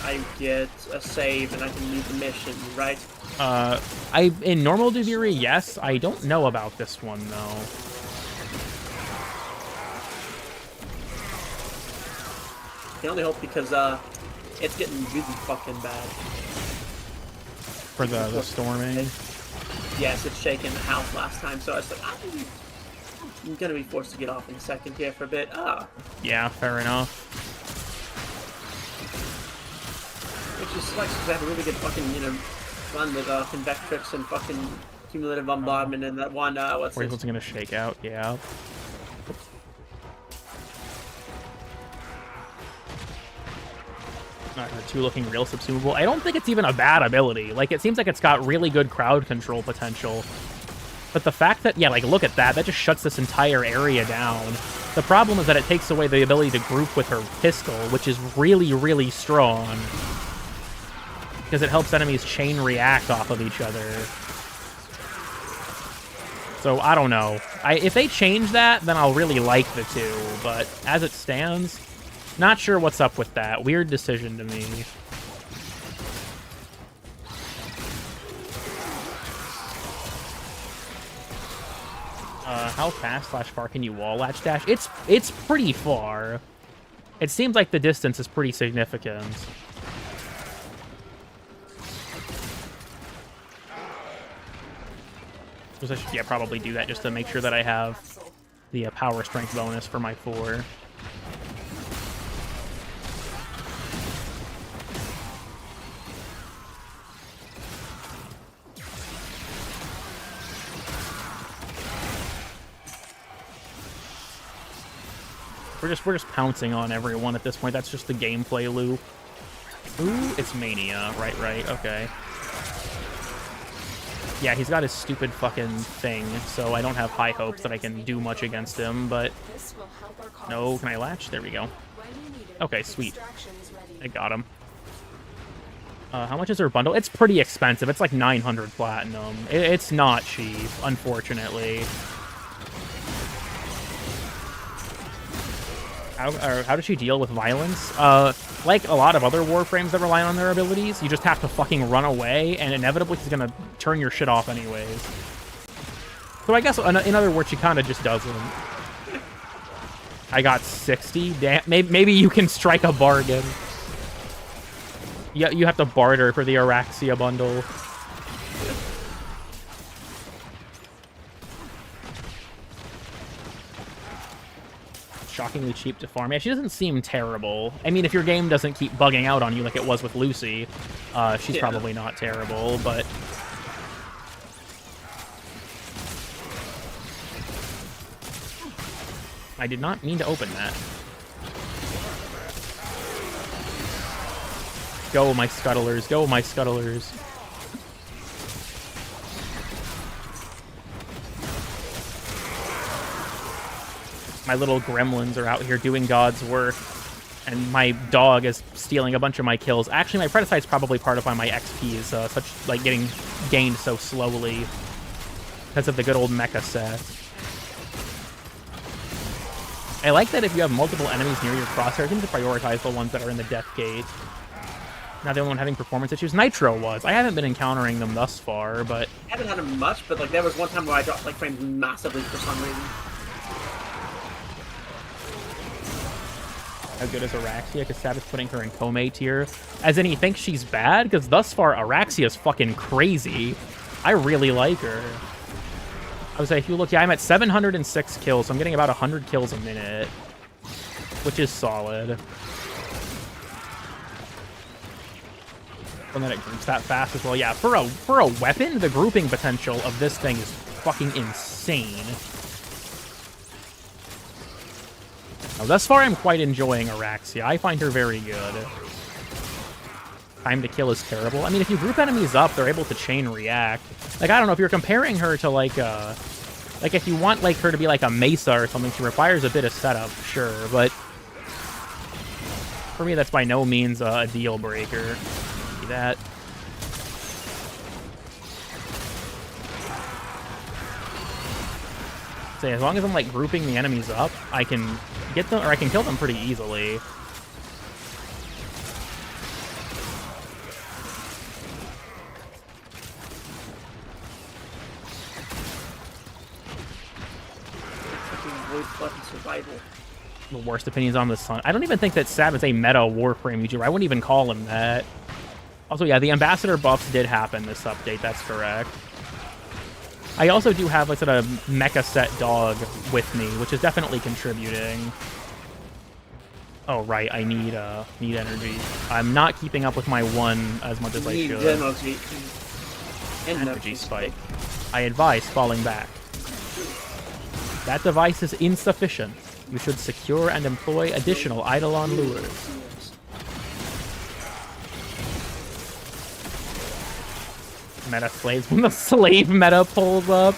Speaker 2: I get a save and I can leave the mission, right?
Speaker 1: In normal Duviri, yes. I don't know about this one, though.
Speaker 2: I can only hope because, it's getting really fucking bad.
Speaker 1: For the storming.
Speaker 2: Yes, it's shaking the house last time, so I was like, I'm gonna be forced to get off in a second here for a bit.
Speaker 1: Yeah, fair enough.
Speaker 2: Which is sucks because I have a really good fucking, run with, Convectrix and fucking Cumulative Bombardment and that one, what's
Speaker 1: Where's
Speaker 2: it?
Speaker 1: what's gonna shake out, yeah. Her 2 looking real subsumable. I don't think it's even a bad ability. Like, it seems like it's got really good crowd control potential. But the fact that, yeah, like, look at that. That just shuts this entire area down. The problem is that it takes away the ability to group with her pistol, which is really, really strong. Because it helps enemies chain react off of each other. So, I don't know. If they change that, then I'll really like the 2. But as it stands, not sure what's up with that. Weird decision to me. How fast / far can you wall latch dash? It's pretty far. It seems like the distance is pretty significant. I should, probably do that just to make sure that I have the power strength bonus for my 4. We're just pouncing on everyone at this point. That's just the gameplay loop. Ooh, it's Mania. Right, okay. Yeah, he's got his stupid fucking thing, so I don't have high hopes that I can do much against him, but... No, can I latch? There we go. Okay, sweet. I got him. How much is her bundle? It's pretty expensive. It's like 900 platinum. It's not cheap, unfortunately. How does she deal with violence? Like a lot of other Warframes that rely on their abilities, you just have to fucking run away, and inevitably he's gonna turn your shit off anyways. So I guess, in other words, she kind of just doesn't. I got 60? Damn, maybe you can strike a bargain. Yeah, you have to barter for the Araxia bundle. Shockingly cheap to farm. Yeah, she doesn't seem terrible. I mean, if your game doesn't keep bugging out on you like it was with Lucy, she's probably not terrible, but... I did not mean to open that. Go, my scuttlers. Go, my scuttlers. My little gremlins are out here doing God's work, and my dog is stealing a bunch of my kills. Actually, my Predacite's probably part of why my XP is getting gained so slowly because of the good old mecha set. I like that if you have multiple enemies near your crosshair, you can just prioritize the ones that are in the death gate. Not the only one having performance issues. Nitro was. I haven't been encountering them thus far, but...
Speaker 2: I haven't had them much, but like there was one time where I dropped like frames massively for some reason.
Speaker 1: How good is Araxia? Because Sab is putting her in Kome tier. As in, he thinks she's bad? Because thus far, Araxia's fucking crazy. I really like her. I would say, if you look, yeah, I'm at 706 kills, so I'm getting about 100 kills a minute. Which is solid. And then it groups that fast as well. Yeah, for a weapon, the grouping potential of this thing is fucking insane. Now, thus far, I'm quite enjoying Araxia. I find her very good. Time to kill is terrible. I mean, if you group enemies up, they're able to chain react. Like, I don't know, if you're comparing her to, like, if you want, like, her to be like a Mesa or something, she requires a bit of setup, sure, but for me, that's by no means a deal breaker. See that? say, as long as I'm, like, grouping the enemies up, I can get them, or I can kill them pretty easily.
Speaker 2: Survival.
Speaker 1: The worst opinions on the sun. I don't even think that Sav is a meta Warframe YouTuber. I wouldn't even call him that. Also, yeah, the ambassador buffs did happen this update. That's correct. I also do have like sort of mecha set dog with me, which is definitely contributing. Oh right, I need energy. I'm not keeping up with my one as much as I should. Energy spike. I advise falling back. That device is insufficient. You should secure and employ additional Eidolon lures. Meta slaves. When the slave meta pulls up.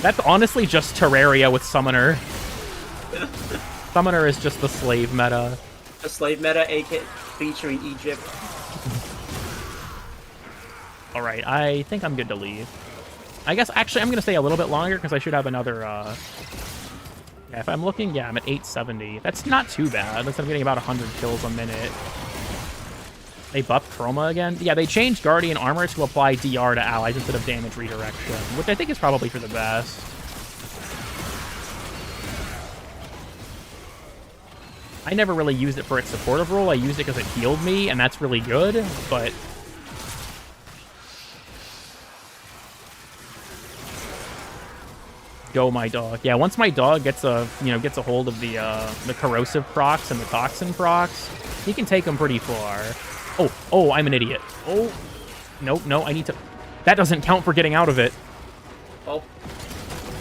Speaker 1: That's honestly just Terraria with Summoner. Summoner is just the slave meta.
Speaker 2: A slave meta, AK featuring Egypt.
Speaker 1: Alright, I think I'm good to leave. I guess, actually, I'm going to stay a little bit longer because I should have another, Yeah, if I'm looking, yeah, I'm at 870. That's not too bad. I'm getting about 100 kills a minute. They buffed Chroma again? Yeah, they changed Guardian Armor to apply DR to allies instead of damage redirection, which I think is probably for the best. I never really used it for its supportive role. I used it because it healed me, and that's really good, but... Go, my dog. Yeah, once my dog gets a hold of the corrosive procs and the toxin procs, he can take them pretty far. Oh, I'm an idiot. Oh, no, I need to... That doesn't count for getting out of it.
Speaker 2: Oh.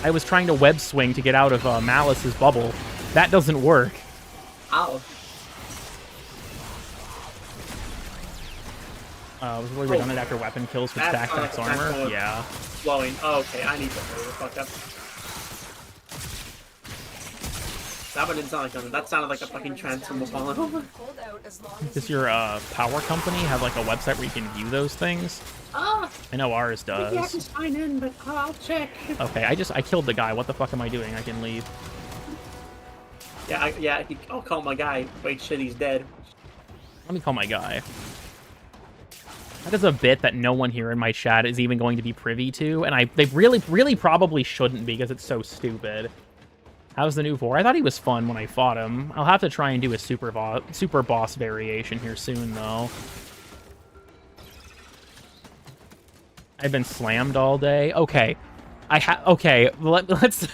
Speaker 1: I was trying to web swing to get out of Malice's bubble. That doesn't work.
Speaker 2: Ow.
Speaker 1: Was really redundant after weapon kills with stacked X armor? Yeah.
Speaker 2: Flowing. Oh, okay, I need to hurry the fuck up. That one didn't sound like that. That sounded like a fucking transformer falling over.
Speaker 1: Does your power company have like a website where you can view those things? I know ours does.
Speaker 2: Maybe I can sign in, but I'll check.
Speaker 1: Okay, I killed the guy. What the fuck am I doing? I can leave.
Speaker 2: Yeah, I'll call my guy. Wait, shit, he's dead.
Speaker 1: Let me call my guy. That is a bit that no one here in my chat is even going to be privy to, and they really probably shouldn't be because it's so stupid. How's the new Vor? I thought he was fun when I fought him. I'll have to try and do a super boss variation here soon, though. I've been slammed all day. Okay, okay. Let's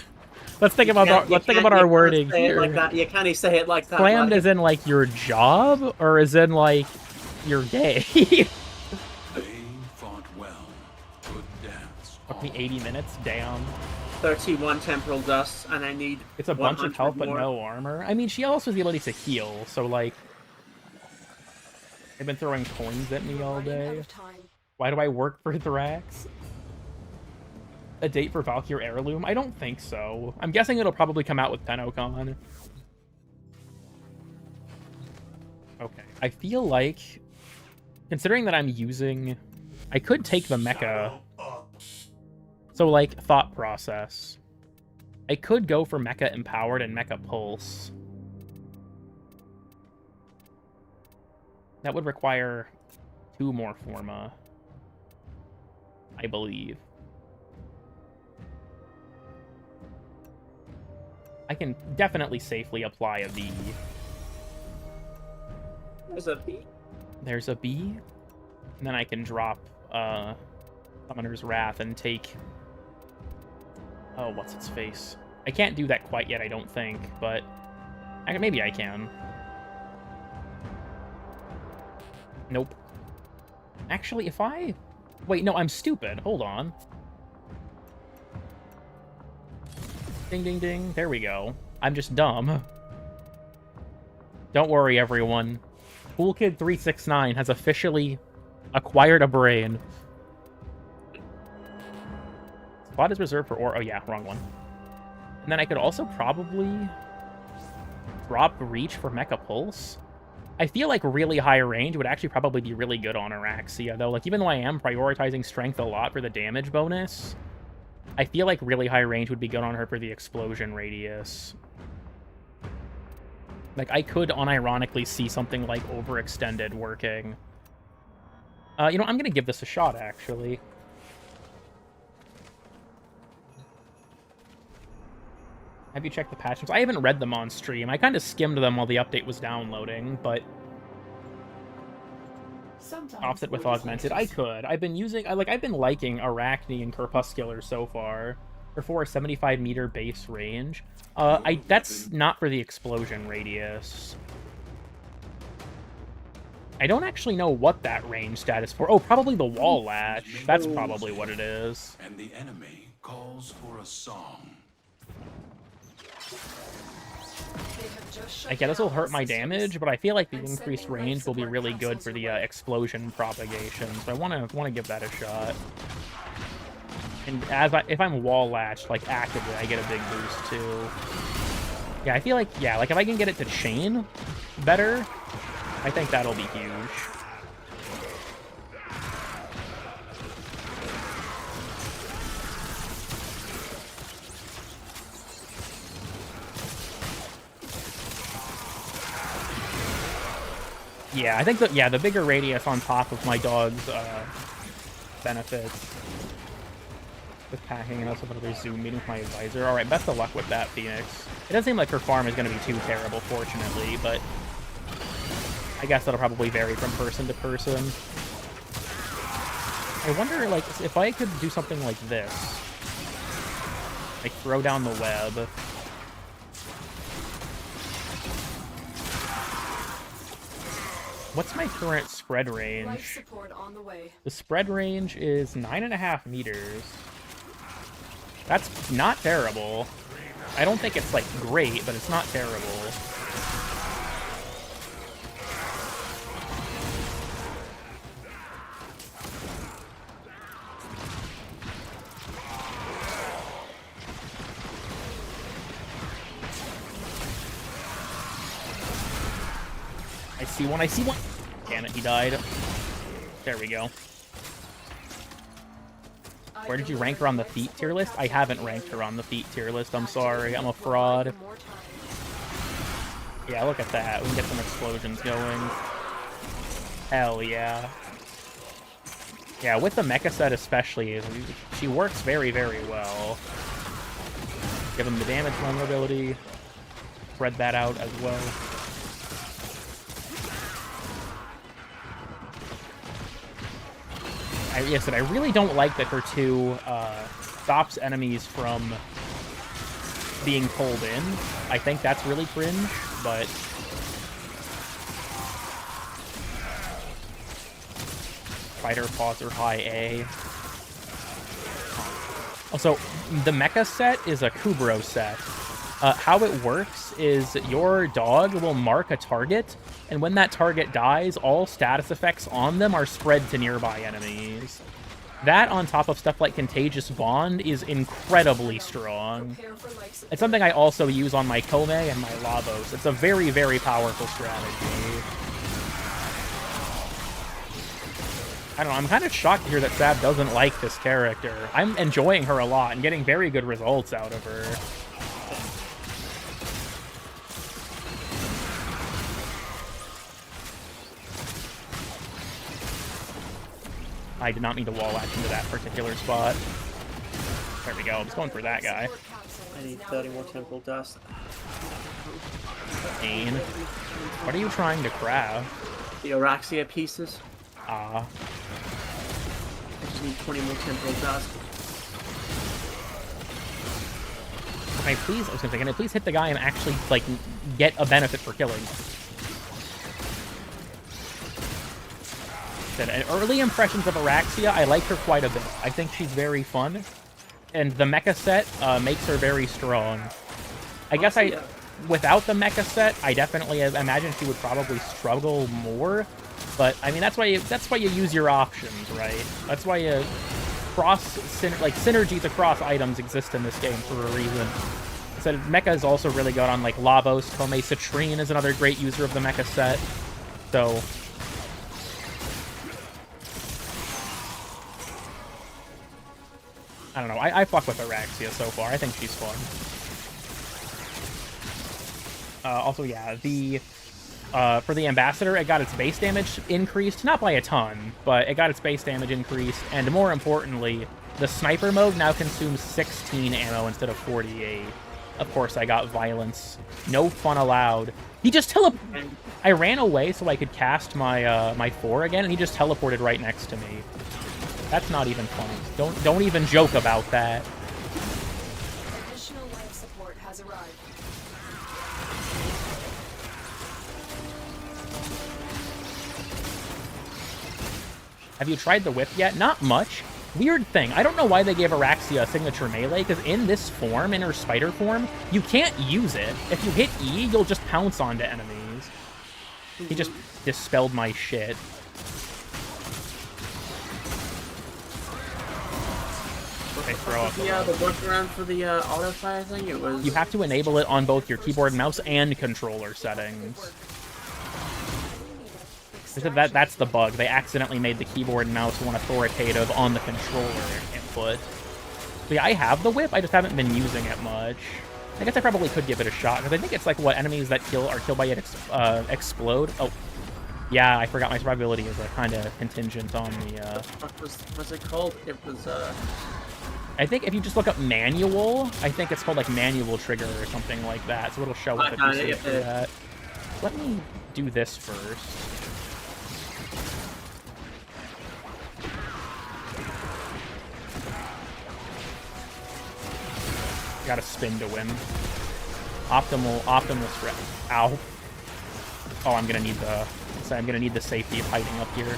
Speaker 1: think about our wording here.
Speaker 2: Like that. You can't say it like that.
Speaker 1: Slammed as in like your job, or as in like you're gay.
Speaker 5: They fought well. Good dance.
Speaker 1: Took me 80 minutes. Damn.
Speaker 2: 31 temporal dust, and I need.
Speaker 1: It's a bunch of health, but no armor. I mean, she also has the ability to heal, so like, they've been throwing coins at me all day. Why do I work for Thrax? A date for Valkyrie Heirloom? I don't think so. I'm guessing it'll probably come out with TennoCon. Okay, I feel like, considering that I'm using, I could take the mecha. So, like, thought process. I could go for Mecha Empowered and Mecha Pulse. That would require 2 more Forma, I believe. I can definitely safely apply a B.
Speaker 2: There's a B?
Speaker 1: There's a B. And then I can drop Summoner's Wrath and take... Oh, what's its face? I can't do that quite yet, I don't think, but maybe I can. Nope. Actually, if I... Wait, no, I'm stupid. Hold on. Ding, ding, ding. There we go. I'm just dumb. Don't worry, everyone. CoolKid369 has officially acquired a brain. Spot is reserved for ore. Oh yeah, wrong one. And then I could also probably drop Reach for Mecha Pulse. I feel like really high range would actually probably be really good on Araxia, though. Like, even though I am prioritizing strength a lot for the damage bonus, I feel like really high range would be good on her for the explosion radius. Like, I could unironically see something like overextended working. You know, I'm gonna give this a shot, actually. Have you checked the patch notes? I haven't read them on stream. I kind of skimmed them while the update was downloading, but... Offset with augmented. I could. I've been using... I've been liking Arachne and Corpuscular so far. For a 75-meter base range. That's not for the explosion radius. I don't actually know what that range status for. Oh, probably the wall latch. That's probably what it is.
Speaker 5: And the enemy calls for a song.
Speaker 1: I guess this will hurt my damage, but I feel like the increased range will be really good for the explosion propagation. So I want to give that a shot. And if I'm wall latched, like actively, I get a big boost too. Yeah, I feel like if I can get it to chain better, I think that'll be huge. Yeah, I think the bigger radius on top of my dog's benefits. With packing and also another Zoom meeting with my advisor. Alright, best of luck with that, Phoenix. It doesn't seem like her farm is going to be too terrible, fortunately, but I guess that'll probably vary from person to person. I wonder, like, if I could do something like this. Like, throw down the web. What's my current spread range?
Speaker 4: Life support on the way.
Speaker 1: The spread range is 9.5 meters. That's not terrible. I don't think it's, like, great, but it's not terrible. I see one. Damn it, he died. There we go. Where did you rank her on the feat tier list? I haven't ranked her on the feat tier list, I'm sorry. I'm a fraud. Yeah, look at that. We can get some explosions going. Hell yeah. Yeah, with the mecha set especially, she works very, very well. Give him the damage vulnerability. Spread that out as well. I really don't like that her 2 stops enemies from being pulled in. I think that's really cringe, but... Fighter pause or high A. Also, the mecha set is a Kubro set. How it works is your dog will mark a target, and when that target dies, all status effects on them are spread to nearby enemies. That, on top of stuff like Contagious Bond, is incredibly strong. It's something I also use on my Kome and my Lavos. It's a very, very powerful strategy. I don't know, I'm kind of shocked to hear that Sab doesn't like this character. I'm enjoying her a lot and getting very good results out of her. I did not mean to wall latch into that particular spot. There we go, I'm just going for that guy.
Speaker 2: I need 30 more temporal dust.
Speaker 1: Pain. What are you trying to craft?
Speaker 2: The Araxia pieces.
Speaker 1: Ah.
Speaker 2: I just need 20 more temporal dust.
Speaker 1: Can I please hit the guy and actually, like, get a benefit for killing? Early impressions of Araxia, I like her quite a bit. I think she's very fun. And the mecha set makes her very strong. I guess without the mecha set, I definitely imagine she would probably struggle more. But I mean, that's why you use your options, right? That's why you synergies across items exist in this game for a reason. So mecha is also really good on like Lavos. Kome Citrine is another great user of the mecha set. So I don't know. I fuck with Araxia so far. I think she's fun. Also, yeah, for the Ambassador, it got its base damage increased, not by a ton, but it got its base damage increased, and more importantly, the sniper mode now consumes 16 ammo instead of 48. Of course, I got violence. No fun allowed. He just I ran away so I could cast my my 4 again, and he just teleported right next to me. That's not even funny. Don't even joke about that.
Speaker 4: Additional life support has arrived.
Speaker 1: Have you tried the whip yet? Not much. Weird thing. I don't know why they gave Araxia a signature melee, because in this form, in her spider form, you can't use it. If you hit E, you'll just pounce onto enemies. He just dispelled my shit. Okay, throw up.
Speaker 2: The workaround for the auto fire thing, it was...
Speaker 1: You have to enable it on both your keyboard, mouse, and controller settings. That's the bug. They accidentally made the keyboard and mouse more authoritative on the controller input. But yeah, I have the whip, I just haven't been using it much. I guess I probably could give it a shot, because I think it's like, what, enemies that are killed by it explode? Oh, yeah, I forgot my survivability is kind of contingent on the...
Speaker 2: What's it called? It was,
Speaker 1: I think if you just look up manual, I think it's called, like, manual trigger or something like that, so it'll show up if you see that. Let me do this first. Gotta spin to win. Optimal spread. Ow. Oh, I'm gonna need the safety of hiding up here.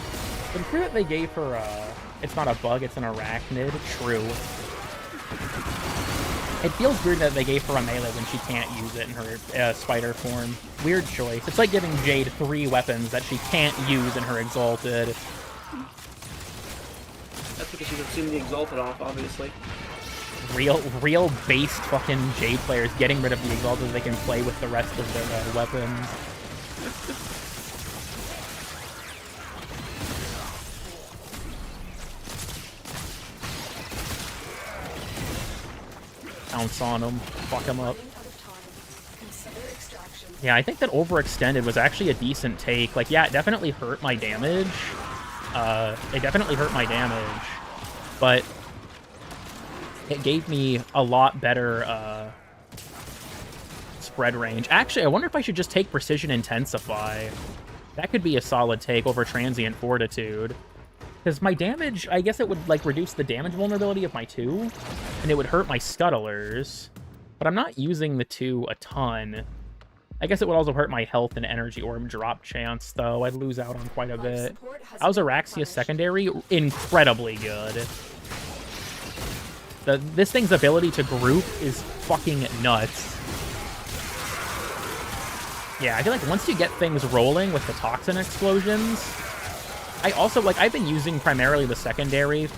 Speaker 1: But it's weird that they gave her it's not a bug, it's an arachnid. True. It feels weird that they gave her a melee when she can't use it in her spider form. Weird choice. It's like giving Jade 3 weapons that she can't use in her Exalted.
Speaker 2: That's because she's seen the Exalted off, obviously.
Speaker 1: Real based fucking Jade players getting rid of the Exalted so they can play with the rest of their weapons. Pounce on him, fuck him up. Yeah, I think that Overextended was actually a decent take. Like, yeah, it definitely hurt my damage. But it gave me a lot better spread range. Actually, I wonder if I should just take Precision Intensify. That could be a solid take over Transient Fortitude. Because my damage, I guess it would, like, reduce the damage vulnerability of my 2, and it would hurt my Scuttlers. But I'm not using the 2 a ton. I guess it would also hurt my health and energy orb drop chance, though. I'd lose out on quite a bit. How's Araxia's secondary? Incredibly good. This thing's ability to group is fucking nuts. Yeah, I feel like once you get things rolling with the toxin explosions... I also, like, I've been using primarily the secondary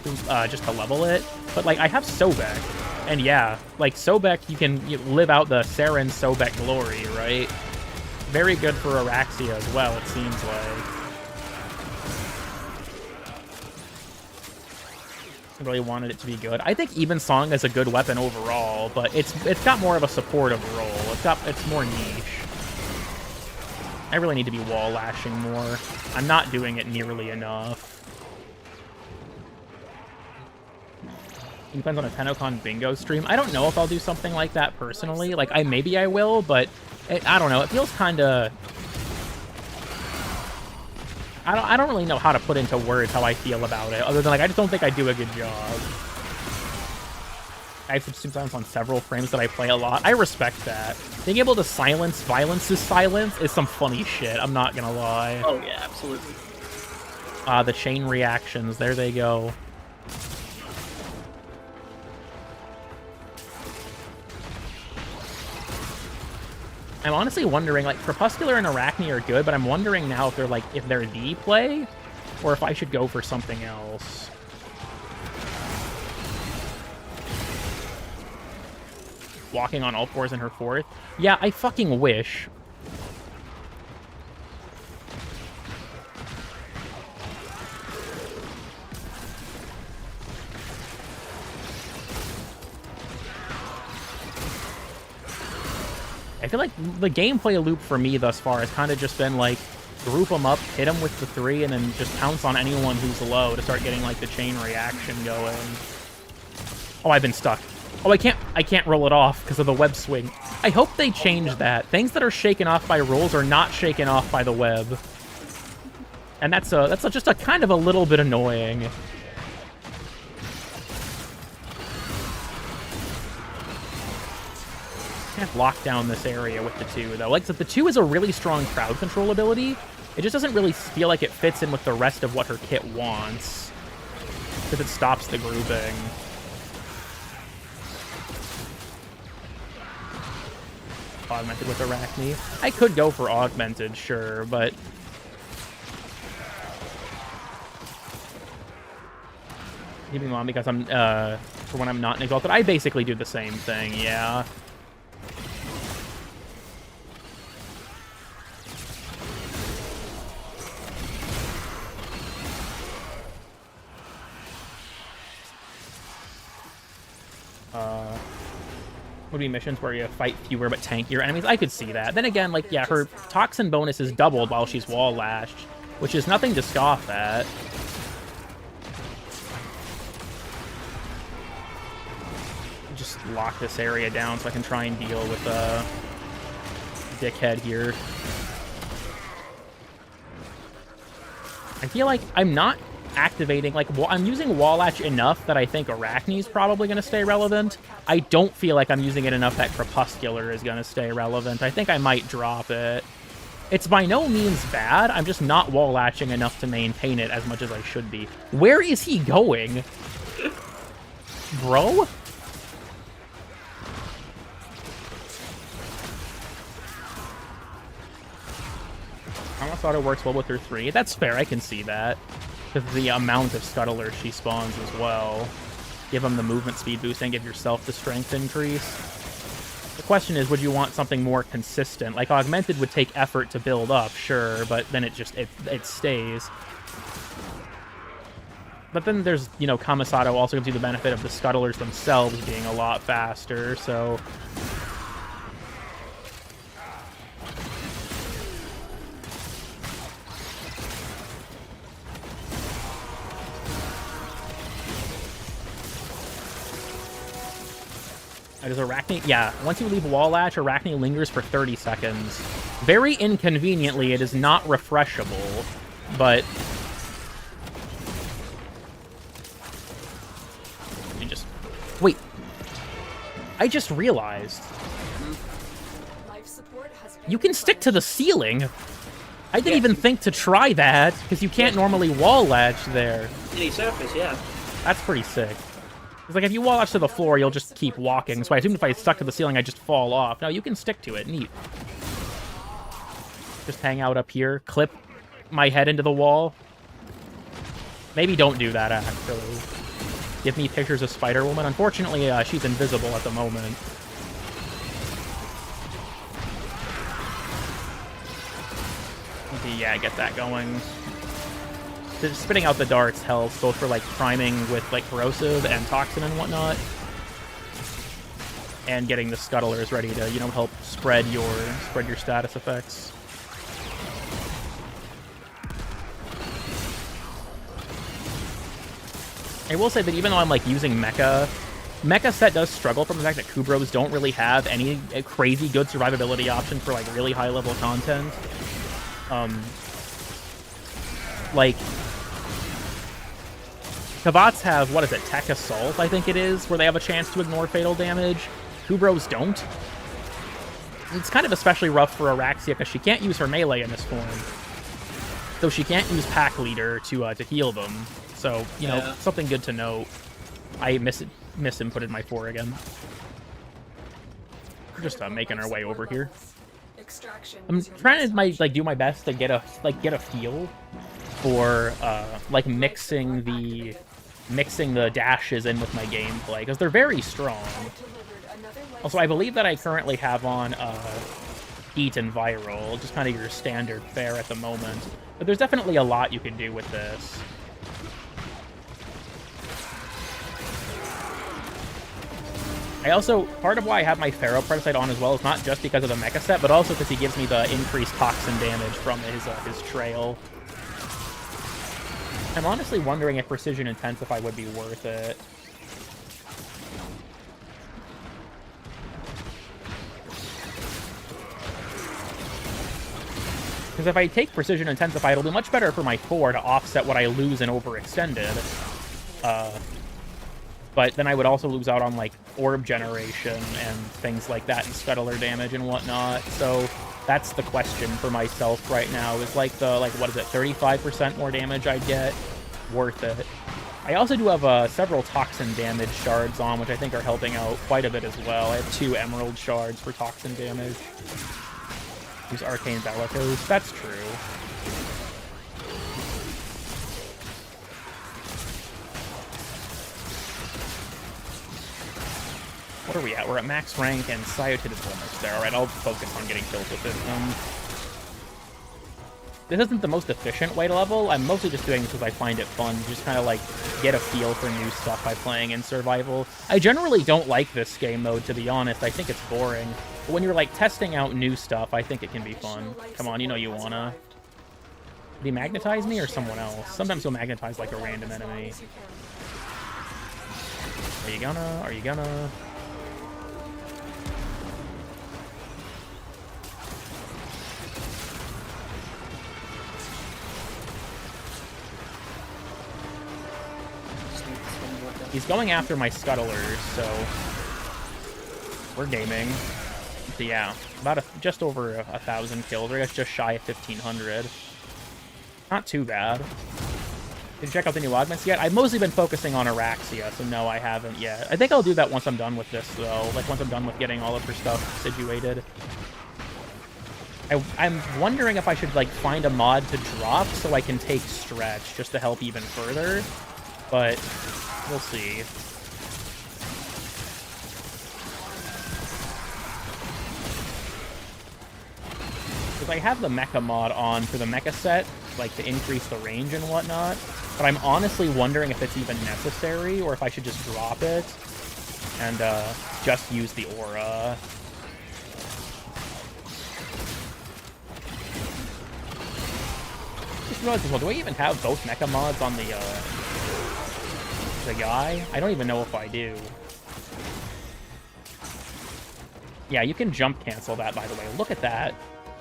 Speaker 1: just to level it, but, like, I have Sobek. And yeah, like, Sobek, you can live out the Saren Sobek glory, right? Very good for Araxia as well, it seems like. I really wanted it to be good. I think Evensong is a good weapon overall, but it's got more of a supportive role. It's more niche. I really need to be wall lashing more. I'm not doing it nearly enough. It depends on a Tenocon bingo stream. I don't know if I'll do something like that personally. Like, maybe I will, but I don't know. It feels kind of... I don't really know how to put into words how I feel about it, other than, like, I just don't think I do a good job. I have sometimes on several frames that I play a lot. I respect that. Being able to silence Violence's silence is some funny shit, I'm not gonna lie.
Speaker 2: Oh yeah, absolutely.
Speaker 1: The chain reactions, there they go. I'm honestly wondering, like, Crepuscular and Arachne are good, but I'm wondering now if they're the play, or if I should go for something else. Walking on all fours in her 4th? Yeah, I fucking wish. I feel like the gameplay loop for me thus far has kind of just been like, group them up, hit them with the 3, and then just pounce on anyone who's low to start getting like the chain reaction going. Oh, I've been stuck. Oh, I can't roll it off because of the web swing. I hope they change that. Things that are shaken off by rolls are not shaken off by the web. And that's just a kind of a little bit annoying. Can't lock down this area with the 2 though. Like, so the 2 is a really strong crowd control ability. It just doesn't really feel like it fits in with the rest of what her kit wants, because it stops the grouping. Augmented with Arachne. I could go for augmented, sure, but keeping on because I'm for when I'm not in exalted, I basically do the same thing, yeah. Would be missions where you fight fewer but tankier enemies. I could see that. Then again, like, yeah, her toxin bonus is doubled while she's wall lashed, which is nothing to scoff at. Just lock this area down so I can try and deal with dickhead here. I feel like I'm not activating, like, I'm using wall latch enough that I think Arachne's probably going to stay relevant. I don't feel like I'm using it enough that Crepuscular is going to stay relevant. I think I might drop it. It's by no means bad. I'm just not wall latching enough to maintain it as much as I should be. Where is he going? Bro? I almost thought it works well with her 3. That's fair, I can see that. Because the amount of scuttlers she spawns as well. Give them the movement speed boost and give yourself the strength increase. The question is, would you want something more consistent? Like, augmented would take effort to build up, sure, but then it just, it stays. But then there's, you know, Kamisato also gives you the benefit of the scuttlers themselves being a lot faster, so... Does Arachne... Yeah, once you leave wall latch, Arachne lingers for 30 seconds. Very inconveniently, it is not refreshable, but... You just... Wait. I just realized. You can stick to the ceiling. I didn't even think to try that, because you can't normally wall latch there.
Speaker 2: Any surface, yeah.
Speaker 1: That's pretty sick. It's like, if you wall latch to the floor, you'll just keep walking. So I assumed if I stuck to the ceiling, I'd just fall off. No, you can stick to it. Neat. Just hang out up here. Clip my head into the wall. Maybe don't do that, actually. Give me pictures of Spider-Woman. Unfortunately, she's invisible at the moment. Okay, yeah, get that going. Spitting out the darts helps, both for, like, priming with, like, corrosive and toxin and whatnot. And getting the scuttlers ready to, you know, help spread your status effects. I will say that even though I'm, like, using Mecha set does struggle from the fact that Kubros don't really have any crazy good survivability option for, like, really high-level content. Like... Kavats have, what is it, Tech Assault, I think it is, where they have a chance to ignore fatal damage. Kubros don't. It's kind of especially rough for Araxia, because she can't use her melee in this form. Though she can't use Pack Leader to heal them. So, you know, something good to note. I misinputted my 4 again. We're just making our way over here. I'm trying to do my best to get a feel for like mixing the dashes in with my gameplay, because they're very strong. Also, I believe that I currently have on Eat and Viral, just kind of your standard fare at the moment. But there's definitely a lot you can do with this. I also, part of why I have my Pharaoh Parasite on as well is not just because of the mecha set, but also because he gives me the increased toxin damage from his trail. I'm honestly wondering if Precision Intensify would be worth it. Because if I take Precision Intensify, it'll be much better for my 4 to offset what I lose in Overextended. But then I would also lose out on, like, Orb Generation and things like that, and Scuttler damage and whatnot. So that's the question for myself right now, is, like, what is it, 35% more damage I'd get? Worth it. I also do have several Toxin damage shards on, which I think are helping out quite a bit as well. I have 2 Emerald shards for Toxin damage. Use Arcane Bellicose. That's true. What are we at? We're at max rank, and Cyotid is almost there. Alright, I'll focus on getting kills with it. This isn't the most efficient way to level. I'm mostly just doing this because I find it fun. Just kind of, like, get a feel for new stuff by playing in survival. I generally don't like this game mode, to be honest. I think it's boring. But when you're, like, testing out new stuff, I think it can be fun. Come on, you know you wanna. Did he magnetize me or someone else? Sometimes he'll magnetize, like, a random enemy. Are you gonna? Are you gonna? He's going after my Scuttlers, so we're gaming. So yeah, about just over 1,000 kills, or I guess just shy of 1,500. Not too bad. Did you check out the new augments yet? I've mostly been focusing on Araxia, so no, I haven't yet. I think I'll do that once I'm done with this, though. Like, once I'm done with getting all of her stuff situated. I'm wondering if I should, like, find a mod to drop so I can take Stretch, just to help even further. But we'll see. Because I have the mecha mod on for the mecha set, like, to increase the range and whatnot. But I'm honestly wondering if it's even necessary, or if I should just drop it and just use the aura. Just realized as well, do I even have both mecha mods on the guy? I don't even know if I do. Yeah, you can jump cancel that, by the way. Look at that.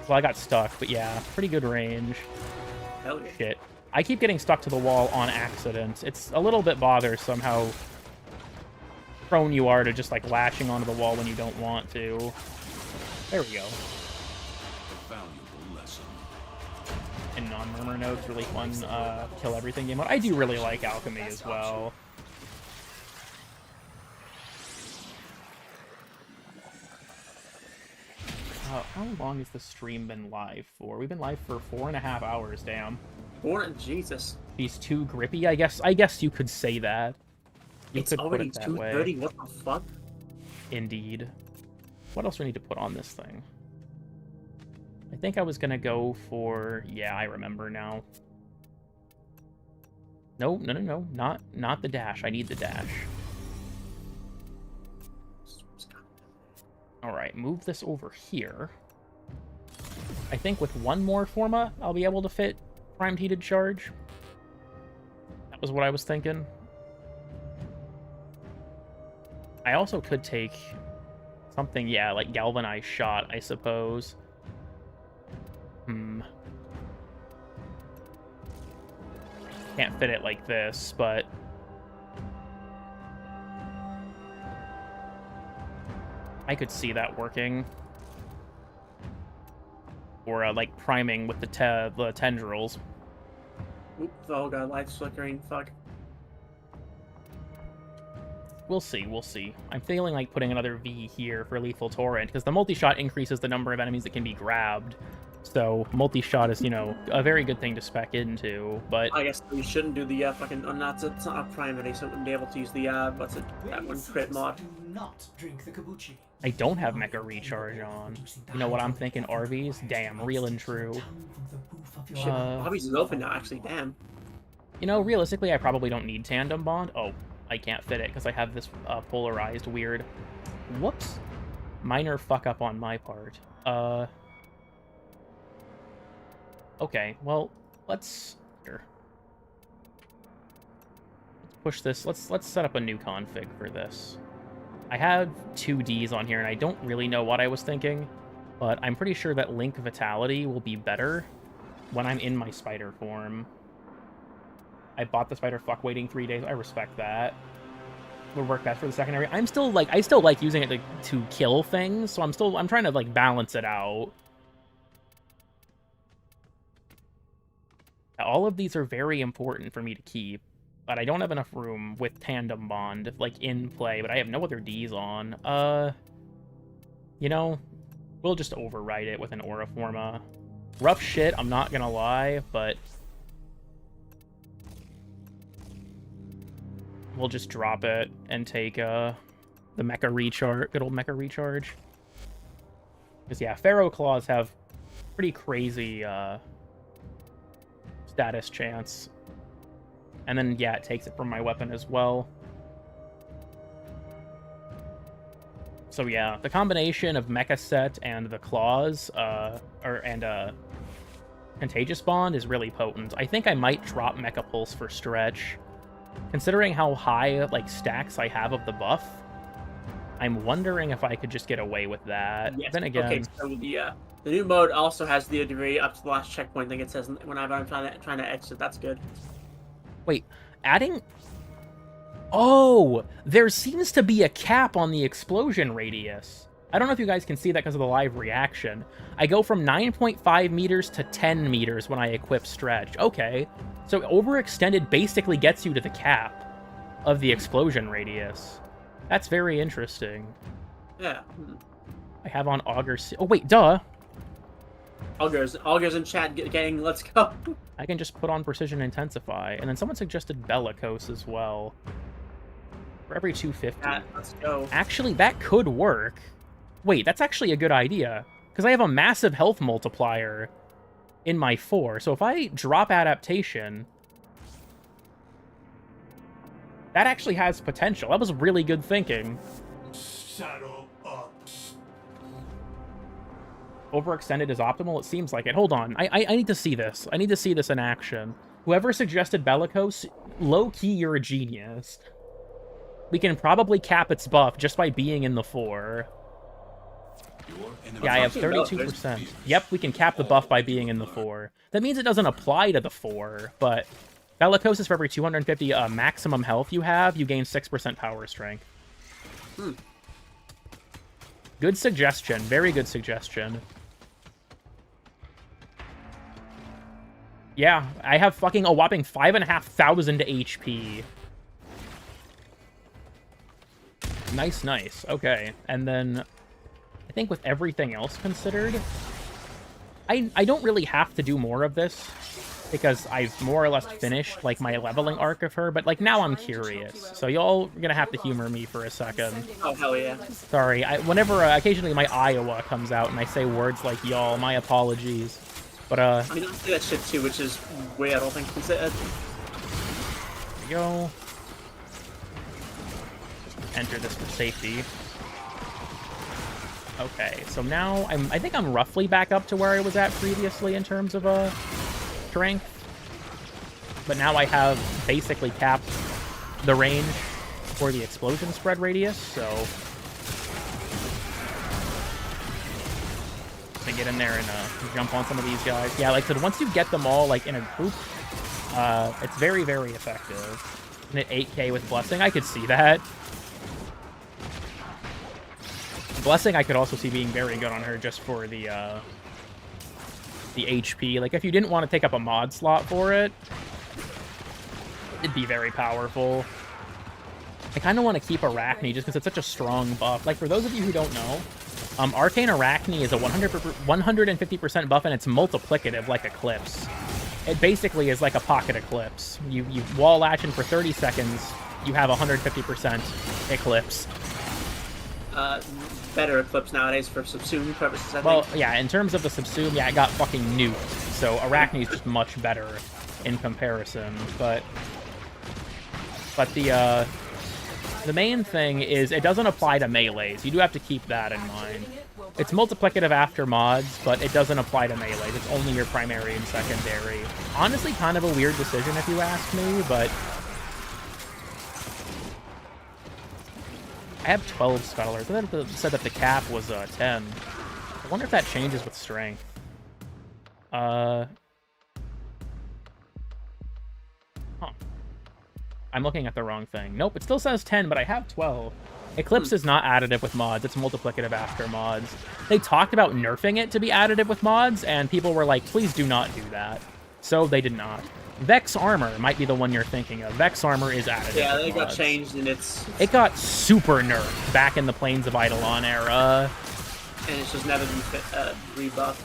Speaker 1: Well, I got stuck, but yeah, pretty good range.
Speaker 2: Hell yeah.
Speaker 1: Shit. I keep getting stuck to the wall on accident. It's a little bit bothersome how prone you are to just, like, lashing onto the wall when you don't want to. There we go. And non-murmur notes, really fun kill everything game mode. I do really like alchemy as well. How long has the stream been live for? We've been live for 4.5 hours, damn.
Speaker 2: Jesus.
Speaker 1: He's too grippy, I guess you could say that.
Speaker 2: It's already 2:30, what the fuck?
Speaker 1: Indeed. What else do we need to put on this thing? I think I was gonna go for... Yeah, I remember now. No, not the dash. I need the dash. Alright, move this over here. I think with one more Forma, I'll be able to fit Primed Heated Charge. That was what I was thinking. I also could take something, yeah, like Galvanized Shot, I suppose. Can't fit it like this, but... I could see that working. Or, like, priming with the tendrils.
Speaker 2: Oop, oh god, light's flickering, fuck.
Speaker 1: We'll see, we'll see. I'm feeling like putting another V here for Lethal Torrent, because the multi-shot increases the number of enemies that can be grabbed. So, multi-shot is, you know, a very good thing to spec into, but...
Speaker 2: I guess we shouldn't do the fucking... it's not a primary, so we wouldn't be able to use the, what's it? That one, crit mod.
Speaker 3: Do not drink the kabuchi.
Speaker 1: I don't have Mecha Recharge on. You know what I'm thinking? RVs? Damn, real and true.
Speaker 2: Shit, Bobby's is open now, actually, damn.
Speaker 1: You know, realistically, I probably don't need Tandem Bond. Oh, I can't fit it, because I have this polarized weird. Whoops. Minor fuck up on my part. Okay, well, let's push this. Let's set up a new config for this. I have 2 Ds on here, and I don't really know what I was thinking, but I'm pretty sure that Link Vitality will be better when I'm in my spider form. I bought the spider fuck waiting 3 days. I respect that. Would work best for the secondary. I still like using it to kill things, so I'm trying to like balance it out. All of these are very important for me to keep, but I don't have enough room with Tandem Bond, like, in play, but I have no other Ds on. You know, we'll just override it with an Aura Forma. Rough shit, I'm not gonna lie, but we'll just drop it and take, the Mecha Recharge, good old Mecha Recharge. Because, yeah, Pharaoh Claws have pretty crazy, status chance. And then, yeah, it takes it from my weapon as well. So, yeah, the combination of Mecha Set and the Claws, Contagious Bond is really potent. I think I might drop Mecha Pulse for Stretch. Considering how high, like, stacks I have of the buff, I'm wondering if I could just get away with that.
Speaker 2: Yes.
Speaker 1: Then again...
Speaker 2: Okay, so the new mode also has the degree up to the last checkpoint thing. It says whenever I'm trying to exit. That's good.
Speaker 1: Wait, adding... Oh! There seems to be a cap on the explosion radius. I don't know if you guys can see that because of the live reaction. I go from 9.5 meters to 10 meters when I equip Stretch. Okay. So overextended basically gets you to the cap of the explosion radius. That's very interesting.
Speaker 2: Yeah.
Speaker 1: I have on Augur... Oh, wait, duh!
Speaker 2: Augurs in chat, gang, let's go.
Speaker 1: I can just put on Precision Intensify, and then someone suggested Bellicose as well. For every 250.
Speaker 2: Yeah, let's go.
Speaker 1: Actually, that could work. Wait, that's actually a good idea. Because I have a massive health multiplier in my 4. So if I drop Adaptation... That actually has potential. That was really good thinking.
Speaker 3: Saddle up.
Speaker 1: Overextended is optimal? It seems like it. Hold on. I need to see this. I need to see this in action. Whoever suggested Bellicose, low-key, you're a genius. We can probably cap its buff just by being in the 4. Yeah, I have 32%. Yep, we can cap the buff by being in the 4. That means it doesn't apply to the 4, but Bellicose is for every 250 maximum health you have, you gain 6% power strength. Good suggestion. Very good suggestion. Yeah, I have fucking a whopping 5,500 HP. Nice, nice. Okay, and then I think with everything else considered, I don't really have to do more of this because I've more or less finished like my leveling arc of her, but like now I'm curious. So y'all are gonna have to humor me for a second.
Speaker 2: Oh hell yeah.
Speaker 1: Sorry, whenever occasionally my Iowa comes out and I say words like y'all, my apologies. But
Speaker 2: I mean, I say that shit too, which is way I don't think considered.
Speaker 1: There we go. Enter this for safety. Okay, so now I think I'm roughly back up to where I was at previously in terms of strength. But now I have basically capped the range for the explosion spread radius, so to get in there and jump on some of these guys. Yeah, like I said, once you get them all like in a group, it's very, very effective. And at 8k with Blessing, I could see that. Blessing I could also see being very good on her just for the HP. Like, if you didn't want to take up a mod slot for it, it'd be very powerful. I kind of want to keep Arachne just because it's such a strong buff. Like, for those of you who don't know, Arcane Arachne is a 150% buff, and it's multiplicative like Eclipse. It basically is like a pocket Eclipse. You wall latch in for 30 seconds, you have 150% Eclipse.
Speaker 2: Better Eclipse nowadays for subsume purposes, I think.
Speaker 1: Well, yeah, in terms of the subsume, yeah, it got fucking nuked. So Arachne is just much better in comparison. But the The main thing is it doesn't apply to melees. You do have to keep that in mind. It's multiplicative after mods, but it doesn't apply to melees. It's only your primary and secondary. Honestly, kind of a weird decision if you ask me, but... I have 12 scholars. I thought it said that the cap was 10. I wonder if that changes with strength. Huh. I'm looking at the wrong thing. Nope, it still says 10, but I have 12. Eclipse is not additive with mods. It's multiplicative after mods. They talked about nerfing it to be additive with mods, and people were like, please do not do that. So they did not. Vex Armor might be the one you're thinking of. Vex Armor is additive.
Speaker 2: Yeah,
Speaker 1: with
Speaker 2: they got
Speaker 1: mods.
Speaker 2: changed in its...
Speaker 1: It got super nerfed back in the Plains of Eidolon era.
Speaker 2: And it's just never been rebuffed.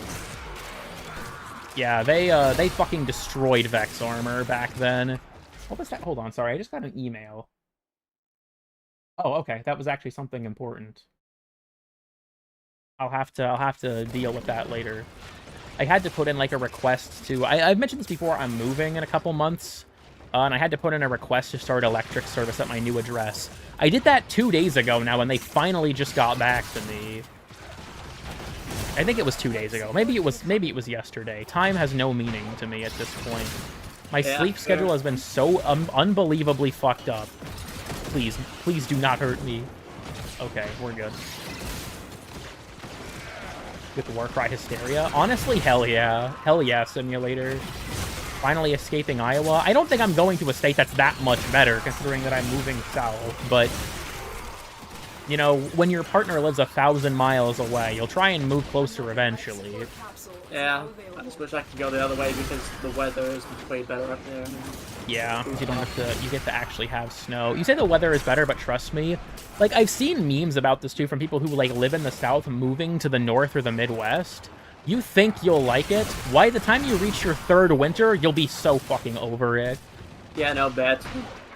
Speaker 1: Yeah, they fucking destroyed Vex Armor back then. What was that? Hold on, sorry, I just got an email. Oh, okay, that was actually something important. I'll have to deal with that later. I had to put in like a request to... I've mentioned this before, I'm moving in a couple months. And I had to put in a request to start electric service at my new address. I did that 2 days ago now, and they finally just got back to me. I think it was 2 days ago. Maybe it was yesterday. Time has no meaning to me at this point. My sleep schedule has been so unbelievably fucked up. Please do not hurt me. Okay, we're good. With Warcry Hysteria? Honestly, hell yeah. Hell yeah, Simulator. Finally escaping Iowa. I don't think I'm going to a state that's that much better, considering that I'm moving south, but... You know, when your partner lives 1,000 miles away, you'll try and move closer eventually.
Speaker 2: Yeah, I just wish I could go the other way because the weather is way better up there.
Speaker 1: Yeah, because you don't have to, you get to actually have snow. You say the weather is better, but trust me, like, I've seen memes about this too from people who, like, live in the south moving to the north or the Midwest. You think you'll like it, by the time you reach your 3rd winter, you'll be so fucking over it.
Speaker 2: Yeah, no, bad.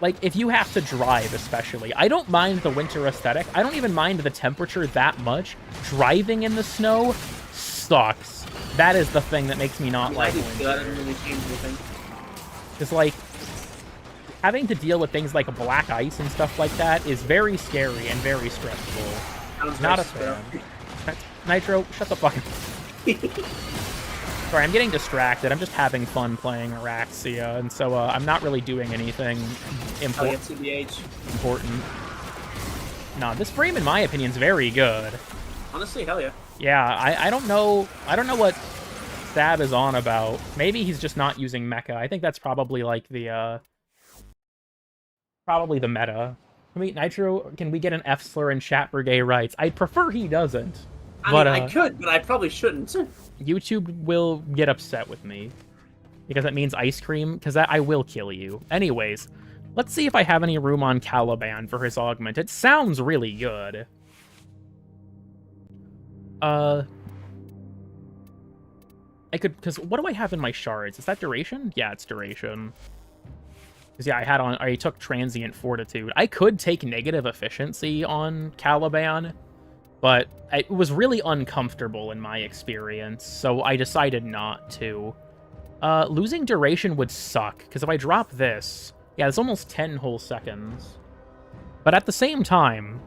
Speaker 1: Like, if you have to drive, especially. I don't mind the winter aesthetic. I don't even mind the temperature that much. Driving in the snow sucks. That is the thing that makes me not like winter. Because, like, having to deal with things like black ice and stuff like that is very scary and very stressful. Not a fan. Nitro, shut the fuck up. Sorry, I'm getting distracted. I'm just having fun playing Araxia, and so I'm not really doing anything important. Nah, this frame, in my opinion, is very good.
Speaker 2: Honestly, hell yeah.
Speaker 1: Yeah, I don't know what Stab is on about. Maybe he's just not using mecha. I think that's probably like the meta. Nitro, can we get an F slur in chat for gay rights? I'd prefer he doesn't.
Speaker 2: I mean, I could, but I probably shouldn't.
Speaker 1: YouTube will get upset with me. Because that means ice cream, because I will kill you. Anyways, let's see if I have any room on Caliban for his augment. It sounds really good. I could, because what do I have in my shards? Is that duration? Yeah, it's duration. Because yeah, I took transient fortitude. I could take negative efficiency on Caliban, but it was really uncomfortable in my experience, so I decided not to. Losing duration would suck, because if I drop this, yeah, it's almost 10 whole seconds. But at the same time,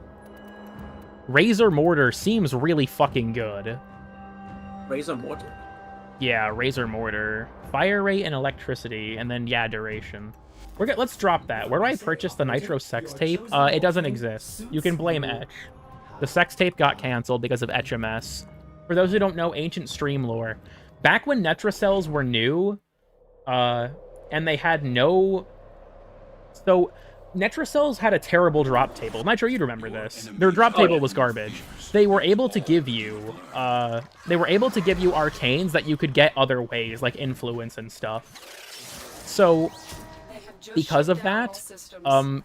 Speaker 1: Razor Mortar seems really fucking good.
Speaker 2: Razor Mortar?
Speaker 1: Yeah, Razor Mortar. Fire rate and electricity, and then, yeah, duration. Let's drop that. Where do I purchase the Nitro sex tape? It doesn't exist. You can blame Etch. The sex tape got canceled because of HMS. For those who don't know ancient stream lore, back when Netracells were new, and they had no... So, Netracells had a terrible drop table. Nitro, you'd remember this. Their drop table was garbage. They were able to give you, arcanes that you could get other ways, like influence and stuff. So, because of that,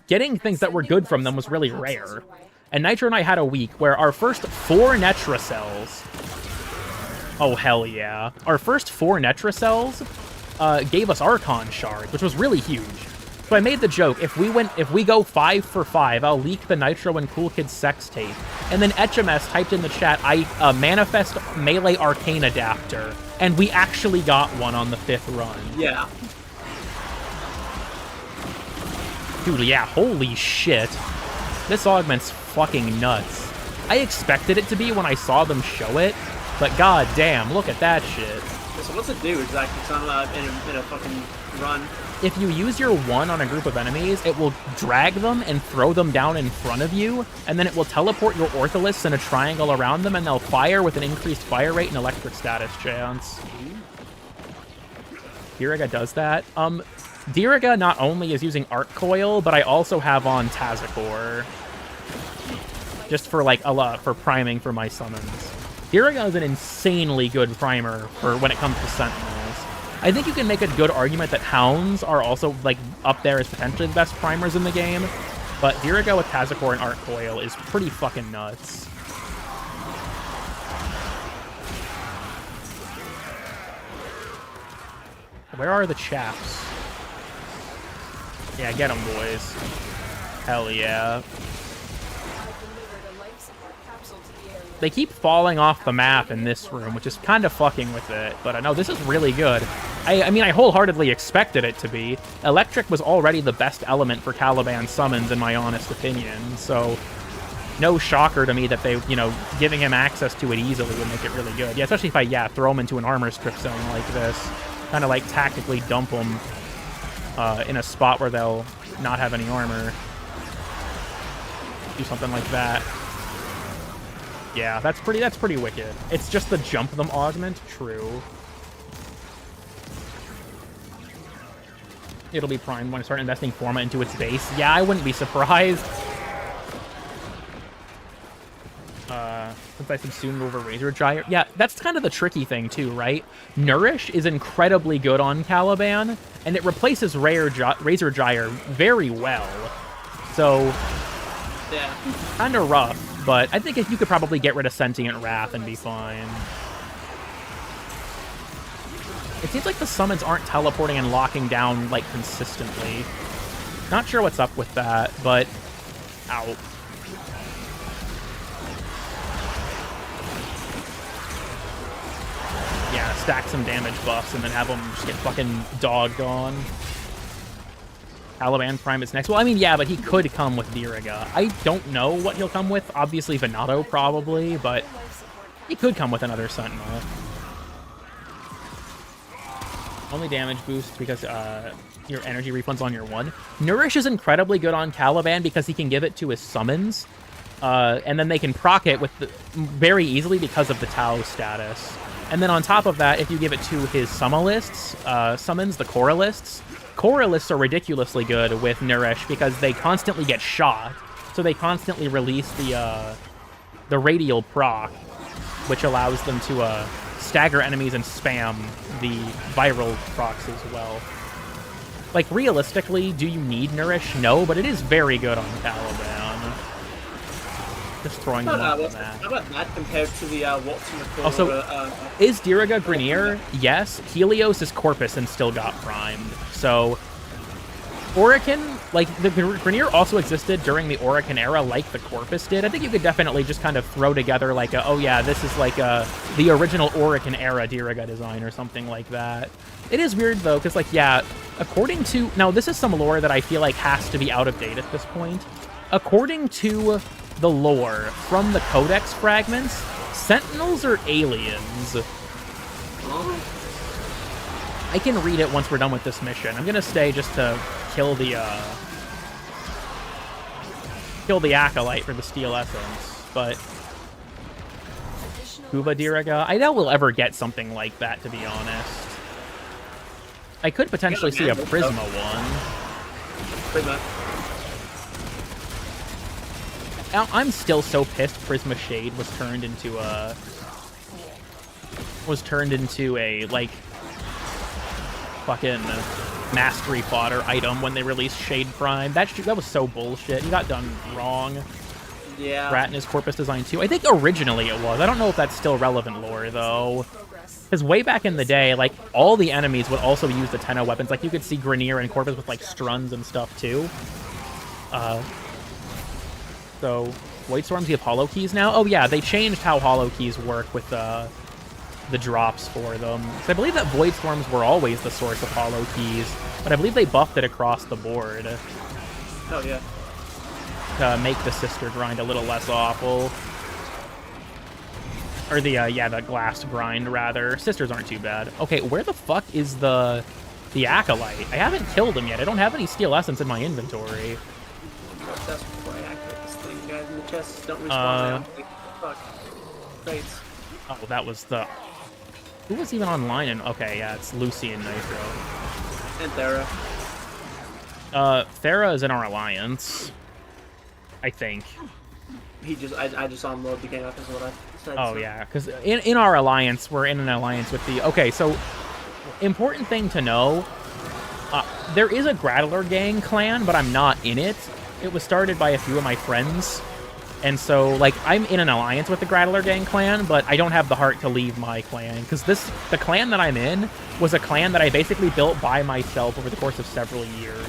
Speaker 1: getting things that were good from them was really rare. And Nitro and I had a week where our first 4 Netracells... Oh, hell yeah. Our first 4 Netracells gave us Archon Shards, which was really huge. So I made the joke, if we go 5 for 5, I'll leak the Nitro and Cool Kids sex tape. And then HMS typed in the chat, manifest melee arcane adapter. And we actually got one on the 5th run.
Speaker 2: Yeah.
Speaker 1: Dude, yeah, holy shit. This augment's fucking nuts. I expected it to be when I saw them show it, but god damn, look at that shit.
Speaker 2: So what's it do exactly? So I'm in a fucking run.
Speaker 1: If you use your 1 on a group of enemies, it will drag them and throw them down in front of you, and then it will teleport your Ortholisks in a triangle around them, and they'll fire with an increased fire rate and electric status chance. Diriga does that. Diriga not only is using Arc Coil, but I also have on Tazakor. Just for, like, for priming for my summons. Diriga is an insanely good primer for when it comes to Sentinels. I think you can make a good argument that Hounds are also, like, up there as potentially the best primers in the game, but Diriga with Tazakor and Arc Coil is pretty fucking nuts. Where are the chaps? Yeah, get them, boys. Hell yeah. They keep falling off the map in this room, which is kind of fucking with it. But I know this is really good. I mean, I wholeheartedly expected it to be. Electric was already the best element for Caliban summons, in my honest opinion. So, no shocker to me that they, you know, giving him access to it easily would make it really good. Yeah, especially if I, throw him into an armor strip zone like this. Kind of, like, tactically dump them in a spot where they'll not have any armor. Do something like that. Yeah, that's pretty wicked. It's just the jump them augment, true. It'll be primed when I start investing Forma into its base. Yeah, I wouldn't be surprised. Since I subsumed over Razor Gyre. Yeah, that's kind of the tricky thing too, right? Nourish is incredibly good on Caliban, and it replaces Razor Gyre very well. So,
Speaker 2: yeah,
Speaker 1: kind of rough. But I think if you could probably get rid of Sentient Wrath and be fine. It seems like the summons aren't teleporting and locking down, like, consistently. Not sure what's up with that, but... Ow. Yeah, stack some damage buffs and then have them just get fucking dogged on. Caliban Prime is next. Well, I mean, yeah, but he could come with Diriga. I don't know what he'll come with. Obviously, Venato probably, but he could come with another Sentinel. Only damage boost because your energy refunds on your 1. Nourish is incredibly good on Caliban because he can give it to his summons, and then they can proc it with very easily because of the Tau status. And then on top of that, if you give it to his summons, the Coralists, Coralists are ridiculously good with Nourish because they constantly get shot, so they constantly release the radial proc, which allows them to stagger enemies and spam the viral procs as well. Like, realistically, do you need Nourish? No, but it is very good on Caliban. Just throwing them off the map.
Speaker 2: How about that compared to the what's
Speaker 1: Also, is Diriga Grenier? Yes. Helios is Corpus and still got primed. So, Orokin, like, the Grenier also existed during the Orokin era like the Corpus did. I think you could definitely just kind of throw together like a, oh yeah, this is like the original Orokin era Diriga design or something like that. It is weird though, because like, yeah, according to, now this is some lore that I feel like has to be out of date at this point. According to the lore from the Codex fragments, Sentinels are aliens. I can read it once we're done with this mission. I'm gonna stay just to kill the Acolyte for the Steel Essence, but Kuva Diriga, I doubt we'll ever get something like that, to be honest. I could potentially see a Prisma one.
Speaker 2: Prisma.
Speaker 1: I'm still so pissed Prisma Shade was turned into a like fucking mastery fodder item when they released Shade Prime. That was so bullshit. He got done wrong.
Speaker 2: Yeah.
Speaker 1: Rat in his Corpus design too. I think originally it was. I don't know if that's still relevant lore though. Because way back in the day, like, all the enemies would also use the Tenno weapons. Like, you could see Grenier and Corpus with, like, Struns and stuff, too. So, Void Storms give Hollow Keys now? Oh, yeah, they changed how Hollow Keys work with the drops for them. So I believe that Void Storms were always the source of Hollow Keys, but I believe they buffed it across the board.
Speaker 2: Oh, yeah.
Speaker 1: make the sister grind a little less awful. Or the, the glass grind, rather. Sisters aren't too bad. Okay, where the fuck is the Acolyte? I haven't killed him yet. I don't have any Steel Essence in my inventory.
Speaker 2: That's before I activate this thing. Guys in the chests don't respawn. Fuck. Crates.
Speaker 1: Oh, that was the... Who was even online? Okay, yeah, it's Lucy and Nitro.
Speaker 2: And Thera.
Speaker 1: Thera is in our alliance. I think.
Speaker 2: I just saw him load the game up is what I said.
Speaker 1: Oh,
Speaker 2: so.
Speaker 1: yeah, because in our alliance, we're in an alliance with the... Okay, so, important thing to know, there is a Grattler Gang clan, but I'm not in it. It was started by a few of my friends, and so, like, I'm in an alliance with the Grattler Gang clan, but I don't have the heart to leave my clan, because the clan that I'm in was a clan that I basically built by myself over the course of several years,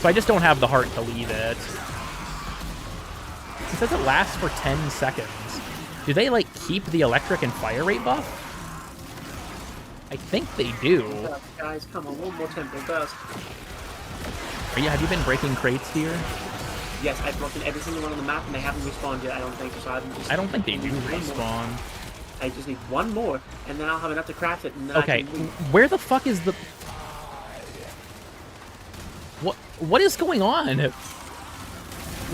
Speaker 1: so I just don't have the heart to leave it. It says it lasts for 10 seconds. Do they, like, keep the electric and fire rate buff? I think they do.
Speaker 2: Guys, come on, one more temple burst.
Speaker 1: Have you been breaking crates here?
Speaker 2: Yes, I've broken every single one on the map, and they haven't respawned yet, I don't think, so
Speaker 1: I don't think they do respawn.
Speaker 2: I just need one more, and then I'll have enough to craft it, and then
Speaker 1: Okay, where the fuck is the... What is going on?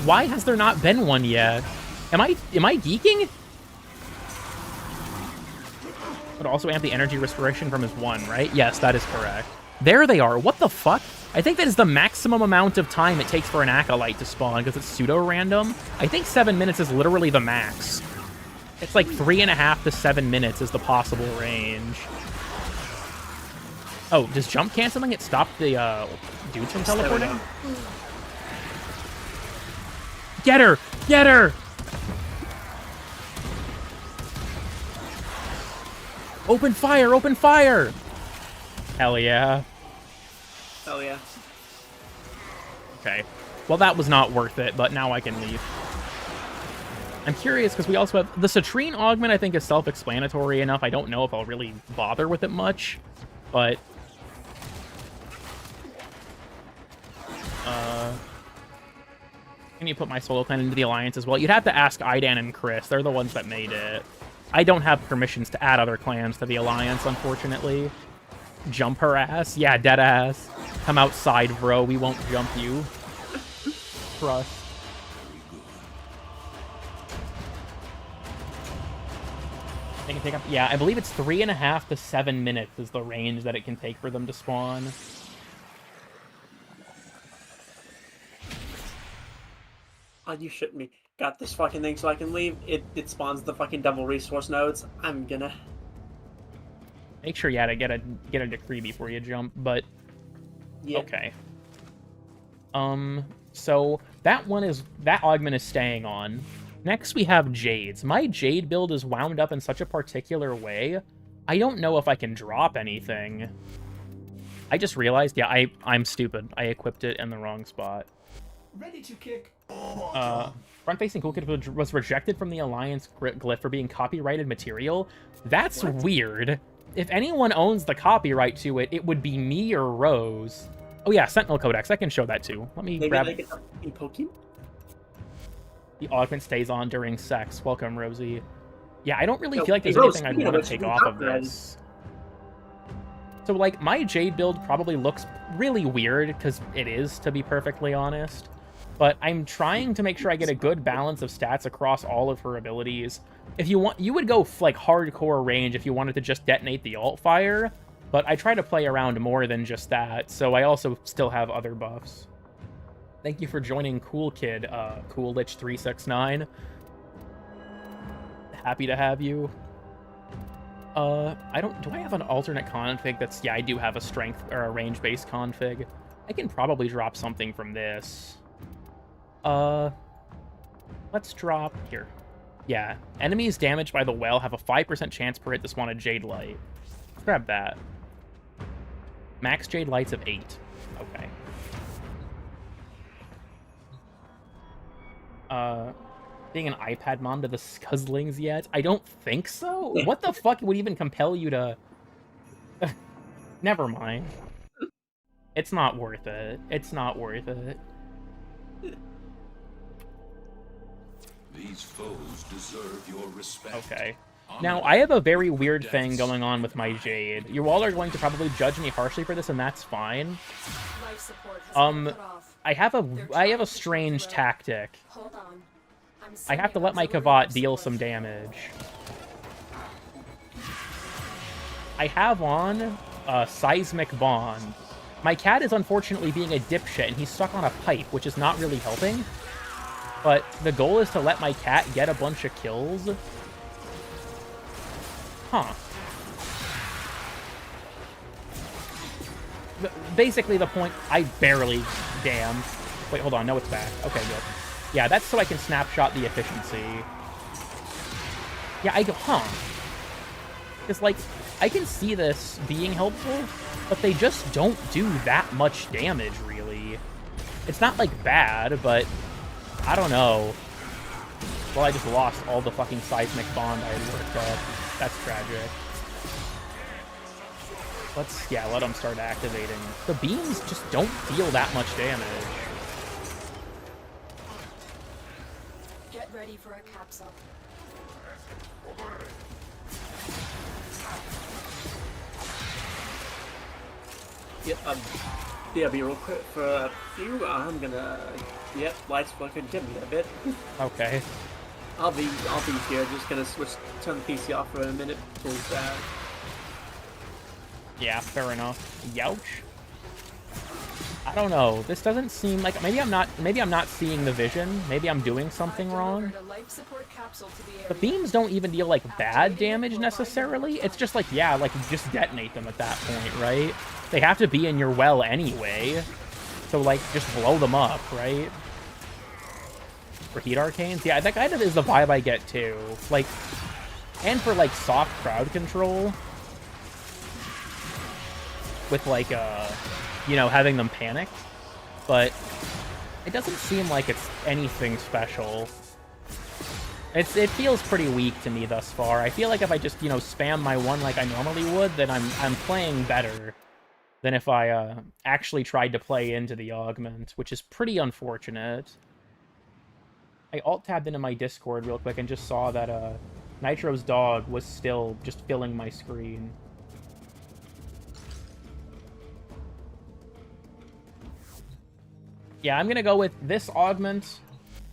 Speaker 1: Why has there not been one yet? Am I geeking? But also amp the energy restoration from his 1, right? Yes, that is correct. There they are. What the fuck? I think that is the maximum amount of time it takes for an Acolyte to spawn, because it's pseudo-random. I think 7 minutes is literally the max. It's like 3.5 to 7 minutes is the possible range. Oh, does jump canceling it stop the dudes from teleporting? Get her! Get her! Open fire! Open fire! Hell yeah.
Speaker 2: Hell yeah.
Speaker 1: Okay. Well, that was not worth it, but now I can leave. I'm curious, because we also have... The Citrine Augment, I think, is self-explanatory enough. I don't know if I'll really bother with it much, but... Can you put my solo clan into the alliance as well? You'd have to ask Idan and Chris. They're the ones that made it. I don't have permissions to add other clans to the alliance, unfortunately. Jump her ass? Yeah, dead ass. Come outside, bro. We won't jump you. Trust. They can take up... Yeah, I believe it's 3.5 to 7 minutes is the range that it can take for them to spawn.
Speaker 2: Oh, you shouldn't me. Got this fucking thing so I can leave. It spawns the fucking double resource nodes. I'm gonna...
Speaker 1: Make sure, yeah, to get a decree before you jump, but...
Speaker 2: Yeah.
Speaker 1: Okay. So, that augment is staying on. Next, we have Jades. My Jade build is wound up in such a particular way, I don't know if I can drop anything. I just realized, yeah, I'm stupid. I equipped it in the wrong spot.
Speaker 3: Ready to kick.
Speaker 1: Front-facing Coolkit was rejected from the Alliance glyph for being copyrighted material. That's weird. If anyone owns the copyright to it, it would be me or Rose. Oh yeah, Sentinel Codex. I can show that too. Let me grab it. The augment stays on during sex. Welcome, Rosie. Yeah, I don't really feel like there's anything I'd want to take off of this. So, like, my Jade build probably looks really weird, because it is, to be perfectly honest. But I'm trying to make sure I get a good balance of stats across all of her abilities. If you want, you would go, like, hardcore range if you wanted to just detonate the alt fire, but I try to play around more than just that, so I also still have other buffs. Thank you for joining Cool Kid, Coollich369. Happy to have you. Do I have an alternate config that's, yeah, I do have a strength, or a range-based config. I can probably drop something from this. Let's drop, here. Yeah, enemies damaged by the well have a 5% chance per hit to spawn a Jade Light. Let's grab that. Max Jade Lights of 8. Okay. Being an iPad mom to the Scuzzlings yet? I don't think so. What the fuck would even compel you to... Never mind. It's not worth it. It's not worth it.
Speaker 5: These foes deserve your respect.
Speaker 1: Okay. Now, I have a very weird thing going on with my Jade. You all are going to probably judge me harshly for this, and that's fine.
Speaker 4: Life support has been cut off.
Speaker 1: I have a strange tactic.
Speaker 4: Hold on.
Speaker 1: I have to let my Kavat deal some damage. I have on a Seismic Bond. My cat is unfortunately being a dipshit, and he's stuck on a pipe, which is not really helping. But the goal is to let my cat get a bunch of kills. Huh. Basically, the point... I barely... Damn. Wait, hold on. No, it's back. Okay, good. Yeah, that's so I can snapshot the efficiency. Yeah, I go... Huh. Because, like, I can see this being helpful, but they just don't do that much damage, really. It's not, like, bad, but... I don't know. Well, I just lost all the fucking Seismic Bond I had worked up. That's tragic. Yeah, let them start activating. The beams just don't deal that much damage.
Speaker 4: Get ready for a capsule.
Speaker 2: Yep, yeah, be real quick for a few. I'm gonna. Yep, lights fucking give me a bit.
Speaker 1: Okay.
Speaker 2: I'll be here. Just gonna turn the PC off for a minute. Pulls that.
Speaker 1: Yeah, fair enough. Youch. I don't know. This doesn't seem like maybe I'm not seeing the vision. Maybe I'm doing something wrong. The beams don't even deal like bad damage necessarily. It's just like, yeah, like you just detonate them at that point, right? They have to be in your well anyway. So like just blow them up, right? For heat arcanes? Yeah, that kind of is the vibe I get too. Like, and for like soft crowd control. With like, you know, having them panic. But it doesn't seem like it's anything special. It feels pretty weak to me thus far. I feel like if I just, you know, spam my one like I normally would, then I'm playing better than if I actually tried to play into the augment, which is pretty unfortunate. I alt-tabbed into my Discord real quick and just saw that Nitro's dog was still just filling my screen. Yeah, I'm gonna go with this augment.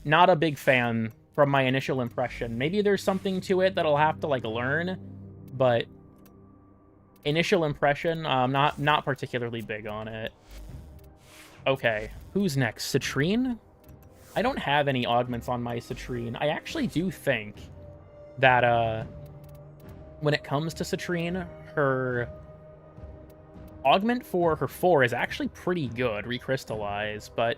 Speaker 1: Not a big fan from my initial impression. Maybe there's something to it that I'll have to, like, learn, but initial impression, not particularly big on it. Okay, who's next? Citrine? I don't have any augments on my Citrine. I actually do think that, when it comes to Citrine, her augment for her 4 is actually pretty good, Recrystallize, but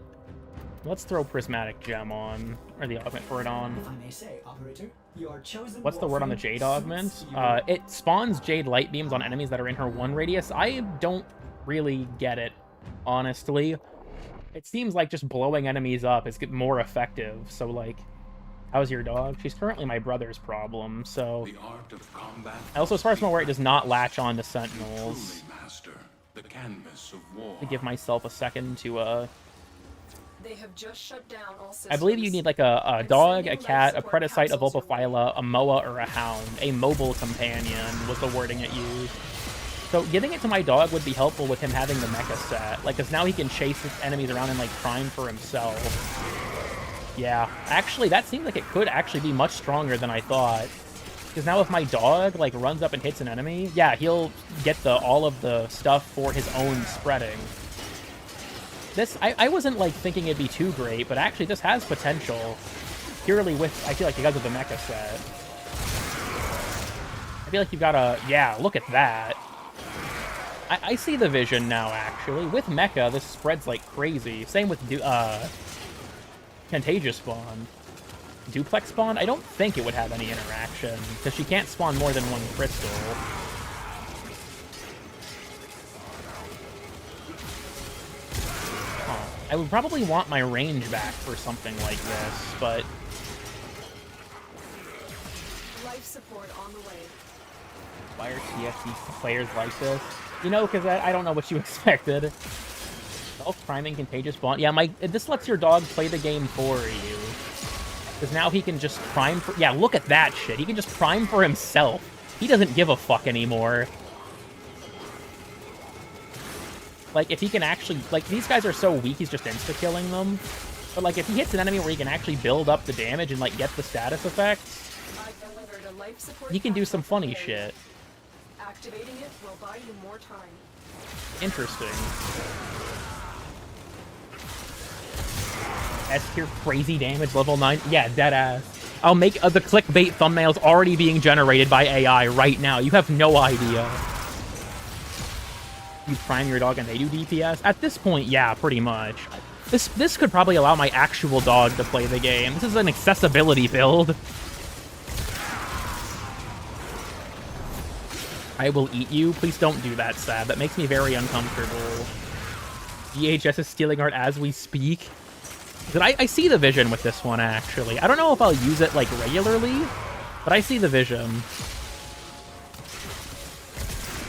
Speaker 1: let's throw Prismatic Gem on, or the augment for it on.
Speaker 8: If I may say, operator, your chosen
Speaker 1: What's the word on the Jade augment? It spawns Jade light beams on enemies that are in her 1 radius. I don't really get it, honestly. It seems like just blowing enemies up is more effective, so like, how's your dog? She's currently my brother's problem, so...
Speaker 5: The art of combat.
Speaker 1: Also, as far as I'm aware, it does not latch on to Sentinels.
Speaker 5: Master the canvas of war.
Speaker 1: To give myself a second to,
Speaker 4: They have just shut down all systems.
Speaker 1: I believe you need like a dog, a cat, a Predacite, a Vulpaphyla, a Moa, or a Hound. A mobile companion was the wording it used. So giving it to my dog would be helpful with him having the mecha set. Like, because now he can chase his enemies around and like prime for himself. Yeah, actually, that seems like it could actually be much stronger than I thought. Because now if my dog, like, runs up and hits an enemy, yeah, he'll get all of the stuff for his own spreading. This, I wasn't, like, thinking it'd be too great, but actually this has potential. Purely with, I feel like, because of the mecha set. I feel like you've got a, yeah, look at that. I see the vision now, actually. With mecha, this spreads like crazy. Same with, Contagious Bond. Duplex Bond? I don't think it would have any interaction, because she can't spawn more than 1 crystal. Huh. I would probably want my range back for something like this, but...
Speaker 4: Life support on the way.
Speaker 1: Why are TFT players like this? You know, because I don't know what you expected. Self-priming Contagious Bond. Yeah, this lets your dog play the game for you. Because now he can just prime for... Yeah, look at that shit. He can just prime for himself. He doesn't give a fuck anymore. Like, if he can actually... Like, these guys are so weak, he's just insta-killing them. But, like, if he hits an enemy where he can actually build up the damage and, like, get the status effects, he can do some funny shit.
Speaker 4: Activating it will buy you more time.
Speaker 1: Interesting. S-tier crazy damage, level 9. Yeah, deadass. I'll make the clickbait thumbnails already being generated by AI right now. You have no idea. You prime your dog and they do DPS? At this point, yeah, pretty much. This could probably allow my actual dog to play the game. This is an accessibility build. I will eat you. Please don't do that, Sab. That makes me very uncomfortable. GHS is stealing art as we speak. I see the vision with this one, actually. I don't know if I'll use it, like, regularly, but I see the vision.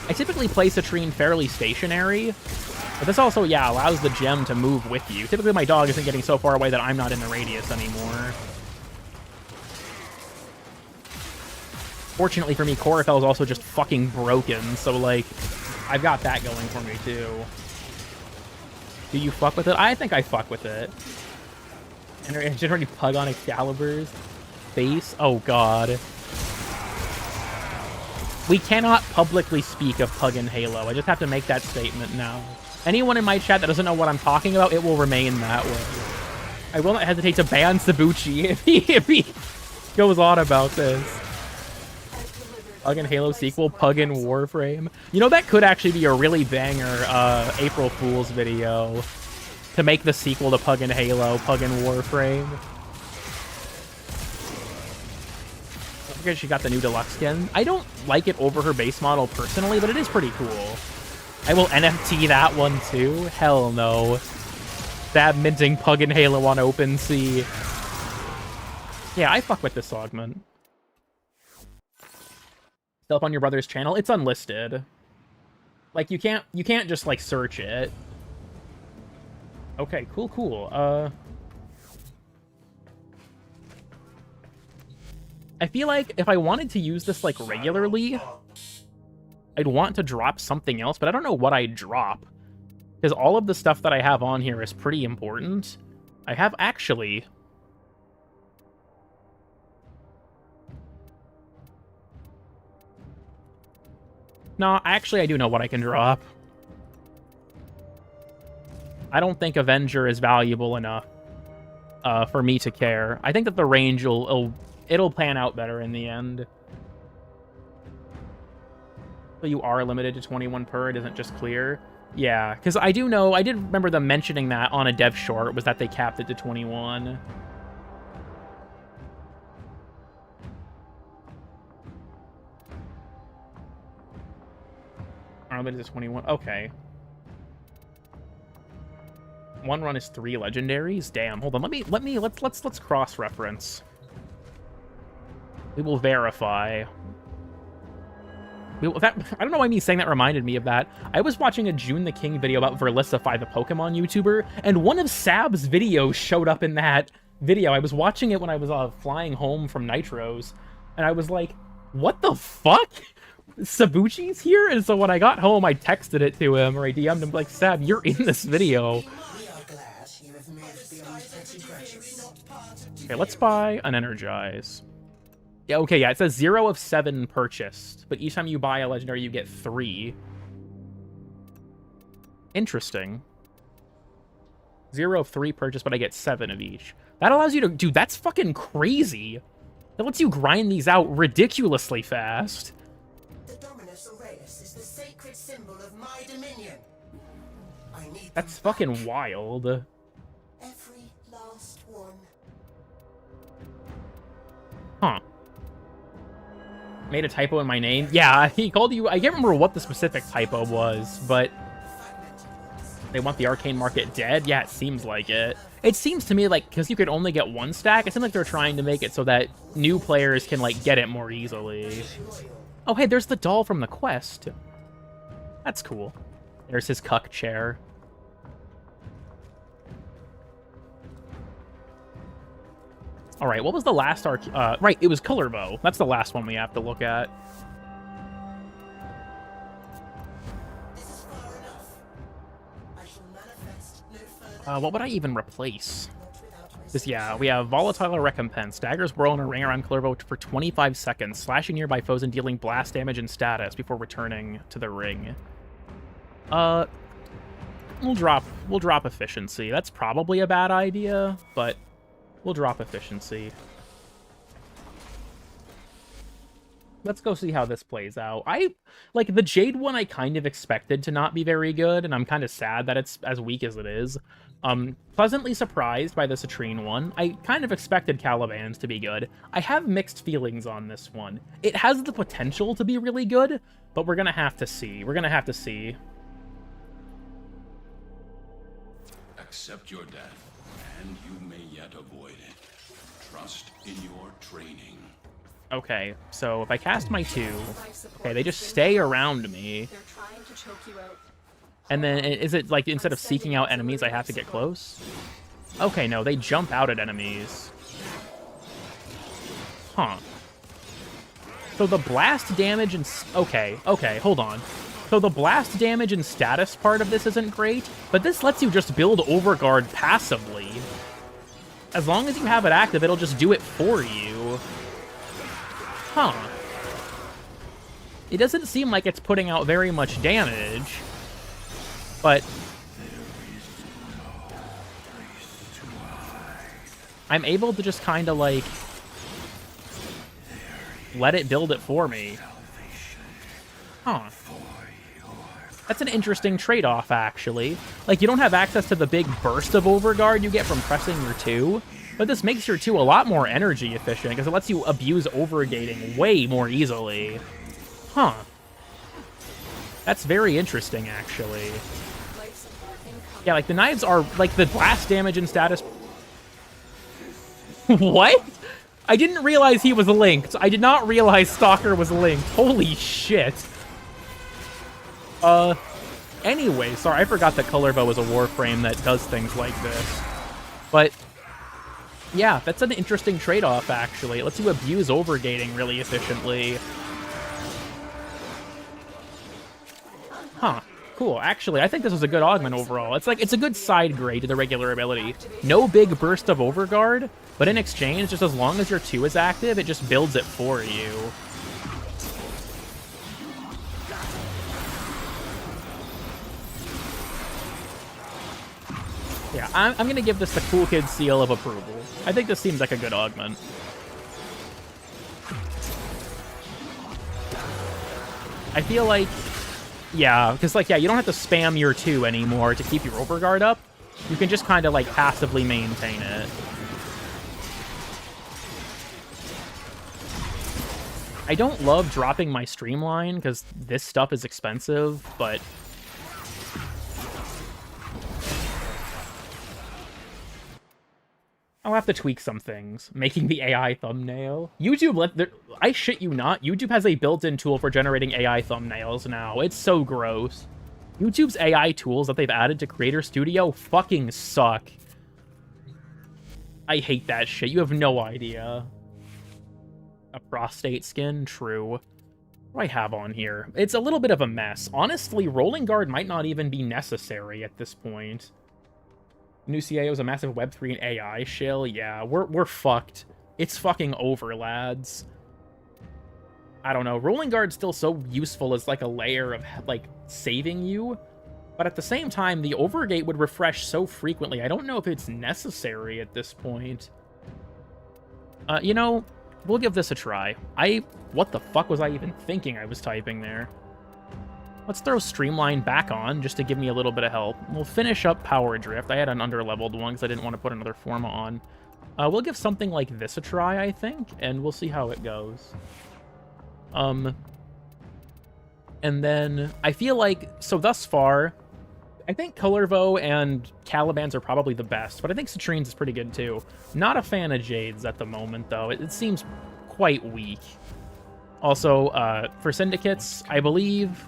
Speaker 1: I typically play Citrine fairly stationary, but this also, yeah, allows the gem to move with you. Typically, my dog isn't getting so far away that I'm not in the radius anymore. Fortunately for me, Chlorophyll is also just fucking broken, so, like, I've got that going for me, too. Do you fuck with it? I think I fuck with it. And generating Pug on Excalibur's face? Oh, God. We cannot publicly speak of Pug and Halo. I just have to make that statement now. Anyone in my chat that doesn't know what I'm talking about, it will remain that way. I will not hesitate to ban Sabuchi if he goes on about this. Pug and Halo sequel, Pug and Warframe. You know, that could actually be a really banger April Fool's video. To make the sequel to Pug and Halo, Pug and Warframe. Because she got the new deluxe skin. I don't like it over her base model personally, but it is pretty cool. I will NFT that one too. Hell no. Stab minting Pug and Halo on OpenSea. Yeah, I fuck with this augment. Still up on your brother's channel? It's unlisted. Like, you can't just, like, search it. Okay, cool. I feel like if I wanted to use this, like, regularly, I'd want to drop something else, but I don't know what I'd drop. Because all of the stuff that I have on here is pretty important. I have actually... No, actually I do know what I can drop. I don't think Avenger is valuable enough for me to care. I think that the range it'll pan out better in the end. So you are limited to 21 per, it isn't just clear. Yeah, because I do know, I did remember them mentioning that on a dev short, was that they capped it to 21. Limited to 21, okay. One run is 3 legendaries. Damn. Hold on. Let's cross-reference. We will verify. I don't know why me saying that reminded me of that. I was watching a June the King video about Verlisify, the Pokemon YouTuber, and one of Sab's videos showed up in that video. I was watching it when I was flying home from Nitros, and I was like, what the fuck? Sabuchi's here? And so when I got home, I texted it to him, or I DM'd him, like, Sab, you're in this video. Okay, let's buy an Energize. Yeah, okay, yeah, it says 0 of 7 purchased, but each time you buy a legendary, you get 3. Interesting. 0 of 3 purchased, but I get 7 of each. That allows you to... Dude, that's fucking crazy. That lets you grind these out ridiculously fast.
Speaker 6: The Dominus Aureus is the sacred symbol of my dominion. I need
Speaker 1: That's fucking wild.
Speaker 6: every last one.
Speaker 1: Huh. Made a typo in my name? Yeah, he called you... I can't remember what the specific typo was, but... They want the arcane market dead? Yeah, it seems like it. It seems to me like, because you could only get 1 stack, it seems like they're trying to make it so that new players can, like, get it more easily. Oh, hey, there's the doll from the quest. That's cool. There's his cuck chair. All right, what was the last arc? Right, it was Colorbo. That's the last one we have to look at.
Speaker 6: This is far enough. I shall manifest no further.
Speaker 1: What would I even replace?
Speaker 6: Not without
Speaker 1: This, yeah, we have Volatile Recompense. Daggers whirl in a ring around Colorbo for 25 seconds, slashing nearby foes and dealing blast damage and status before returning to the ring. We'll drop efficiency. That's probably a bad idea, but we'll drop efficiency. Let's go see how this plays out. Like, the Jade one I kind of expected to not be very good, and I'm kind of sad that it's as weak as it is. Pleasantly surprised by the Citrine one. I kind of expected Caliban's to be good. I have mixed feelings on this one. It has the potential to be really good, but we're gonna have to see. We're gonna have to see.
Speaker 9: Accept your death, and you may yet avoid it. Trust in your training.
Speaker 1: Okay, so if I cast my 2, okay, they just stay around me.
Speaker 4: They're trying to choke you out.
Speaker 1: And then, is it like, instead of seeking out enemies, I have to get close? Okay, no, they jump out at enemies. Huh. So the blast damage and... Okay, hold on. So the blast damage and status part of this isn't great, but this lets you just build Overguard passively. As long as you have it active, it'll just do it for you. Huh. It doesn't seem like it's putting out very much damage, but I'm able to just kind of, like, let it build it for me. Huh. That's an interesting trade-off, actually. Like, you don't have access to the big burst of Overguard you get from pressing your 2, but this makes your 2 a lot more energy efficient, because it lets you abuse Overgating way more easily. Huh. That's very interesting, actually. Yeah, like, the knives are, like, the blast damage and status... What? I didn't realize he was linked. I did not realize Stalker was linked. Holy shit. Anyway, sorry, I forgot that Colorbo was a Warframe that does things like this. But, yeah, that's an interesting trade-off, actually. It lets you abuse Overgating really efficiently. Huh. Cool. Actually, I think this was a good augment overall. It's like, it's a good side grade to the regular ability. No big burst of Overguard, but in exchange, just as long as your 2 is active, it just builds it for you. Yeah, I'm going to give this the cool kid seal of approval. I think this seems like a good augment. I feel like, yeah, because, like, yeah, you don't have to spam your 2 anymore to keep your Overguard up. You can just kind of, like, passively maintain it. I don't love dropping my Streamline, because this stuff is expensive, but... I'll have to tweak some things. Making the AI thumbnail. YouTube, I shit you not, YouTube has a built-in tool for generating AI thumbnails now. It's so gross. YouTube's AI tools that they've added to Creator Studio fucking suck. I hate that shit. You have no idea. A prostate skin? True. What do I have on here? It's a little bit of a mess. Honestly, Rolling Guard might not even be necessary at this point. New CIO is a massive Web3 and AI shill. Yeah, we're fucked. It's fucking over, lads. I don't know. Rolling Guard's still so useful as, like, a layer of, like, saving you. But at the same time, the Overgate would refresh so frequently. I don't know if it's necessary at this point. You know, we'll give this a try. What the fuck was I even thinking I was typing there? Let's throw Streamline back on, just to give me a little bit of help. We'll finish up Power Drift. I had an underleveled one, because I didn't want to put another Forma on. We'll give something like this a try, I think, and we'll see how it goes. And then, I feel like, so thus far, I think Colorvo and Caliban's are probably the best, but I think Citrine's is pretty good too. Not a fan of Jade's at the moment, though. It seems quite weak. Also, for Syndicates, I believe...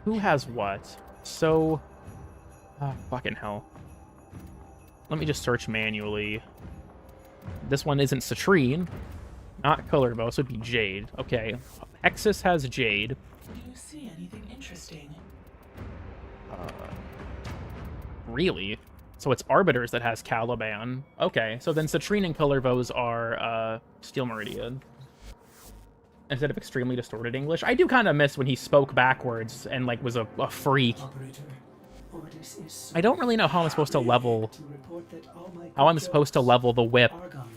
Speaker 1: Who has what? So... fucking hell. Let me just search manually. This one isn't Citrine. Not Colorbo, so it'd be Jade. Okay. Hexus has Jade.
Speaker 7: Do you see anything interesting?
Speaker 1: Really? So it's Arbiters that has Caliban. Okay, so then Citrine and Colorvos are Steel Meridian. Instead of extremely distorted English. I do kind of miss when he spoke backwards and like was a freak.
Speaker 8: Operator, orders is
Speaker 1: I don't really know how I'm supposed to level
Speaker 8: to report that all my
Speaker 1: how I'm supposed to level the whip
Speaker 8: are gone.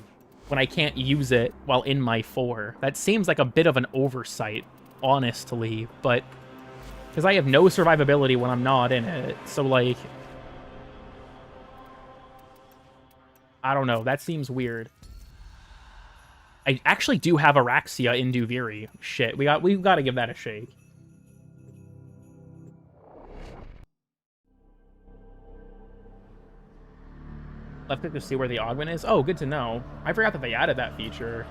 Speaker 1: when I can't use it while in my 4. That seems like a bit of an oversight, honestly, but because I have no survivability when I'm not in it. So like I don't know, that seems weird. I actually do have Araxia in Duviri. Shit, we've got to give that a shake. Left click to see where the augment is. Oh, good to know. I forgot that they added that feature.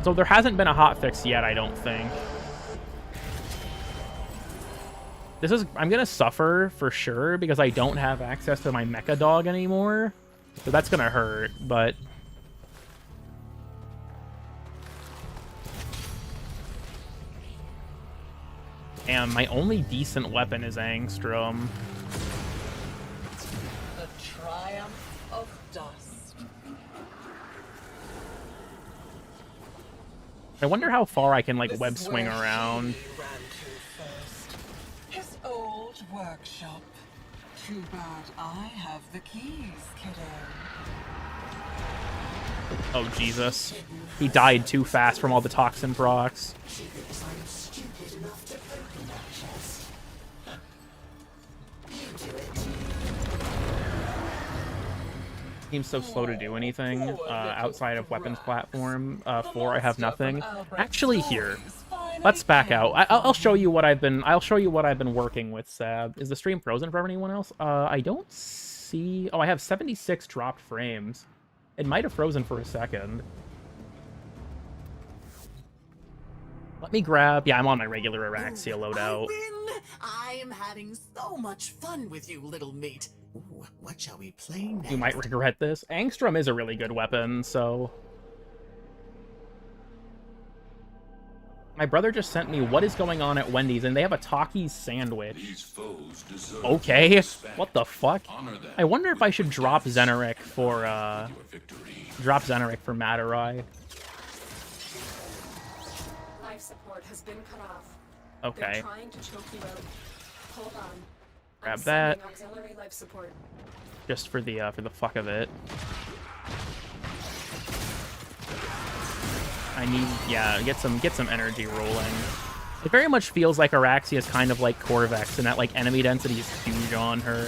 Speaker 1: So there hasn't been a hotfix yet, I don't think. I'm gonna suffer for sure because I don't have access to my mecha dog anymore. So that's gonna hurt, but and my only decent weapon is Angstrom.
Speaker 7: The triumph of dust.
Speaker 1: I wonder how far I can like
Speaker 7: This
Speaker 1: web
Speaker 7: is
Speaker 1: swing
Speaker 7: where
Speaker 1: around.
Speaker 7: he ran to first. His old workshop. Too bad I have the keys, kiddo.
Speaker 1: Oh Jesus. He died too fast from all the toxin procs.
Speaker 6: She thinks I'm stupid enough to open that chest. You do it.
Speaker 1: Seems so slow to do anything outside of weapons platform. 4, I have nothing. Actually, here, let's back out. I'll show you what I've been. I'll show you what I've been working with. Sab, is the stream frozen for anyone else? I don't see. Oh, I have 76 dropped frames. It might have frozen for a second. Let me grab. Yeah, I'm on my regular Araxia loadout.
Speaker 6: I'm having so much fun with you, little meat. Ooh, what shall we play next?
Speaker 1: You might regret this. Angstrom is a really good weapon, so... My brother just sent me what is going on at Wendy's, and they have a Takis sandwich.
Speaker 9: These foes deserve
Speaker 1: Okay,
Speaker 9: respect.
Speaker 1: what the fuck?
Speaker 9: Honor them.
Speaker 1: I wonder if I should drop Zeneric for,
Speaker 9: Your victory.
Speaker 1: drop Zeneric for Matarai.
Speaker 4: Life support has been cut off.
Speaker 1: Okay,
Speaker 4: They're trying to choke you out. Hold on.
Speaker 1: Grab
Speaker 4: I'm
Speaker 1: that.
Speaker 4: sending auxiliary life support.
Speaker 1: just for the fuck of it. I need, yeah, get some energy rolling. It very much feels like Araxia is kind of like Corvex, and that like enemy density is huge on her.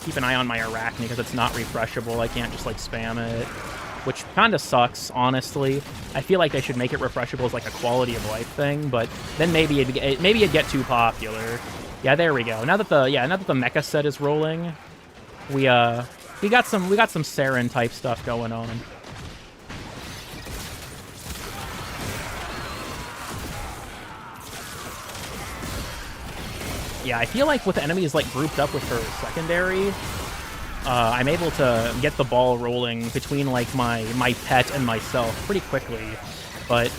Speaker 1: Keep an eye on my Arachne because it's not refreshable. I can't just like spam it, which kind of sucks, honestly. I feel like they should make it refreshable as like a quality of life thing, but then maybe it'd get too popular. Yeah, there we go. Now that the mecha set is rolling, we got some Saren type stuff going on. Yeah, I feel like with enemies like grouped up with her secondary, I'm able to get the ball rolling between like my pet and myself pretty quickly. But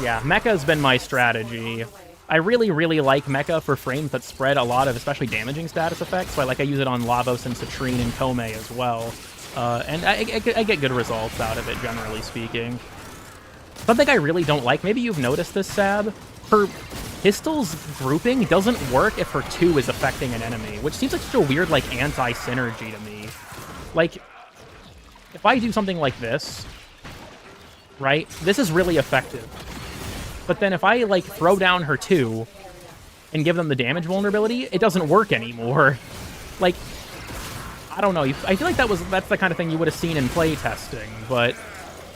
Speaker 1: yeah, mecha's been my strategy. I really, really like mecha for frames that spread a lot of especially damaging status effects, so I use it on Lavos and Citrine and Kome as well. And I get good results out of it, generally speaking. Something I really don't like, maybe you've noticed this, Sab, her pistol's grouping doesn't work if her 2 is affecting an enemy, which seems like such a weird, like, anti-synergy to me. Like, if I do something like this, right, this is really effective. But then if I, like, throw down her 2 and give them the damage vulnerability, it doesn't work anymore. Like, I don't know. I feel like that's the kind of thing you would have seen in play testing, but...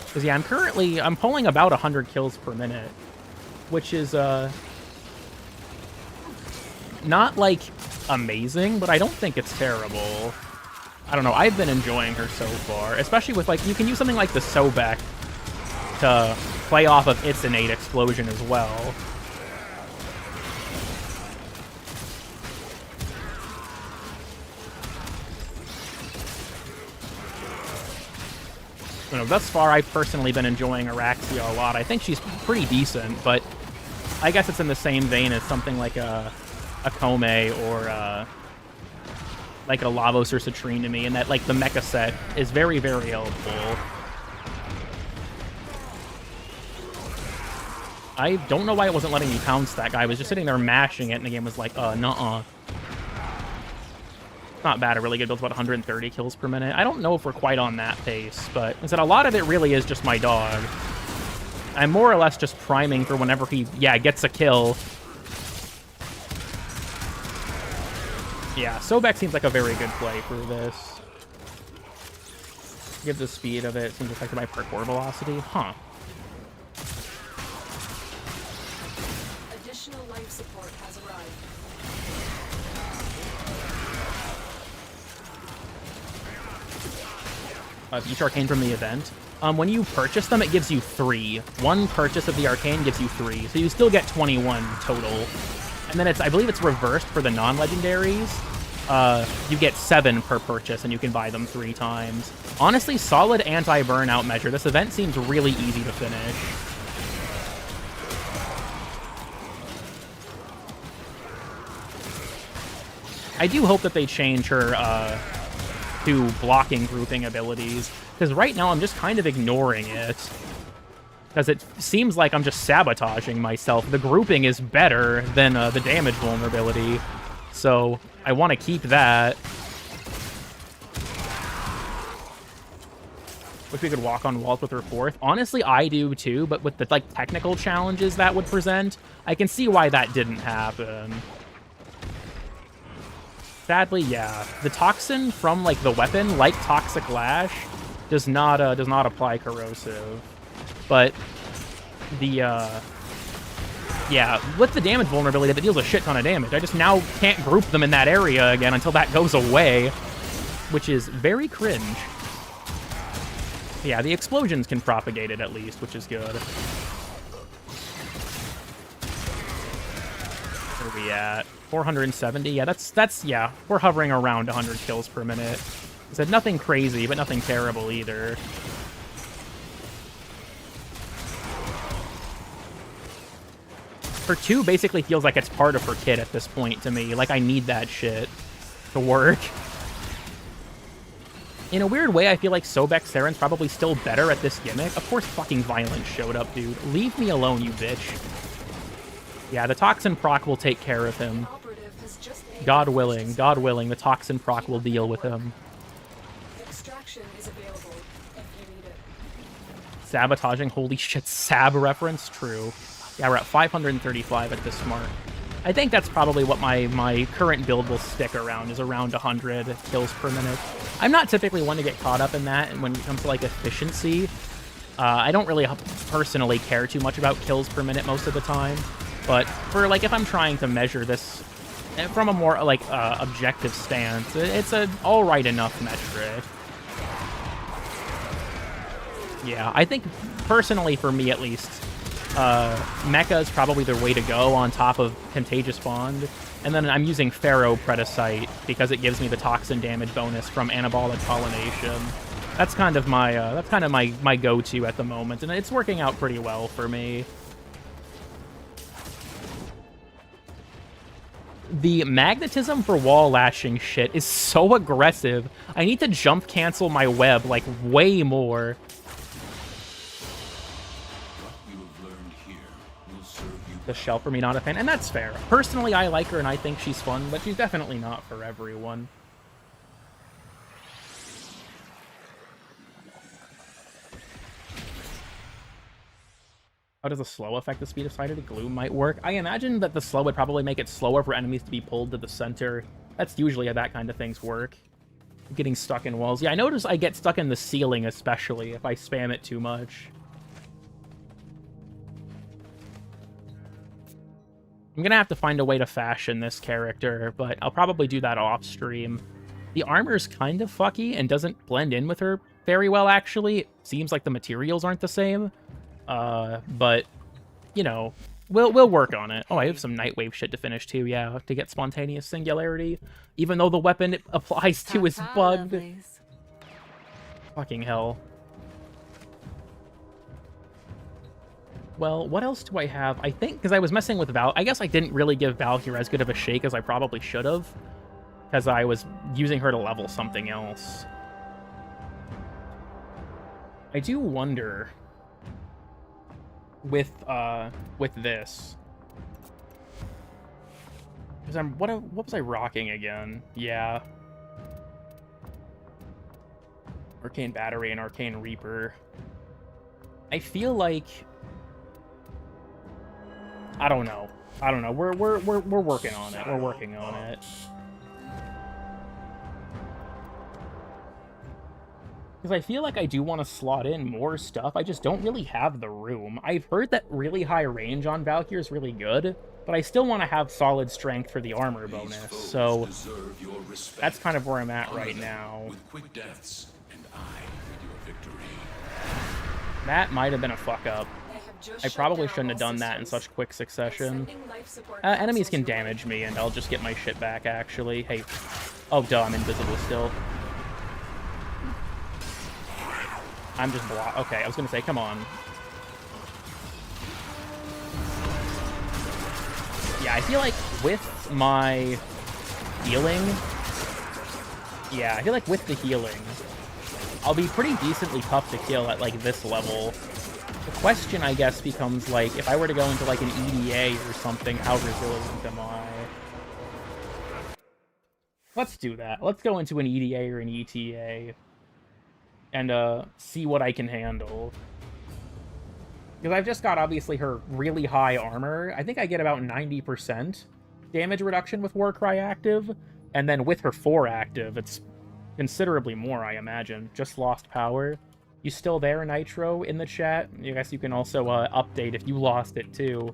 Speaker 1: Because, yeah, I'm pulling about 100 kills per minute, which is, not, like, amazing, but I don't think it's terrible. I don't know. I've been enjoying her so far, especially with, like, you can use something like the Sobek to play off of its innate explosion as well. You know, thus far, I've personally been enjoying Araxia a lot. I think she's pretty decent, but I guess it's in the same vein as something like a Kome or like a Lavos or Citrine to me, and that like the mecha set is very, very helpful. I don't know why it wasn't letting me pounce that guy. I was just sitting there mashing it, and the game was like, nuh-uh. Not bad, a really good build, about 130 kills per minute. I don't know if we're quite on that pace, but I said a lot of it really is just my dog. I'm more or less just priming for whenever he, gets a kill. Yeah, Sobek seems like a very good play for this. Give the speed of it, seems affected by parkour velocity. Huh.
Speaker 4: Additional life support has arrived.
Speaker 1: Each arcane from the event. When you purchase them, it gives you 3. One purchase of the arcane gives you 3, so you still get 21 total. And then I believe it's reversed for the non-legendaries. You get 7 per purchase, and you can buy them 3 times. Honestly, solid anti-burnout measure. This event seems really easy to finish. I do hope that they change her to blocking grouping abilities, because right now I'm just kind of ignoring it. Because it seems like I'm just sabotaging myself. The grouping is better than the damage vulnerability, so I want to keep that. Wish we could walk on walls with her 4th. Honestly, I do too, but with the like technical challenges that would present, I can see why that didn't happen. Sadly, yeah. The toxin from like the weapon, like Toxic Lash, does not apply corrosive. But the yeah, with the damage vulnerability that deals a shit ton of damage, I just now can't group them in that area again until that goes away, which is very cringe. Yeah, the explosions can propagate it at least, which is good. Where are we at? 470? Yeah, that's yeah, we're hovering around 100 kills per minute. I said nothing crazy, but nothing terrible either. Her 2 basically feels like it's part of her kit at this point to me. Like, I need that shit to work. In a weird way, I feel like Sobek Saren's probably still better at this gimmick. Of course fucking Violence showed up, dude. Leave me alone, you bitch. Yeah, the Toxin proc will take care of him. God willing, the Toxin proc will deal with him.
Speaker 4: Extraction is available if you need it.
Speaker 1: Sabotaging, holy shit, Sab reference? True. Yeah, we're at 535 at this mark. I think that's probably what my current build will stick around, is around 100 kills per minute. I'm not typically one to get caught up in that, and when it comes to, like, efficiency, I don't really personally care too much about kills per minute most of the time. But for, like, if I'm trying to measure this from a more, like, objective stance, it's an alright enough metric. Yeah, I think, personally, for me at least, Mecha is probably the way to go on top of Contagious Bond. And then I'm using Pharaoh Predacite because it gives me the toxin damage bonus from Anabolic Pollination. That's kind of my go-to at the moment, and it's working out pretty well for me. The magnetism for wall lashing shit is so aggressive. I need to jump cancel my web, like, way more. The shell for me, not a fan, and that's fair. Personally, I like her and I think she's fun, but she's definitely not for everyone. How does the slow affect the speed of sighted gloom might work? I imagine that the slow would probably make it slower for enemies to be pulled to the center. That's usually how that kind of things work. Getting stuck in walls. Yeah, I notice I get stuck in the ceiling, especially if I spam it too much. I'm gonna have to find a way to fashion this character, but I'll probably do that off stream. The armor's kind of fucky and doesn't blend in with her very well, actually. It seems like the materials aren't the same. But, you know, we'll work on it. Oh, I have some Nightwave shit to finish too, yeah, to get Spontaneous Singularity. Even though the weapon it applies to is bugged. Fucking hell. well, what else do I have? I think, because I was messing with Val... I guess I didn't really give Valkyrie as good of a shake as I probably should have. Because I was using her to level something else. I do wonder... with this... Because what was I rocking again? Yeah. Arcane Battery and Arcane Reaper. I feel like... I don't know. We're working on it. We're working on it. Because I feel like I do want to slot in more stuff. I just don't really have the room. I've heard that really high range on Valkyrie is really good, but I still want to have solid strength for the armor bonus. So that's kind of where I'm at right now.
Speaker 9: With quick deaths, and I with your victory.
Speaker 1: That might have been a fuck up. I probably shouldn't have done that in such quick succession. Enemies can damage me, and I'll just get my shit back, actually. Hey. Oh, duh, I'm invisible still. I'm just blocked. Okay, I was gonna say, come on. Yeah, I feel like with my healing... Yeah, I feel like with the healing, I'll be pretty decently tough to kill at, like, this level. The question, I guess, becomes, like, if I were to go into, like, an EDA or something, how resilient am I? Let's do that. Let's go into an EDA or an ETA. And, see what I can handle. Because I've just got, obviously, her really high armor. I think I get about 90% damage reduction with Warcry active. And then with her 4 active, it's considerably more, I imagine. Just lost power. You still there, Nitro, in the chat? I guess you can also, update if you lost it, too.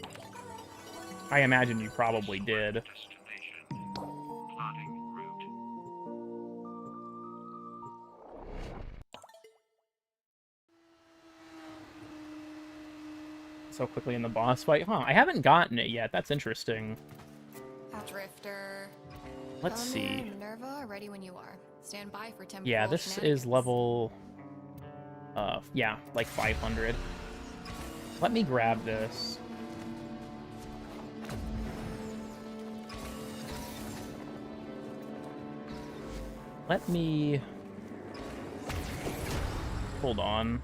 Speaker 1: I imagine you probably did. So quickly in the boss fight. Huh, I haven't gotten it yet. That's interesting.
Speaker 10: Drifter.
Speaker 1: Let's see.
Speaker 10: Minerva, ready when you are. Stand by for temporal
Speaker 1: Yeah, this is level... yeah, like 500. Let me grab this. Let me... Hold on.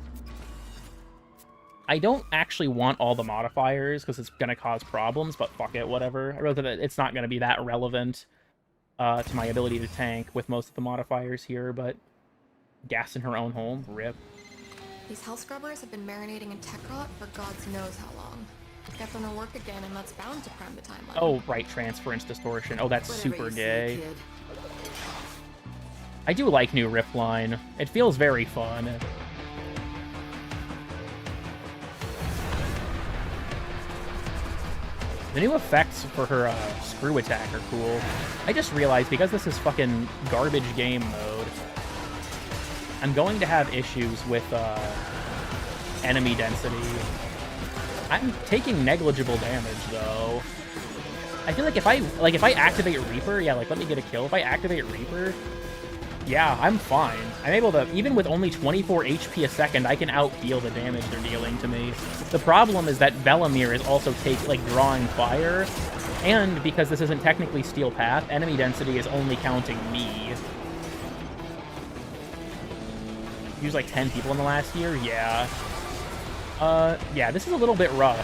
Speaker 1: I don't actually want all the modifiers, because it's going to cause problems, but fuck it, whatever. I realize that it's not going to be that relevant to my ability to tank with most of the modifiers here, but gas in her own home, rip.
Speaker 10: These hell scrubbers have been marinating in tech rot for gods knows how long. Get them to work again, and that's bound to prime the timeline.
Speaker 1: Oh, right, transference distortion. Oh, that's
Speaker 6: Whatever
Speaker 1: super
Speaker 6: you
Speaker 1: gay.
Speaker 6: say, kid.
Speaker 1: I do like new Rip line. It feels very fun. The new effects for her screw attack are cool. I just realized, because this is fucking garbage game mode, I'm going to have issues with enemy density. I'm taking negligible damage, though. I feel like if I activate Reaper, yeah, like, let me get a kill. If I activate Reaper, yeah, I'm fine. I'm able to, even with only 24 HP a second, I can out-heal the damage they're dealing to me. The problem is that Velamir is also drawing fire, and because this isn't technically Steel Path, enemy density is only counting me. Used like 10 people in the last year? Yeah. Yeah, this is a little bit rough.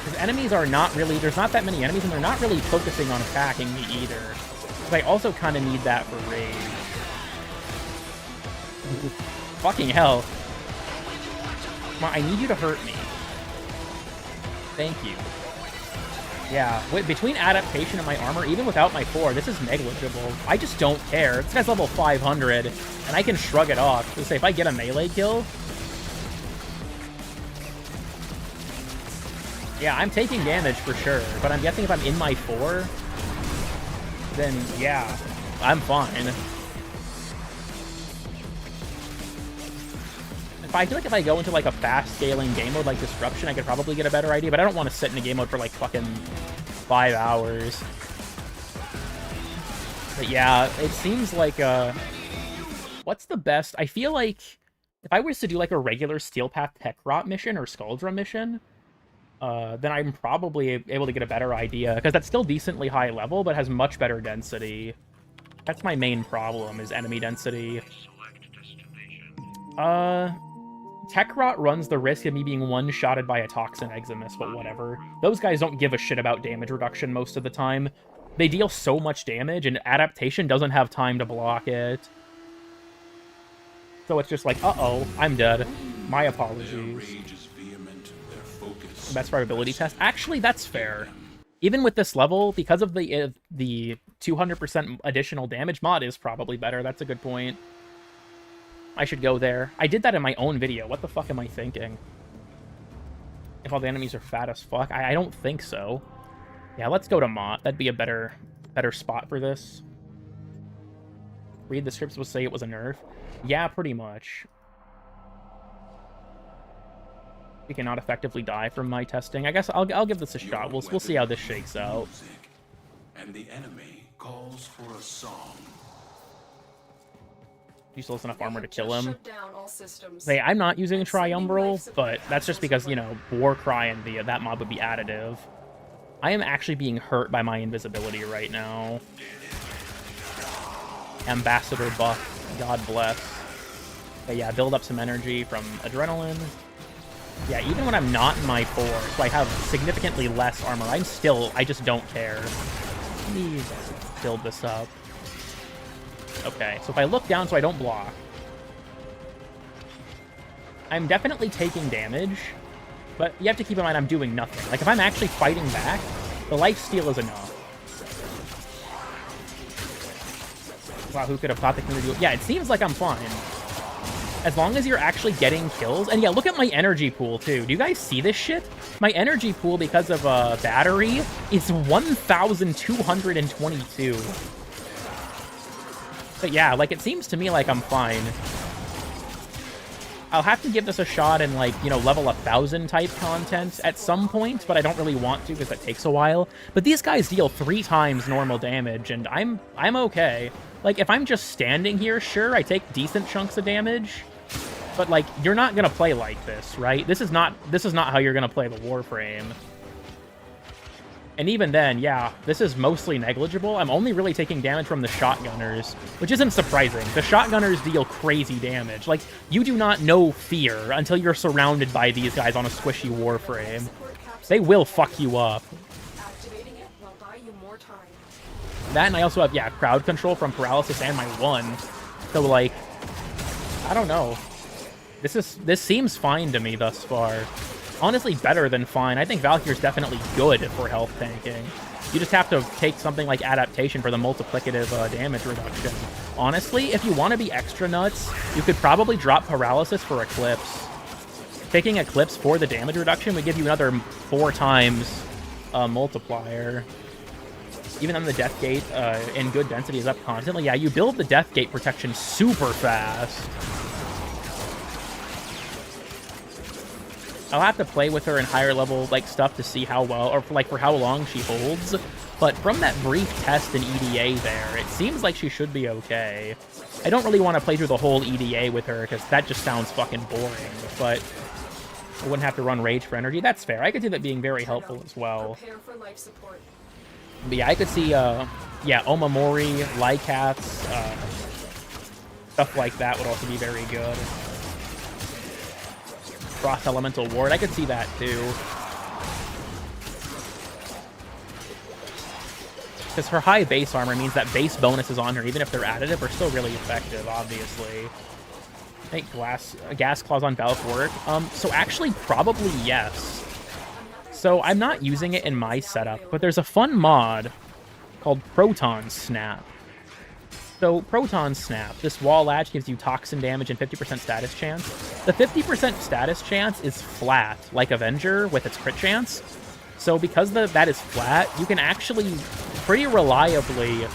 Speaker 1: Because enemies are not really, there's not that many enemies, and they're not really focusing on attacking me either. Because I also kind of need that for rage. Fucking hell. Come on, I need you to hurt me. Thank you. Yeah, between adaptation and my armor, even without my 4, this is negligible. I just don't care. This guy's level 500, and I can shrug it off. Let's say if I get a melee kill... Yeah, I'm taking damage for sure, but I'm guessing if I'm in my 4, then yeah, I'm fine. I feel like if I go into like a fast scaling game mode like Disruption, I could probably get a better idea, but I don't want to sit in a game mode for like fucking 5 hours. But yeah, it seems like, what's the best? I feel like if I was to do like a regular Steel Path Tech Rot mission or Skuldra mission, then I'm probably able to get a better idea, because that's still decently high level, but has much better density. That's my main problem, is enemy density. Tekrot runs the risk of me being one-shotted by a Toxin Eximus, but whatever. Those guys don't give a shit about damage reduction most of the time. They deal so much damage, and Adaptation doesn't have time to block it. So it's just like, uh-oh, I'm dead. My apologies. Best probability test. Actually, that's fair. Even with this level, because of the 200% additional damage, mod is probably better. That's a good point. I should go there. I did that in my own video. What the fuck am I thinking? If all the enemies are fat as fuck? I don't think so. Yeah, let's go to mod. That'd be a better spot for this. Read the scripts will say it was a nerf. Yeah, pretty much. We cannot effectively die from my testing. I guess I'll give this a shot. We'll see how this shakes out.
Speaker 9: And the enemy calls for a song.
Speaker 1: Useless enough armor to kill him.
Speaker 4: Shut down all systems.
Speaker 1: Hey, I'm not using Triumbral, but that's just because, you know, Warcry and that mob would be additive. I am actually being hurt by my invisibility right now. Ambassador buff. God bless. But yeah, build up some energy from Adrenaline. Yeah, even when I'm not in my 4, so I have significantly less armor, I just don't care. Let me build this up. Okay, so if I look down so I don't block, I'm definitely taking damage, but you have to keep in mind I'm doing nothing. Like, if I'm actually fighting back, the lifesteal is enough. Wow, who could have thought the community would... Yeah, it seems like I'm fine. As long as you're actually getting kills. And yeah, look at my energy pool, too. Do you guys see this shit? My energy pool, because of battery, is 1,222. But yeah, like, it seems to me like I'm fine. I'll have to give this a shot in, like, you know, level 1,000 type content at some point, but I don't really want to because that takes a while. But these guys deal 3 times normal damage, and I'm okay. Like, if I'm just standing here, sure, I take decent chunks of damage. But, like, you're not gonna play like this, right? This is not how you're gonna play the Warframe. And even then, yeah, this is mostly negligible. I'm only really taking damage from the shotgunners, which isn't surprising. The shotgunners deal crazy damage. Like, you do not know fear until you're surrounded by these guys on a squishy Warframe. They will fuck you up. That, and I also have, yeah, crowd control from Paralysis and my 1. So, like, I don't know. This seems fine to me thus far. Honestly, better than fine. I think Valkyrie's definitely good for health tanking. You just have to take something like Adaptation for the multiplicative damage reduction. Honestly, if you want to be extra nuts, you could probably drop Paralysis for Eclipse. Taking Eclipse for the damage reduction would give you another 4 times multiplier. Even then, the Death Gate in good density is up constantly. Yeah, you build the Death Gate protection super fast. I'll have to play with her in higher level like stuff to see how well, or for how long she holds. But from that brief test in EDA there, it seems like she should be okay. I don't really want to play through the whole EDA with her because that just sounds fucking boring. But I wouldn't have to run Rage for energy. That's fair. I could see that being very helpful as well. But yeah, I could see, yeah, Omamori, Lycats, stuff like that would also be very good. Frost Elemental Ward, I could see that too. Because her high base armor means that base bonuses on her, even if they're additive, are still really effective, obviously. I think Gas Claws on Valk work. So actually, probably yes. So I'm not using it in my setup, but there's a fun mod called Proton Snap. So Proton Snap, this wall latch gives you toxin damage and 50% status chance. The 50% status chance is flat, like Avenger with its crit chance. So because that is flat, you can actually pretty reliably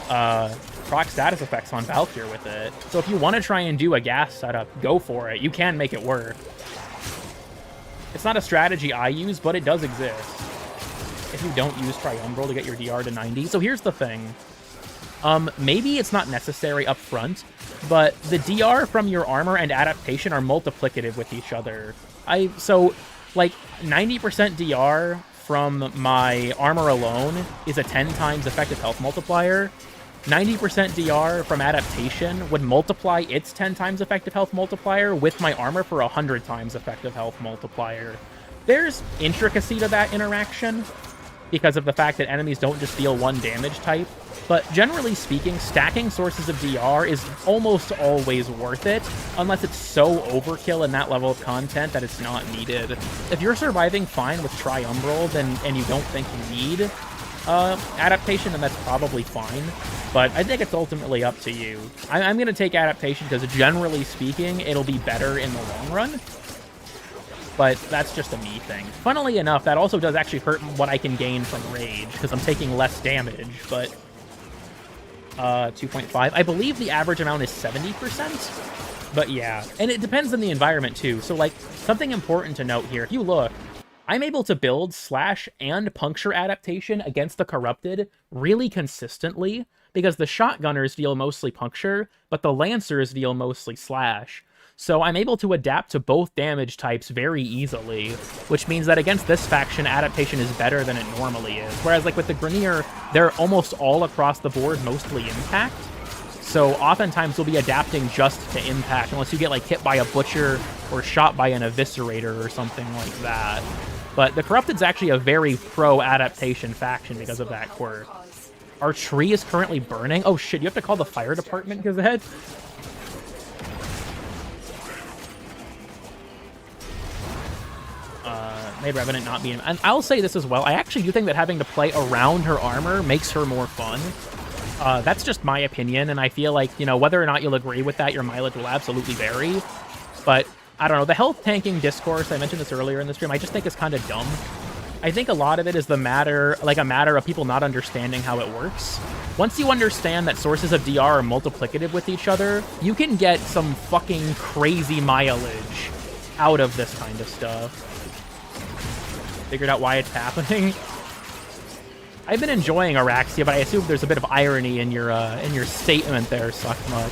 Speaker 1: proc status effects on Valkyrie with it. So if you want to try and do a gas setup, go for it. You can make it work. It's not a strategy I use, but it does exist. If you don't use Triumbral to get your DR to 90. So here's the thing. Maybe it's not necessary up front, but the DR from your armor and Adaptation are multiplicative with each other. So Like, 90% DR from my armor alone is a 10 times effective health multiplier. 90% DR from adaptation would multiply its 10 times effective health multiplier with my armor for 100 times effective health multiplier. There's intricacy to that interaction because of the fact that enemies don't just deal one damage type, but generally speaking, stacking sources of DR is almost always worth it, unless it's so overkill in that level of content that it's not needed. If you're surviving fine with Triumbral, and you don't think you need adaptation, then that's probably fine, but I think it's ultimately up to you. I'm going to take adaptation because generally speaking, it'll be better in the long run, but that's just a me thing. Funnily enough, that also does actually hurt what I can gain from Rage, because I'm taking less damage, but 2.5. I believe the average amount is 70%, but yeah. And it depends on the environment too, so like, something important to note here, if you look, I'm able to build slash and puncture adaptation against the corrupted really consistently, because the shotgunners deal mostly puncture, but the lancers deal mostly slash. So I'm able to adapt to both damage types very easily, which means that against this faction, adaptation is better than it normally is. Whereas like with the Grineer, they're almost all across the board mostly impact. So oftentimes we'll be adapting just to impact, unless you get like hit by a butcher or shot by an eviscerator or something like that. But the Corrupted's actually a very pro-adaptation faction because of that quirk. Our tree is currently burning. Oh shit, you have to call the fire department because of that? Made Revenant not be in... And I'll say this as well. I actually do think that having to play around her armor makes her more fun. That's just my opinion, and I feel like, you know, whether or not you'll agree with that, your mileage will absolutely vary. But, I don't know, the health tanking discourse, I mentioned this earlier in the stream, I just think is kind of dumb. I think a lot of it is a matter of people not understanding how it works. Once you understand that sources of DR are multiplicative with each other, you can get some fucking crazy mileage out of this kind of stuff. Figured out why it's happening. I've been enjoying Araxia, but I assume there's a bit of irony in your statement there, Suckmutt.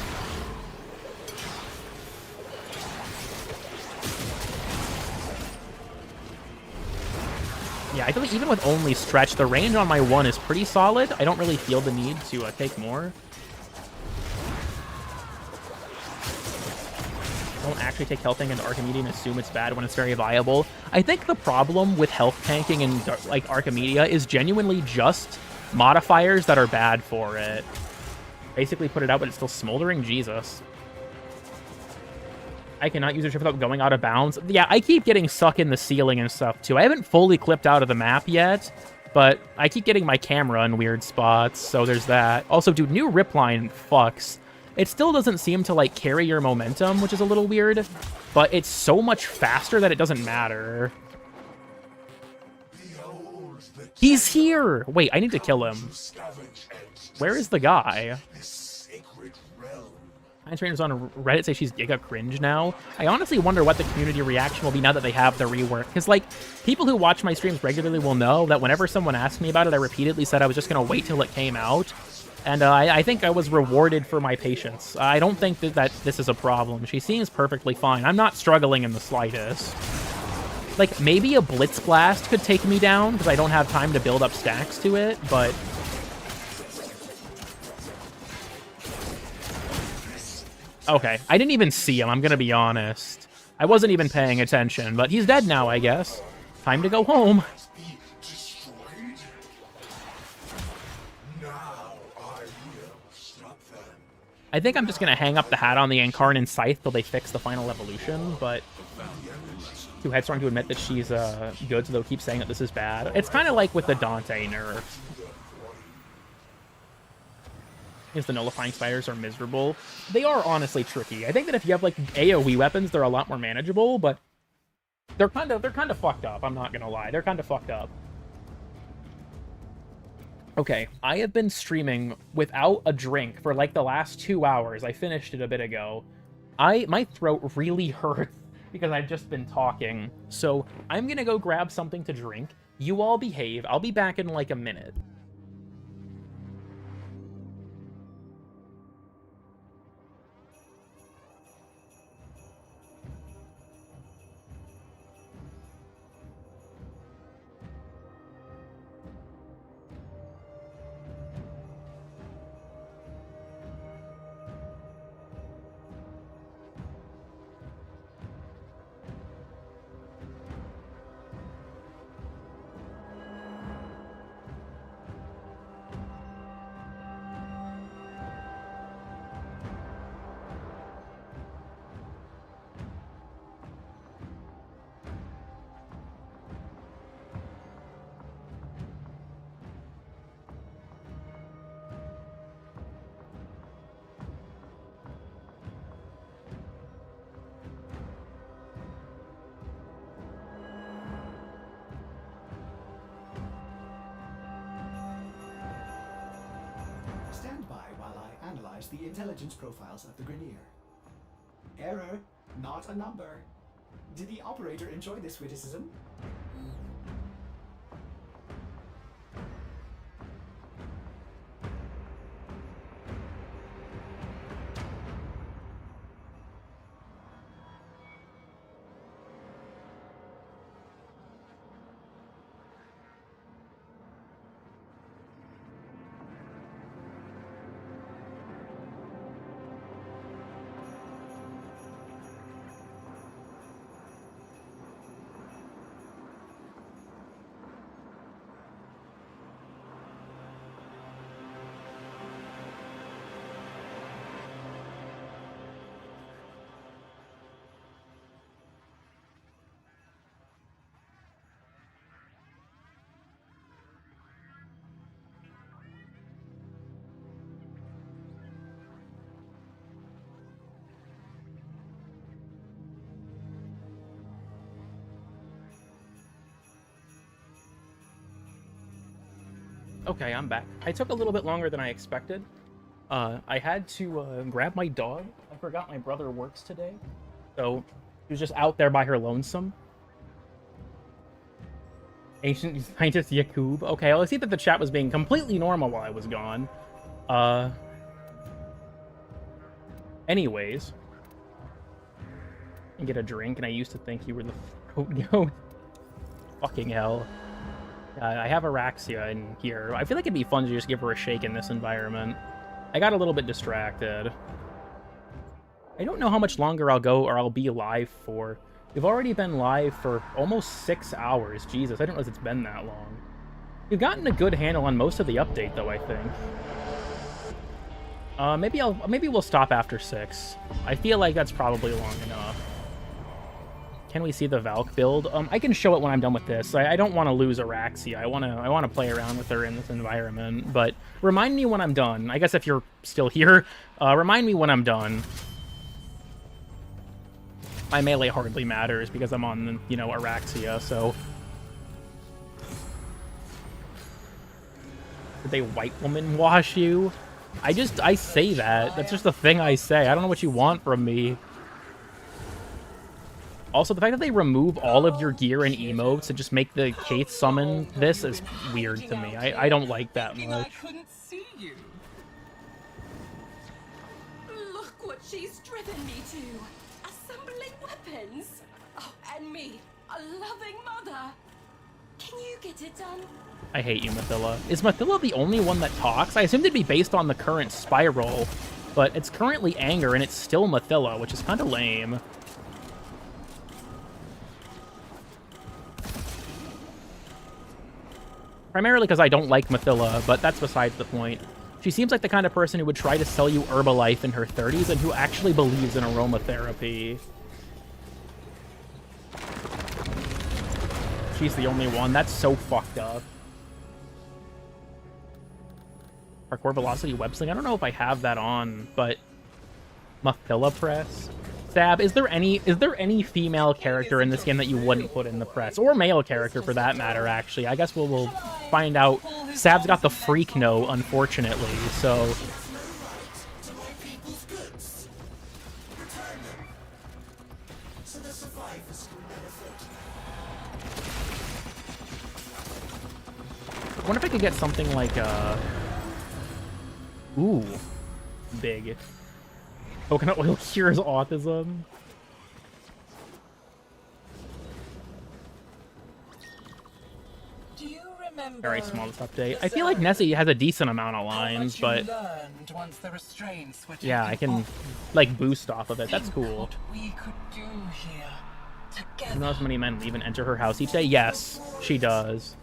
Speaker 1: Yeah, I feel like even with only stretch, the range on my one is pretty solid. I don't really feel the need to take more. Don't actually take health tank into Archimedia and assume it's bad when it's very viable. I think the problem with health tanking in like Archimedia is genuinely just modifiers that are bad for it. Basically put it out, but it's still smoldering. Jesus. I cannot use a trip without going out of bounds. Yeah, I keep getting stuck in the ceiling and stuff too. I haven't fully clipped out of the map yet, but I keep getting my camera in weird spots, so there's that. Also, dude, new rip line fucks. It still doesn't seem to, like, carry your momentum, which is a little weird, but it's so much faster that it doesn't matter. He's here! Wait, I need to kill him. Where is the guy? Science Trainers on Reddit say she's giga cringe now. I honestly wonder what the community reaction will be now that they have the rework. Because, like, people who watch my streams regularly will know that whenever someone asks me about it, I repeatedly said I was just going to wait till it came out. And I think I was rewarded for my patience. I don't think that this is a problem. She seems perfectly fine. I'm not struggling in the slightest. Like, maybe a Blitz Blast could take me down, because I don't have time to build up stacks to it, but... Okay, I didn't even see him, I'm gonna be honest. I wasn't even paying attention, but he's dead now, I guess. Time to go home. I think I'm just going to hang up the hat on the Incarnate Scythe till they fix the final evolution, but too headstrong to admit that she's good, so they'll keep saying that this is bad. It's kind of like with the Dante nerf. Is the nullifying spiders are miserable. They are honestly tricky. I think that if you have like AoE weapons, they're a lot more manageable, but they're kind of fucked up. I'm not going to lie. They're kind of fucked up. Okay, I have been streaming without a drink for like the last 2 hours. I finished it a bit ago. My throat really hurts because I've just been talking. So I'm gonna go grab something to drink. You all behave. I'll be back in like a minute.
Speaker 11: analyze the intelligence profiles of the Grineer. Error, not a number. Did the operator enjoy this witticism?
Speaker 1: Okay, I'm back. I took a little bit longer than I expected. I had to grab my dog. I forgot my brother works today. So, she was just out there by her lonesome. Ancient Scientist Yakub. Okay, well, I see that the chat was being completely normal while I was gone. Anyways. I get a drink, and I used to think you were the throat goat. Fucking hell. I have Araxia in here. I feel like it'd be fun to just give her a shake in this environment. I got a little bit distracted. I don't know how much longer I'll go or I'll be live for. We've already been live for almost 6 hours. Jesus, I didn't realize it's been that long. We've gotten a good handle on most of the update, though, I think. Maybe we'll stop after 6. I feel like that's probably long enough. Can we see the Valk build? I can show it when I'm done with this. I don't want to lose Araxia. I want to play around with her in this environment. But remind me when I'm done. I guess if you're still here, remind me when I'm done. My melee hardly matters because I'm on, you know, Araxia, so... Did they white woman wash you? I say that. That's just the thing I say. I don't know what you want from me. Also, the fact that they remove all of your gear and emotes and just make the Kate summon this is weird to me. I don't like that much.
Speaker 4: Look what she's driven me to. Assembling weapons. Oh, and me, a loving mother. Can you get it done?
Speaker 1: I hate you, Mathila. Is Mathila the only one that talks? I assumed it'd be based on the current Spiral, but it's currently Anger, and it's still Mathila, which is kind of lame. Primarily because I don't like Mathila, but that's besides the point. She seems like the kind of person who would try to sell you Herbalife in her 30s and who actually believes in aromatherapy. She's the only one. That's so fucked up. Parkour Velocity Websling. I don't know if I have that on, but... Mathila Press? Sab, is there any female character in this game that you wouldn't put in the press? Or male character, for that matter, actually. I guess we'll find out. Sab's got the freak no, unfortunately, so... I wonder if I could get something like, Ooh. Big. Coconut oil cures autism.
Speaker 7: Do you remember
Speaker 1: Very small this update. I feel like Nessie has a decent amount of lines, but
Speaker 7: once the restraints were
Speaker 1: yeah, I can like boost off of it. That's cool.
Speaker 7: we could do here together.
Speaker 1: You know how many men leave and enter her house each day? Yes, she does.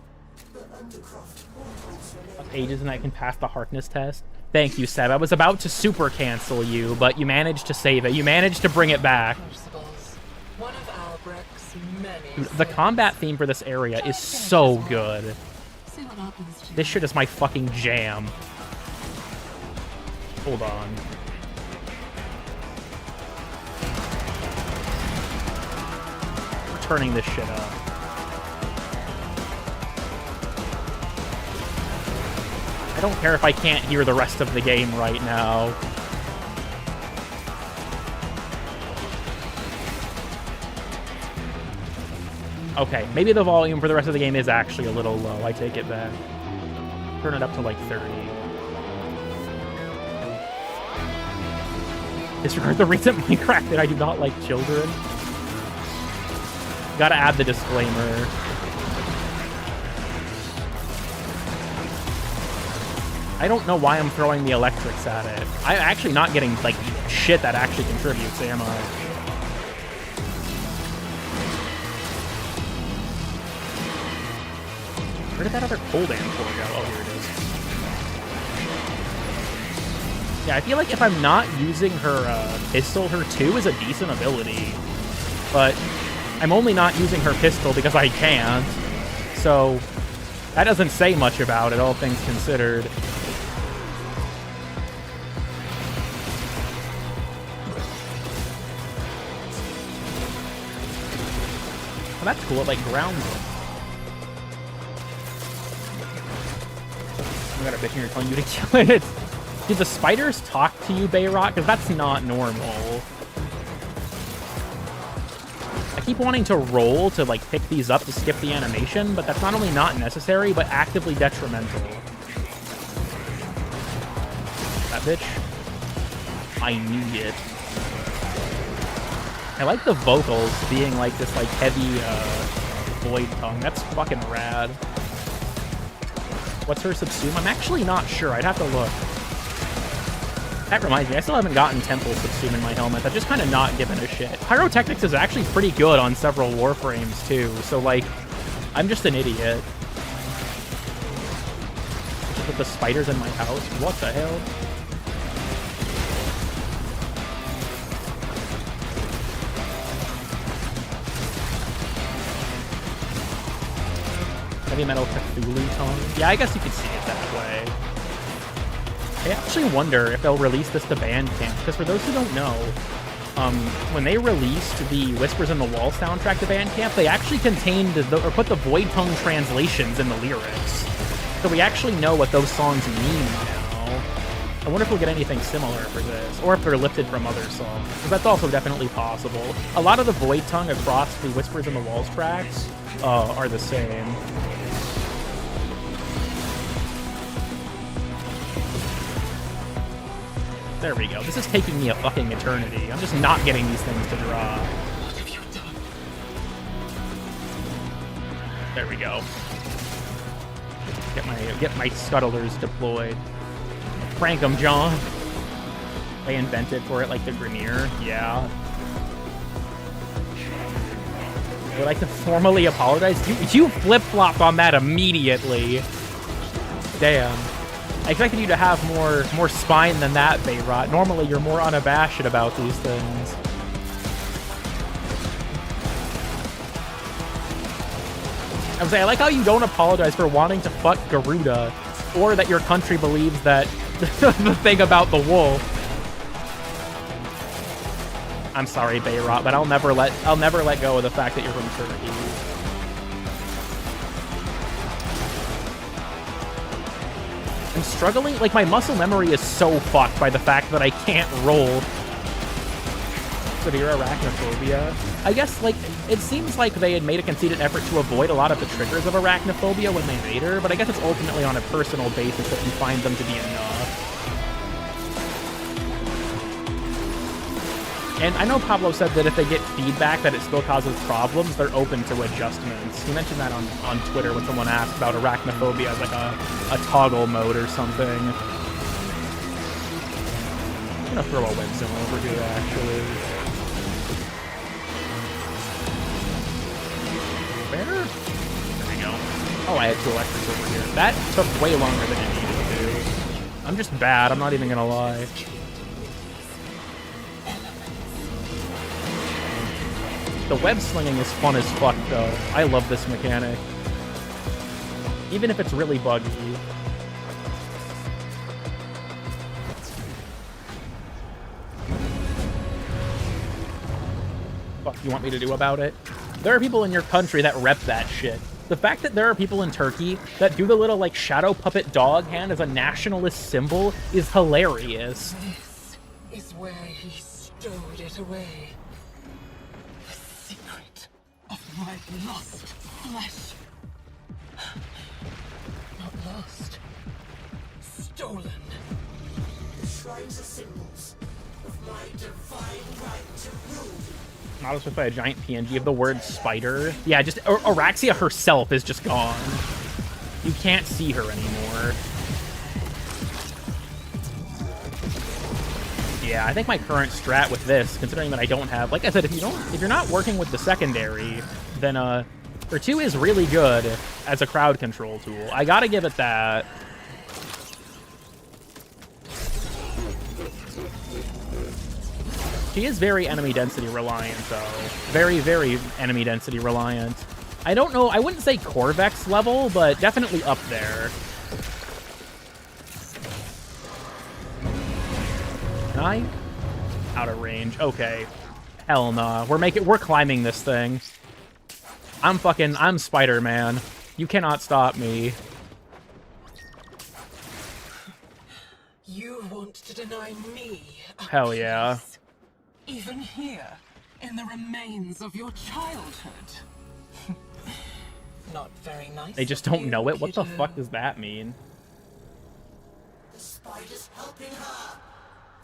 Speaker 1: Ages and I can pass the Harkness test. Thank you, Seb. I was about to super cancel you, but you managed to save it. You managed to bring it back.
Speaker 7: One of Albrecht's many.
Speaker 1: Dude, the combat theme for this area is so good.
Speaker 7: See what happens to
Speaker 1: This shit is my fucking jam. Hold on. We're turning this shit up. I don't care if I can't hear the rest of the game right now. Okay, maybe the volume for the rest of the game is actually a little low. I take it back. Turn it up to like 30. Disregard the recent Minecraft that I do not like children. Gotta add the disclaimer. I don't know why I'm throwing the electrics at it. I'm actually not getting, like, shit that actually contributes, am I? Where did that other cold amphor go? Oh, here it is. Yeah, I feel like if I'm not using her pistol, her 2 is a decent ability. But I'm only not using her pistol because I can't. So that doesn't say much about it, all things considered. Oh, that's cool. It, like, grounds them. I got a bitch here telling you to kill it. Do the spiders talk to you, Bayrot? Because that's not normal. I keep wanting to roll to, like, pick these up to skip the animation, but that's not only not necessary, but actively detrimental. That bitch. I need it. I like the vocals being, like, this, like, heavy, void tongue. That's fucking rad. What's her subsume? I'm actually not sure. I'd have to look. That reminds me, I still haven't gotten Temple subsume in my helmet. I've just kind of not given a shit. Pyrotechnics is actually pretty good on several Warframes, too. So, like, I'm just an idiot. Just with the spiders in my house. What the hell? Heavy metal Cthulhu tone. Yeah, I guess you could see it that way. I actually wonder if they'll release this to Bandcamp, because for those who don't know, when they released the Whispers in the Wall soundtrack to Bandcamp, they actually contained or put the Void Tongue translations in the lyrics. So we actually know what those songs mean now. I wonder if we'll get anything similar for this, or if they're lifted from other songs, because that's also definitely possible. A lot of the Void Tongue across the Whispers in the Walls tracks are the same. There we go. This is taking me a fucking eternity. I'm just not getting these things to draw.
Speaker 7: What have you done?
Speaker 1: There we go. Get my scuttlers deployed. Prank them, John. They invented for it like the Grineer. Yeah. I'd like to formally apologize. You flip-flopped on that immediately. Damn. I expected you to have more spine than that, Bayrot. Normally, you're more unabashed about these things. I was saying, I like how you don't apologize for wanting to fuck Garuda, or that your country believes that the thing about the wolf. I'm sorry, Bayrot, but I'll never let go of the fact that you're from Turkey. I'm struggling, like, my muscle memory is so fucked by the fact that I can't roll severe arachnophobia. I guess, like, it seems like they had made a conceited effort to avoid a lot of the triggers of arachnophobia when they made her, but I guess it's ultimately on a personal basis that you find them to be enough. And I know Pablo said that if they get feedback that it still causes problems, they're open to adjustments. He mentioned that on Twitter when someone asked about arachnophobia as like a toggle mode or something. I'm gonna throw a web zone over here, actually. Where? There we go. Oh, I had 2 electrics over here. That took way longer than it needed to. I'm just bad, I'm not even gonna lie. The web slinging is fun as fuck, though. I love this mechanic. Even if it's really buggy. Fuck you want me to do about it? There are people in your country that rep that shit. The fact that there are people in Turkey that do the little, like, shadow puppet dog hand as a nationalist symbol is hilarious.
Speaker 7: This is where he stowed it away. Of My lost flesh. Not lost. Stolen.
Speaker 6: The shrines are symbols of my divine right to rule.
Speaker 1: Not as by a giant PNG of the word spider. Yeah, just Araxia herself is just gone. You can't see her anymore. Yeah, I think my current strat with this, considering that I don't have, like I said, if you're not working with the secondary, then or 2 is really good as a crowd control tool. I gotta give it that. She is very enemy density reliant, though. Very, very enemy density reliant. I don't know, I wouldn't say Corvex level, but definitely up there. Can I? Out of range. Okay. Hell nah. We're climbing this thing. I'm Spider-Man. You cannot stop me.
Speaker 7: You want to deny me?
Speaker 1: Hell yeah.
Speaker 7: Even here, in the remains of your childhood. Not very nice.
Speaker 1: They just don't know it? What the fuck does that mean?
Speaker 6: The spider's helping her.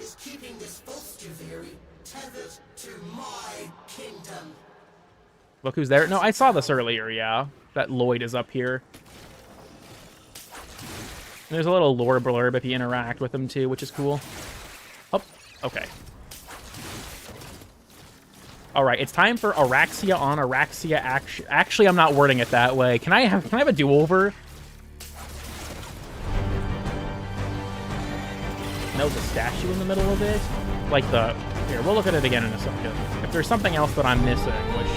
Speaker 6: Is keeping this false Juviri tethered to my kingdom.
Speaker 1: Look who's there. No, I saw this earlier, yeah. That Lloyd is up here. And there's a little lore blurb if you interact with him too, which is cool. Oh, okay. Alright, it's time for Araxia on Araxia action. Actually, I'm not wording it that way. Can I have a do-over? No, the statue in the middle of it? Like the... Here, we'll look at it again in a second. If there's something else that I'm missing, which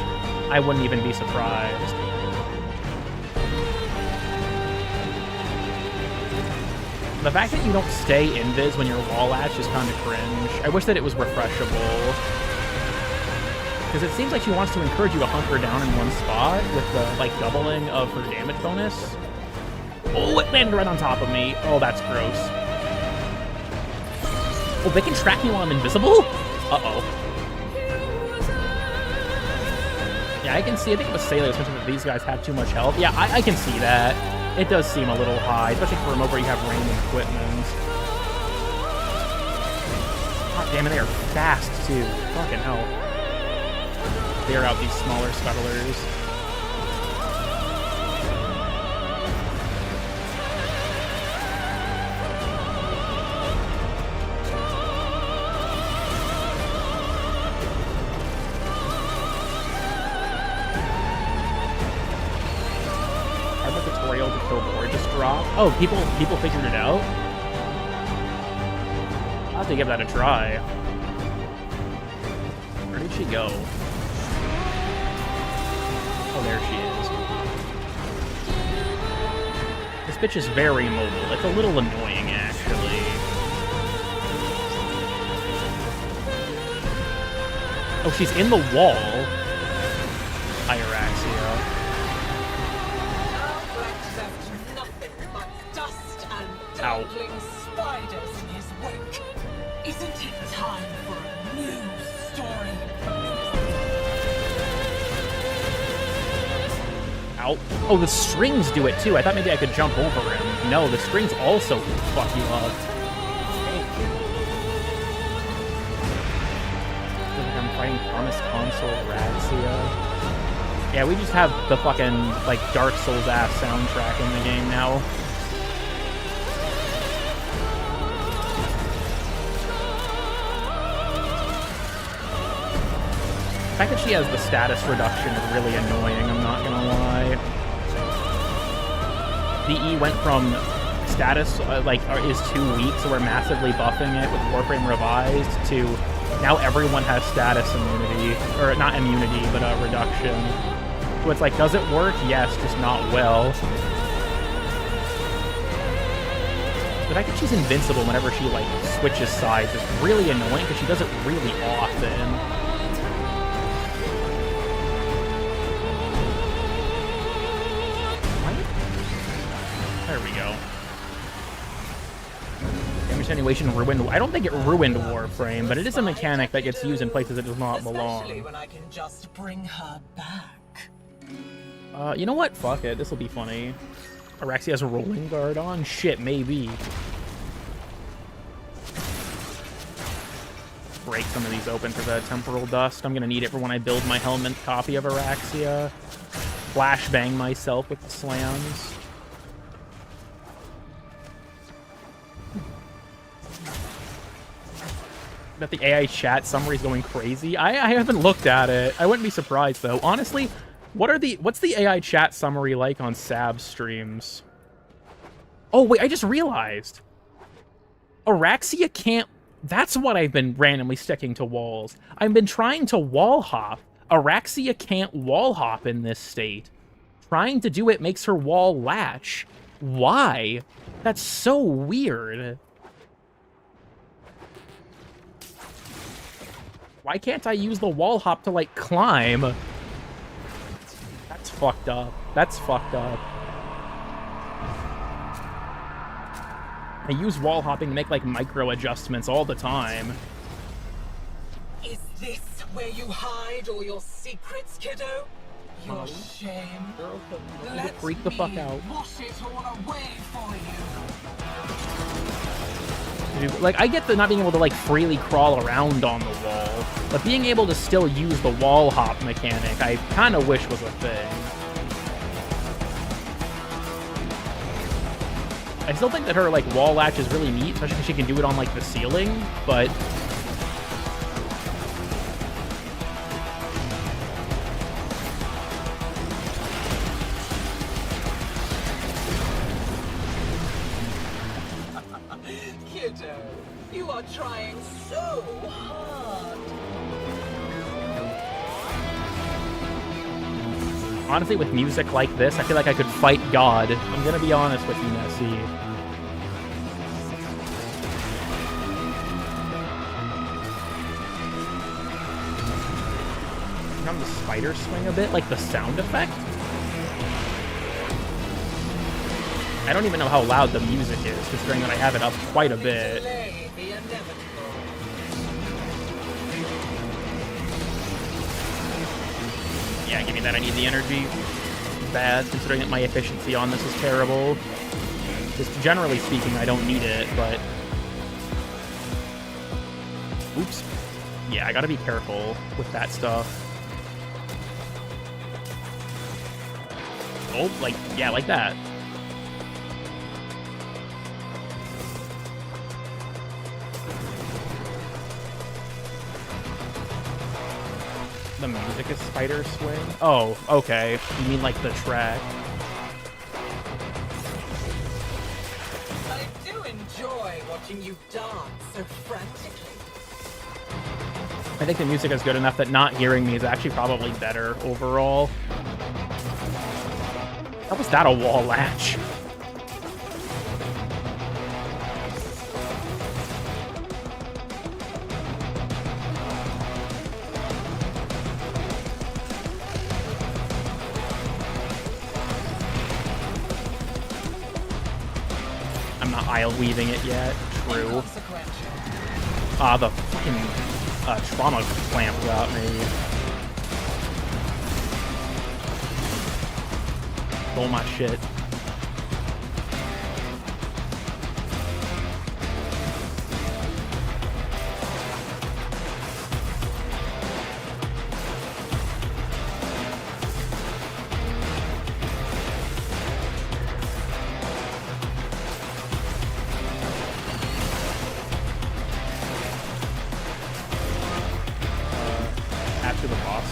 Speaker 1: I wouldn't even be surprised. The fact that you don't stay invis when you're wall latch is kind of cringe. I wish that it was refreshable. Because it seems like she wants to encourage you to hunker down in one spot with the, like, doubling of her damage bonus. Oh, it landed right on top of me. Oh, that's gross. Oh, they can track me while I'm invisible? Uh-oh. Yeah, I can see. I think it was Salus mentioned that these guys have too much health. Yeah, I can see that. It does seem a little high, especially for a mode where you have random equipment. God damn it, they are fast, too. Fucking hell. Clear out these smaller scuttlers. Tutorial to kill board just drop. Oh, people figured it out? I'll have to give that a try. Where did she go? Oh, there she is. This bitch is very mobile. It's a little annoying, actually. Oh, she's in the wall. Araxia. Ow.
Speaker 7: Spiders in his wake. Isn't it time for a new story?
Speaker 1: Ow. Oh, the strings do it too. I thought maybe I could jump over him. No, the strings also fuck you up. I'm fighting Promise Console Araxia. Yeah, we just have the fucking, like, Dark Souls ass soundtrack in the game now. The fact that she has the status reduction is really annoying, I'm not gonna lie. DE went from status, is 2 weeks, so we're massively buffing it with Warframe Revised, to now everyone has status immunity. Or, not immunity, but reduction. So it's like, does it work? Yes, just not well. The fact that she's invincible whenever she, like, switches sides is really annoying, because she does it really often. There we go. Damage attenuation ruined. I don't think it ruined Warframe, but it is a mechanic that gets used in places it does not belong.
Speaker 7: Especially when I can just bring her back.
Speaker 1: You know what? Fuck it. This will be funny. Araxi has a rolling guard on? Shit, maybe. Break some of these open for the temporal dust. I'm gonna need it for when I build my helmet copy of Araxia. Flashbang myself with the slams. That the AI chat summary's going crazy. I haven't looked at it. I wouldn't be surprised though. Honestly, what's the AI chat summary like on Sab's streams? Oh wait, I just realized. Araxia can't. That's what I've been randomly sticking to walls. I've been trying to wall hop. Araxia can't wall hop in this state. Trying to do it makes her wall latch. Why? That's so weird. Why can't I use the wall hop to, like, climb? That's fucked up. That's fucked up. I use wall hopping to make, like, micro adjustments all the time.
Speaker 7: Is this where you hide all your secrets, kiddo? Your shame? Let
Speaker 1: Freak the fuck out.
Speaker 7: Wash it all away for you.
Speaker 1: Like, I get the not being able to, like, freely crawl around on the wall, but being able to still use the wall hop mechanic, I kind of wish was a thing. I still think that her, like, wall latch is really neat, especially because she can do it on, like, the ceiling, but...
Speaker 7: Kiddo, you are trying so hard.
Speaker 1: Honestly, with music like this, I feel like I could fight God. I'm gonna be honest with you, Nessie. Turn on the spider swing a bit, like the sound effect? I don't even know how loud the music is, considering that I have it up quite a bit. Yeah, give me that. I need the energy. Bad, considering that my efficiency on this is terrible. Just generally speaking, I don't need it, but... Oops. Yeah, I gotta be careful with that stuff. Oh, like, yeah, like that. The music is spider swing? Oh, okay. You mean like the track.
Speaker 7: I do enjoy watching you dance so frantically.
Speaker 1: I think the music is good enough that not hearing me is actually probably better overall. How was that a wall latch? Isle weaving it yet. True. The fucking trauma clamp got me. Stole my shit.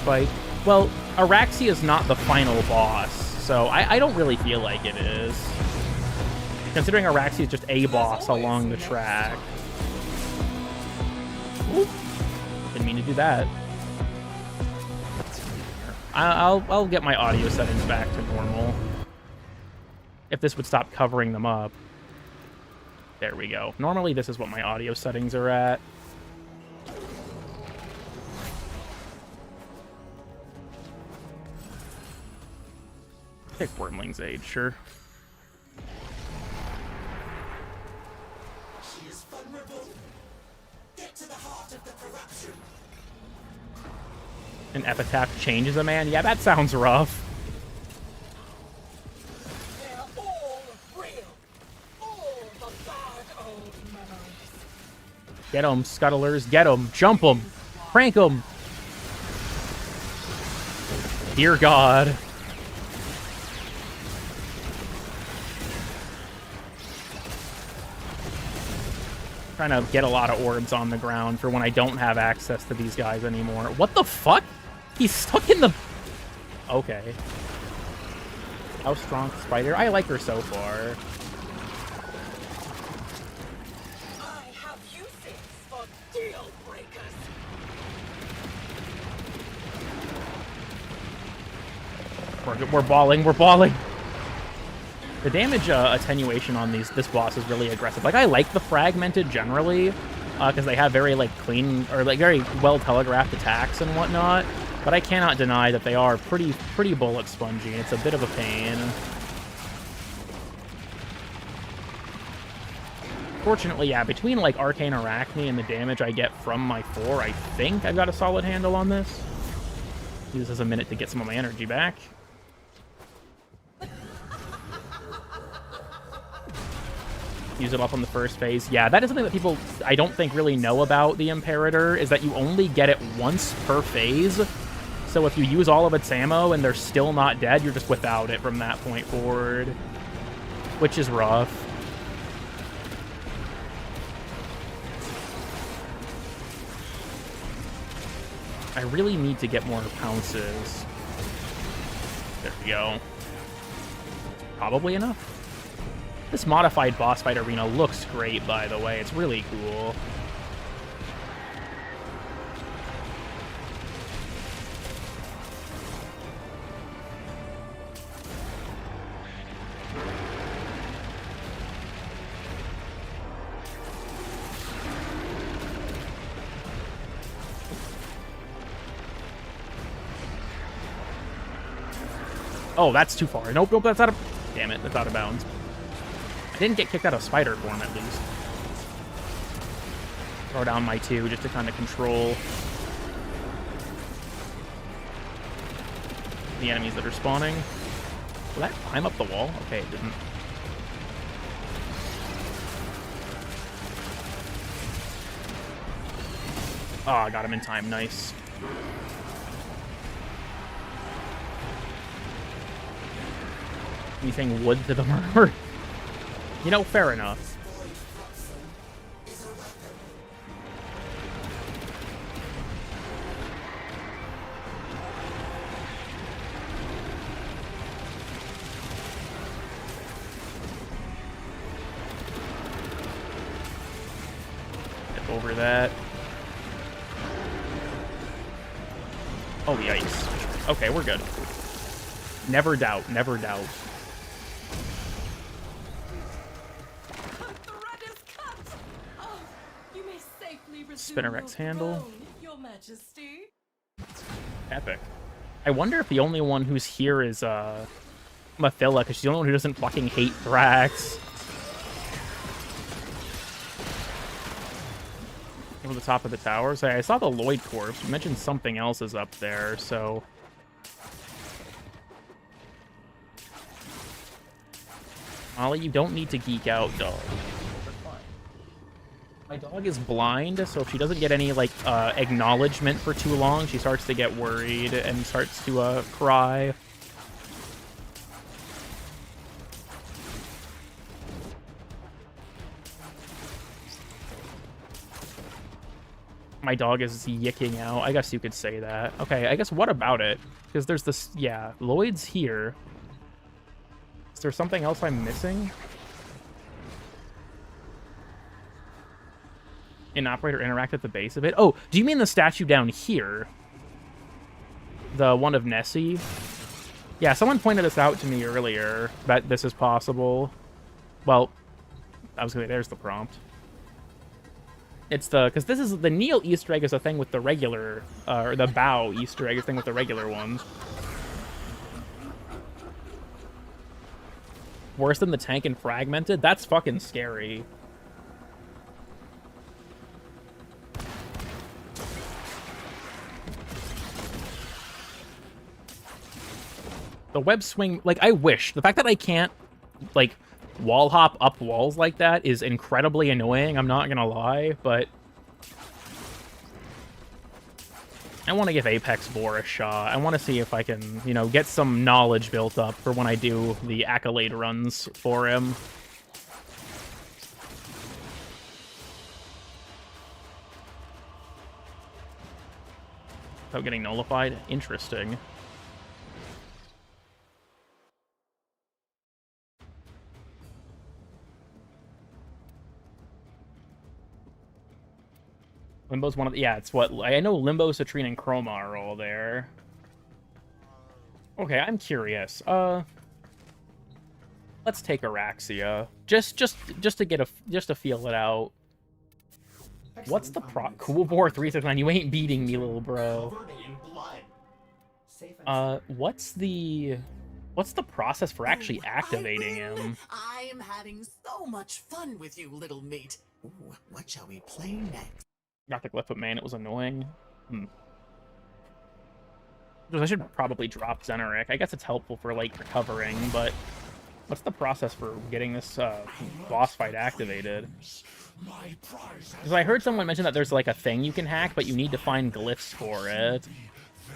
Speaker 1: Fight. Well, Araxia is not the final boss, so I don't really feel like it is. Considering Araxia is just a boss along the track. Ooh. Didn't mean to do that. I'll get my audio settings back to normal. If this would stop covering them up. There we go. Normally this is what my audio settings are at. Pick Wormling's age, sure.
Speaker 6: She is vulnerable. Get to the heart of the corruption.
Speaker 1: An epitaph changes a man? Yeah, that sounds rough. Get them, scuttlers. Get them. Jump them. Crank them. Dear God. Trying to get a lot of orbs on the ground for when I don't have access to these guys anymore. What the fuck? He's stuck in the... Okay. How strong Spider? I like her so far.
Speaker 7: I have uses for deal breakers.
Speaker 1: We're balling. We're balling. The damage attenuation on this boss is really aggressive. Like, I like the fragmented generally, because they have very, like, clean, or, like, very well-telegraphed attacks and whatnot, but I cannot deny that they are pretty bullet spongy, and it's a bit of a pain. Fortunately, yeah, between, like, Arcane Arachne and the damage I get from my 4, I think I've got a solid handle on this. Use this as a minute to get some of my energy back. Use it up on the first phase. Yeah, that is something that people, I don't think, really know about the Imperator, is that you only get it once per phase. So if you use all of its ammo and they're still not dead, you're just without it from that point forward. Which is rough. I really need to get more pounces. There we go. Probably enough. This modified boss fight arena looks great, by the way. It's really cool. Oh, that's too far. Nope, nope, that's out of... Damn it, that's out of bounds. I didn't get kicked out of spider form, at least. Throw down my 2 just to kind of control the enemies that are spawning. Will that climb up the wall? Okay, it didn't. Oh, I got him in time. Nice. Anything wood to the murmur? You know, fair enough. Step over that. Oh, yikes. Okay, we're good. Never doubt, never doubt. Spinnerex handle.
Speaker 7: Your Majesty.
Speaker 1: Epic. I wonder if the only one who's here is Mathila, because she's the only one who doesn't fucking hate Thrax. Over the top of the tower. So I saw the Lloyd corpse. You mentioned something else is up there, so... Molly, you don't need to geek out, dog. My dog is blind, so if she doesn't get any, like, acknowledgement for too long, she starts to get worried and starts to, cry. My dog is yicking out. I guess you could say that. Okay, I guess what about it? Because there's this... Yeah, Lloyd's here. Is there something else I'm missing? An operator interact at the base of it? Oh, do you mean the statue down here? The one of Nessie? Yeah, someone pointed this out to me earlier, that this is possible. Well, I was gonna say, there's the prompt. It's the... Because this is... The Neil Easter egg is a thing with the regular... or the Bow Easter egg is a thing with the regular ones. Worse than the tank and fragmented? That's fucking scary. The web swing, like, I wish. The fact that I can't, like, wall hop up walls like that is incredibly annoying, I'm not gonna lie, but I want to give Apex Vor a shot. I want to see if I can, you know, get some knowledge built up for when I do the accolade runs for him. Without getting nullified? Interesting. Limbo's one of the... Yeah, it's what... I know Limbo, Citrine, and Chroma are all there. Okay, I'm curious. Let's take Araxia. Just to get a... Just to feel it out. What's the pro... Cool Vor 369, you ain't beating me, little bro.
Speaker 3: Covered in blood.
Speaker 1: What's the process for actually activating him?
Speaker 6: I am having so much fun with you, little meat. Ooh, what shall we play next?
Speaker 1: Got the glyph, but man, it was annoying. I should probably drop Xeneric. I guess it's helpful for, like, recovering, but what's the process for getting this boss fight activated? Because I heard someone mention that there's, like, a thing you can hack, but you need to find glyphs for it.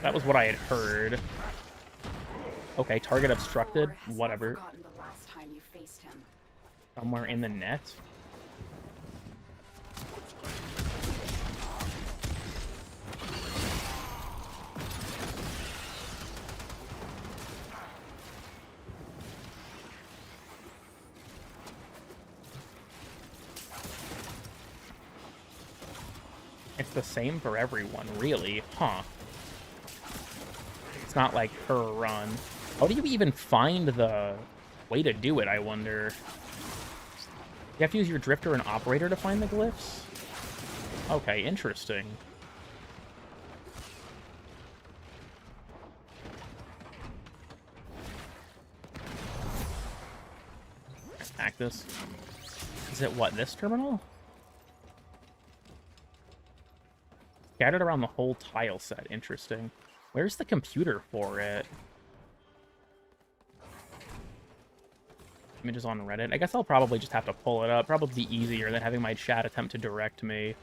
Speaker 1: That was what I had heard. Okay, target obstructed. Whatever. Somewhere in the net. It's the same for everyone, really, huh? It's not like per run. How do you even find the way to do it, I wonder? You have to use your drifter and operator to find the glyphs? Okay, interesting. Hack this. Is it what, this terminal? Scattered around the whole tile set. Interesting. Where's the computer for it? Images on Reddit. I guess I'll probably just have to pull it up. Probably be easier than having my chat attempt to direct me.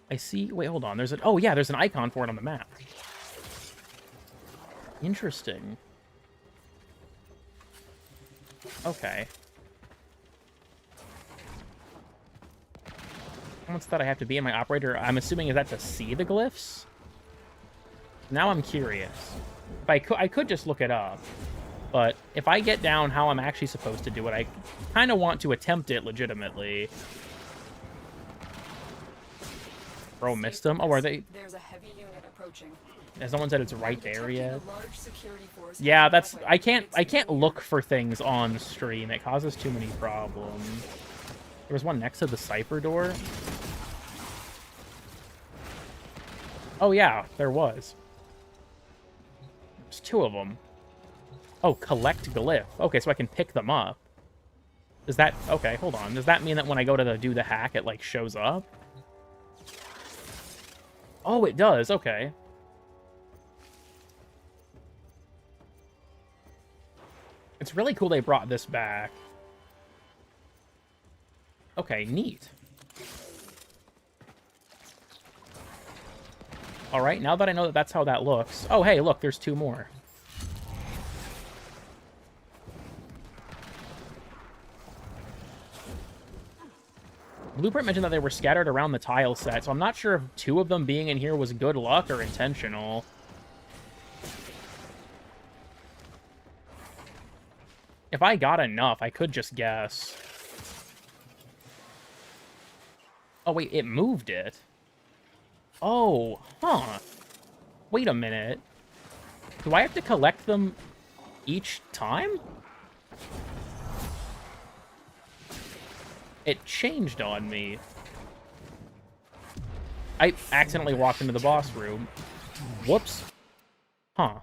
Speaker 1: I see... Wait, hold on. There's an... Oh, yeah, there's an icon for it on the map. Interesting. Okay. What's that I have to be in my operator? I'm assuming is that to see the glyphs? Now I'm curious. If I could just look it up. But if I get down how I'm actually supposed to do it, I kind of want to attempt it legitimately. Bro, missed them? Oh, are they...
Speaker 4: There's a heavy unit approaching.
Speaker 1: Has someone said it's right there yet? Yeah, that's... I can't look for things on stream. It causes too many problems. There was one next to the cipher door. Oh, yeah, there was. There's two of them. Oh, collect glyph. Okay, so I can pick them up. Does that... Okay, hold on. Does that mean that when I go to do the hack, it, like, shows up? Oh, it does. Okay. It's really cool they brought this back. Okay, neat. Alright, now that I know that that's how that looks... Oh, hey, look, there's two more. Blueprint mentioned that they were scattered around the tile set, so I'm not sure if two of them being in here was good luck or intentional. If I got enough, I could just guess. Oh, wait, it moved it. Oh, huh. Wait a minute. Do I have to collect them each time? It changed on me. I accidentally walked into the boss room. Whoops. Huh.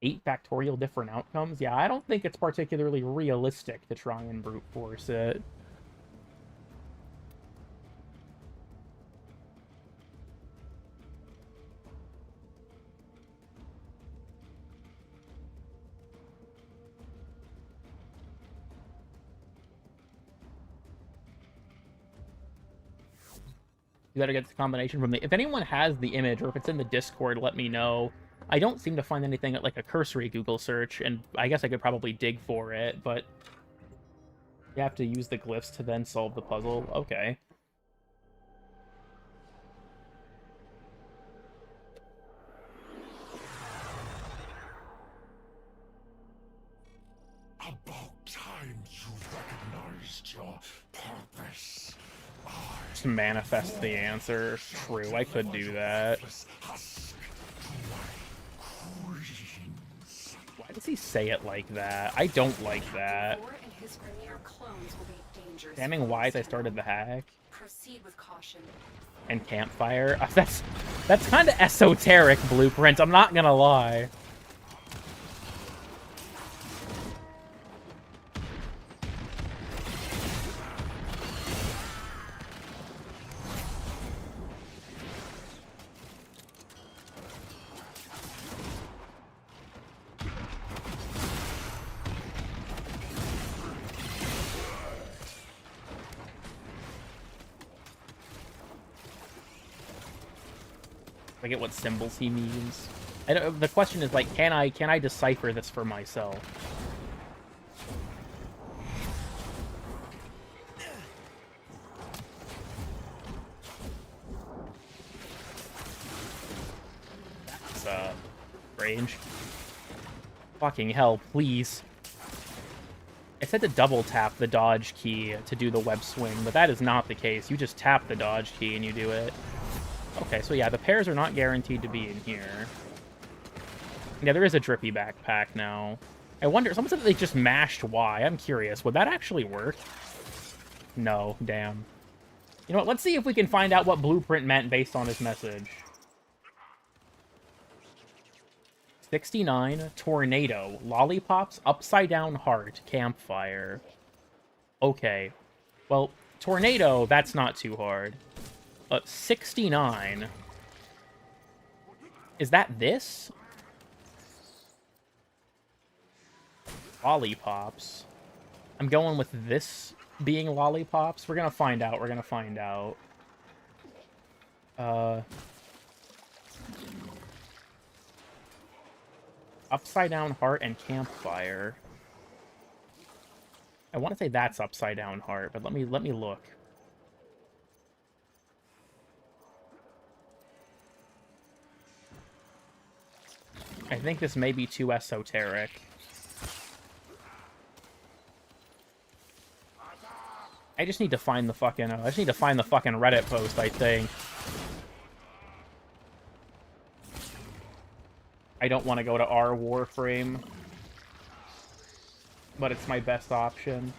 Speaker 1: 8 factorial different outcomes? Yeah, I don't think it's particularly realistic to try and brute force it. You gotta get the combination from the... If anyone has the image, or if it's in the Discord, let me know. I don't seem to find anything at, like, a cursory Google search, and I guess I could probably dig for it, but... You have to use the glyphs to then solve the puzzle? Okay.
Speaker 5: About time you recognized your purpose.
Speaker 1: Just manifest the answer. True, I could do that. Why does he say it like that? I don't like that. Damning wise, I started the hack.
Speaker 4: Proceed with caution.
Speaker 1: And campfire. That's kind of esoteric, Blueprint. I'm not gonna lie. I get what symbols he means. The question is, like, can I decipher this for myself? That's, strange. Fucking hell, please. I said to double tap the dodge key to do the web swing, but that is not the case. You just tap the dodge key and you do it. Okay, so yeah, the pairs are not guaranteed to be in here. Yeah, there is a drippy backpack now. I wonder, someone said that they just mashed Y. I'm curious, would that actually work? No, damn. You know what, let's see if we can find out what Blueprint meant based on his message. 69, tornado, lollipops, upside down heart, campfire. Okay. Well, tornado, that's not too hard. 69. Is that this? Lollipops. I'm going with this being lollipops. We're gonna find out. We're gonna find out. Upside down heart and campfire. I want to say that's upside down heart, but let me look. I think this may be too esoteric. I just need to find the fucking Reddit post, I think. I don't want to go to our Warframe, but it's my best option.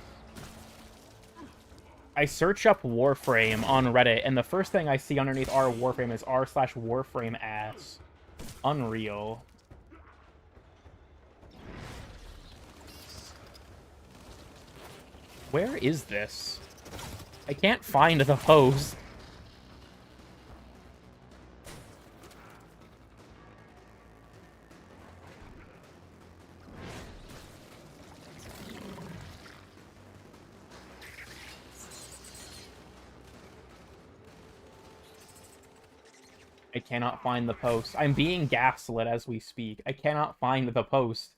Speaker 1: I search up Warframe on Reddit, and the first thing I see underneath our Warframe is r/Warframe ass. Unreal. Where is this? I can't find the post. I cannot find the post. I'm being gaslit as we speak. I cannot find the post.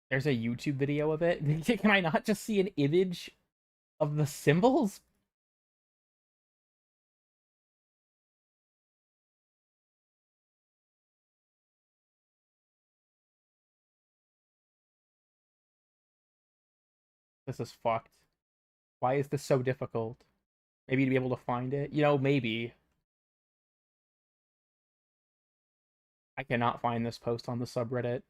Speaker 1: There's a YouTube video of it. Can I not just see an image of the symbols? This is fucked. Why is this so difficult? Maybe to be able to find it? You know, maybe. I cannot find this post on the subreddit.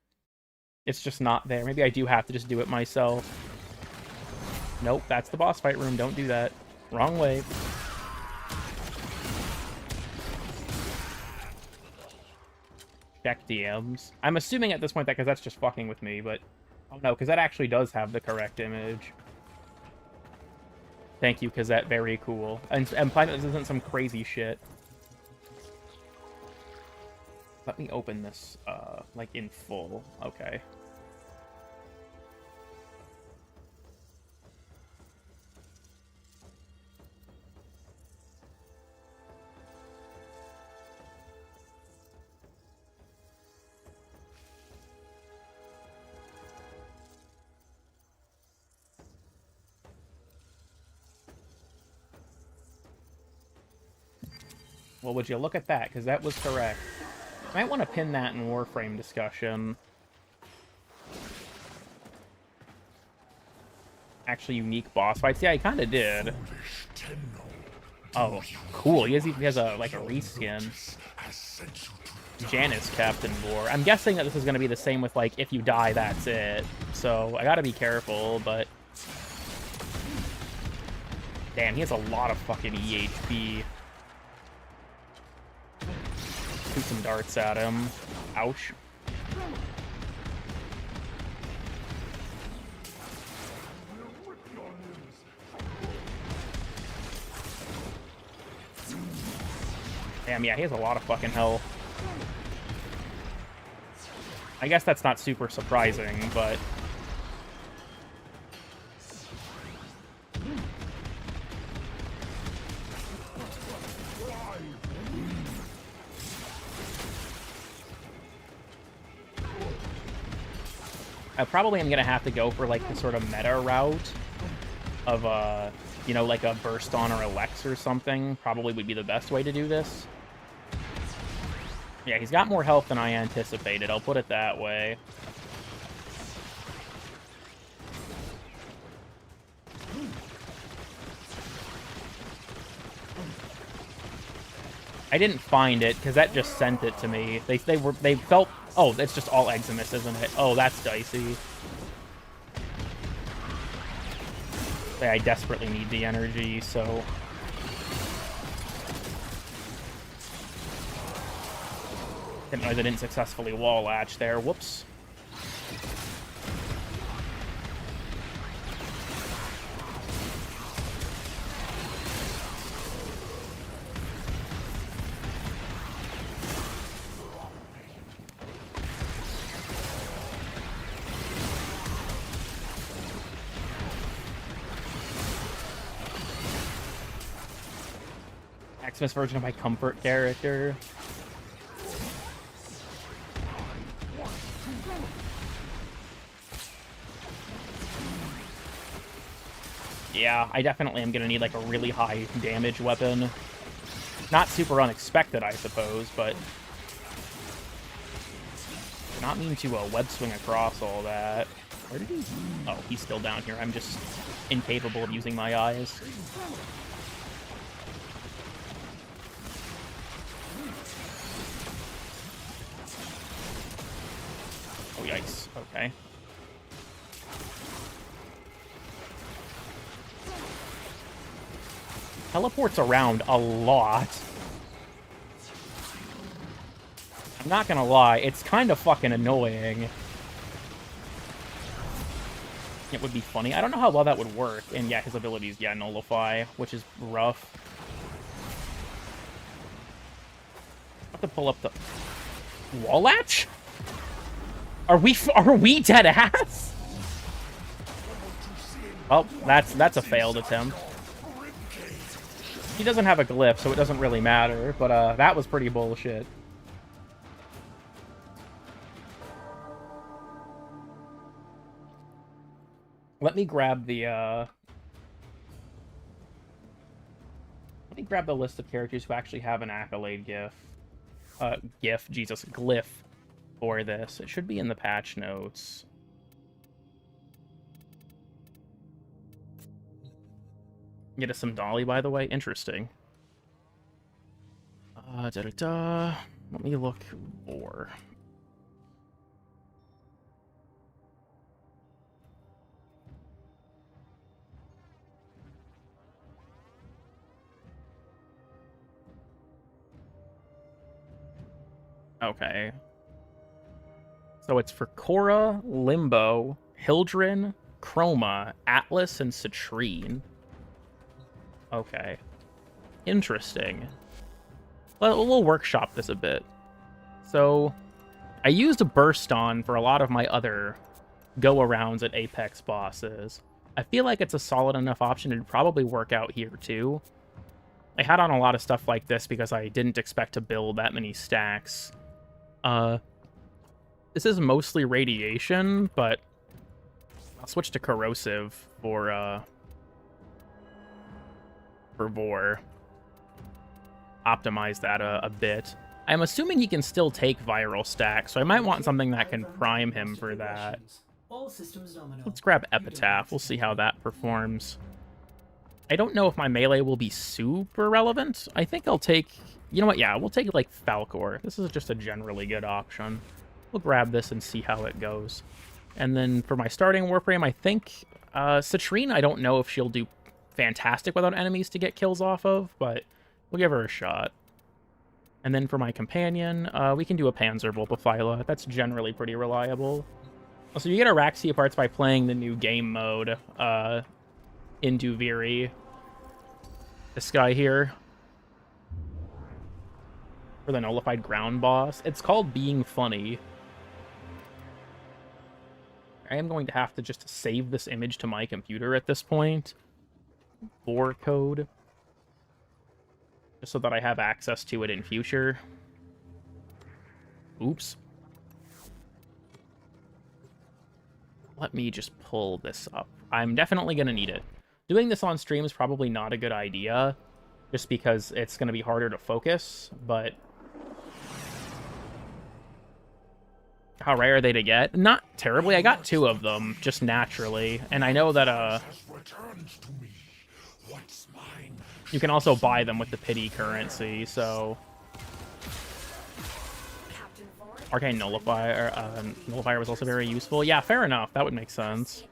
Speaker 1: It's just not there. Maybe I do have to just do it myself. Nope, that's the boss fight room. Don't do that. Wrong way. Check DMs. I'm assuming at this point that because that's just fucking with me, but... Oh no, because that actually does have the correct image. Thank you, Kazette. Very cool. And implying that this isn't some crazy shit. Let me open this, like, in full. Okay. Well, would you look at that? Because that was correct. Might want to pin that in Warframe discussion. Actually, unique boss fights. Yeah, he kind of did. Oh, cool. He has a like a reskin. Janus Captain War. I'm guessing that this is going to be the same with like if you die, that's it. So I got to be careful, but damn, he has a lot of fucking EHP. Shoot some darts at him. Ouch. Damn, yeah, he has a lot of fucking health. I guess that's not super surprising, but... I probably am going to have to go for, like, the sort of meta route of, you know, like a Burst On or a Lex or something. Probably would be the best way to do this. Yeah, he's got more health than I anticipated, I'll put it that way. I didn't find it, because that just sent it to me. They felt... Oh, it's just all Eximus, isn't it? Oh, that's dicey. Yeah, I desperately need the energy, so... Didn't realize I didn't successfully wall latch there. Whoops. Xmas version of my comfort character. Yeah, I definitely am going to need, like, a really high damage weapon. Not super unexpected, I suppose, but... Did not mean to web swing across all that. Where did he... Oh, he's still down here. I'm just incapable of using my eyes. Oh, yikes. Okay. Teleports around a lot. I'm not gonna lie, it's kind of fucking annoying. It would be funny. I don't know how well that would work. And yeah, his abilities, yeah, nullify, which is rough. I have to pull up the wall latch? Are we dead ass? Well, that's a failed attempt. He doesn't have a glyph, so it doesn't really matter, but that was pretty bullshit. Let me grab the list of characters who actually have an accolade glyph for this. It should be in the patch notes. Get us some Dolly, by the way. Interesting. Let me look for... Okay. So it's for Korra, Limbo, Hildren, Chroma, Atlas, and Citrine. Okay. Interesting. Well, we'll workshop this a bit. So, I used a Burst on for a lot of my other go-arounds at Apex bosses. I feel like it's a solid enough option to probably work out here, too. I had on a lot of stuff like this because I didn't expect to build that many stacks. This is mostly radiation, but I'll switch to corrosive for Vor. Optimize that a bit. I'm assuming he can still take viral stacks, so I might want something that can prime him for that.
Speaker 8: All systems nominal.
Speaker 1: Let's grab Epitaph. We'll see how that performs. I don't know if my melee will be super relevant. I think I'll take... You know what? Yeah, we'll take, like, Falcor. This is just a generally good option. We'll grab this and see how it goes. And then for my starting Warframe, I think... Citrine, I don't know if she'll do fantastic without enemies to get kills off of, but we'll give her a shot. And then for my companion, we can do a Panzerwolf That's generally pretty reliable. So you get Araxia parts by playing the new game mode in Duviri. This guy here. For the nullified ground boss. It's called Being Funny. I am going to have to just save this image to my computer at this point. Vor code. Just so that I have access to it in future. Oops. Let me just pull this up. I'm definitely going to need it. Doing this on stream is probably not a good idea, just because it's going to be harder to focus, but... How rare are they to get? Not terribly. I got 2 of them, just naturally, and I know that, you can also buy them with the pity currency, so... Arcane Nullifier, Nullifier was also very useful. Yeah, fair enough. That would make sense.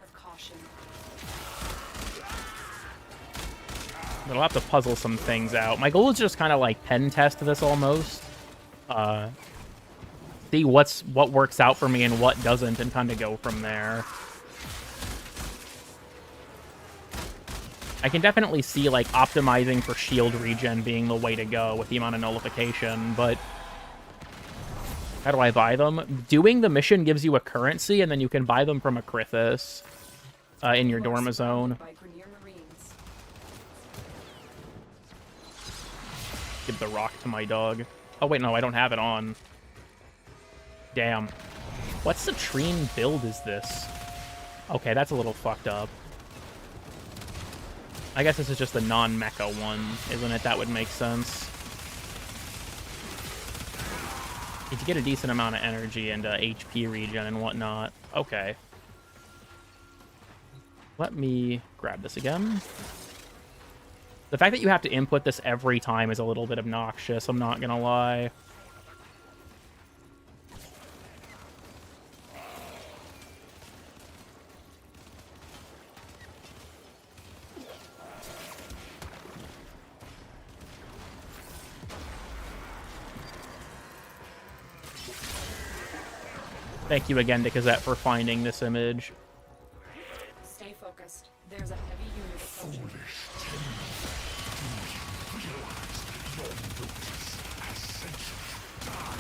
Speaker 1: But I'll have to puzzle some things out. My goal is just kind of like pen test this almost. See what works out for me and what doesn't, and kind of go from there. I can definitely see like optimizing for shield regen being the way to go with the amount of nullification, but how do I buy them? Doing the mission gives you a currency, and then you can buy them from a Krithis in your Dorma zone. Give the rock to my dog. Oh wait, no, I don't have it on. Damn. What Citrine build is this? Okay, that's a little fucked up. I guess this is just a non-mecha one, isn't it? That would make sense. If you get a decent amount of energy and HP regen and whatnot. Okay. Let me grab this again. The fact that you have to input this every time is a little bit obnoxious, I'm not gonna lie. Thank you again to Gazette for finding this image.
Speaker 4: Stay focused. There's a heavy unit approaching.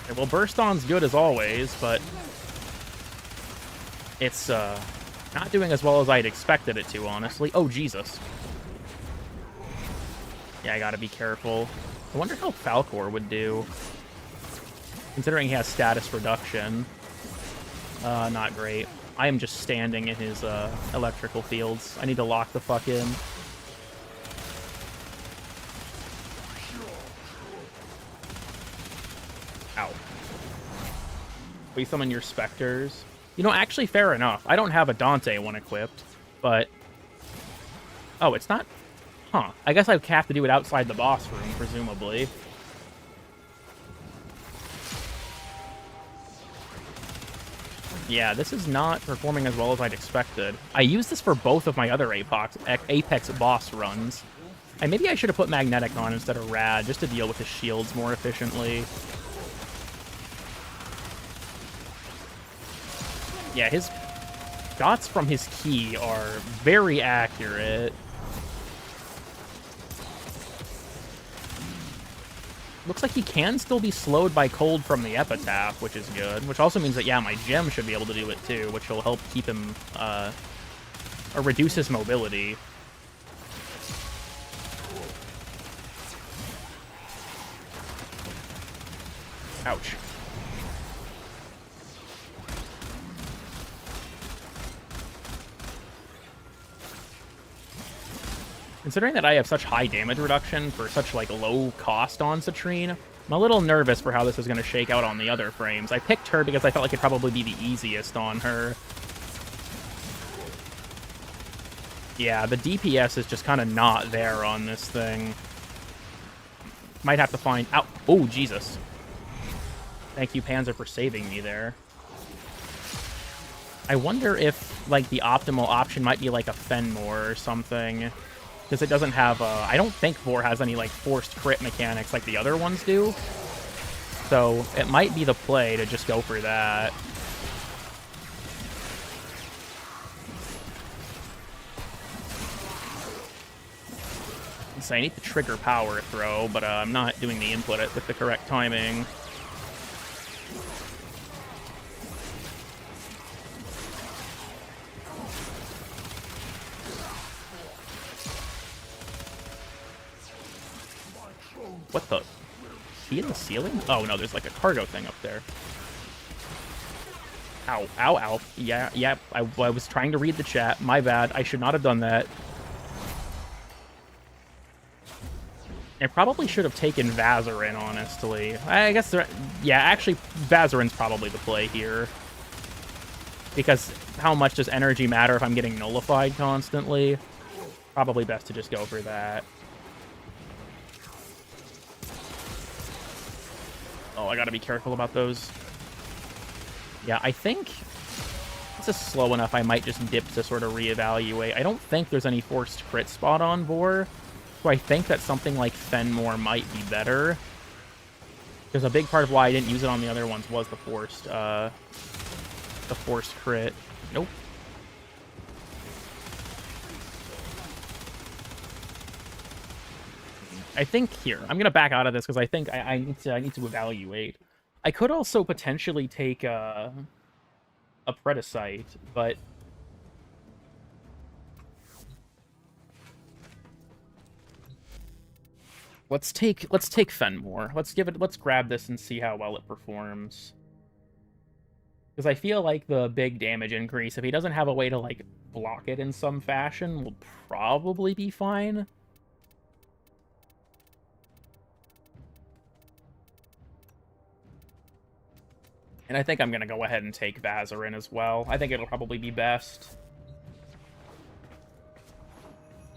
Speaker 1: Okay, well, Burst On's good as always, but it's not doing as well as I'd expected it to, honestly. Oh, Jesus. Yeah, I gotta be careful. I wonder how Falcor would do, considering he has status reduction. Not great. I am just standing in his electrical fields. I need to lock the fuck in. Ow. We summon your specters. You know, actually, fair enough. I don't have a Dante one equipped, but... Oh, it's not... Huh. I guess I have to do it outside the boss room, presumably. Yeah, this is not performing as well as I'd expected. I used this for both of my other Apex boss runs. And maybe I should have put Magnetic on instead of Rad, just to deal with his shields more efficiently. Yeah, his shots from his key are very accurate. Looks like he can still be slowed by cold from the epitaph, which is good. Which also means that, yeah, my gem should be able to do it too, which will help keep him, or reduce his mobility. Ouch. Considering that I have such high damage reduction for such, like, low cost on Citrine, I'm a little nervous for how this is going to shake out on the other frames. I picked her because I felt like it'd probably be the easiest on her. Yeah, the DPS is just kind of not there on this thing. Might have to find... Ow! Oh, Jesus. Thank you, Panzer, for saving me there. I wonder if, like, the optimal option might be, like, a Fenmore or something. Because it doesn't have, I don't think Vor has any, like, forced crit mechanics like the other ones do. So, it might be the play to just go for that. So I need to trigger power throw, but I'm not doing the input with the correct timing. What the? Is he in the ceiling? Oh, no, there's like a cargo thing up there. Ow, ow, ow. Yeah, I was trying to read the chat. My bad. I should not have done that. I probably should have taken Vazarin, honestly. I guess, yeah, actually, Vazarin's probably the play here. Because how much does energy matter if I'm getting nullified constantly? Probably best to just go for that. Oh, I gotta be careful about those. Yeah, I think this is slow enough I might just dip to sort of reevaluate. I don't think there's any forced crit spot on Vor, so I think that something like Fenmore might be better. Because a big part of why I didn't use it on the other ones was the forced crit. Nope. I think here, I'm gonna back out of this because I think I need to evaluate. I could also potentially take a Predacite, but let's take Fenmore. Let's grab this and see how well it performs. Because I feel like the big damage increase, if he doesn't have a way to like block it in some fashion, will probably be fine. And I think I'm going to go ahead and take Vazarin as well. I think it'll probably be best.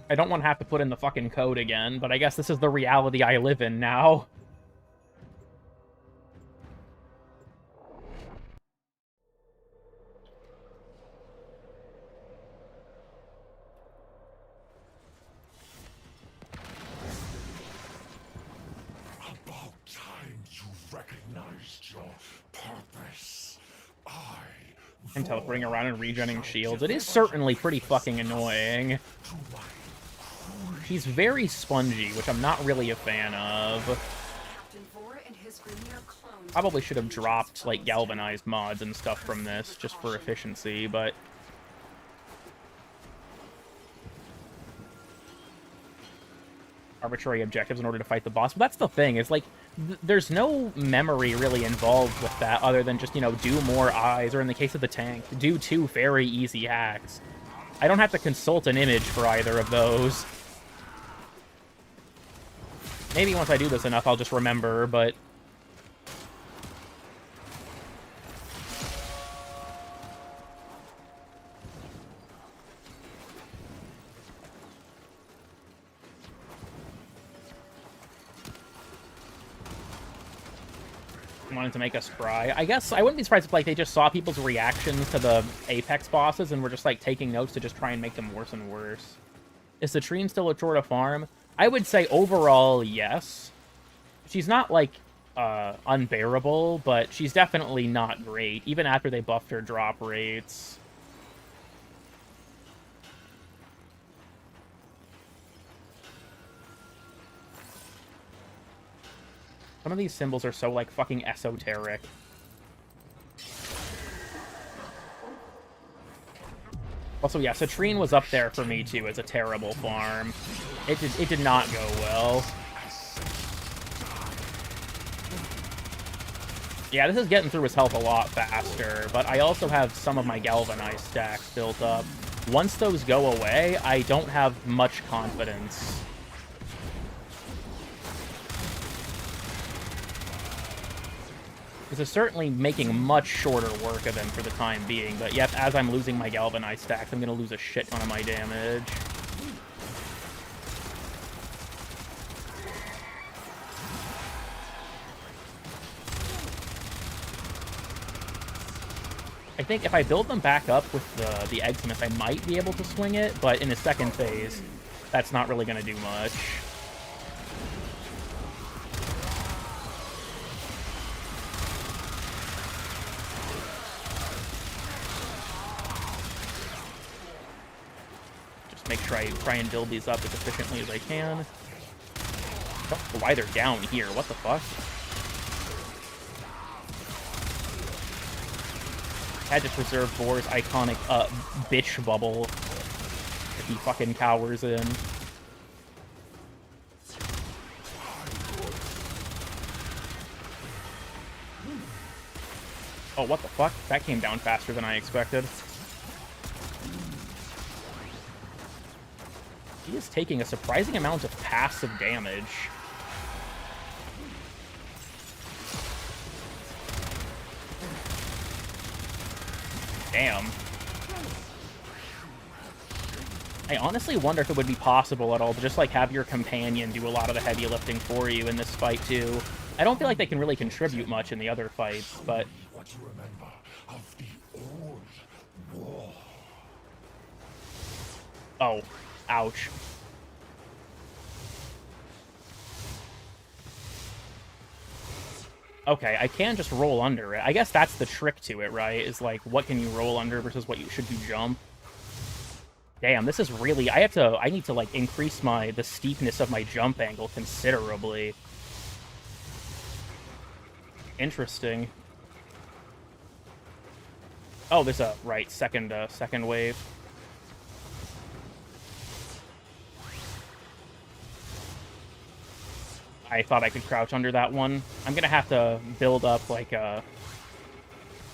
Speaker 1: I don't want to have to put in the fucking code again, but I guess this is the reality I live in now.
Speaker 5: About time you recognized your purpose.
Speaker 1: And teleport around and regenerating shields. It is certainly pretty fucking annoying. He's very spongy, which I'm not really a fan of. Probably should have dropped, like, galvanized mods and stuff from this, just for efficiency, but... arbitrary objectives in order to fight the boss. But that's the thing, is like, there's no memory really involved with that other than just, you know, do more eyes, or in the case of the tank, do 2 very easy hacks. I don't have to consult an image for either of those. Maybe once I do this enough, I'll just remember, but... wanted to make us cry. I guess I wouldn't be surprised if like they just saw people's reactions to the Apex bosses and were just like taking notes to just try and make them worse and worse. Is Citrine still a chore to farm? I would say overall, yes. She's not like unbearable, but she's definitely not great, even after they buffed her drop rates. Some of these symbols are so, like, fucking esoteric. Also, yeah, Citrine was up there for me, too, as a terrible farm. It did not go well. Yeah, this is getting through his health a lot faster, but I also have some of my galvanized stacks built up. Once those go away, I don't have much confidence. This is certainly making much shorter work of him for the time being, but yep, as I'm losing my galvanized stacks, I'm gonna lose a shit ton of my damage. I think if I build them back up with the Eggsmith, I might be able to swing it, but in the second phase, that's not really gonna do much. Make sure I try and build these up as efficiently as I can. I don't know why they're down here. What the fuck? I had to preserve Boar's iconic bitch bubble that he fucking cowers in. Oh, what the fuck? That came down faster than I expected. He is taking a surprising amount of passive damage. Damn. I honestly wonder if it would be possible at all to just, like, have your companion do a lot of the heavy lifting for you in this fight, too. I don't feel like they can really contribute much in the other fights, but...
Speaker 5: What you remember of the old war.
Speaker 1: Oh. Ouch. Okay, I can just roll under it. I guess that's the trick to it, right? Is like, what can you roll under versus what should you jump? Damn, this is really... I need to, like, increase the steepness of my jump angle considerably. Interesting. Oh, there's a... Right, second wave. I thought I could crouch under that one. I'm gonna have to build up, like, because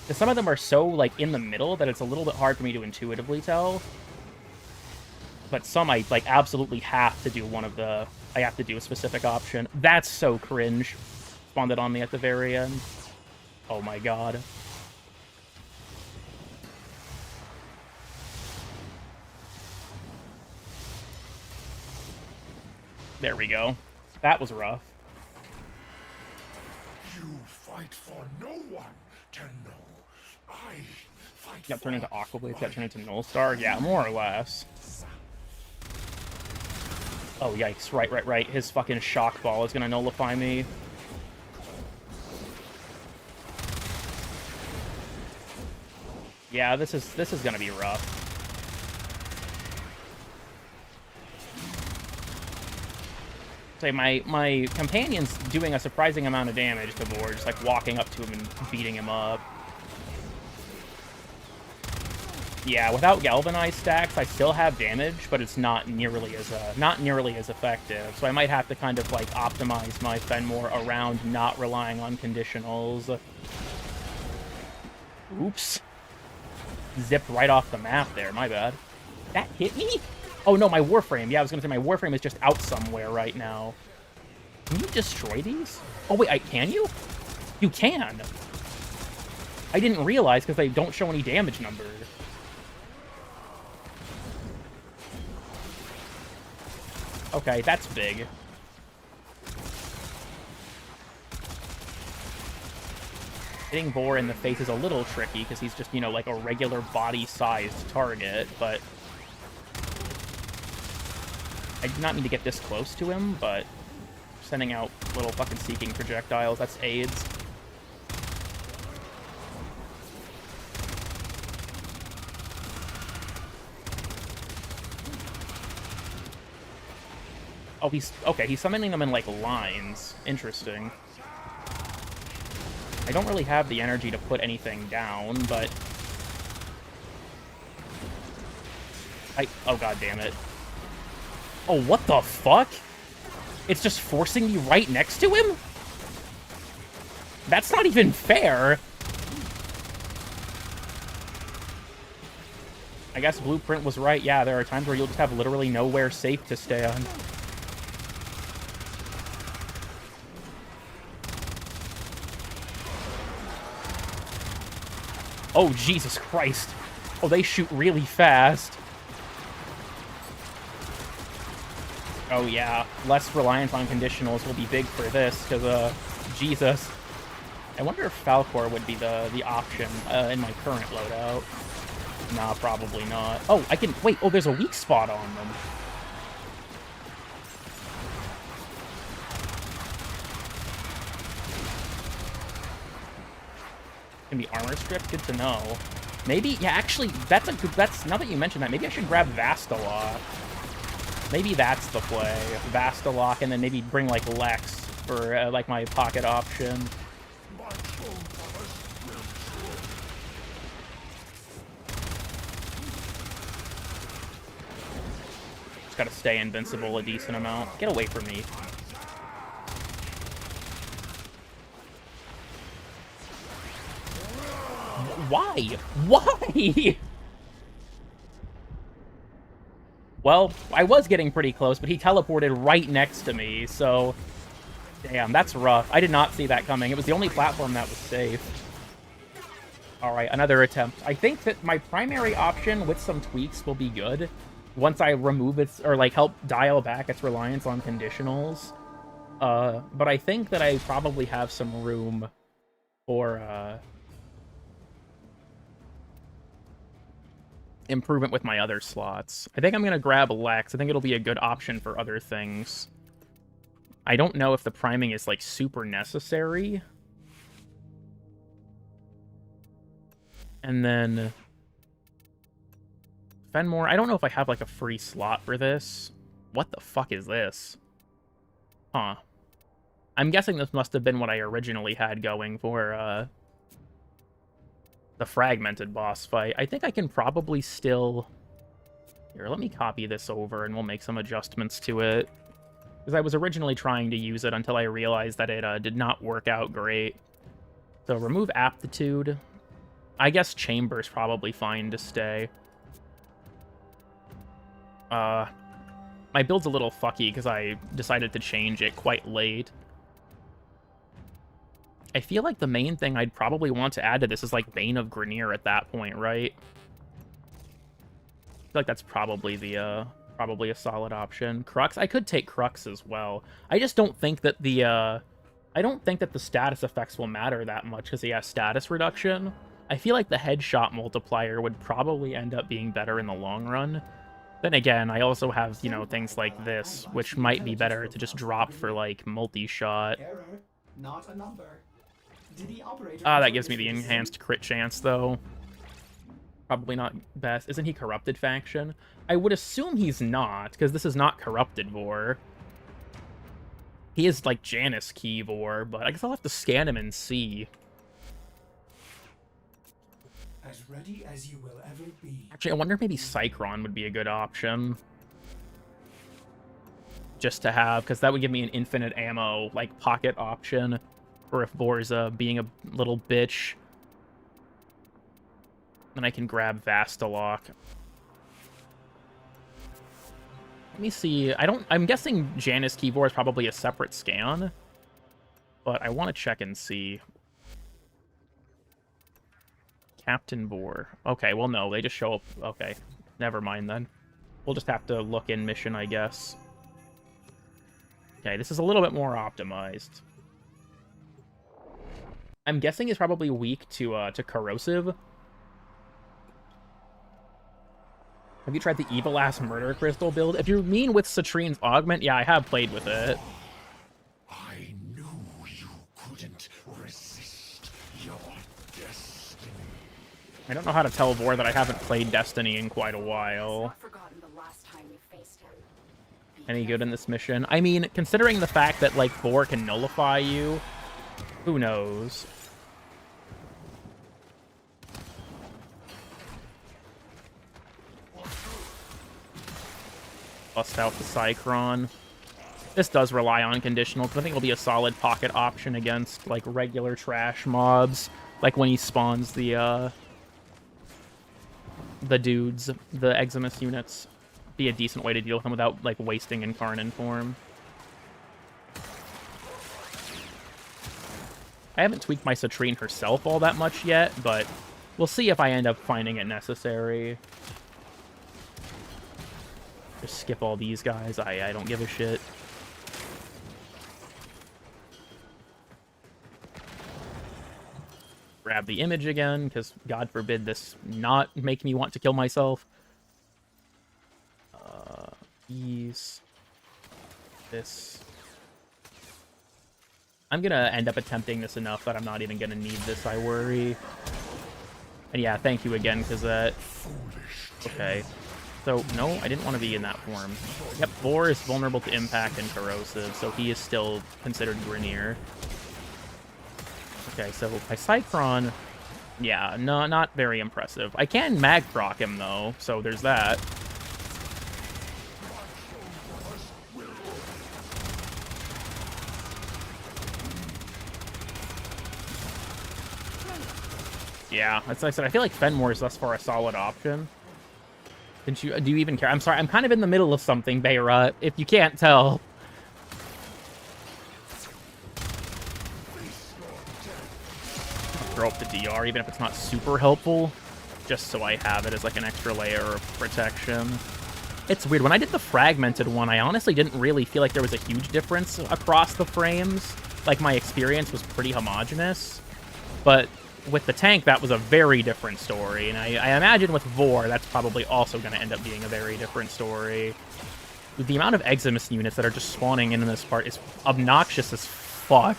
Speaker 1: some of them are so, like, in the middle that it's a little bit hard for me to intuitively tell. But some I, like, absolutely have to do I have to do a specific option. That's so cringe. Spawned it on me at the very end. Oh my god. There we go. That was rough.
Speaker 5: You fight for no one, Tenno. I fight
Speaker 1: Got turned into Aquablade, got turned into Nullstar? Yeah, more or less. Oh, yikes. Right. His fucking shock ball is gonna nullify me. Yeah, this is gonna be rough. Say my companion's doing a surprising amount of damage to Vor, just like walking up to him and beating him up. Yeah, without galvanized stacks, I still have damage, but it's not nearly as effective. So I might have to kind of like optimize my Fenmore around not relying on conditionals. Oops. Zipped right off the map there, my bad. That hit me? Oh no, my Warframe. Yeah, I was gonna say my Warframe is just out somewhere right now. Can you destroy these? Oh wait, can you? You can! I didn't realize because they don't show any damage number. Okay, that's big. Hitting Vor in the face is a little tricky because he's just, you know, like a regular body-sized target, but... I did not mean to get this close to him, but sending out little fucking seeking projectiles, that's AIDS. Oh, he's summoning them in, like, lines. Interesting. I don't really have the energy to put anything down, but... Oh, god damn it. Oh, what the fuck? It's just forcing me right next to him? That's not even fair. I guess Blueprint was right. Yeah, there are times where you'll just have literally nowhere safe to stay on. Oh, Jesus Christ. Oh, they shoot really fast. Oh, yeah. Less reliance on conditionals will be big for this, because, Jesus. I wonder if Falcor would be the option in my current loadout. Nah, probably not. Oh, I can... Wait, oh, there's a weak spot on them. Can be armor stripped? Good to know. Maybe... Yeah, actually, that's a good... That's... Now that you mention that, maybe I should grab Vastalock. Maybe that's the play. Vastalock, and then maybe bring, like, Lex for, like, my pocket option. Just gotta stay invincible a decent amount. Get away from me. Why? Why? Well, I was getting pretty close, but he teleported right next to me, so... Damn, that's rough. I did not see that coming. It was the only platform that was safe. Alright, another attempt. I think that my primary option with some tweaks will be good. Once I remove its... Or, like, help dial back its reliance on conditionals. But I think that I probably have some room for, improvement with my other slots. I think I'm going to grab Lex. I think it'll be a good option for other things. I don't know if the priming is, like, super necessary. And then... Fenmore, I don't know if I have, like, a free slot for this. What the fuck is this? Huh. I'm guessing this must have been what I originally had going for, the fragmented boss fight. I think I can probably still... Here, let me copy this over and we'll make some adjustments to it. Because I was originally trying to use it until I realized that it did not work out great. So remove aptitude. I guess chamber's probably fine to stay. My build's a little fucky because I decided to change it quite late. I feel like the main thing I'd probably want to add to this is, like, Bane of Grenier at that point, right? I feel like that's probably the, probably a solid option. Crux? I could take Crux as well. I just don't think that the, I don't think that the status effects will matter that much because he has status reduction. I feel like the headshot multiplier would probably end up being better in the long run. Then again, I also have, you know, things like this, which might be better to just drop for, like, multi-shot.
Speaker 11: Error, not a number. Did the operator
Speaker 1: That gives me the enhanced crit chance, though. Probably not best. Isn't he Corrupted Faction? I would assume he's not, because this is not Corrupted Vor. He is, like, Janus Key Vor, but I guess I'll have to scan him and see.
Speaker 11: As ready as you will ever be.
Speaker 1: Actually, I wonder if maybe Cycron would be a good option. Just to have, because that would give me an infinite ammo, like, pocket option. Or if Vor's being a little bitch. Then I can grab Vastalock. Let me see. I'm guessing Janus Key Vor is probably a separate scan. But I want to check and see. Captain Vor. Okay, well, no, they just show up. Okay, never mind then. We'll just have to look in mission, I guess. Okay, this is a little bit more optimized. I'm guessing he's probably weak to corrosive. Have you tried the evil-ass murder crystal build? If you mean with Citrine's augment, yeah, I have played with it.
Speaker 9: I knew you couldn't resist your destiny.
Speaker 1: I don't know how to tell Vor that I haven't played Destiny in quite a while. Any good in this mission? I mean, considering the fact that, like, Vor can nullify you, who knows? bust out the Cycron. This does rely on conditional, because I think it'll be a solid pocket option against, like, regular trash mobs. Like when he spawns the dudes, the Eximus units. Be a decent way to deal with them without, like, wasting Incarnate form. I haven't tweaked my Citrine herself all that much yet, but we'll see if I end up finding it necessary. Just skip all these guys. I don't give a shit. Grab the image again, because God forbid this not make me want to kill myself. These. This. I'm gonna end up attempting this enough that I'm not even gonna need this, I worry. And yeah, thank you again, because that... Okay. So, no, I didn't want to be in that form. Yep, Vor is vulnerable to impact and corrosive, so he is still considered Grineer. Okay, so my Cycron... Yeah, no, not very impressive. I can mag proc him, though, so there's that. Yeah, as I said, I feel like Fenmore is thus far a solid option. Do you even care? I'm sorry, I'm kind of in the middle of something, Beirut, if you can't tell. Throw up the DR, even if it's not super helpful, just so I have it as like an extra layer of protection. It's weird, when I did the fragmented one, I honestly didn't really feel like there was a huge difference across the frames. Like, my experience was pretty homogenous, but with the tank, that was a very different story, and I imagine with Vor, that's probably also going to end up being a very different story. The amount of Eximus units that are just spawning in this part is obnoxious as fuck.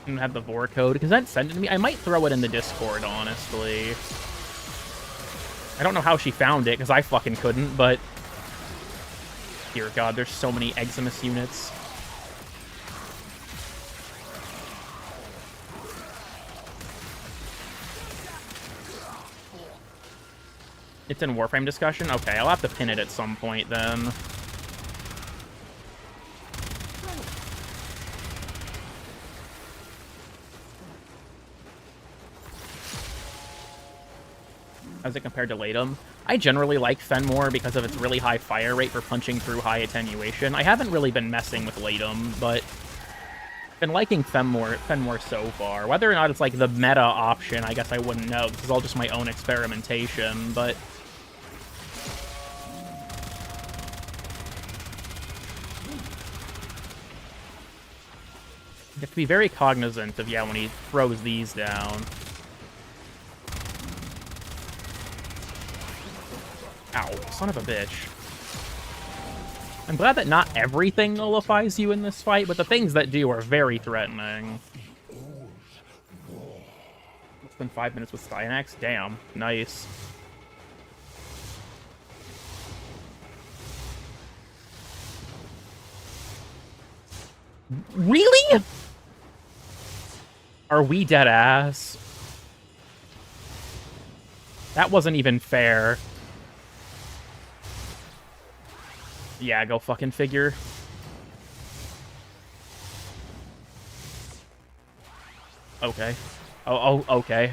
Speaker 1: And have the Vor code, because that sent it to me. I might throw it in the Discord, honestly. I don't know how she found it, because I fucking couldn't, but... Dear God, there's so many Eximus units. It's in Warframe discussion? Okay, I'll have to pin it at some point, then. As it compared to Latum. I generally like Fenmore because of its really high fire rate for punching through high attenuation. I haven't really been messing with Latum, but been liking Fenmore so far. Whether or not it's like the meta option, I guess I wouldn't know. This is all just my own experimentation, but you have to be very cognizant of, yeah, when he throws these down. Ow, son of a bitch. I'm glad that not everything nullifies you in this fight, but the things that do are very threatening. Less than 5 minutes with Cyanax? Damn, nice. Really? Are we dead ass? That wasn't even fair. Yeah, go fucking figure. Okay. Oh, okay.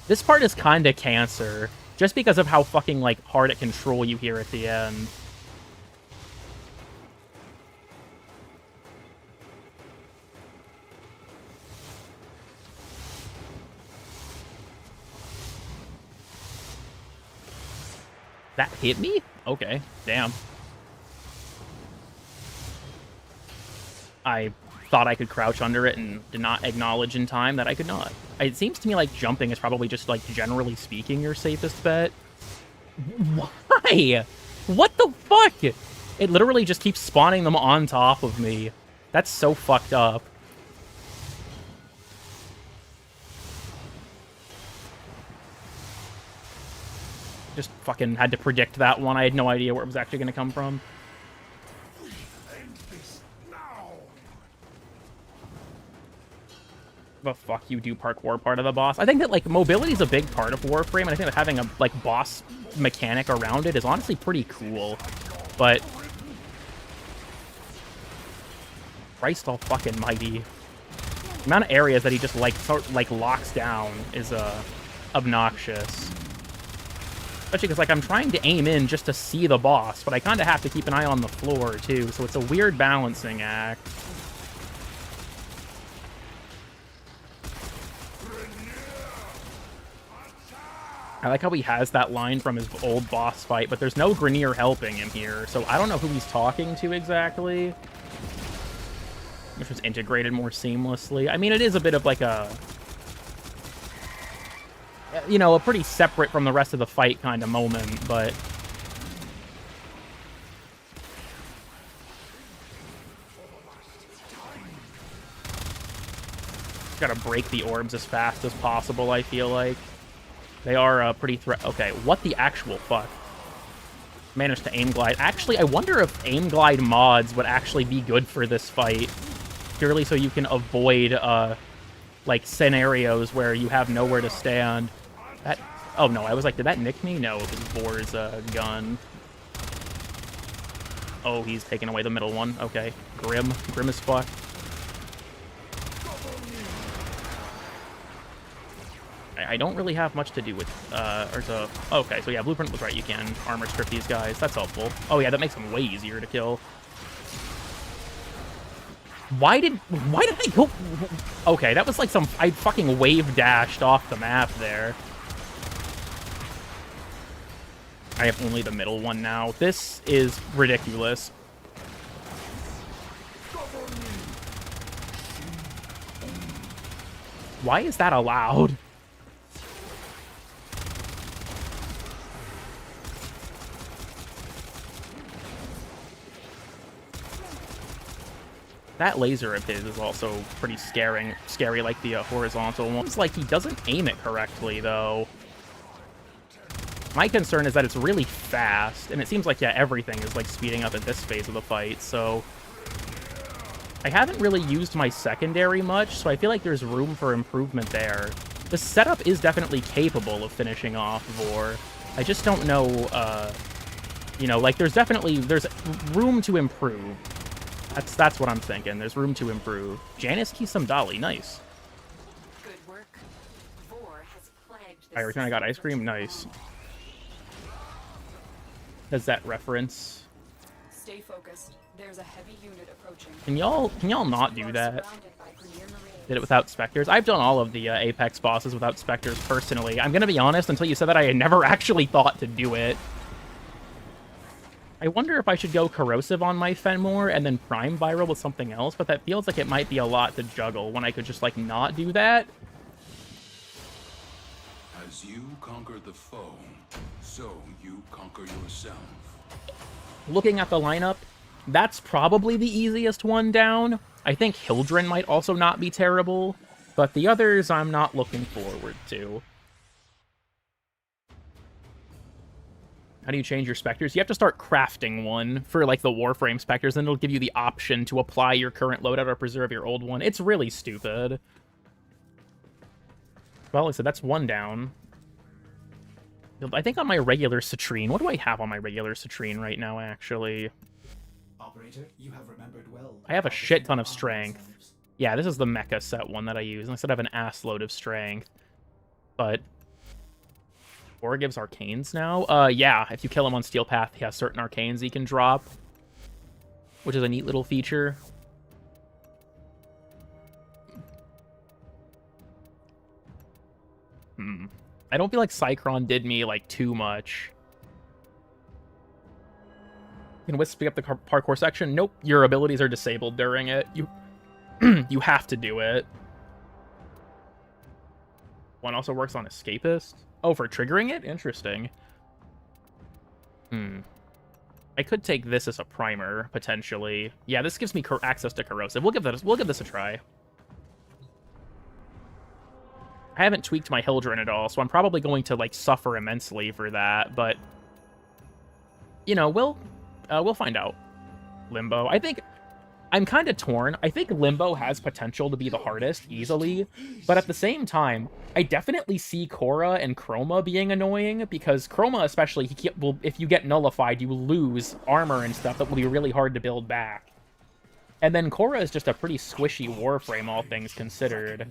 Speaker 1: This part is kinda cancer, just because of how fucking, like, hard it can troll you here at the end. That hit me? Okay, damn. I thought I could crouch under it and did not acknowledge in time that I could not. It seems to me like jumping is probably just, like, generally speaking, your safest bet. Why? What the fuck? It literally just keeps spawning them on top of me. That's so fucked up. Just fucking had to predict that one. I had no idea where it was actually going to come from. the fuck you do parkour part of the boss. I think that, like, mobility is a big part of Warframe, and I think that having a, like, boss mechanic around it is honestly pretty cool. But Christ all fucking mighty. The amount of areas that he just, like, locks down is, obnoxious. Especially because, like, I'm trying to aim in just to see the boss, but I kind of have to keep an eye on the floor, too, so it's a weird balancing act. I like how he has that line from his old boss fight, but there's no Grenier helping him here, so I don't know who he's talking to exactly. Which was integrated more seamlessly. I mean, it is a bit of, like, a... you know, a pretty separate from the rest of the fight kind of moment, but... Gotta break the orbs as fast as possible, I feel like. They are pretty okay, what the actual fuck? Managed to aim glide. Actually, I wonder if aim glide mods would actually be good for this fight. Purely so you can avoid, like, scenarios where you have nowhere to stand. That... oh, no, I was like, did that nick me? No, it was Vor's gun. Oh, he's taking away the middle one. Okay. Grim. Grim as fuck. I don't really have much to do with, okay, so yeah, Blueprint was right, you can armor strip these guys. That's helpful. Oh yeah, that makes them way easier to kill. Why did I go... okay, that was like some... I fucking wave dashed off the map there. I have only the middle one now. This is ridiculous. Why is that allowed? That laser of his is also pretty scary like the horizontal one. It's like he doesn't aim it correctly, though. My concern is that it's really fast, and it seems like, yeah, everything is, like, speeding up at this phase of the fight, so... I haven't really used my secondary much, so I feel like there's room for improvement there. The setup is definitely capable of finishing off Vor. I just don't know, you know, like, there's room to improve. That's what I'm thinking. There's room to improve. Janice Kisam-Dali, nice.
Speaker 4: Good work. Vor has plagued
Speaker 1: I return. I got ice cream. Nice. Does that reference?
Speaker 4: Stay focused. There's a heavy unit approaching.
Speaker 1: Can y'all not do that? Did it without specters? I've done all of the Apex bosses without specters personally. I'm gonna be honest. Until you said that, I had never actually thought to do it. I wonder if I should go Corrosive on my Fenmore and then Prime Viral with something else, but that feels like it might be a lot to juggle when I could just, like, not do that.
Speaker 9: As you conquer the foe, so you conquer yourself.
Speaker 1: Looking at the lineup, that's probably the easiest one down. I think Hildren might also not be terrible, but the others I'm not looking forward to. How do you change your specters? You have to start crafting one for, like, the Warframe specters, and it'll give you the option to apply your current loadout or preserve your old one. It's really stupid. Well, like I said, that's one down. I think on my regular Citrine... what do I have on my regular Citrine right now, actually?
Speaker 11: Operator, you have remembered well.
Speaker 1: I have a shit ton of strength. Yeah, this is the mecha set one that I use, and I said I have an ass load of strength. But... Or gives arcanes now? Yeah, if you kill him on Steel Path, he has certain arcanes he can drop. Which is a neat little feature. I don't feel like Cycron did me, like, too much. You can speed up the parkour section? Nope, your abilities are disabled during it. You have to do it. One also works on Escapist. Oh, for triggering it? Interesting. I could take this as a primer, potentially. Yeah, this gives me access to Corrosive. We'll give this a try. I haven't tweaked my Hildren at all, so I'm probably going to, like, suffer immensely for that, but... You know, we'll find out. Limbo. I think... I'm kind of torn. I think Limbo has potential to be the hardest, easily. But at the same time, I definitely see Korra and Chroma being annoying, because Chroma especially, if you get nullified, you lose armor and stuff that will be really hard to build back. And then Korra is just a pretty squishy Warframe, all things considered.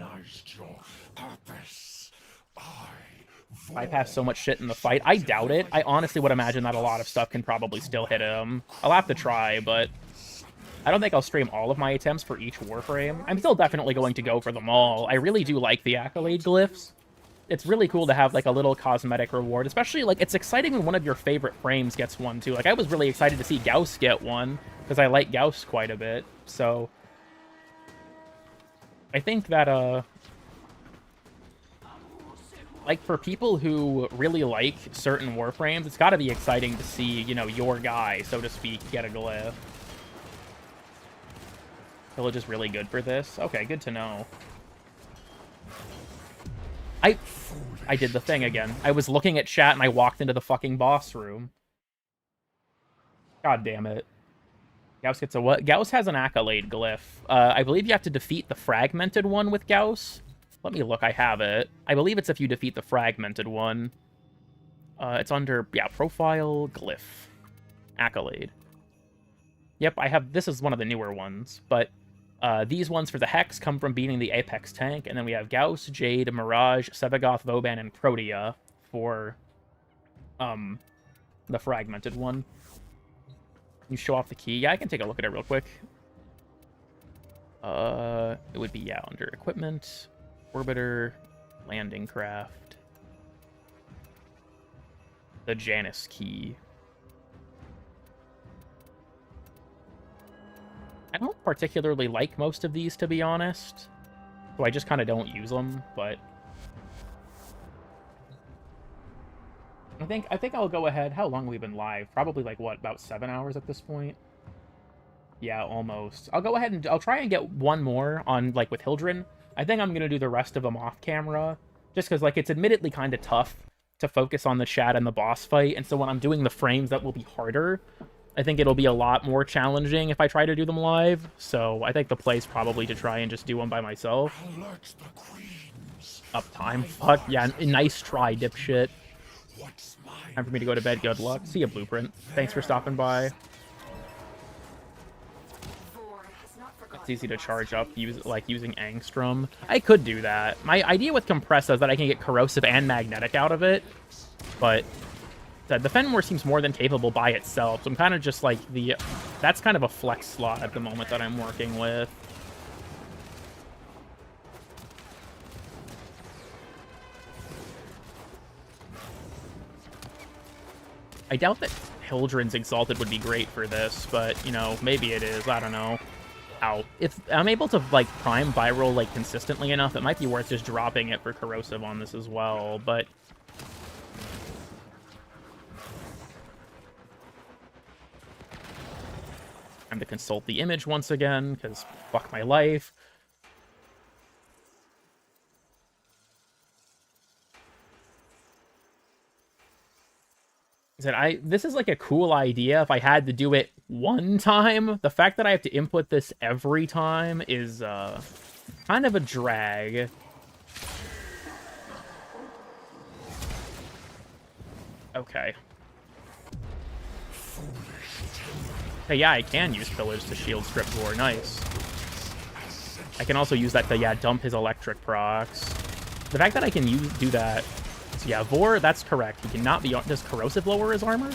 Speaker 1: I passed so much shit in the fight. I doubt it. I honestly would imagine that a lot of stuff can probably still hit him. I'll have to try, but I don't think I'll stream all of my attempts for each Warframe. I'm still definitely going to go for them all. I really do like the accolade glyphs. It's really cool to have, like, a little cosmetic reward, especially, like, it's exciting when one of your favorite frames gets one, too. Like, I was really excited to see Gauss get one, because I like Gauss quite a bit, so I think that, like, for people who really like certain Warframes, it's gotta be exciting to see, you know, your guy, so to speak, get a glyph. Village is really good for this. Okay, good to know. I did the thing again. I was looking at chat and I walked into the fucking boss room. God damn it. Gauss gets a what? Gauss has an accolade glyph. I believe you have to defeat the fragmented one with Gauss. Let me look, I have it. I believe it's if you defeat the fragmented one. It's under, yeah, profile, glyph. Accolade. Yep, I have, this is one of the newer ones, but these ones for the Hex come from beating the Apex tank, and then we have Gauss, Jade, Mirage, Sevagoth, Vauban, and Protea for the fragmented one. You show off the key? Yeah, I can take a look at it real quick. It would be, yeah, under equipment, orbiter, landing craft, the Janus key. I don't particularly like most of these, to be honest, so I just kind of don't use them, but I think I'll go ahead. How long have we been live? Probably, like, what, about 7 hours at this point? Yeah, almost. I'll go ahead and I'll try and get one more on, like, with Hildren. I think I'm going to do the rest of them off camera, just because, like, it's admittedly kind of tough to focus on the chat and the boss fight, and so when I'm doing the frames, that will be harder. I think it'll be a lot more challenging if I try to do them live, so I think the play's probably to try and just do them by myself. Uptime, fuck, yeah, nice try, dipshit. Time for me to go to bed, good luck. See ya, Blueprint. Thanks for stopping by. It's easy to charge up, using Angstrom. I could do that. My idea with Compressa is that I can get Corrosive and Magnetic out of it, but the Fenmore seems more than capable by itself, so I'm kind of just like that's kind of a flex slot at the moment that I'm working with. I doubt that Hildren's Exalted would be great for this, but, you know, maybe it is, I don't know. Ow. If I'm able to, like, prime Viral, like, consistently enough, it might be worth just dropping it for Corrosive on this as well, but time to consult the image once again, because fuck my life. This is like a cool idea if I had to do it one time. The fact that I have to input this every time is kind of a drag. Okay. Hey, yeah, I can use pillars to shield Script War. Nice. I can also use that to, yeah, dump his electric procs. The fact that I can do that... So yeah, Vor, that's correct. He cannot be... Does Corrosive lower his armor?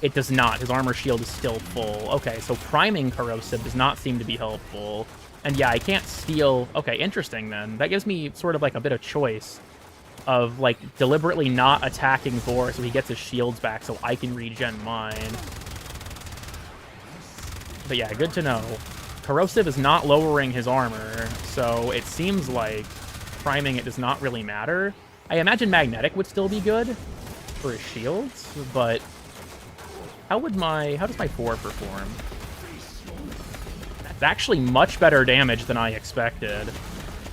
Speaker 1: It does not. His armor shield is still full. Okay, so priming Corrosive does not seem to be helpful. And yeah, I can't steal... Okay, interesting then. That gives me sort of like a bit of choice of, like, deliberately not attacking Vor so he gets his shields back so I can regen mine. But yeah, good to know. Corrosive is not lowering his armor, so it seems like priming it does not really matter. I imagine Magnetic would still be good for his shields, but how does my 4 perform? That's actually much better damage than I expected.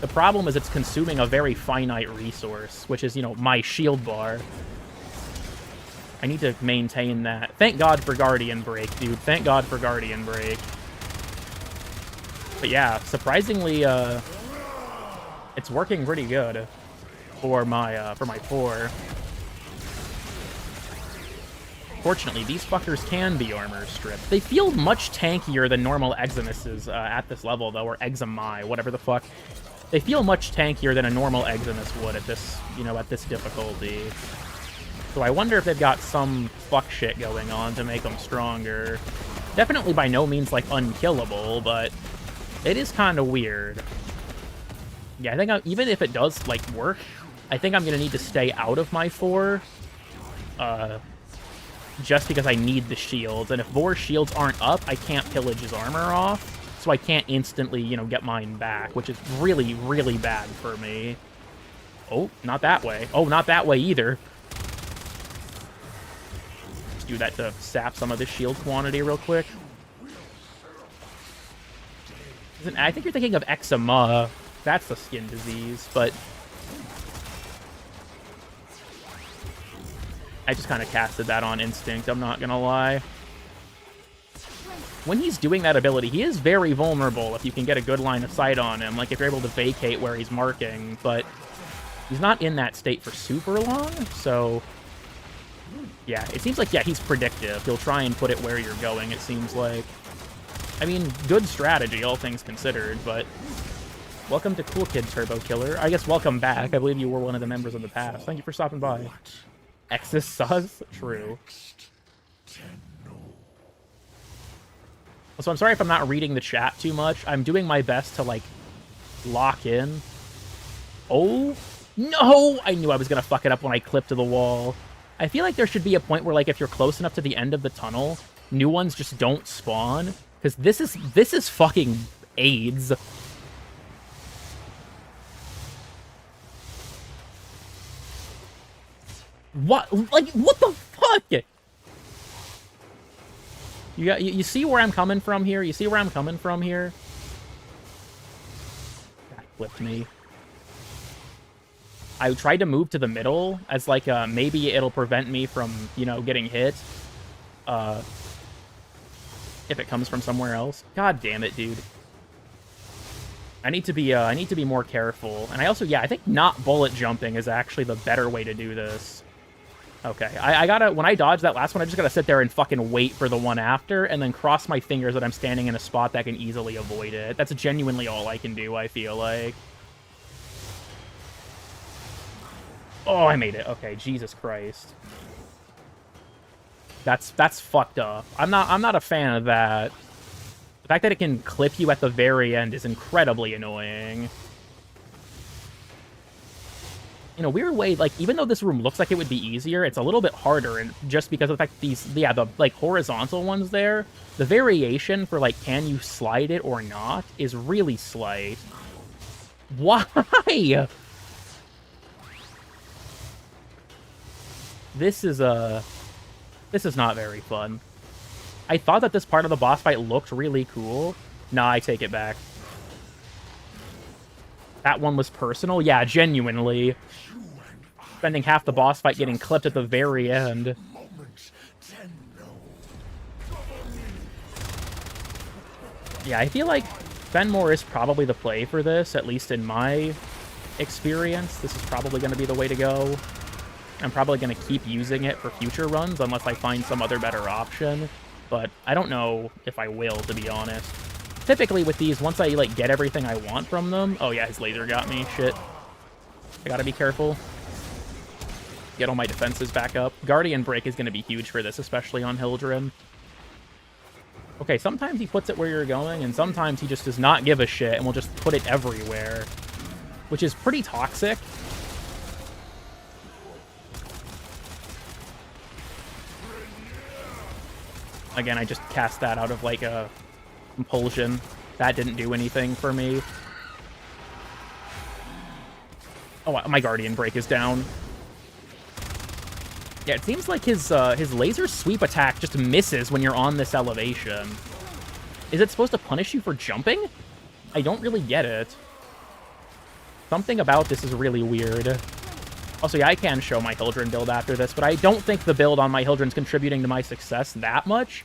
Speaker 1: The problem is it's consuming a very finite resource, which is, you know, my shield bar. I need to maintain that. Thank God for Guardian Break, dude. Thank God for Guardian Break. But yeah, surprisingly, it's working pretty good for my 4. Fortunately, these fuckers can be armor stripped. They feel much tankier than normal Eximuses at this level, though, or Eximi, whatever the fuck. They feel much tankier than a normal Eximus would at this, at this difficulty. So I wonder if they've got some fuck shit going on to make them stronger. Definitely by no means, like, unkillable, but it is kind of weird. Yeah, I think even if it does, like, work, I think I'm going to need to stay out of my 4. Just because I need the shields. And if Vor's shields aren't up, I can't pillage his armor off. So I can't instantly, get mine back, which is really, really bad for me. Oh, not that way. Oh, not that way either. Let's do that to sap some of this shield quantity real quick. I think you're thinking of eczema. That's the skin disease, but I just kind of casted that on instinct, I'm not gonna lie. When he's doing that ability, he is very vulnerable if you can get a good line of sight on him, like if you're able to vacate where he's marking, but he's not in that state for super long, so yeah, it seems like, yeah, he's predictive. He'll try and put it where you're going, it seems like. I mean, good strategy, all things considered, but welcome to Cool Kid Turbo Killer. I guess welcome back. I believe you were one of the members of the past. Thank you for stopping by. Exis sus? True. So I'm sorry if I'm not reading the chat too much. I'm doing my best to, like, lock in. Oh, no! I knew I was gonna fuck it up when I clipped to the wall. I feel like there should be a point where, like, if you're close enough to the end of the tunnel, new ones just don't spawn. Because this is fucking AIDS. What? Like, what the fuck? You see where I'm coming from here? You see where I'm coming from here? That flipped me. I tried to move to the middle as, like, maybe it'll prevent me from, getting hit. If it comes from somewhere else. God damn it, dude. I need to be more careful. And I also, yeah, I think not bullet jumping is actually the better way to do this. Okay, I gotta, when I dodge that last one, I just gotta sit there and fucking wait for the one after, and then cross my fingers that I'm standing in a spot that can easily avoid it. That's genuinely all I can do, I feel like. Oh, I made it. Okay, Jesus Christ. That's fucked up. I'm not a fan of that. The fact that it can clip you at the very end is incredibly annoying. In a weird way, like, even though this room looks like it would be easier, it's a little bit harder, and just because of the fact that these, yeah, the, like, horizontal ones there, the variation for, like, can you slide it or not is really slight. Why? This is not very fun. I thought that this part of the boss fight looked really cool. Nah, I take it back. That one was personal? Yeah, genuinely. Spending half the boss fight getting clipped at the very end. Yeah, I feel like Fenmore is probably the play for this, at least in my experience. This is probably going to be the way to go. I'm probably going to keep using it for future runs unless I find some other better option. But I don't know if I will, to be honest. Typically with these, once I, like, get everything I want from them... Oh yeah, his laser got me. Shit. I gotta be careful. Get all my defenses back up. Guardian Break is gonna be huge for this, especially on Hildren. Okay, sometimes he puts it where you're going, and sometimes he just does not give a shit and will just put it everywhere. Which is pretty toxic. Again, I just cast that out of, like, a compulsion. That didn't do anything for me. Oh, my Guardian Break is down. Yeah, it seems like his laser sweep attack just misses when you're on this elevation. Is it supposed to punish you for jumping? I don't really get it. Something about this is really weird. Also, yeah, I can show my Hildren build after this, but I don't think the build on my Hildren's contributing to my success that much.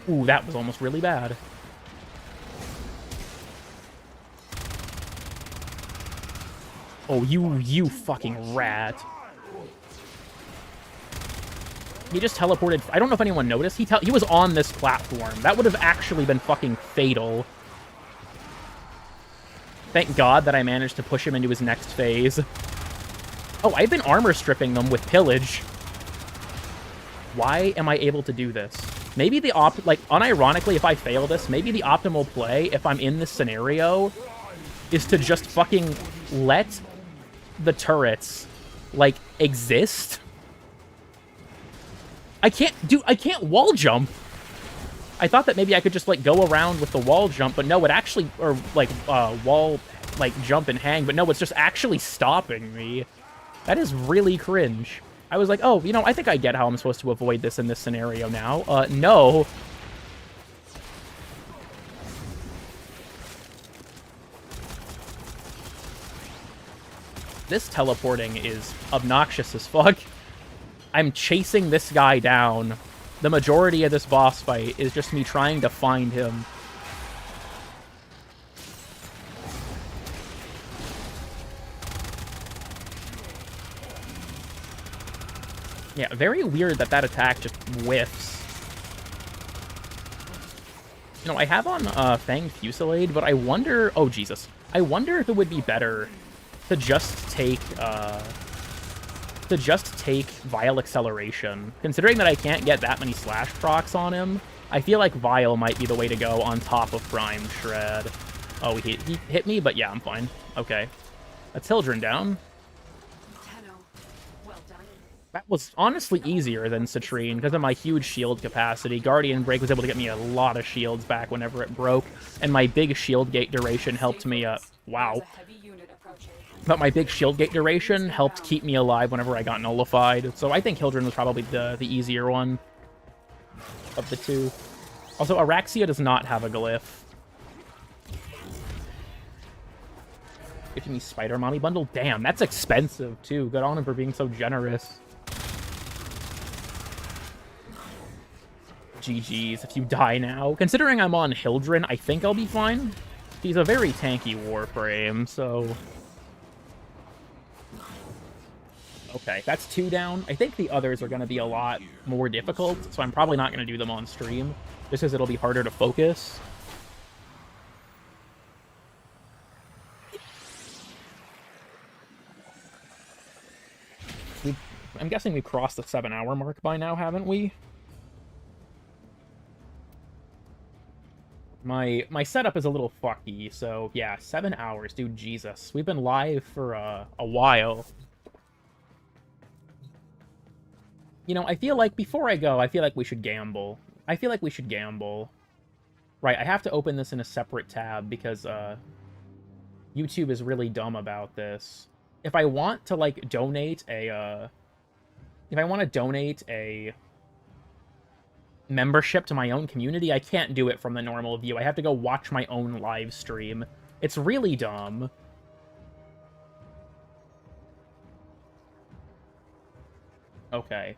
Speaker 1: Ooh, that was almost really bad. Oh, you fucking rat. He just teleported. I don't know if anyone noticed. He was on this platform. That would have actually been fucking fatal. Thank God that I managed to push him into his next phase. Oh, I've been armor stripping them with pillage. Why am I able to do this? Maybe the unironically, if I fail this, maybe the optimal play, if I'm in this scenario, is to just fucking let the turrets, like, exist. I can't wall jump. I thought that maybe I could just, like, go around with the wall jump, but no, it actually, or, like, wall, like, jump and hang, but no, it's just actually stopping me. That is really cringe. I was like, oh, you know, I think I get how I'm supposed to avoid this in this scenario now. No. This teleporting is obnoxious as fuck. I'm chasing this guy down. The majority of this boss fight is just me trying to find him. Yeah, very weird that that attack just whiffs. You know, I have on Fanged Fusillade, but I wonder... Oh, Jesus. I wonder if it would be better to just take Vile Acceleration. Considering that I can't get that many slash procs on him, I feel like Vile might be the way to go on top of Prime Shred. Oh, he hit me, but yeah, I'm fine. Okay. That's Hildren down. That was honestly easier than Citrine because of my huge shield capacity. Guardian Break was able to get me a lot of shields back whenever it broke, and my big shield gate duration helped me, wow. But my big shield gate duration helped keep me alive whenever I got nullified, so I think Hildren was probably the easier one of the two. Also, Araxia does not have a glyph. Giving me Spider Mommy bundle? Damn, that's expensive, too. Good on him for being so generous. GG's if you die now. Considering I'm on Hildren, I think I'll be fine. He's a very tanky Warframe, so... Okay, that's 2 down. I think the others are going to be a lot more difficult, so I'm probably not going to do them on stream, just because it'll be harder to focus. I'm guessing we've crossed the 7-hour mark by now, haven't we? My setup is a little fucky, so yeah, 7 hours, dude, Jesus. We've been live for a while. You know, I feel like, before I go, I feel like we should gamble. Right, I have to open this in a separate tab because, YouTube is really dumb about this. If I want to, like, donate a, membership to my own community, I can't do it from the normal view. I have to go watch my own live stream. It's really dumb. Okay.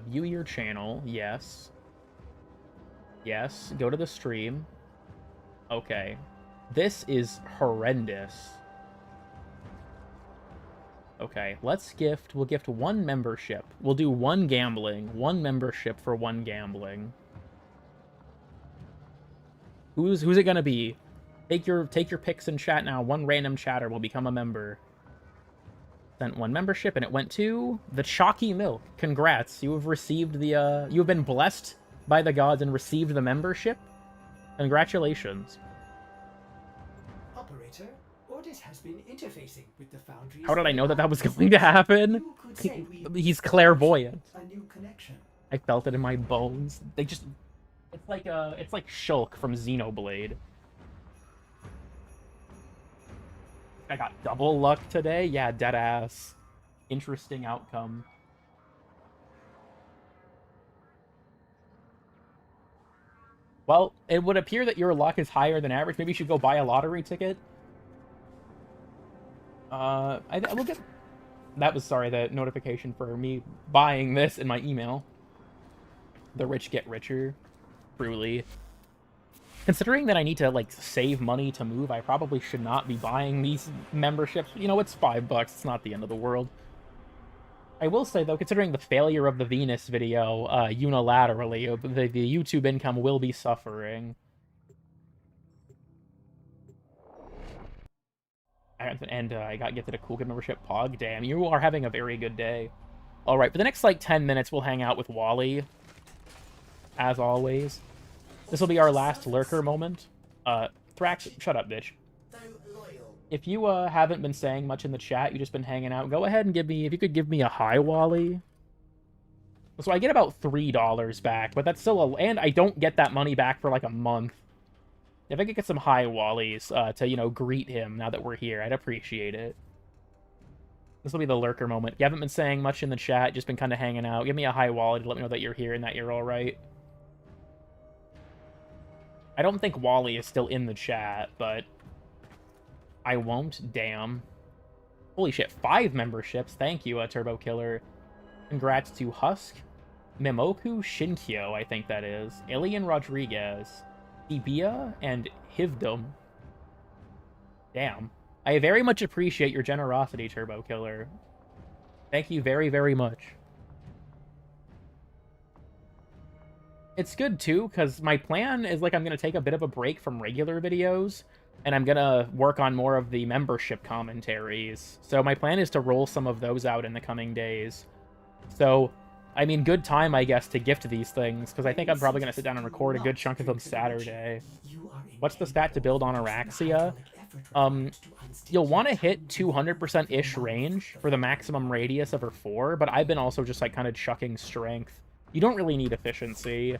Speaker 1: View your channel. Yes. Yes. Go to the stream. Okay. This is horrendous. Okay, we'll gift 1 membership. We'll do 1 gambling, 1 membership for 1 gambling. Who's it gonna be? Take your picks in chat now. 1 random chatter will become a member. Sent 1 membership, and it went to the Chalky Milk. Congrats, you have received the, you have been blessed by the gods and received the membership. Congratulations.
Speaker 11: Operator, Ordis has been interfacing with the Foundry's...
Speaker 1: How did I know that that was going to happen? He's clairvoyant.
Speaker 11: A new connection.
Speaker 1: I felt it in my bones. They just... It's like Shulk from Xenoblade. I got double luck today? Yeah, deadass. Interesting outcome. Well, it would appear that your luck is higher than average. Maybe you should go buy a lottery ticket. I will get... That was, sorry, the notification for me buying this in my email. The rich get richer. Truly. Considering that I need to, like, save money to move, I probably should not be buying these memberships. You know, it's $5. It's not the end of the world. I will say, though, considering the failure of the Venus video unilaterally, the YouTube income will be suffering. And I got gifted a cool good membership. Pog, damn, you are having a very good day. All right, for the next, like, 10 minutes, we'll hang out with Wally. As always. This will be our last lurker moment. Thrax, shut up, bitch. If you haven't been saying much in the chat, you've just been hanging out, go ahead and give me, if you could give me a hi, Wally. So I get about $3 back, but that's still and I don't get that money back for like a month. If I could get some hi, Wallies to, you know, greet him now that we're here, I'd appreciate it. This will be the lurker moment. If you haven't been saying much in the chat, just been kind of hanging out, give me a hi, Wally, to let me know that you're here and that you're all right. I don't think Wally is still in the chat, but I won't. Damn. Holy shit, 5 memberships. Thank you, Turbo Killer. Congrats to Husk, Mimoku Shinkyo, I think that is, Alien Rodriguez, Ibia, and Hivdom. Damn. I very much appreciate your generosity, Turbo Killer. Thank you very, very much. It's good, too, because my plan is, like, I'm going to take a bit of a break from regular videos, and I'm going to work on more of the membership commentaries. So my plan is to roll some of those out in the coming days. So, I mean, good time, I guess, to gift these things, because I think I'm probably going to sit down and record a good chunk of them Saturday. What's the stat to build on Araxia? You'll want to hit 200%-ish range for the maximum radius of her 4, but I've been also just, like, kind of chucking strength. You don't really need efficiency,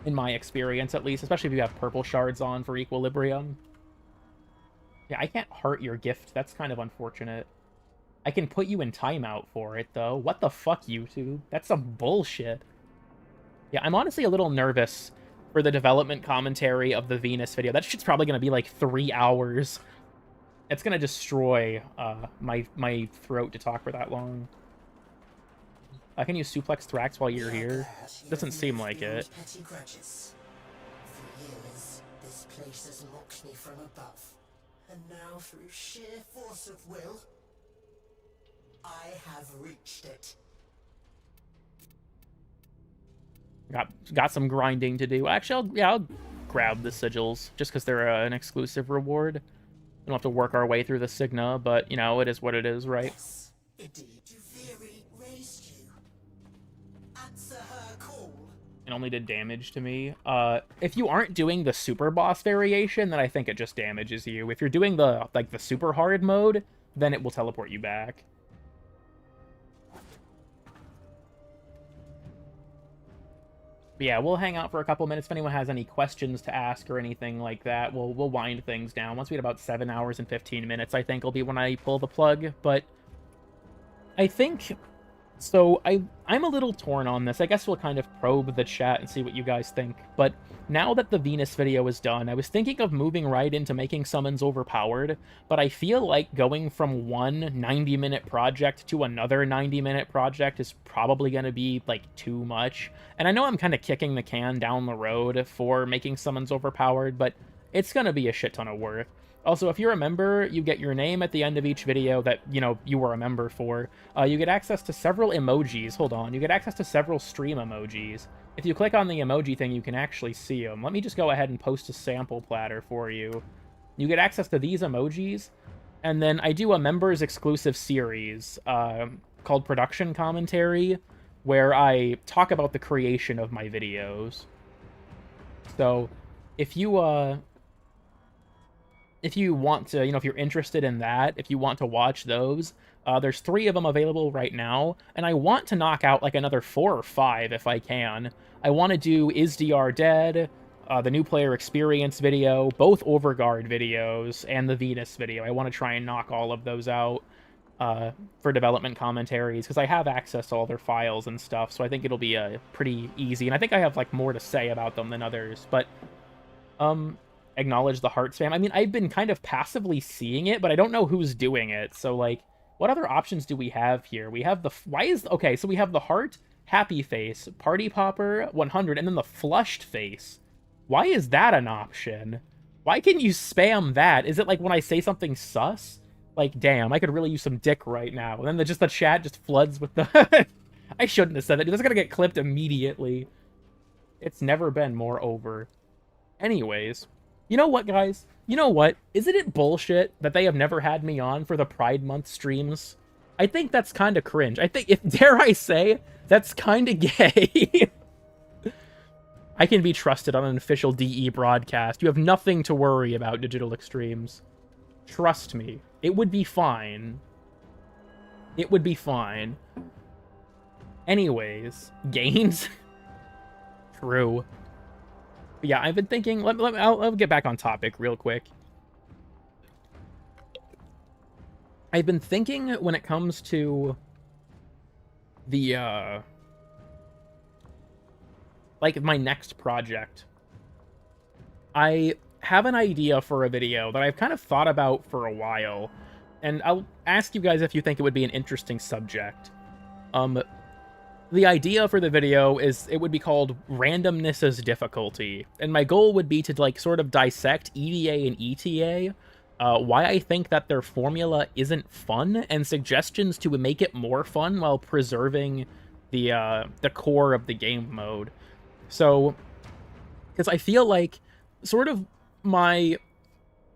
Speaker 1: in my experience, at least, especially if you have purple shards on for equilibrium. Yeah, I can't heart your gift. That's kind of unfortunate. I can put you in timeout for it, though. What the fuck, YouTube? That's some bullshit. Yeah, I'm honestly a little nervous for the development commentary of the Venus video. That shit's probably going to be like 3 hours. It's going to destroy my throat to talk for that long. I can use Suplex Thrax while you're here. Doesn't seem like it.
Speaker 6: Petty grudges. For years, this place has mocked me from above. And now, through sheer force of will, I have reached it.
Speaker 1: Got some grinding to do. Actually, I'll grab the sigils, just because they're an exclusive reward. We don't have to work our way through the Signa, but, you know, it is what it is, right?
Speaker 6: Yes, indeed. Duviri raised you. Answer her call.
Speaker 1: It only did damage to me. If you aren't doing the super boss variation, then I think it just damages you. If you're doing the, like, the super hard mode, then it will teleport you back. But yeah, we'll hang out for a couple minutes. If anyone has any questions to ask or anything like that, we'll wind things down. Once we hit about 7 hours and 15 minutes, I think will be when I pull the plug. But I think... So I'm a little torn on this. I guess we'll kind of probe the chat and see what you guys think. But now that the Venus video is done, I was thinking of moving right into making summons overpowered, but I feel like going from one 90-minute project to another 90-minute project is probably going to be, like, too much. And I know I'm kind of kicking the can down the road for making summons overpowered, but it's going to be a shit ton of work. Also, if you're a member, you get your name at the end of each video that, you know, you were a member for. You get access to several emojis. Hold on. You get access to several stream emojis. If you click on the emoji thing, you can actually see them. Let me just go ahead and post a sample platter for you. You get access to these emojis, and then I do a members exclusive series called Production Commentary, where I talk about the creation of my videos. So, if you want to, you know, if you're interested in that, if you want to watch those, there's 3 of them available right now, and I want to knock out, like, another 4 or 5 if I can. I want to do Is DR Dead, the new player experience video, both Overguard videos, and the Venus video. I want to try and knock all of those out for development commentaries, because I have access to all their files and stuff, so I think it'll be pretty easy, and I think I have, like, more to say about them than others, but, acknowledge the heart spam. I mean, I've been kind of passively seeing it, but I don't know who's doing it. So, like, what other options do we have here? We have the... Okay, so we have the heart, happy face, party popper, 100, and then the flushed face, Why is that an option? Why can you spam that? Is it like when I say something sus? Like, damn, I could really use some dick right now. And then the chat just floods with the... I shouldn't have said that. That's gonna get clipped immediately. It's never been more over. Anyways, you know what, guys? You know what? Isn't it bullshit that they have never had me on for the Pride Month streams? I think that's kind of cringe. I think, if dare I say, that's kind of gay. I can be trusted on an official DE broadcast. You have nothing to worry about, Digital Extremes. Trust me. It would be fine. It would be fine. Anyways, gains? True. But yeah, I've been thinking... I'll get back on topic real quick. I've been thinking when it comes to the, like, my next project. I have an idea for a video that I've kind of thought about for a while, and I'll ask you guys if you think it would be an interesting subject. The idea for the video is it would be called Randomness as Difficulty, and my goal would be to, like, sort of dissect EDA and ETA, why I think that their formula isn't fun, and suggestions to make it more fun while preserving the core of the game mode. So, because I feel like sort of my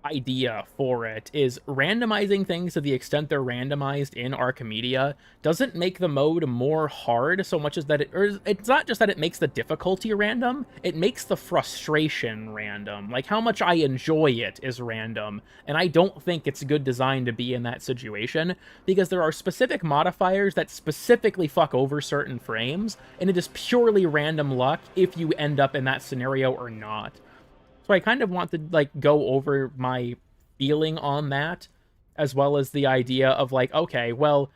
Speaker 1: idea for it is randomizing things to the extent they're randomized in Archimedia doesn't make the mode more hard so much as that it's not just that it makes the difficulty random, it makes the frustration random. Like, how much I enjoy it is random, and I don't think it's good design to be in that situation, because there are specific modifiers that specifically fuck over certain frames, and it is purely random luck if you end up in that scenario or not. So I kind of want to, like, go over my feeling on that, as well as the idea of, like, okay, well,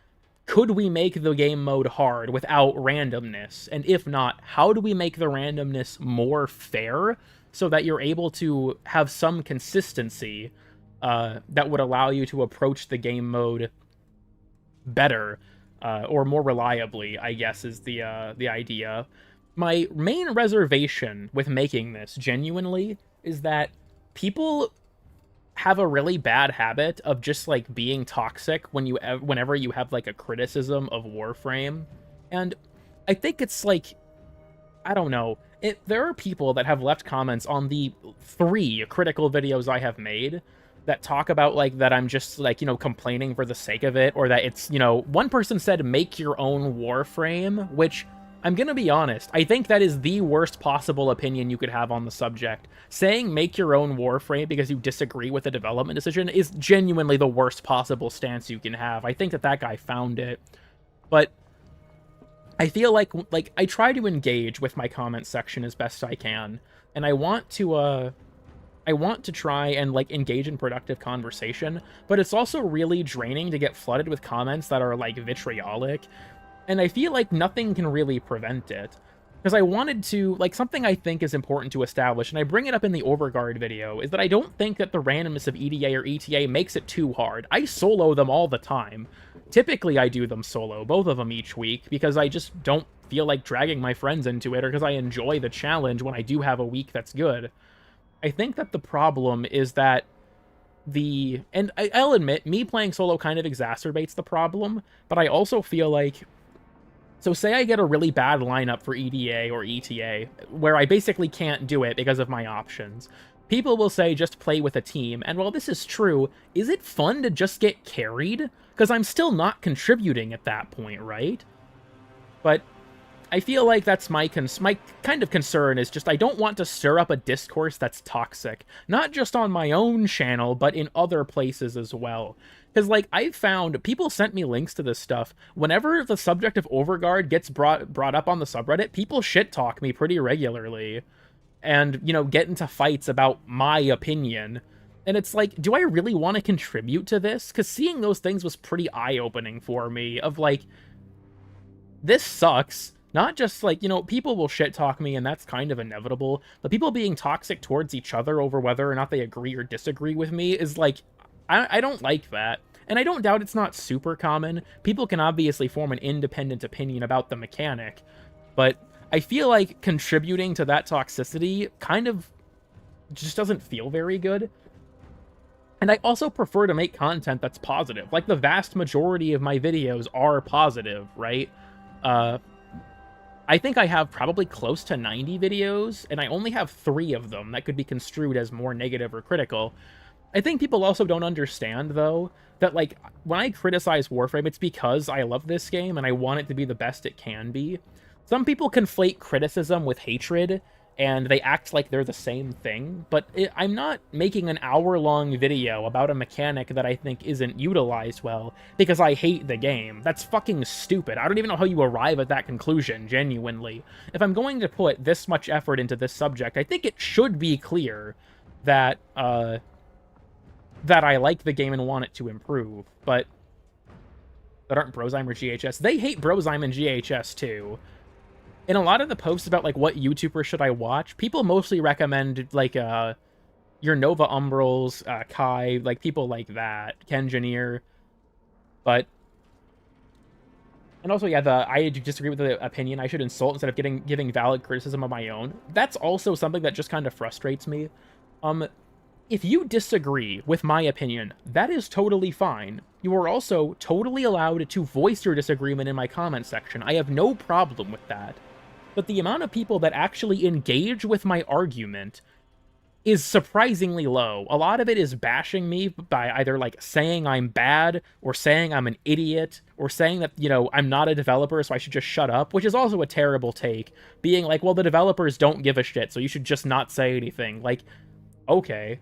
Speaker 1: could we make the game mode hard without randomness? And if not, how do we make the randomness more fair so that you're able to have some consistency that would allow you to approach the game mode better, or more reliably, I guess, is the idea. My main reservation with making this, genuinely, is that people have a really bad habit of just, like, being toxic whenever you have, like, a criticism of Warframe. And I think it's, like, I don't know. There are people that have left comments on the 3 critical videos I have made that talk about, like, that I'm just, like, you know, complaining for the sake of it, or that it's, you know, one person said make your own Warframe, which... I'm gonna be honest, I think that is the worst possible opinion you could have on the subject. Saying make your own Warframe because you disagree with a development decision is genuinely the worst possible stance you can have. I think that guy found it. But I feel like I try to engage with my comment section as best I can, and I want to try and, like, engage in productive conversation, but it's also really draining to get flooded with comments that are, like, vitriolic. And I feel like nothing can really prevent it. Because I wanted to, like, something I think is important to establish, and I bring it up in the Overguard video, is that I don't think that the randomness of EDA or ETA makes it too hard. I solo them all the time. Typically I do them solo, both of them each week, because I just don't feel like dragging my friends into it, or because I enjoy the challenge when I do have a week that's good. I think that the problem is that and I'll admit, me playing solo kind of exacerbates the problem, but I also feel like... So say I get a really bad lineup for EDA or ETA, where I basically can't do it because of my options. People will say just play with a team, and while this is true, is it fun to just get carried? Because I'm still not contributing at that point, right? But I feel like that's my kind of concern, is just I don't want to stir up a discourse that's toxic. Not just on my own channel, but in other places as well. Because, like, I've found, people sent me links to this stuff. Whenever the subject of Overguard gets brought up on the subreddit, people shit-talk me pretty regularly. And, you know, get into fights about my opinion. And it's like, do I really want to contribute to this? Because seeing those things was pretty eye-opening for me, of, like, this sucks. Not just, like, you know, people will shit-talk me, and that's kind of inevitable. But people being toxic towards each other over whether or not they agree or disagree with me is, like... I don't like that, and I don't doubt it's not super common. People can obviously form an independent opinion about the mechanic, but I feel like contributing to that toxicity kind of just doesn't feel very good. And I also prefer to make content that's positive. Like, the vast majority of my videos are positive, right? I think I have probably close to 90 videos, and I only have 3 of them that could be construed as more negative or critical. I think people also don't understand, though, that, like, when I criticize Warframe, it's because I love this game and I want it to be the best it can be. Some people conflate criticism with hatred, and they act like they're the same thing, but I'm not making an hour-long video about a mechanic that I think isn't utilized well because I hate the game. That's fucking stupid. I don't even know how you arrive at that conclusion, genuinely. If I'm going to put this much effort into this subject, I think it should be clear that, that I like the game and want it to improve, but that aren't Brozyme or GHS. They hate Brozyme and GHS, too. In a lot of the posts about, like, what YouTuber should I watch, people mostly recommend, like, your Nova Umbrals, Kai, like, people like that, Kengineer, but... And also, yeah, I disagree with the opinion. I should insult instead of giving valid criticism of my own. That's also something that just kind of frustrates me. If you disagree with my opinion, that is totally fine. You are also totally allowed to voice your disagreement in my comment section. I have no problem with that. But the amount of people that actually engage with my argument is surprisingly low. A lot of it is bashing me by either, like, saying I'm bad, or saying I'm an idiot, or saying that, you know, I'm not a developer, so I should just shut up, which is also a terrible take. Being like, well, the developers don't give a shit, so you should just not say anything. Like, okay.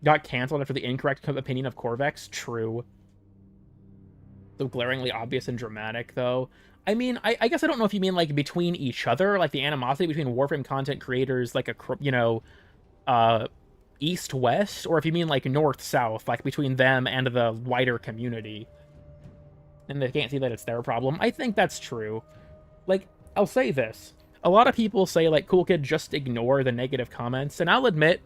Speaker 1: Got canceled after the incorrect opinion of Corvex? True. So glaringly obvious and dramatic, though. I mean, I guess I don't know if you mean, like, between each other, like, the animosity between Warframe content creators, like, you know, east-west, or if you mean, like, north-south, like, between them and the wider community. And they can't see that it's their problem. I think that's true. Like, I'll say this. A lot of people say, like, cool kid, just ignore the negative comments, and I'll admit,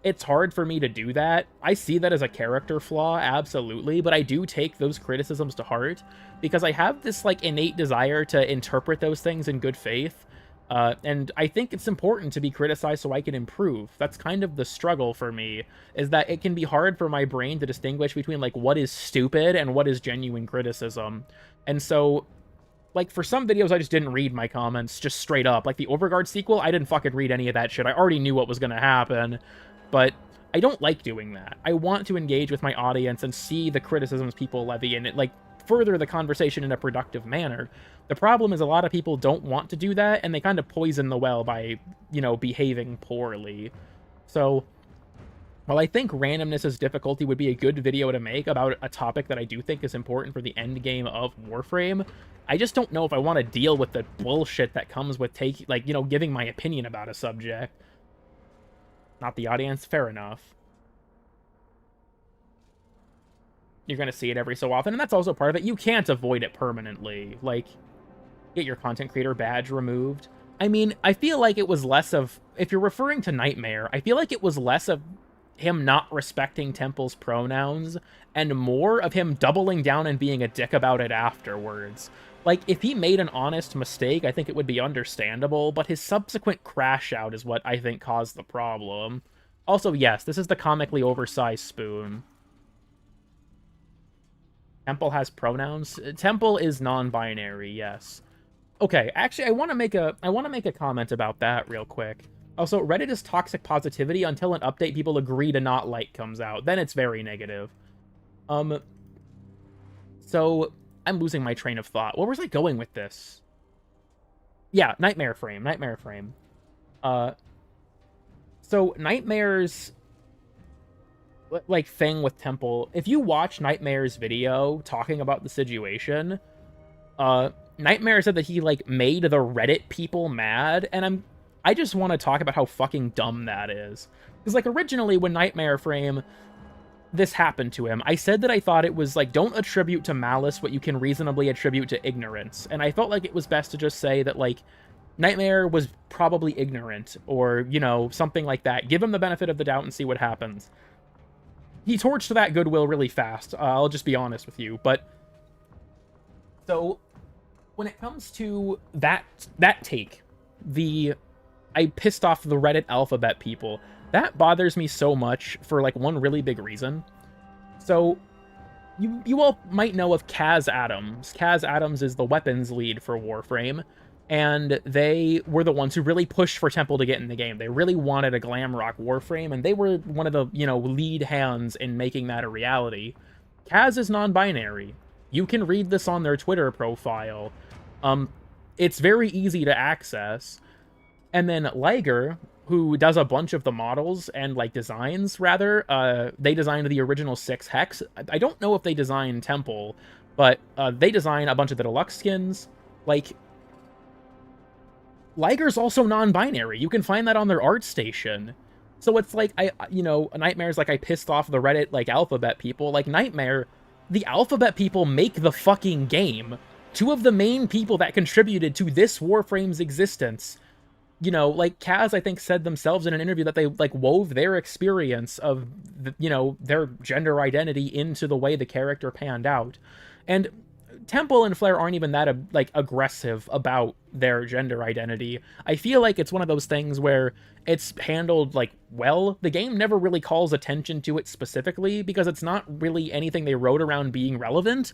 Speaker 1: it's hard for me to do that. I see that as a character flaw, absolutely, but I do take those criticisms to heart, because I have this, like, innate desire to interpret those things in good faith, and I think it's important to be criticized so I can improve. That's kind of the struggle for me, is that it can be hard for my brain to distinguish between, like, what is stupid and what is genuine criticism. And so, like, for some videos, I just didn't read my comments, just straight up. Like, the Overguard sequel, I didn't fucking read any of that shit. I already knew what was gonna happen. But I don't like doing that. I want to engage with my audience and see the criticisms people levy and, like, further the conversation in a productive manner. The problem is a lot of people don't want to do that, and they kind of poison the well by, you know, behaving poorly. So, while I think randomness as difficulty would be a good video to make about a topic that I do think is important for the end game of Warframe, I just don't know if I want to deal with the bullshit that comes with giving my opinion about a subject. Not the audience? Fair enough. You're going to see it every so often, and that's also part of it. You can't avoid it permanently. Like, get your content creator badge removed. I mean, I feel like it was less of... If you're referring to Nightmare, I feel like it was less of him not respecting Temple's pronouns, and more of him doubling down and being a dick about it afterwards. Like, if he made an honest mistake, I think it would be understandable, but his subsequent crash out is what I think caused the problem. Also, yes, this is the comically oversized spoon. Temple has pronouns? Temple is non-binary, yes. Okay, actually, I want to make a comment about that real quick. Also, Reddit is toxic positivity until an update people agree to not like comes out. Then it's very negative. So... I'm losing my train of thought. Where was I going with this? Yeah, Nightmare Frame. So Nightmare's, like, thing with Temple, if you watch Nightmare's video talking about the situation, Nightmare said that he, like, made the Reddit people mad, and I just want to talk about how fucking dumb that is. Because, like, originally when Nightmare Frame... this happened to him, I said that I thought it was, like, don't attribute to malice what you can reasonably attribute to ignorance. And I felt like it was best to just say that, like, Nightmare was probably ignorant, or, you know, something like that. Give him the benefit of the doubt and see what happens. He torched that goodwill really fast, I'll just be honest with you, but... So, when it comes to that take, the I pissed off the Reddit alphabet people. That bothers me so much for, like, one really big reason. So, you all might know of Kaz Adams. Kaz Adams is the weapons lead for Warframe, and they were the ones who really pushed for Temple to get in the game. They really wanted a glam rock Warframe, and they were one of the, you know, lead hands in making that a reality. Kaz is non-binary. You can read this on their Twitter profile. It's very easy to access. And then Liger, who does a bunch of the models and, like, designs, rather, they designed the original 6 Hex. I don't know if they designed Temple, but they design a bunch of the deluxe skins. Like, Liger's also non-binary. You can find that on their art station. So it's like, you know, Nightmare's like, I pissed off the Reddit, like, alphabet people. Like, Nightmare, the alphabet people make the fucking game. 2 of the main people that contributed to this Warframe's existence, you know, like, Kaz, I think, said themselves in an interview that they, like, wove their experience of, you know, their gender identity into the way the character panned out. And Temple and Flare aren't even that, like, aggressive about their gender identity. I feel like it's one of those things where it's handled, like, well. The game never really calls attention to it specifically because it's not really anything they wrote around being relevant.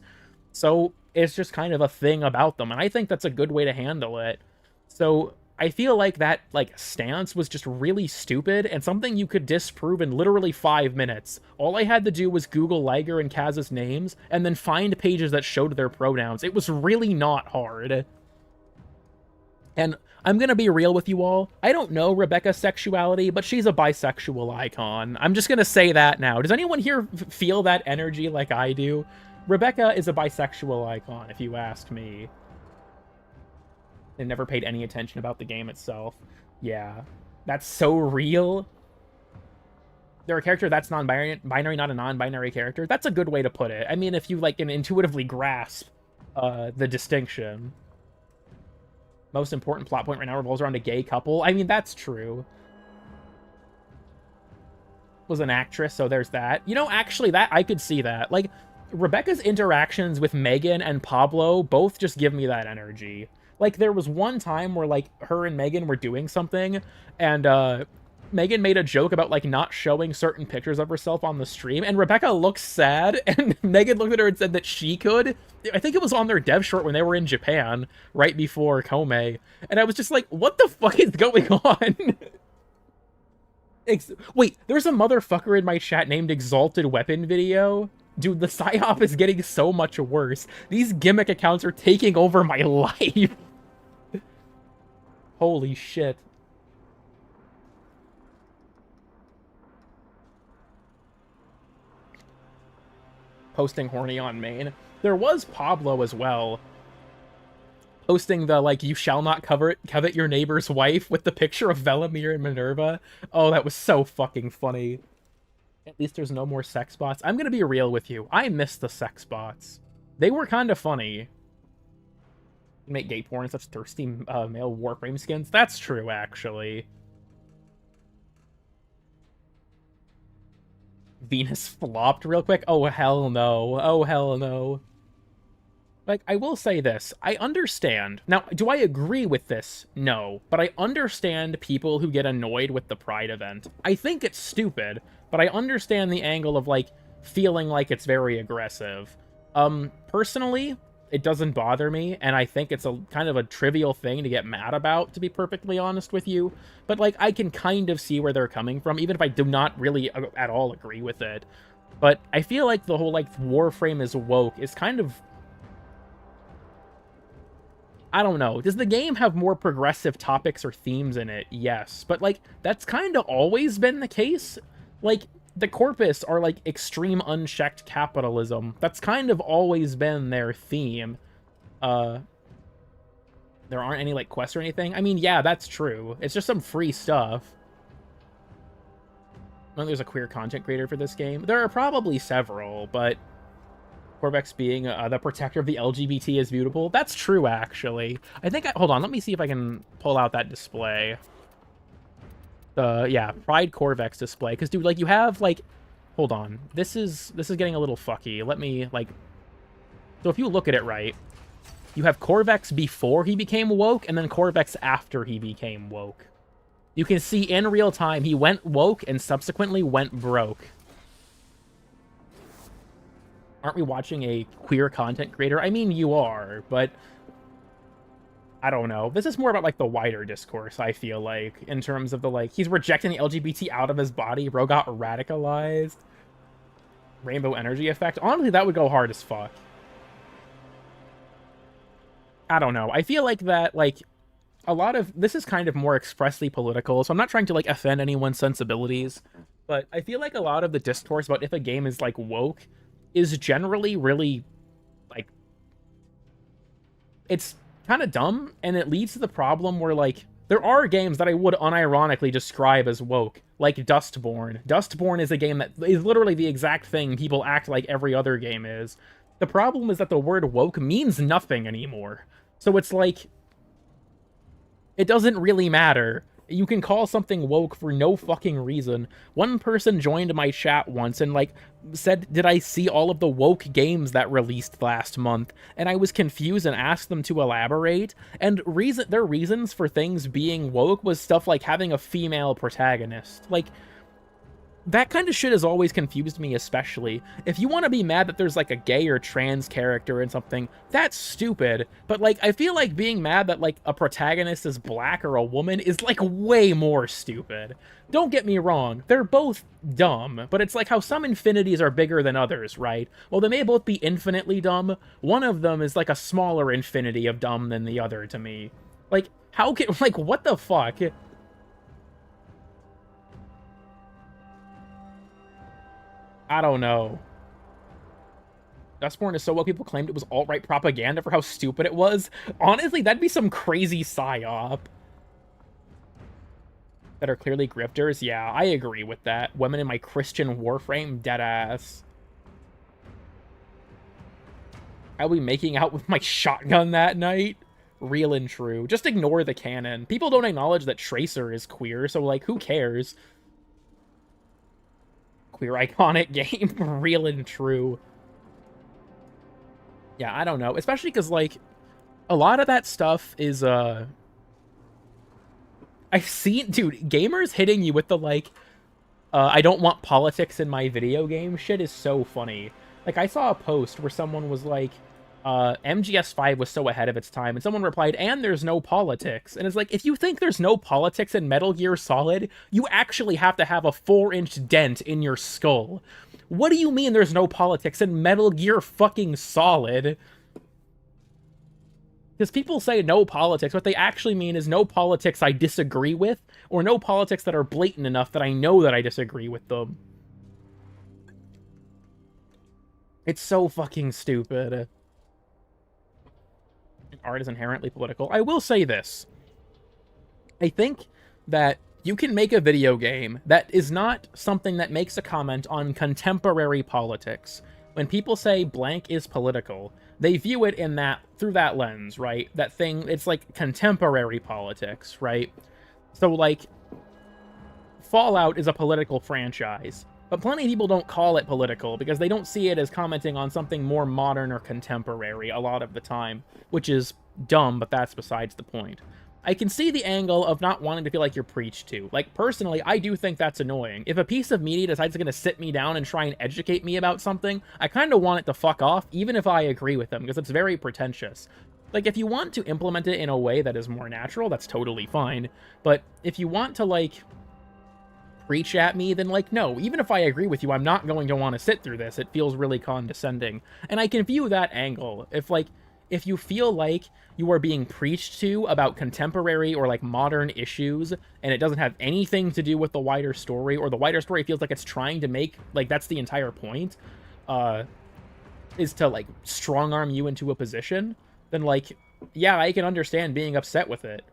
Speaker 1: So it's just kind of a thing about them, and I think that's a good way to handle it. So I feel like that, like, stance was just really stupid and something you could disprove in literally 5 minutes. All I had to do was Google Liger and Kaz's names and then find pages that showed their pronouns. It was really not hard. And I'm gonna be real with you all. I don't know Rebecca's sexuality, but she's a bisexual icon. I'm just gonna say that now. Does anyone here feel that energy like I do? Rebecca is a bisexual icon, if you ask me. They never paid any attention about the game itself. Yeah, that's so real. They're a character that's non-binary, not a non-binary character. That's a good way to put it. I mean, if you, like, can intuitively grasp the distinction. Most important plot point right now revolves around a gay couple. I mean, that's true. Was an actress, so there's that. You know, actually, that I could see that. Like, Rebecca's interactions with Megan and Pablo both just give me that energy. Like, there was one time where, like, her and Megan were doing something, and Megan made a joke about, like, not showing certain pictures of herself on the stream, and Rebecca looked sad, and Megan looked at her and said that she could. I think it was on their dev short when they were in Japan, right before Kome, and I was just like, what the fuck is going on? Wait, there's a motherfucker in my chat named Exalted Weapon Video? Dude, the psyop is getting so much worse. These gimmick accounts are taking over my life. Holy shit. Posting horny on main. There was Pablo as well. Posting the, like, you shall not covet your neighbor's wife with the picture of Velimir and Minerva. Oh, that was so fucking funny. At least there's no more sex bots. I'm gonna be real with you. I miss the sex bots. They were kind of funny. Make gay porn such thirsty male Warframe skins. That's true, actually. Venus flopped real quick. Oh, hell no. Oh, hell no. Like, I will say this. I understand. Now, do I agree with this? No. But I understand people who get annoyed with the Pride event. I think it's stupid, but I understand the angle of, like, feeling like it's very aggressive. Personally, it doesn't bother me, and I think it's a kind of a trivial thing to get mad about, to be perfectly honest with you. But, like, I can kind of see where they're coming from, even if I do not really at all agree with it. But I feel like the whole, like, Warframe is woke is kind of... I don't know. Does the game have more progressive topics or themes in it? Yes. But, like, that's kind of always been the case. Like, the Corpus are, like, extreme unchecked capitalism. That's kind of always been their theme. There aren't any, like, quests or anything? I mean, yeah, that's true. It's just some free stuff. Well, there's a queer content creator for this game. There are probably several, but... Corvex being the protector of the LGBT is beautiful. That's true, actually. I think hold on, let me see if I can pull out that display. Yeah, Pride Corvex display. Because, dude, like, you have, like... Hold on. This is getting a little fucky. Let me, like... So if you look at it right, you have Corvex before he became woke, and then Corvex after he became woke. You can see in real time he went woke and subsequently went broke. Aren't we watching a queer content creator? I mean, you are, but I don't know. This is more about, like, the wider discourse, I feel like, in terms of the, like, he's rejecting the LGBT out of his body. Bro got radicalized. Rainbow energy effect. Honestly, that would go hard as fuck. I don't know. I feel like that, like, a lot of this is kind of more expressly political, so I'm not trying to, like, offend anyone's sensibilities, but I feel like a lot of the discourse about if a game is, like, woke is generally really, like, it's kind of dumb, and it leads to the problem where, like, there are games that I would unironically describe as woke, like Dustborn. Dustborn is a game that is literally the exact thing people act like every other game is. The problem is that the word woke means nothing anymore. So it's like, it doesn't really matter. You can call something woke for no fucking reason. One person joined my chat once and, like, said, did I see all of the woke games that released last month? And I was confused and asked them to elaborate. And their reasons for things being woke was stuff like having a female protagonist. Like, that kind of shit has always confused me, especially. If you want to be mad that there's, like, a gay or trans character in something, that's stupid. But, like, I feel like being mad that, like, a protagonist is black or a woman is, like, way more stupid. Don't get me wrong, they're both dumb, but it's like how some infinities are bigger than others, right? Well, they may both be infinitely dumb. One of them is, like, a smaller infinity of dumb than the other to me. Like, how can, like, what the fuck? I don't know. Dustborn is so well, people claimed it was alt-right propaganda for how stupid it was. Honestly, that'd be some crazy psyop. That are clearly grifters? Yeah, I agree with that. Women in my Christian Warframe? Deadass. I'll be making out with my shotgun that night? Real and true. Just ignore the canon. People don't acknowledge that Tracer is queer, so, like, who cares? Queer iconic game. Real and true. Yeah, I don't know. Especially because, like, a lot of that stuff is, I've seen, dude, gamers hitting you with the, like, I don't want politics in my video game shit is so funny. Like, I saw a post where someone was like, MGS5 was so ahead of its time, and someone replied, and there's no politics. And it's like, if you think there's no politics in Metal Gear Solid, you actually have to have a 4-inch dent in your skull. What do you mean there's no politics in Metal Gear fucking Solid? Because people say no politics, what they actually mean is no politics I disagree with, or no politics that are blatant enough that I know that I disagree with them. It's so fucking stupid. Art is inherently political. I will say this. I think that you can make a video game that is not something that makes a comment on contemporary politics. When people say blank is political, they view it in that, through that lens, right? That thing, it's like contemporary politics, right? So, like, Fallout is a political franchise, but plenty of people don't call it political because they don't see it as commenting on something more modern or contemporary a lot of the time, which is dumb, but that's besides the point. I can see the angle of not wanting to feel like you're preached to. Like, personally, I do think that's annoying. If a piece of media decides it's going to sit me down and try and educate me about something, I kind of want it to fuck off, even if I agree with them, because it's very pretentious. Like, if you want to implement it in a way that is more natural, that's totally fine. But if you want to, like, preach at me, then, like, no. Even if I agree with you, I'm not going to want to sit through this. It feels really condescending. And I can view that angle. If you feel like you are being preached to about contemporary or, like, modern issues, and it doesn't have anything to do with the wider story, or the wider story feels like it's trying to make, like, that's the entire point, is to, like, strong-arm you into a position, then, like, yeah, I can understand being upset with it.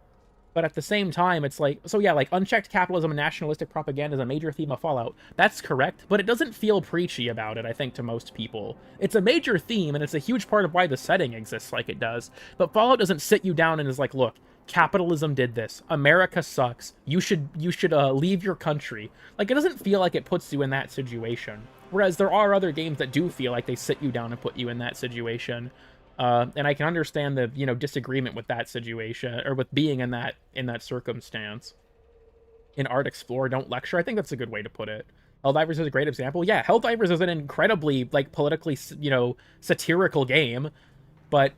Speaker 1: But at the same time, it's like, so yeah, like, unchecked capitalism and nationalistic propaganda is a major theme of Fallout. That's correct, but it doesn't feel preachy about it, I think, to most people. It's a major theme, and it's a huge part of why the setting exists like it does. But Fallout doesn't sit you down and is like, look, capitalism did this. America sucks. You should leave your country. Like, it doesn't feel like it puts you in that situation. Whereas there are other games that do feel like they sit you down and put you in that situation. And I can understand the, disagreement with that situation, or with being in that circumstance. in art explore, don't lecture. I think that's a good way to put it. Helldivers is a great example. Yeah, Helldivers is an incredibly, like, politically, you know, satirical game, but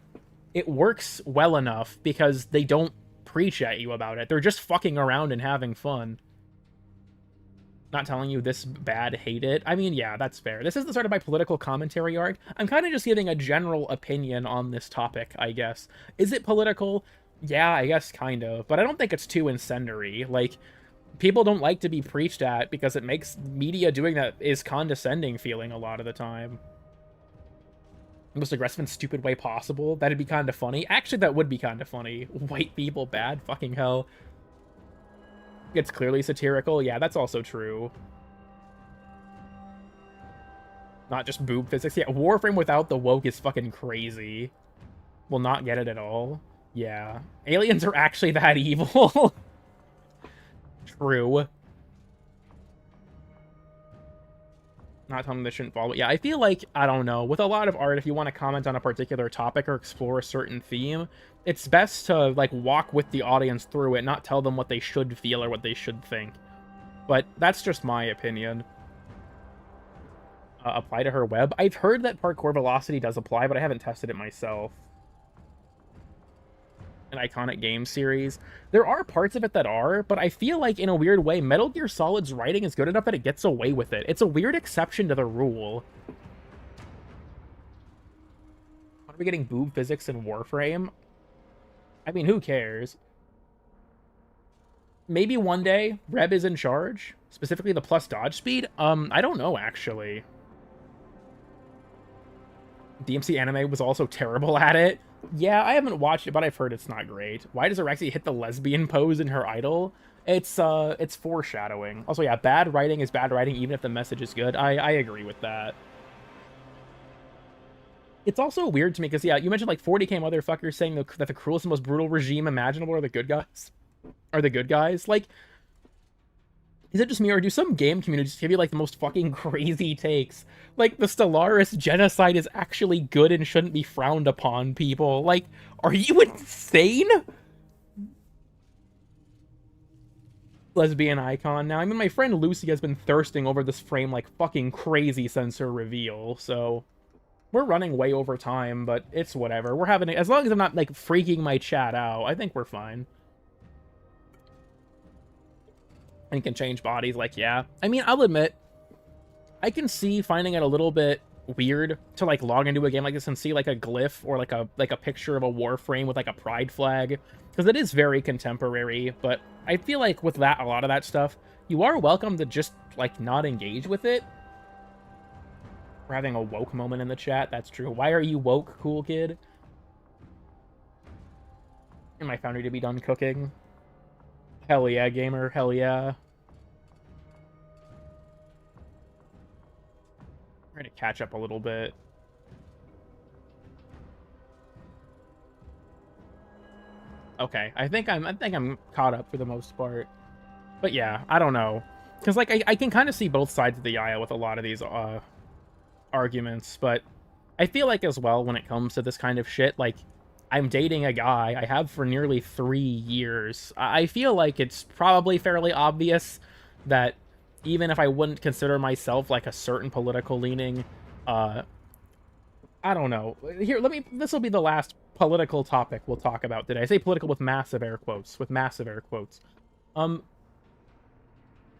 Speaker 1: it works well enough because they don't preach at you about it. They're just fucking around and having fun. Not telling you this bad, hate it. I mean, yeah, that's fair. This isn't sort of my political commentary arc. I'm kind of just giving a general opinion on this topic, I guess. Is it political? Yeah, I guess kind of. But I don't think it's too incendiary. Like, people don't like to be preached at because it makes media doing that is condescending feeling a lot of the time. Most aggressive and stupid way possible. That'd be kind of funny. Actually, that would be kind of funny. White people bad? Fucking hell. It's clearly satirical. Yeah, that's also true. Not just boob physics. Yeah, Warframe without the woke is fucking crazy. Will not get it at all. Yeah. Aliens are actually that evil. True. Not telling them they shouldn't follow it. Yeah, I feel like, I don't know, with a lot of art, if you want to comment on a particular topic or explore a certain theme, it's best to, like, walk with the audience through it, not tell them what they should feel or what they should think. But that's just my opinion. Apply to her web? I've heard that parkour velocity does apply, but I haven't tested it myself. An iconic game series. There are parts of it that are, but I feel like, in a weird way, Metal Gear Solid's writing is good enough that it gets away with it. It's a weird exception to the rule. Are we getting boob physics in Warframe? I mean, who cares? Maybe one day, Reb is in charge? Specifically the plus dodge speed? I don't know, actually. DMC Anime was also terrible at it. Yeah, I haven't watched it, but I've heard it's not great. Why does Alexi hit the lesbian pose in her idol? It's foreshadowing. Also, yeah, bad writing is bad writing, even if the message is good. I agree with that. It's also weird to me, because, yeah, you mentioned, like, 40k motherfuckers saying that the cruelest and most brutal regime imaginable are the good guys. Like, is it just me, or do some game communities give you, like, the most fucking crazy takes? Like, the Stellaris genocide is actually good and shouldn't be frowned upon, people. Like, are you insane? Lesbian icon now. I mean, my friend Lucy has been thirsting over this frame like fucking crazy since her reveal, so... We're running way over time, but it's whatever. We're having it, as long as I'm not, like, freaking my chat out, I think we're fine. And can change bodies, like, yeah. I mean, I'll admit, I can see finding it a little bit weird to, like, log into a game like this and see, like, a glyph or, like a picture of a Warframe with, like, a pride flag. Because it is very contemporary, but I feel like with that, a lot of that stuff, you are welcome to just, like, not engage with it. We're having a woke moment in the chat. That's true. Why are you woke, cool kid? Am I foundry to be done cooking? Hell yeah, gamer. Hell yeah. I'm trying to catch up a little bit. Okay, I think I'm caught up for the most part. But yeah, I don't know. Because, like, I can kind of see both sides of the aisle with a lot of these arguments, but I feel like as well when it comes to this kind of shit, like, I'm dating a guy I have for nearly 3 years. I feel like it's probably fairly obvious that even if I wouldn't consider myself like a certain political leaning, I don't know. Here, this will be the last political topic we'll talk about today. I say political with massive air quotes,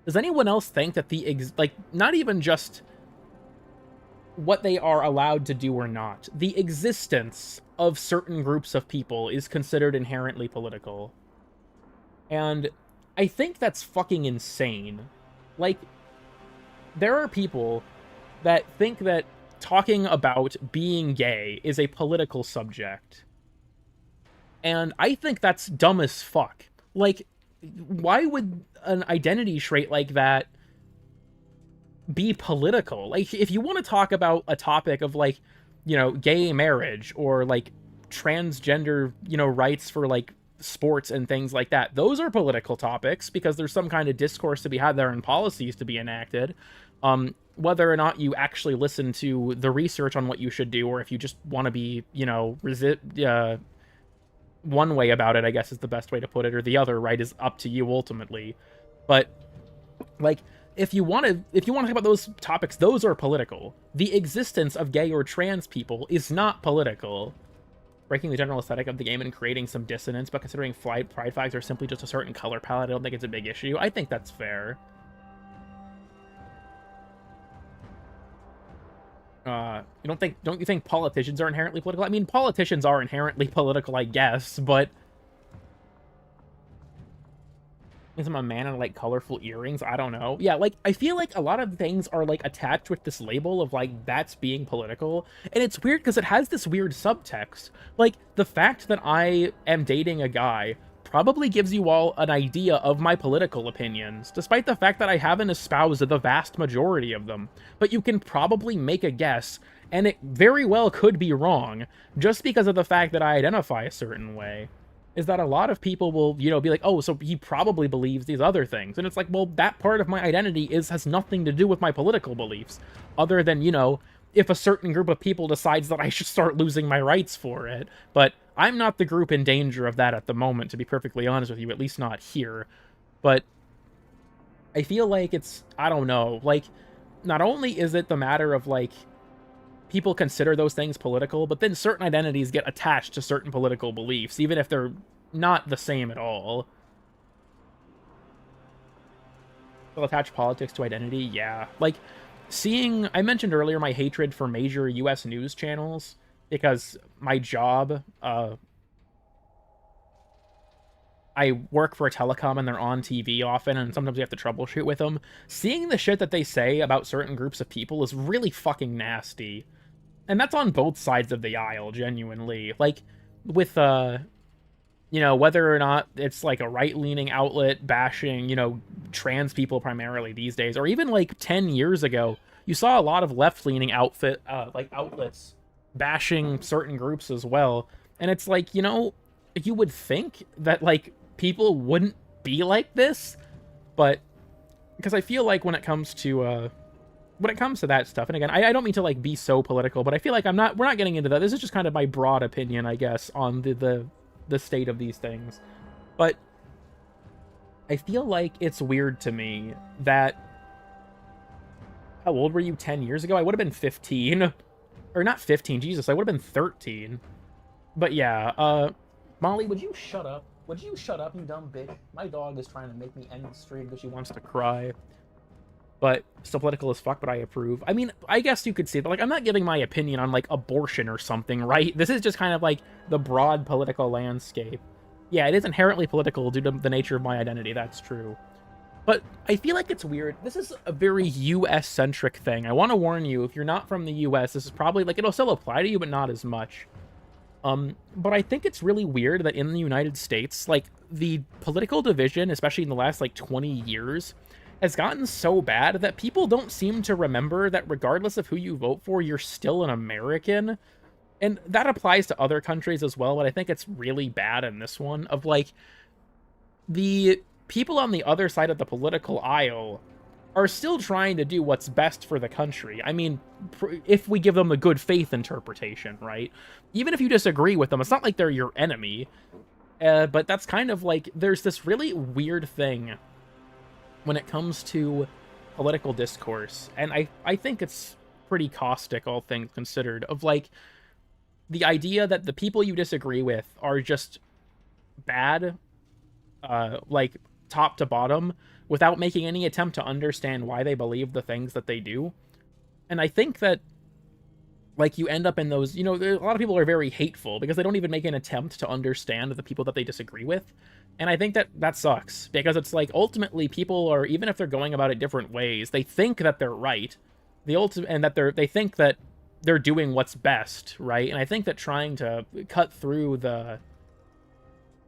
Speaker 1: does anyone else think that not even just what they are allowed to do or not, the existence of certain groups of people is considered inherently political? And I think that's fucking insane. Like, there are people that think that talking about being gay is a political subject. And I think that's dumb as fuck. Like, why would an identity trait like that be political? Like, if you want to talk about a topic of, like, you know, gay marriage or, like, transgender, you know, rights for, like, sports and things like that, those are political topics because there's some kind of discourse to be had there and policies to be enacted. Whether or not you actually listen to the research on what you should do, or if you just want to be, you know, one way about it, I guess is the best way to put it, or the other, right, is up to you ultimately. But like, if you want to talk about those topics, those are political. The existence of gay or trans people is not political. Breaking the general aesthetic of the game and creating some dissonance, but considering pride flags are simply just a certain color palette, I don't think it's a big issue. I think that's fair. Don't you think politicians are inherently political? I mean, politicians are inherently political, I guess, but I'm a man in, like, colorful earrings? I don't know. Yeah, like, I feel like a lot of things are, like, attached with this label of, like, that's being political. And it's weird because it has this weird subtext. Like, the fact that I am dating a guy probably gives you all an idea of my political opinions, despite the fact that I haven't espoused the vast majority of them. But you can probably make a guess, and it very well could be wrong, just because of the fact that I identify a certain way. Is that a lot of people will, you know, be like, oh, so he probably believes these other things. And it's like, well, that part of my identity has nothing to do with my political beliefs, other than, you know, if a certain group of people decides that I should start losing my rights for it. But I'm not the group in danger of that at the moment, to be perfectly honest with you, at least not here. But I feel like it's, I don't know, like, not only is it the matter of, like, people consider those things political, but then certain identities get attached to certain political beliefs, even if they're not the same at all. They'll attach politics to identity, yeah. Like, I mentioned earlier my hatred for major US news channels, because my job, I work for a telecom and they're on TV often, and sometimes we have to troubleshoot with them. Seeing the shit that they say about certain groups of people is really fucking nasty. And that's on both sides of the aisle, genuinely. Like, with, you know, whether or not it's, like, a right-leaning outlet bashing, you know, trans people primarily these days, or even, like, 10 years ago, you saw a lot of left-leaning outlets bashing certain groups as well. And it's like, you know, you would think that, like, people wouldn't be like this, but because I feel like when it comes to that stuff, and again, I don't mean to, like, be so political, but I feel like we're not getting into that. This is just kind of my broad opinion, I guess, on the state of these things. But I feel like it's weird to me that, how old were you 10 years ago? I would have been 15. Or not 15, Jesus, I would have been 13. But yeah, Molly, would you shut up? Would you shut up, you dumb bitch? My dog is trying to make me end the stream because she wants to cry. But still political as fuck, but I approve. I mean, I guess you could say that, like, I'm not giving my opinion on, like, abortion or something, right? This is just kind of, like, the broad political landscape. Yeah, it is inherently political due to the nature of my identity, that's true. But I feel like it's weird. This is a very US-centric thing. I want to warn you, if you're not from the US, this is probably, like, it'll still apply to you, but not as much. But I think it's really weird that in the United States, like, the political division, especially in the last, like, 20 years, has gotten so bad that people don't seem to remember that regardless of who you vote for, you're still an American. And that applies to other countries as well, but I think it's really bad in this one, of, like, the people on the other side of the political aisle are still trying to do what's best for the country. I mean, if we give them a good faith interpretation, right? Even if you disagree with them, it's not like they're your enemy. But that's kind of like, there's this really weird thing when it comes to political discourse, and I think it's pretty caustic, all things considered, of, like, the idea that the people you disagree with are just bad, like, top to bottom, without making any attempt to understand why they believe the things that they do. And I think that, like, you end up in those, you know, a lot of people are very hateful because they don't even make an attempt to understand the people that they disagree with. And I think that sucks, because it's like, ultimately, people are, even if they're going about it different ways, they think that they're right, and that they think that they're doing what's best, right? And I think that trying to cut through the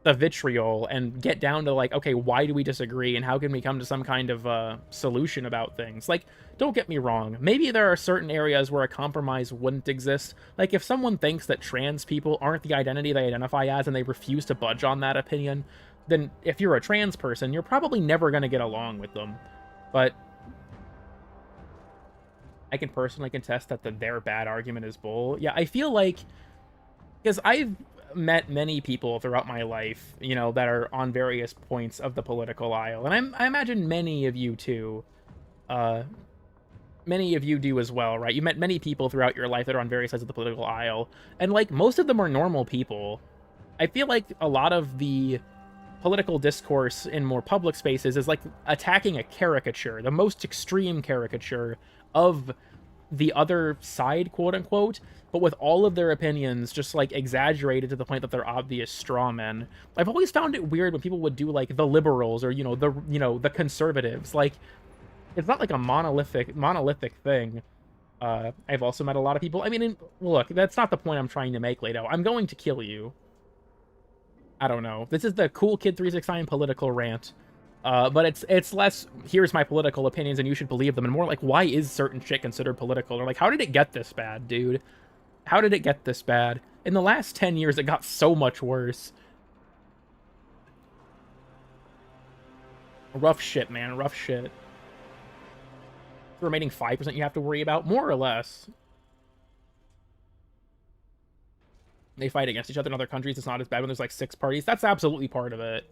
Speaker 1: vitriol and get down to, like, okay, why do we disagree, and how can we come to some kind of solution about things? Like, don't get me wrong, maybe there are certain areas where a compromise wouldn't exist. Like, if someone thinks that trans people aren't the identity they identify as and they refuse to budge on that opinion, then if you're a trans person, you're probably never going to get along with them. But I can personally contest that their bad argument is bull. Yeah, I feel like, because met many people throughout my life, you know, that are on various points of the political aisle, and I imagine many of you too. Many of you do as well, right? You met many people throughout your life that are on various sides of the political aisle, and like most of them are normal people. I feel like a lot of the political discourse in more public spaces is like attacking a caricature, the most extreme caricature of the other side, quote unquote, but with all of their opinions just like exaggerated to the point that they're obvious straw men. I've always found it weird when people would do like the liberals or the conservatives. Like, it's not like a monolithic thing. I've also met a lot of people. I mean, look, that's not the point I'm trying to make, Leto. I'm going to kill you. I don't know. This is the Cool Kid 369 political rant. But it's less, here's my political opinions and you should believe them, and more like, why is certain shit considered political? Or like, how did it get this bad, dude? How did it get this bad? In the last 10 years, it got so much worse. Rough shit, man. Rough shit. The remaining 5% you have to worry about, more or less. They fight against each other in other countries. It's not as bad when there's like 6 parties. That's absolutely part of it.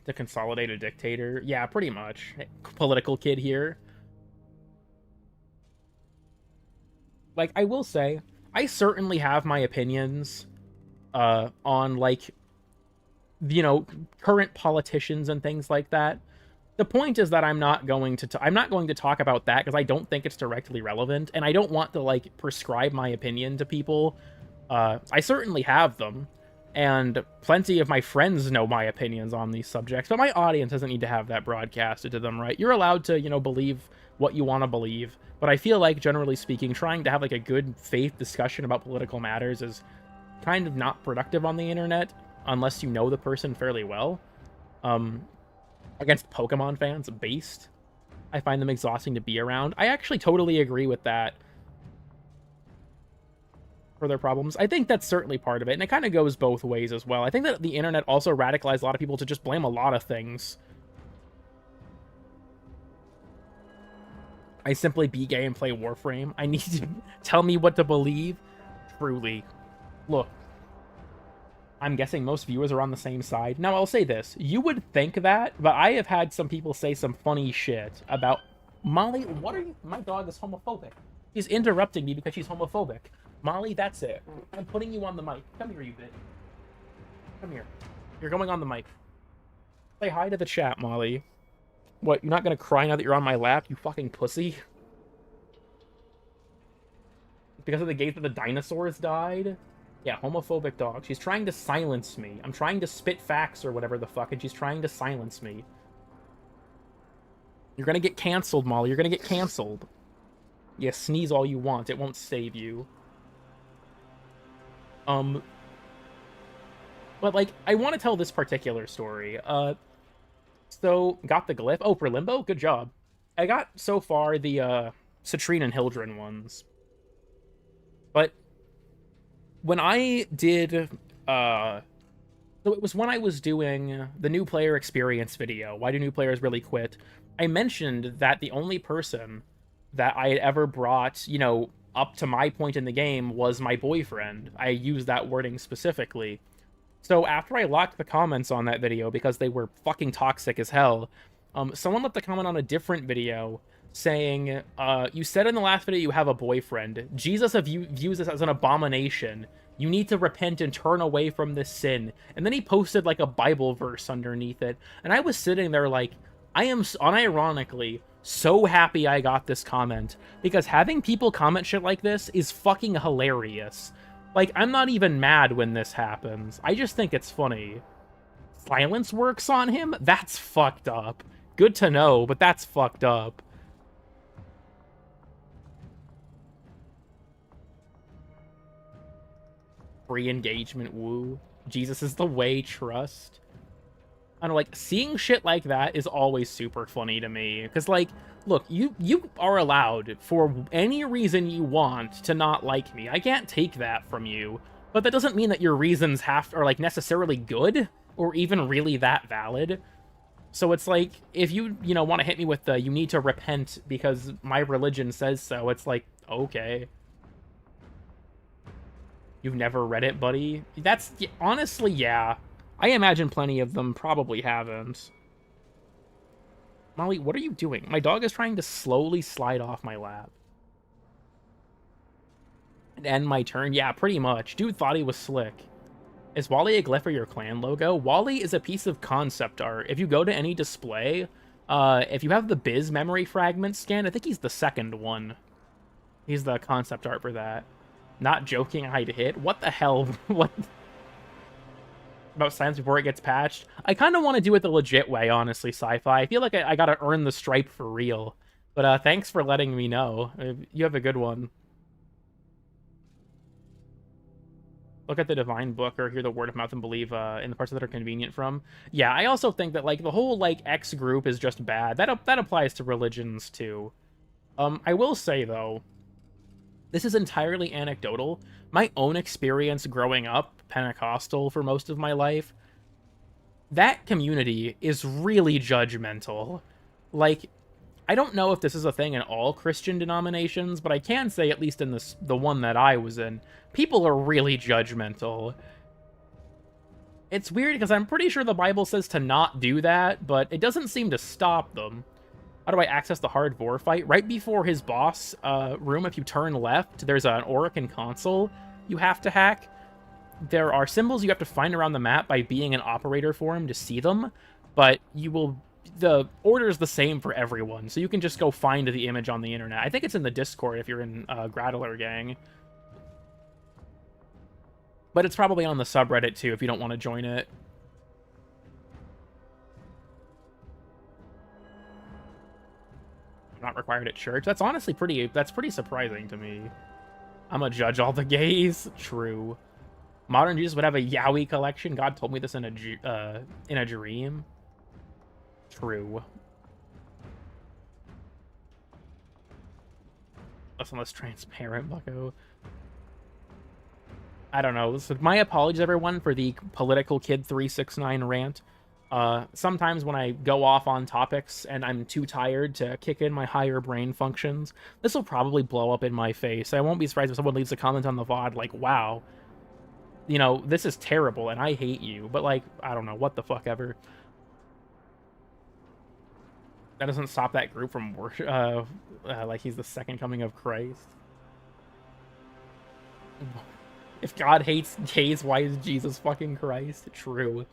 Speaker 1: The consolidated dictator. Yeah, pretty much. Political kid here. Like, I will say, I certainly have my opinions on, like, you know, current politicians and things like that. The point is that I'm not going to talk about that because I don't think it's directly relevant, and I don't want to, like, prescribe my opinion to people. I certainly have them, and plenty of my friends know my opinions on these subjects, but my audience doesn't need to have that broadcasted to them, right? You're allowed to, you know, believe what you want to believe, but I feel like, generally speaking, trying to have, like, a good faith discussion about political matters is kind of not productive on the internet, unless you know the person fairly well. Against Pokemon fans, based. I find them exhausting to be around. I actually totally agree with that for their problems. I think that's certainly part of it, and it kind of goes both ways as well. I think that the internet also radicalized a lot of people to just blame a lot of things. I simply be gay and play Warframe. I need to tell me what to believe. Truly. Look. I'm guessing most viewers are on the same side. Now, I'll say this. You would think that, but I have had some people say some funny shit about... Molly, what are you... My dog is homophobic. She's interrupting me because she's homophobic. Molly, that's it. I'm putting you on the mic. Come here, you bitch. Come here. You're going on the mic. Say hi to the chat, Molly. What, you're not gonna cry now that you're on my lap, you fucking pussy? Because of the gate that the dinosaurs died? Yeah, homophobic dog. She's trying to silence me. I'm trying to spit facts or whatever the fuck, and she's trying to silence me. You're gonna get canceled, Molly. You're gonna get canceled. Yeah, sneeze all you want. It won't save you. But, like, I want to tell this particular story. So, got the glyph. Oh, for Limbo? Good job. I got, so far, the, Citrine and Hildren ones. But when I did, so it was when I was doing the new player experience video, why do new players really quit? I mentioned that the only person that I had ever brought, you know, up to my point in the game was my boyfriend. I used that wording specifically. So after I locked the comments on that video because they were fucking toxic as hell, someone left a comment on a different video saying, you said in the last video you have a boyfriend. Jesus views this as an abomination. You need to repent and turn away from this sin. And then he posted like a Bible verse underneath it. And I was sitting there like, I am unironically so happy I got this comment, because having people comment shit like this is fucking hilarious. Like, I'm not even mad when this happens. I just think it's funny. Silence works on him? That's fucked up. Good to know, but that's fucked up. Free engagement, woo. Jesus is the way, trust. I don't know, like, seeing shit like that is always super funny to me. Because, like, look, you are allowed, for any reason you want, to not like me. I can't take that from you. But that doesn't mean that your reasons are, like, necessarily good, or even really that valid. So it's like, if you know, want to hit me with the, you need to repent because my religion says so, it's like, okay. You've never read it, buddy? That's, honestly, yeah. I imagine plenty of them probably haven't. Molly, what are you doing? My dog is trying to slowly slide off my lap. End my turn? Yeah, pretty much. Dude thought he was slick. Is Wally a glyph for your clan logo? Wally is a piece of concept art. If you go to any display, if you have the Biz memory fragment scan, I think he's the second one. He's the concept art for that. Not joking, I'd hit. What the hell? What? About science before it gets patched? I kind of want to do it the legit way, honestly, Sci-Fi. I feel like I gotta earn the stripe for real. But thanks for letting me know. You have a good one. Look at the divine book or hear the word of mouth and believe in the parts that are convenient from. Yeah, I also think that, like, the whole, like, X group is just bad. That applies to religions, too. I will say, though, this is entirely anecdotal. My own experience growing up Pentecostal for most of my life, that community is really judgmental. Like, I don't know if this is a thing in all Christian denominations, but I can say, at least in the one that I was in, people are really judgmental. It's weird because I'm pretty sure the Bible says to not do that, but it doesn't seem to stop them. How do I access the hard Vor fight? Right before his boss room, if you turn left, there's an Orican console you have to hack. There are symbols you have to find around the map by being an operator for him to see them, but you will... The order is the same for everyone, so you can just go find the image on the internet. I think it's in the Discord if you're in Gradler Gang. But it's probably on the subreddit too if you don't want to join it. Not required at church. That's honestly pretty surprising to me. I'm gonna judge all the gays. True. Modern Jesus would have a Yowie collection. God told me this in a dream. True. Less and less transparent, bucko. I don't know. So my apologies, everyone, for the political kid 369 rant. Sometimes when I go off on topics and I'm too tired to kick in my higher brain functions, this will probably blow up in my face. I won't be surprised if someone leaves a comment on the VOD like, wow, you know, this is terrible and I hate you. But, like, I don't know, what the fuck ever. That doesn't stop that group from worship, like he's the second coming of Christ. If God hates gays, why is Jesus fucking Christ? True.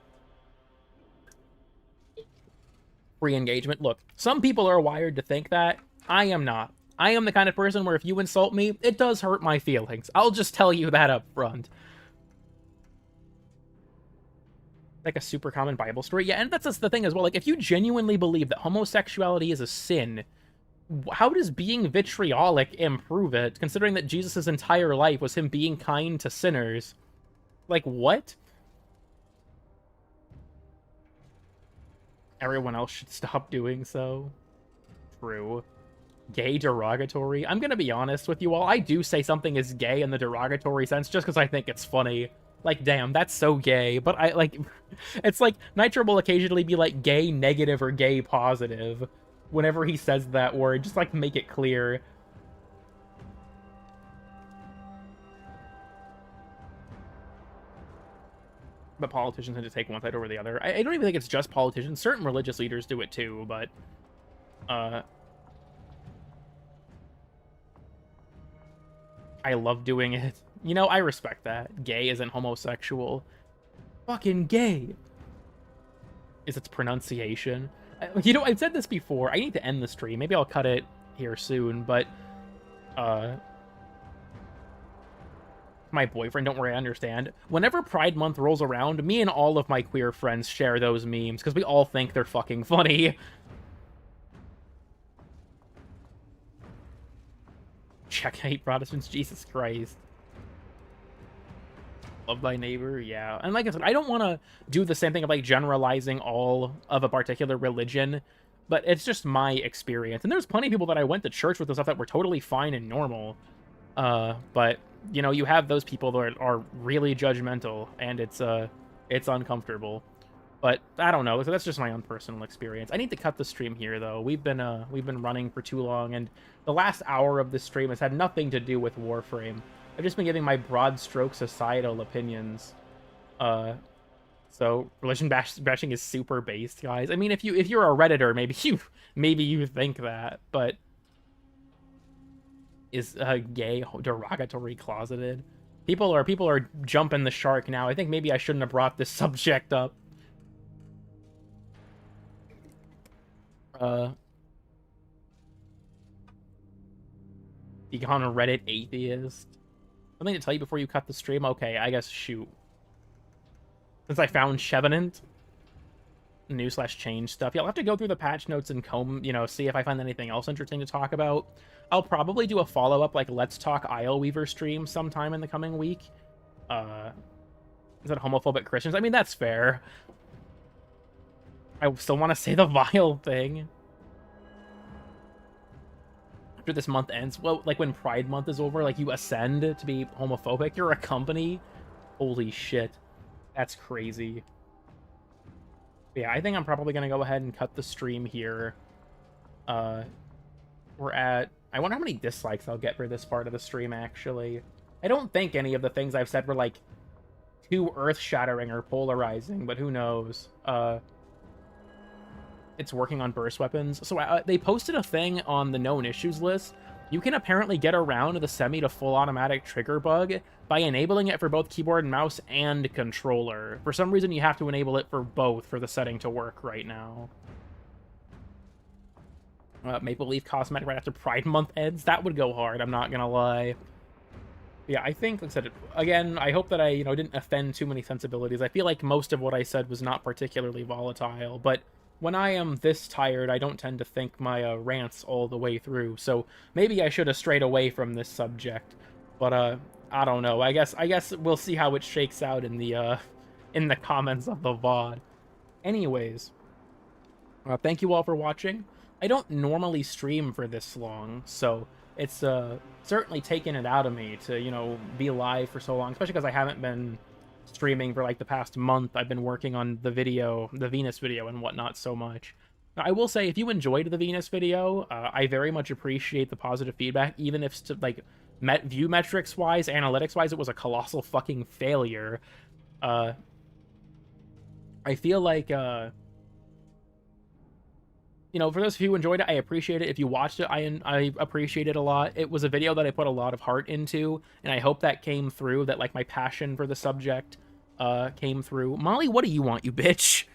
Speaker 1: Free engagement. Look, some people are wired to think that. I am not. I am the kind of person where if you insult me, it does hurt my feelings. I'll just tell you that up front. Like a super common Bible story. Yeah, and that's just the thing as well. Like, if you genuinely believe that homosexuality is a sin, how does being vitriolic improve it, considering that Jesus' entire life was him being kind to sinners? Like, what? Everyone else should stop doing so. True. Gay derogatory. I'm gonna be honest with you all. I do say something is gay in the derogatory sense just because I think it's funny. Like, damn, that's so gay. But I, like, it's like, Nitro will occasionally be like gay negative or gay positive whenever he says that word. Just, like, make it clear. But politicians tend to take one side over the other. I don't even think it's just politicians. Certain religious leaders do it too, but... I love doing it. You know, I respect that. Gay isn't homosexual. Fucking gay is its pronunciation. You know, I've said this before. I need to end the stream. Maybe I'll cut it here soon, but... my boyfriend, don't worry, I understand. Whenever Pride Month rolls around, me and all of my queer friends share those memes, because we all think they're fucking funny. Check hate Protestants, Jesus Christ. Love thy neighbor, yeah. And like I said, I don't want to do the same thing of like generalizing all of a particular religion, but it's just my experience. And there's plenty of people that I went to church with and stuff that were totally fine and normal. But, you know, you have those people that are really judgmental, and it's uncomfortable. But I don't know. So that's just my own personal experience. I need to cut the stream here, though. We've been running for too long, and the last hour of the stream has had nothing to do with Warframe. I've just been giving my broad stroke societal opinions. So religion bashing is super based, guys. I mean, if you're a Redditor, maybe you think that, but is gay derogatory closeted? People are jumping the shark now. I think maybe I shouldn't have brought this subject up. You gone a Reddit atheist? Something to tell you before you cut the stream? Okay, I guess shoot. Since I found Chevenant, new/change stuff. Yeah, I'll have to go through the patch notes and comb, see if I find anything else interesting to talk about. I'll probably do a follow-up, like, Let's Talk Isleweaver stream sometime in the coming week. Is that homophobic Christians? I mean, that's fair. I still want to say the vile thing. After this month ends, well, like when Pride Month is over, like you ascend to be homophobic, you're a company. Holy shit. That's crazy. But yeah, I think I'm probably going to go ahead and cut the stream here. We're at... I wonder how many dislikes I'll get for this part of the stream, actually. I don't think any of the things I've said were, like, too earth-shattering or polarizing, but who knows. It's working on burst weapons. So they posted a thing on the known issues list. You can apparently get around the semi to full automatic trigger bug by enabling it for both keyboard and mouse and controller. For some reason, you have to enable it for both for the setting to work right now. Maple Leaf cosmetic right after Pride Month ends. That would go hard, I'm not gonna lie. Yeah, I think, like I said, again, I hope that I, didn't offend too many sensibilities. I feel like most of what I said was not particularly volatile, but when I am this tired, I don't tend to think my rants all the way through, so maybe I should have strayed away from this subject. But I don't know. I guess we'll see how it shakes out in the comments of the VOD. Anyways, thank you all for watching. I don't normally stream for this long, so it's certainly taken it out of me to be live for so long, especially because I haven't been streaming for like the past month. I've been working on the Venus video and whatnot so much. Now, I will say, if you enjoyed the Venus video, I very much appreciate the positive feedback, even if like view metrics wise, analytics wise, it was a colossal fucking failure. I feel like for those of you who enjoyed it, I appreciate it. If you watched it, I appreciate it a lot. It was a video that I put a lot of heart into, and I hope that came through, that, like, my passion for the subject came through. Molly, what do you want, you bitch?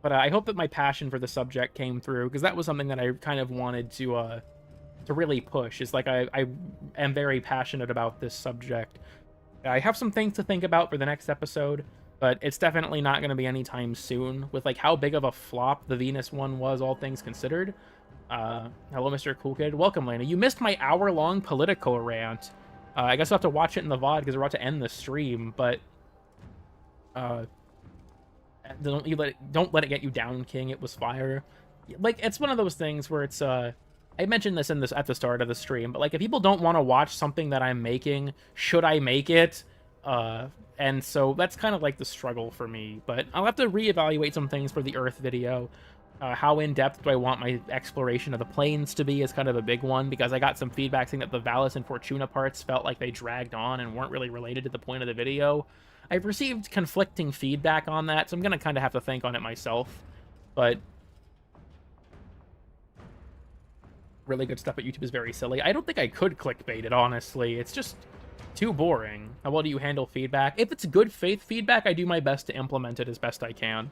Speaker 1: But I hope that my passion for the subject came through, because that was something that I kind of wanted to really push. Is like, I am very passionate about this subject. I have some things to think about for the next episode, but it's definitely not going to be anytime soon, with like how big of a flop the Venus one was, all things considered. Hello, Mr. Cool Kid. Welcome, Lena. You missed my hour-long political rant. I guess I'll have to watch it in the VOD because we're about to end the stream, but don't let it get you down, King. It was fire. Like, it's one of those things where it's I mentioned this at the start of the stream, but like, if people don't want to watch something that I'm making, should I make it? And so that's kind of like the struggle for me, but I'll have to reevaluate some things for the Earth video. How in-depth do I want my exploration of the planes to be is kind of a big one, because I got some feedback saying that the Valis and Fortuna parts felt like they dragged on and weren't really related to the point of the video. I've received conflicting feedback on that, so I'm going to kind of have to think on it myself. But really good stuff at YouTube is very silly. I don't think I could clickbait it, honestly. It's just too boring. How well do you handle feedback? If it's good faith feedback, I do my best to implement it as best I can.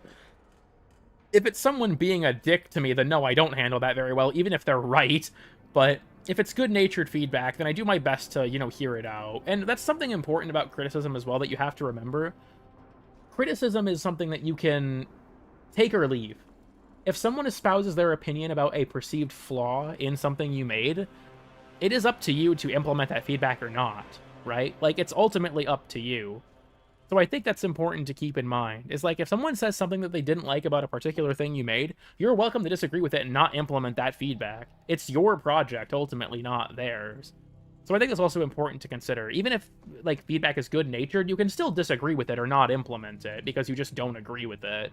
Speaker 1: If it's someone being a dick to me, then no, I don't handle that very well, even if they're right. But if it's good-natured feedback, then I do my best to, hear it out. And that's something important about criticism as well that you have to remember. Criticism is something that you can take or leave. If someone espouses their opinion about a perceived flaw in something you made, it is up to you to implement that feedback or not. Right? Like, it's ultimately up to you. So I think that's important to keep in mind. Is like, if someone says something that they didn't like about a particular thing you made, you're welcome to disagree with it and not implement that feedback. It's your project, ultimately, not theirs. So I think it's also important to consider. Even if, like, feedback is good-natured, you can still disagree with it or not implement it because you just don't agree with it.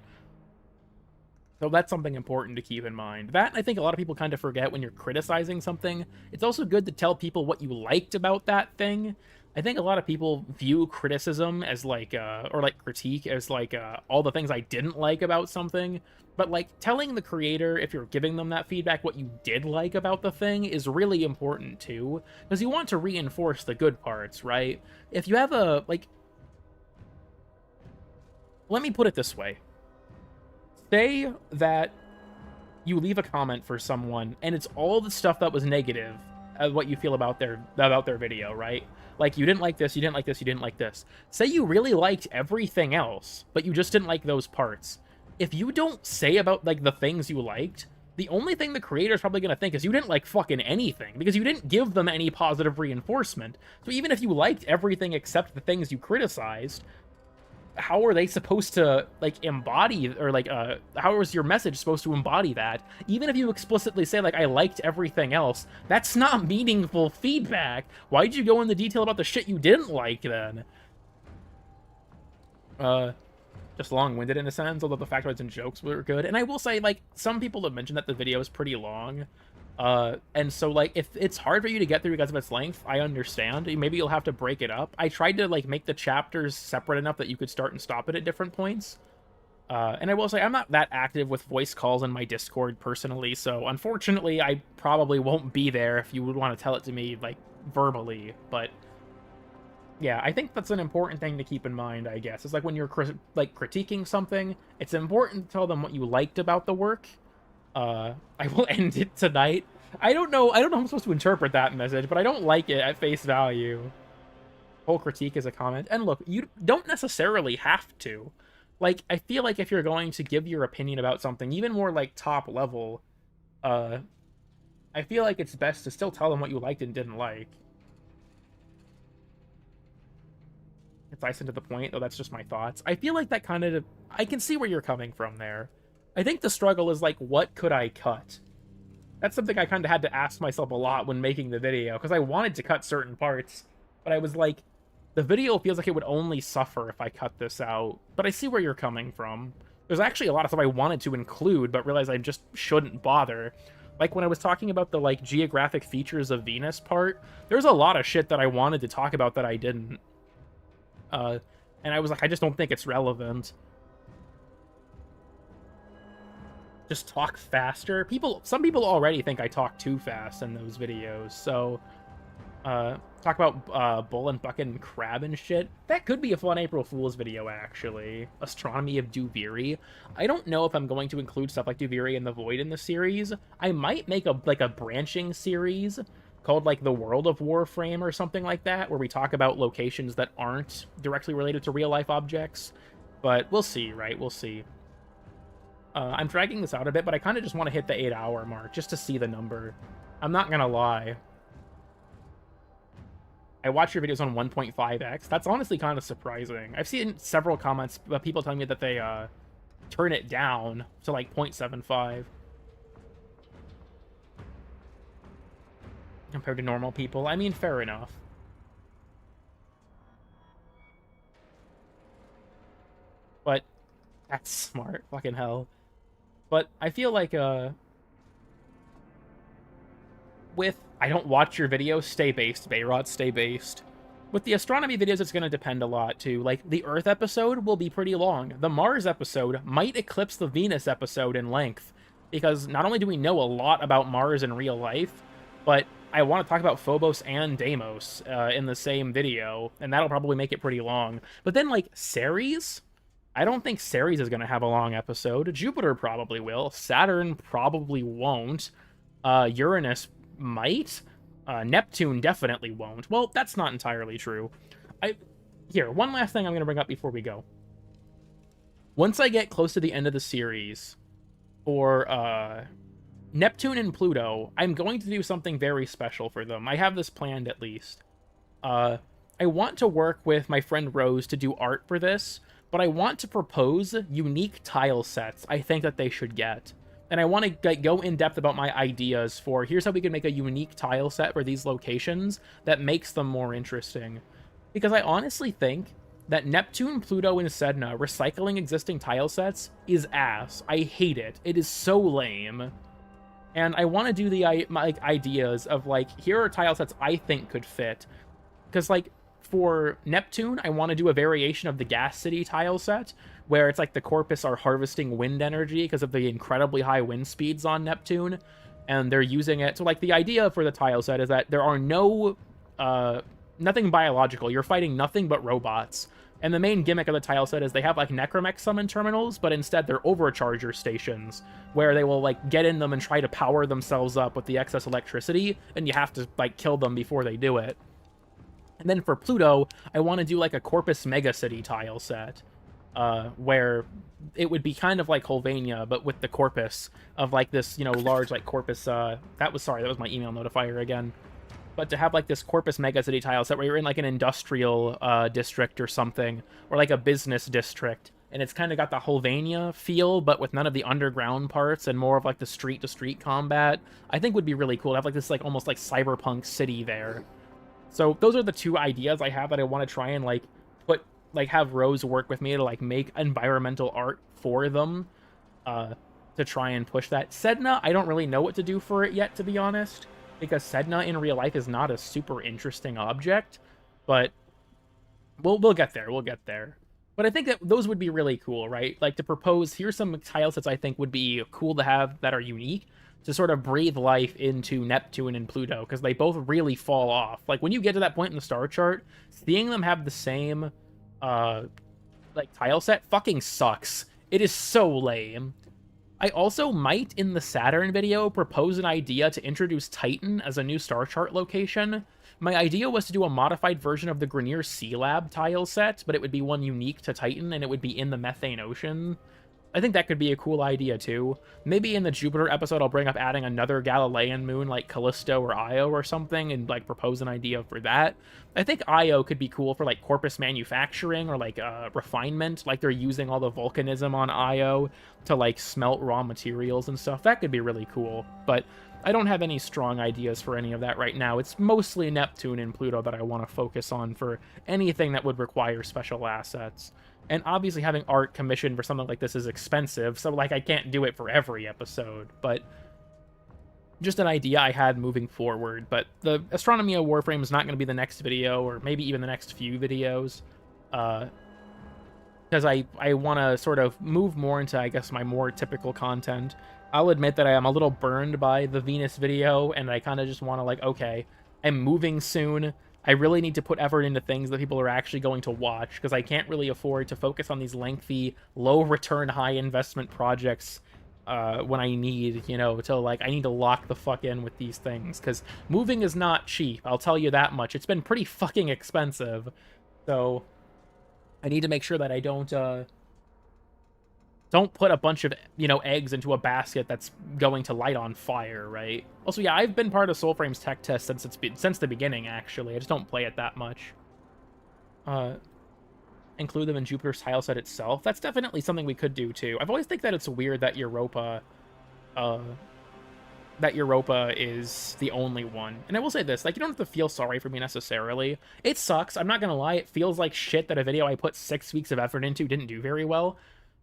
Speaker 1: So that's something important to keep in mind. That, I think a lot of people kind of forget when you're criticizing something. It's also good to tell people what you liked about that thing. I think a lot of people view criticism as, like, or, like, critique as, like, all the things I didn't like about something. But, like, telling the creator, if you're giving them that feedback, what you did like about the thing is really important, too. Because you want to reinforce the good parts, right? If you have a, like... Let me put it this way. Say that you leave a comment for someone, and it's all the stuff that was negative of what you feel about their video, right? Like, you didn't like this, you didn't like this, you didn't like this. Say you really liked everything else, but you just didn't like those parts. If you don't say about, like, the things you liked, the only thing the creator's probably gonna think is you didn't like fucking anything, because you didn't give them any positive reinforcement. So even if you liked everything except the things you criticized, how are they supposed to, like, embody, or, like, how is your message supposed to embody that? Even if you explicitly say, like, I liked everything else, that's not meaningful feedback. Why'd you go into detail about the shit you didn't like, then? Just long-winded in a sense, although the factoids and jokes were good. And I will say, like, some people have mentioned that the video is pretty long. And so, like, if it's hard for you to get through because of its length, I understand. Maybe you'll have to break it up. I tried to, like, make the chapters separate enough that you could start and stop it at different points. And I will say, I'm not that active with voice calls in my Discord personally, so unfortunately, I probably won't be there if you would want to tell it to me, like, verbally. But, yeah, I think that's an important thing to keep in mind, I guess. It's like when you're, critiquing something, it's important to tell them what you liked about the work. I will end it tonight. I don't know how I'm supposed to interpret that message, but I don't like it at face value. Whole critique is a comment. And look, you don't necessarily have to. Like, I feel like if you're going to give your opinion about something, even more, like, top level, I feel like it's best to still tell them what you liked and didn't like. Concise and to the point, though that's just my thoughts. I feel like that kind of... I can see where you're coming from there. I think the struggle is, like, what could I cut? That's something I kind of had to ask myself a lot when making the video, because I wanted to cut certain parts, but I was like, the video feels like it would only suffer if I cut this out, but I see where you're coming from. There's actually a lot of stuff I wanted to include, but realized I just shouldn't bother. Like, when I was talking about the, like, geographic features of Venus part, there's a lot of shit that I wanted to talk about that I didn't. And I was like, I just don't think it's relevant. Just talk faster. Some people already think I talk too fast in those videos, so talk about Bull and Bucket and Crab and shit. That could be a fun April Fool's video, actually. Astronomy of Duviri. I don't know if I'm going to include stuff like Duviri and the Void in the series. I might make a branching series called, like, The World of Warframe or something like that, where we talk about locations that aren't directly related to real-life objects. But we'll see, right? We'll see. I'm dragging this out a bit, but I kind of just want to hit the 8-hour mark, just to see the number. I'm not gonna lie. I watch your videos on 1.5x. That's honestly kind of surprising. I've seen several comments of people telling me that they turn it down to, like, 0.75. Compared to normal people. I mean, fair enough. But that's smart. Fucking hell. But I feel like, with I don't watch your videos, stay based, Bayrot, stay based. With the astronomy videos, it's going to depend a lot, too. Like, the Earth episode will be pretty long. The Mars episode might eclipse the Venus episode in length, because not only do we know a lot about Mars in real life, but I want to talk about Phobos and Deimos in the same video, and that'll probably make it pretty long. But then, like, Ceres? I don't think Ceres is going to have a long episode. Jupiter probably will. Saturn probably won't. Uranus might. Neptune definitely won't. Well, that's not entirely true. Here, one last thing I'm going to bring up before we go. Once I get close to the end of the series, for Neptune and Pluto, I'm going to do something very special for them. I have this planned, at least. I want to work with my friend Rose to do art for this, but I want to propose unique tile sets I think that they should get. and I want to like go in depth about my ideas for here's how we can make a unique tile set for these locations that makes them more interesting. Because I honestly think that Neptune, Pluto, and Sedna recycling existing tile sets is ass. I hate it. It is so lame. And I want to do the ideas of like, here are tile sets I think could fit. Because like for Neptune, I want to do a variation of the Gas City tile set, where it's like the Corpus are harvesting wind energy because of the incredibly high wind speeds on Neptune, and they're using it. So like the idea for the tile set is that there are no, nothing biological. You're fighting nothing but robots. And the main gimmick of the tile set is they have like Necromech summon terminals, but instead they're overcharger stations, where they will like get in them and try to power themselves up with the excess electricity, and you have to like kill them before they do it. And then for Pluto, I want to do like a Corpus Megacity tile set, where it would be kind of like Holvania, but with the Corpus of like this, you know, large like Corpus, that was my email notifier again. But to have like this Corpus Megacity tile set where you're in like an industrial district or something, or like a business district, and it's kind of got the Holvania feel, but with none of the underground parts and more of like the street-to-street combat, I think would be really cool to have like this like almost like cyberpunk city there. So those are the two ideas I have that I want to try and like put, like have Rose work with me to like make environmental art for them, to try and push that. Sedna, I don't really know what to do for it yet, to be honest, because Sedna in real life is not a super interesting object, but we'll get there. We'll get there. But I think that those would be really cool, right? Like to propose, here's some tile sets I think would be cool to have that are unique to sort of breathe life into Neptune and Pluto, because they both really fall off. Like when you get to that point in the star chart, seeing them have the same like tile set fucking sucks. It is so lame. I also might, in the Saturn video, propose an idea to introduce Titan as a new star chart location. My idea was to do a modified version of the Grenier Sea Lab tile set, but it would be one unique to Titan, and it would be in the Methane Ocean. I think that could be a cool idea, too. Maybe in the Jupiter episode, I'll bring up adding another Galilean moon like Callisto or Io or something, and, like, propose an idea for that. I think Io could be cool for, like, Corpus manufacturing or, like, refinement. Like, they're using all the volcanism on Io to, like, smelt raw materials and stuff. That could be really cool. But I don't have any strong ideas for any of that right now. It's mostly Neptune and Pluto that I want to focus on for anything that would require special assets. And obviously having art commissioned for something like this is expensive, so like I can't do it for every episode, but just an idea I had moving forward. But the Astronomy of Warframe is not going to be the next video, or maybe even the next few videos, because I want to sort of move more into, I guess, my more typical content. I'll admit that I am a little burned by the Venus video, and I kind of just want to, like, okay, I'm moving soon. I really need to put effort into things that people are actually going to watch, because I can't really afford to focus on these lengthy, low-return, high-investment projects when I need, you know, to, like, I need to lock the fuck in with these things, because moving is not cheap, I'll tell you that much. It's been pretty fucking expensive, so I need to make sure that I don't put a bunch of, you know, eggs into a basket that's going to light on fire, right? Also, yeah, I've been part of Soulframe's tech test since the beginning, actually. I just don't play it that much. Include them in Jupiter's tile set itself. That's definitely something we could do, too. I've always think that it's weird that Europa is the only one. And I will say this, like, you don't have to feel sorry for me necessarily. It sucks. I'm not gonna lie. It feels like shit that a video I put 6 weeks of effort into didn't do very well.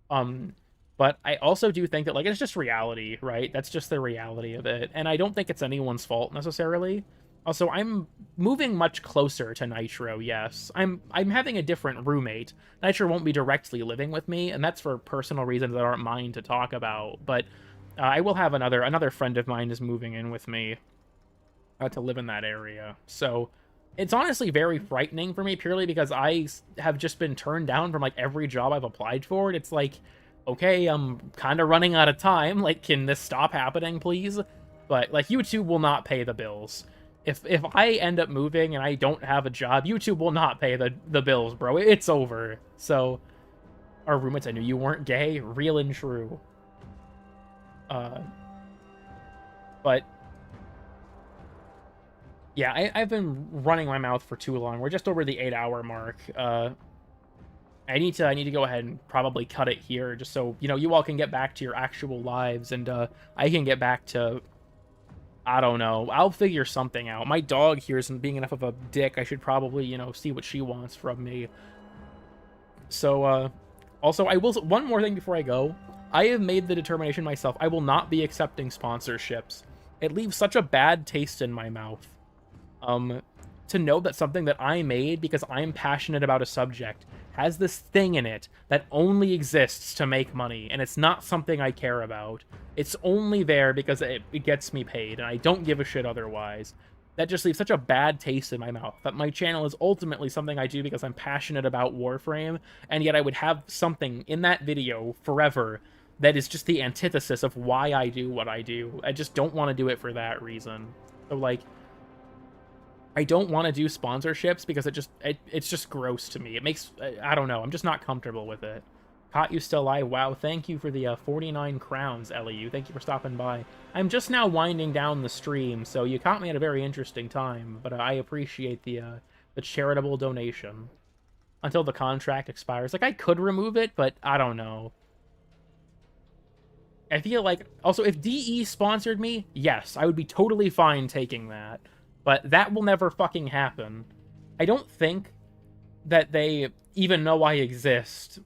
Speaker 1: But I also do think that, like, it's just reality, right? That's just the reality of it. And I don't think it's anyone's fault necessarily. Also, I'm moving much closer to Nitro, yes. I'm having a different roommate. Nitro won't be directly living with me, and that's for personal reasons that aren't mine to talk about. But I will have another friend of mine is moving in with me to live in that area. So it's honestly very frightening for me, purely because I have just been turned down from, like, every job I've applied for. It's like, okay, I'm kind of running out of time. Like, can this stop happening, please? But, like, YouTube will not pay the bills. If I end up moving and I don't have a job, YouTube will not pay the bills, bro. It's over. So, our roommates, I knew you weren't gay. Real and true. But yeah, I've been running my mouth for too long. We're just over the 8-hour mark. I need to go ahead and probably cut it here, just so, you know, you all can get back to your actual lives, and I can get back to, I don't know, I'll figure something out. My dog here isn't being enough of a dick. I should probably, you know, see what she wants from me. So, also, I will, one more thing before I go. I have made the determination myself. I will not be accepting sponsorships. It leaves such a bad taste in my mouth. To know that something that I made because I'm passionate about a subject has this thing in it that only exists to make money, and it's not something I care about. It's only there because it gets me paid, and I don't give a shit otherwise. That just leaves such a bad taste in my mouth, that my channel is ultimately something I do because I'm passionate about Warframe, and yet I would have something in that video forever that is just the antithesis of why I do what I do. I just don't want to do it for that reason. So, like, I don't want to do sponsorships because it's just gross to me. It makes, I don't know, I'm just not comfortable with it. Caught you still alive. Wow, thank you for the 49 crowns, LEU. Thank you for stopping by. I'm just now winding down the stream, so you caught me at a very interesting time, but I appreciate the charitable donation. Until the contract expires. Like, I could remove it, but I don't know. I feel like, also, if DE sponsored me, yes, I would be totally fine taking that. But that will never fucking happen. I don't think that they even know I exist.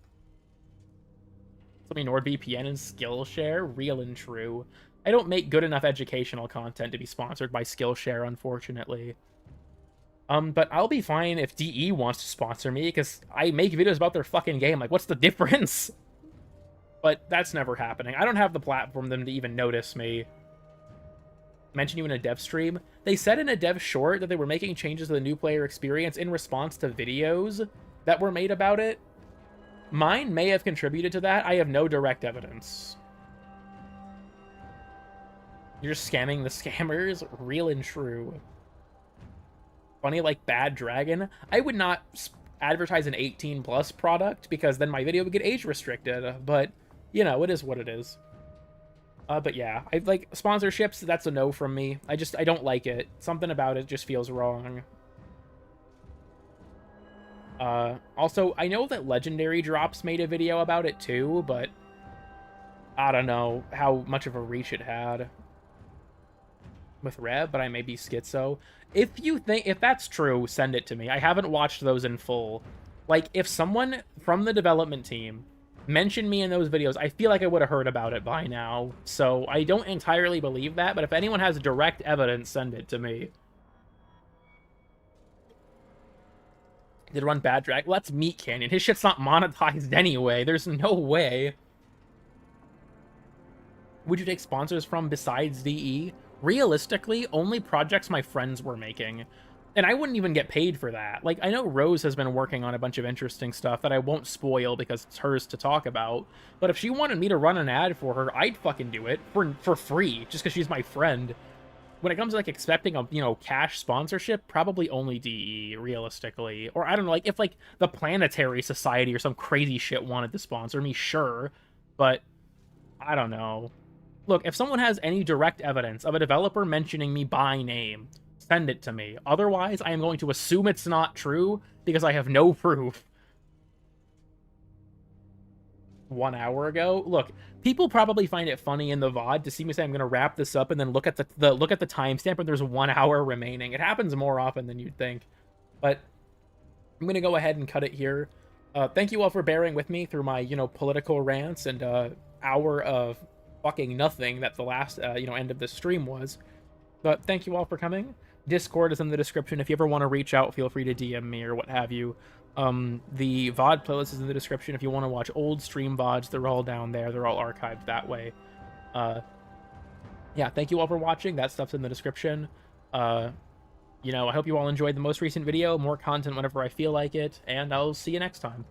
Speaker 1: Something NordVPN and Skillshare, real and true. I don't make good enough educational content to be sponsored by Skillshare, unfortunately. But I'll be fine if DE wants to sponsor me, because I make videos about their fucking game. Like, what's the difference? But that's never happening. I don't have the platform for them to even notice me. Mention you in a dev stream. They said in a dev short that they were making changes to the new player experience in response to videos that were made about it. Mine may have contributed to that. I have no direct evidence. You're just scamming the scammers? Real and true. Funny like Bad Dragon. I would not advertise an 18+ product because then my video would get age restricted. But, you know, it is what it is. But yeah, I like sponsorships. That's a no from me. I don't like it. Something about it just feels wrong. Also, I know that Legendary Drops made a video about it too, but I don't know how much of a reach it had with Rev, but I may be schizo. If that's true, send it to me. I haven't watched those in full. Like, if someone from the development team mentioned me in those videos, I feel like I would have heard about it by now. So I don't entirely believe that, but if anyone has direct evidence, send it to me. Did run Bad Drag? Well, that's Meat Canyon. His shit's not monetized anyway. There's no way. Would you take sponsors from besides DE? Realistically, only projects my friends were making. And I wouldn't even get paid for that. Like, I know Rose has been working on a bunch of interesting stuff that I won't spoil because it's hers to talk about. But if she wanted me to run an ad for her, I'd fucking do it for free, just because she's my friend. When it comes to, like, expecting a, you know, cash sponsorship, probably only DE, realistically. Or, I don't know, like, if, like, the Planetary Society or some crazy shit wanted to sponsor me, sure. But, I don't know. Look, if someone has any direct evidence of a developer mentioning me by name, send it to me. Otherwise, I am going to assume it's not true because I have no proof. 1 hour ago? Look, people probably find it funny in the VOD to see me say I'm going to wrap this up and then look at the timestamp and there's 1 hour remaining. It happens more often than you'd think. But I'm going to go ahead and cut it here. Thank you all for bearing with me through my, you know, political rants and hour of fucking nothing that the last, you know, end of the stream was. But thank you all for coming. Discord is in the description. If you ever want to reach out, feel free to DM me or what have you. The VOD playlist is in the description. If you want to watch old stream VODs, they're all down there. They're all archived that way. Yeah, thank you all for watching. That stuff's in the description. You know, I hope you all enjoyed the most recent video. More content whenever I feel like it, and I'll see you next time.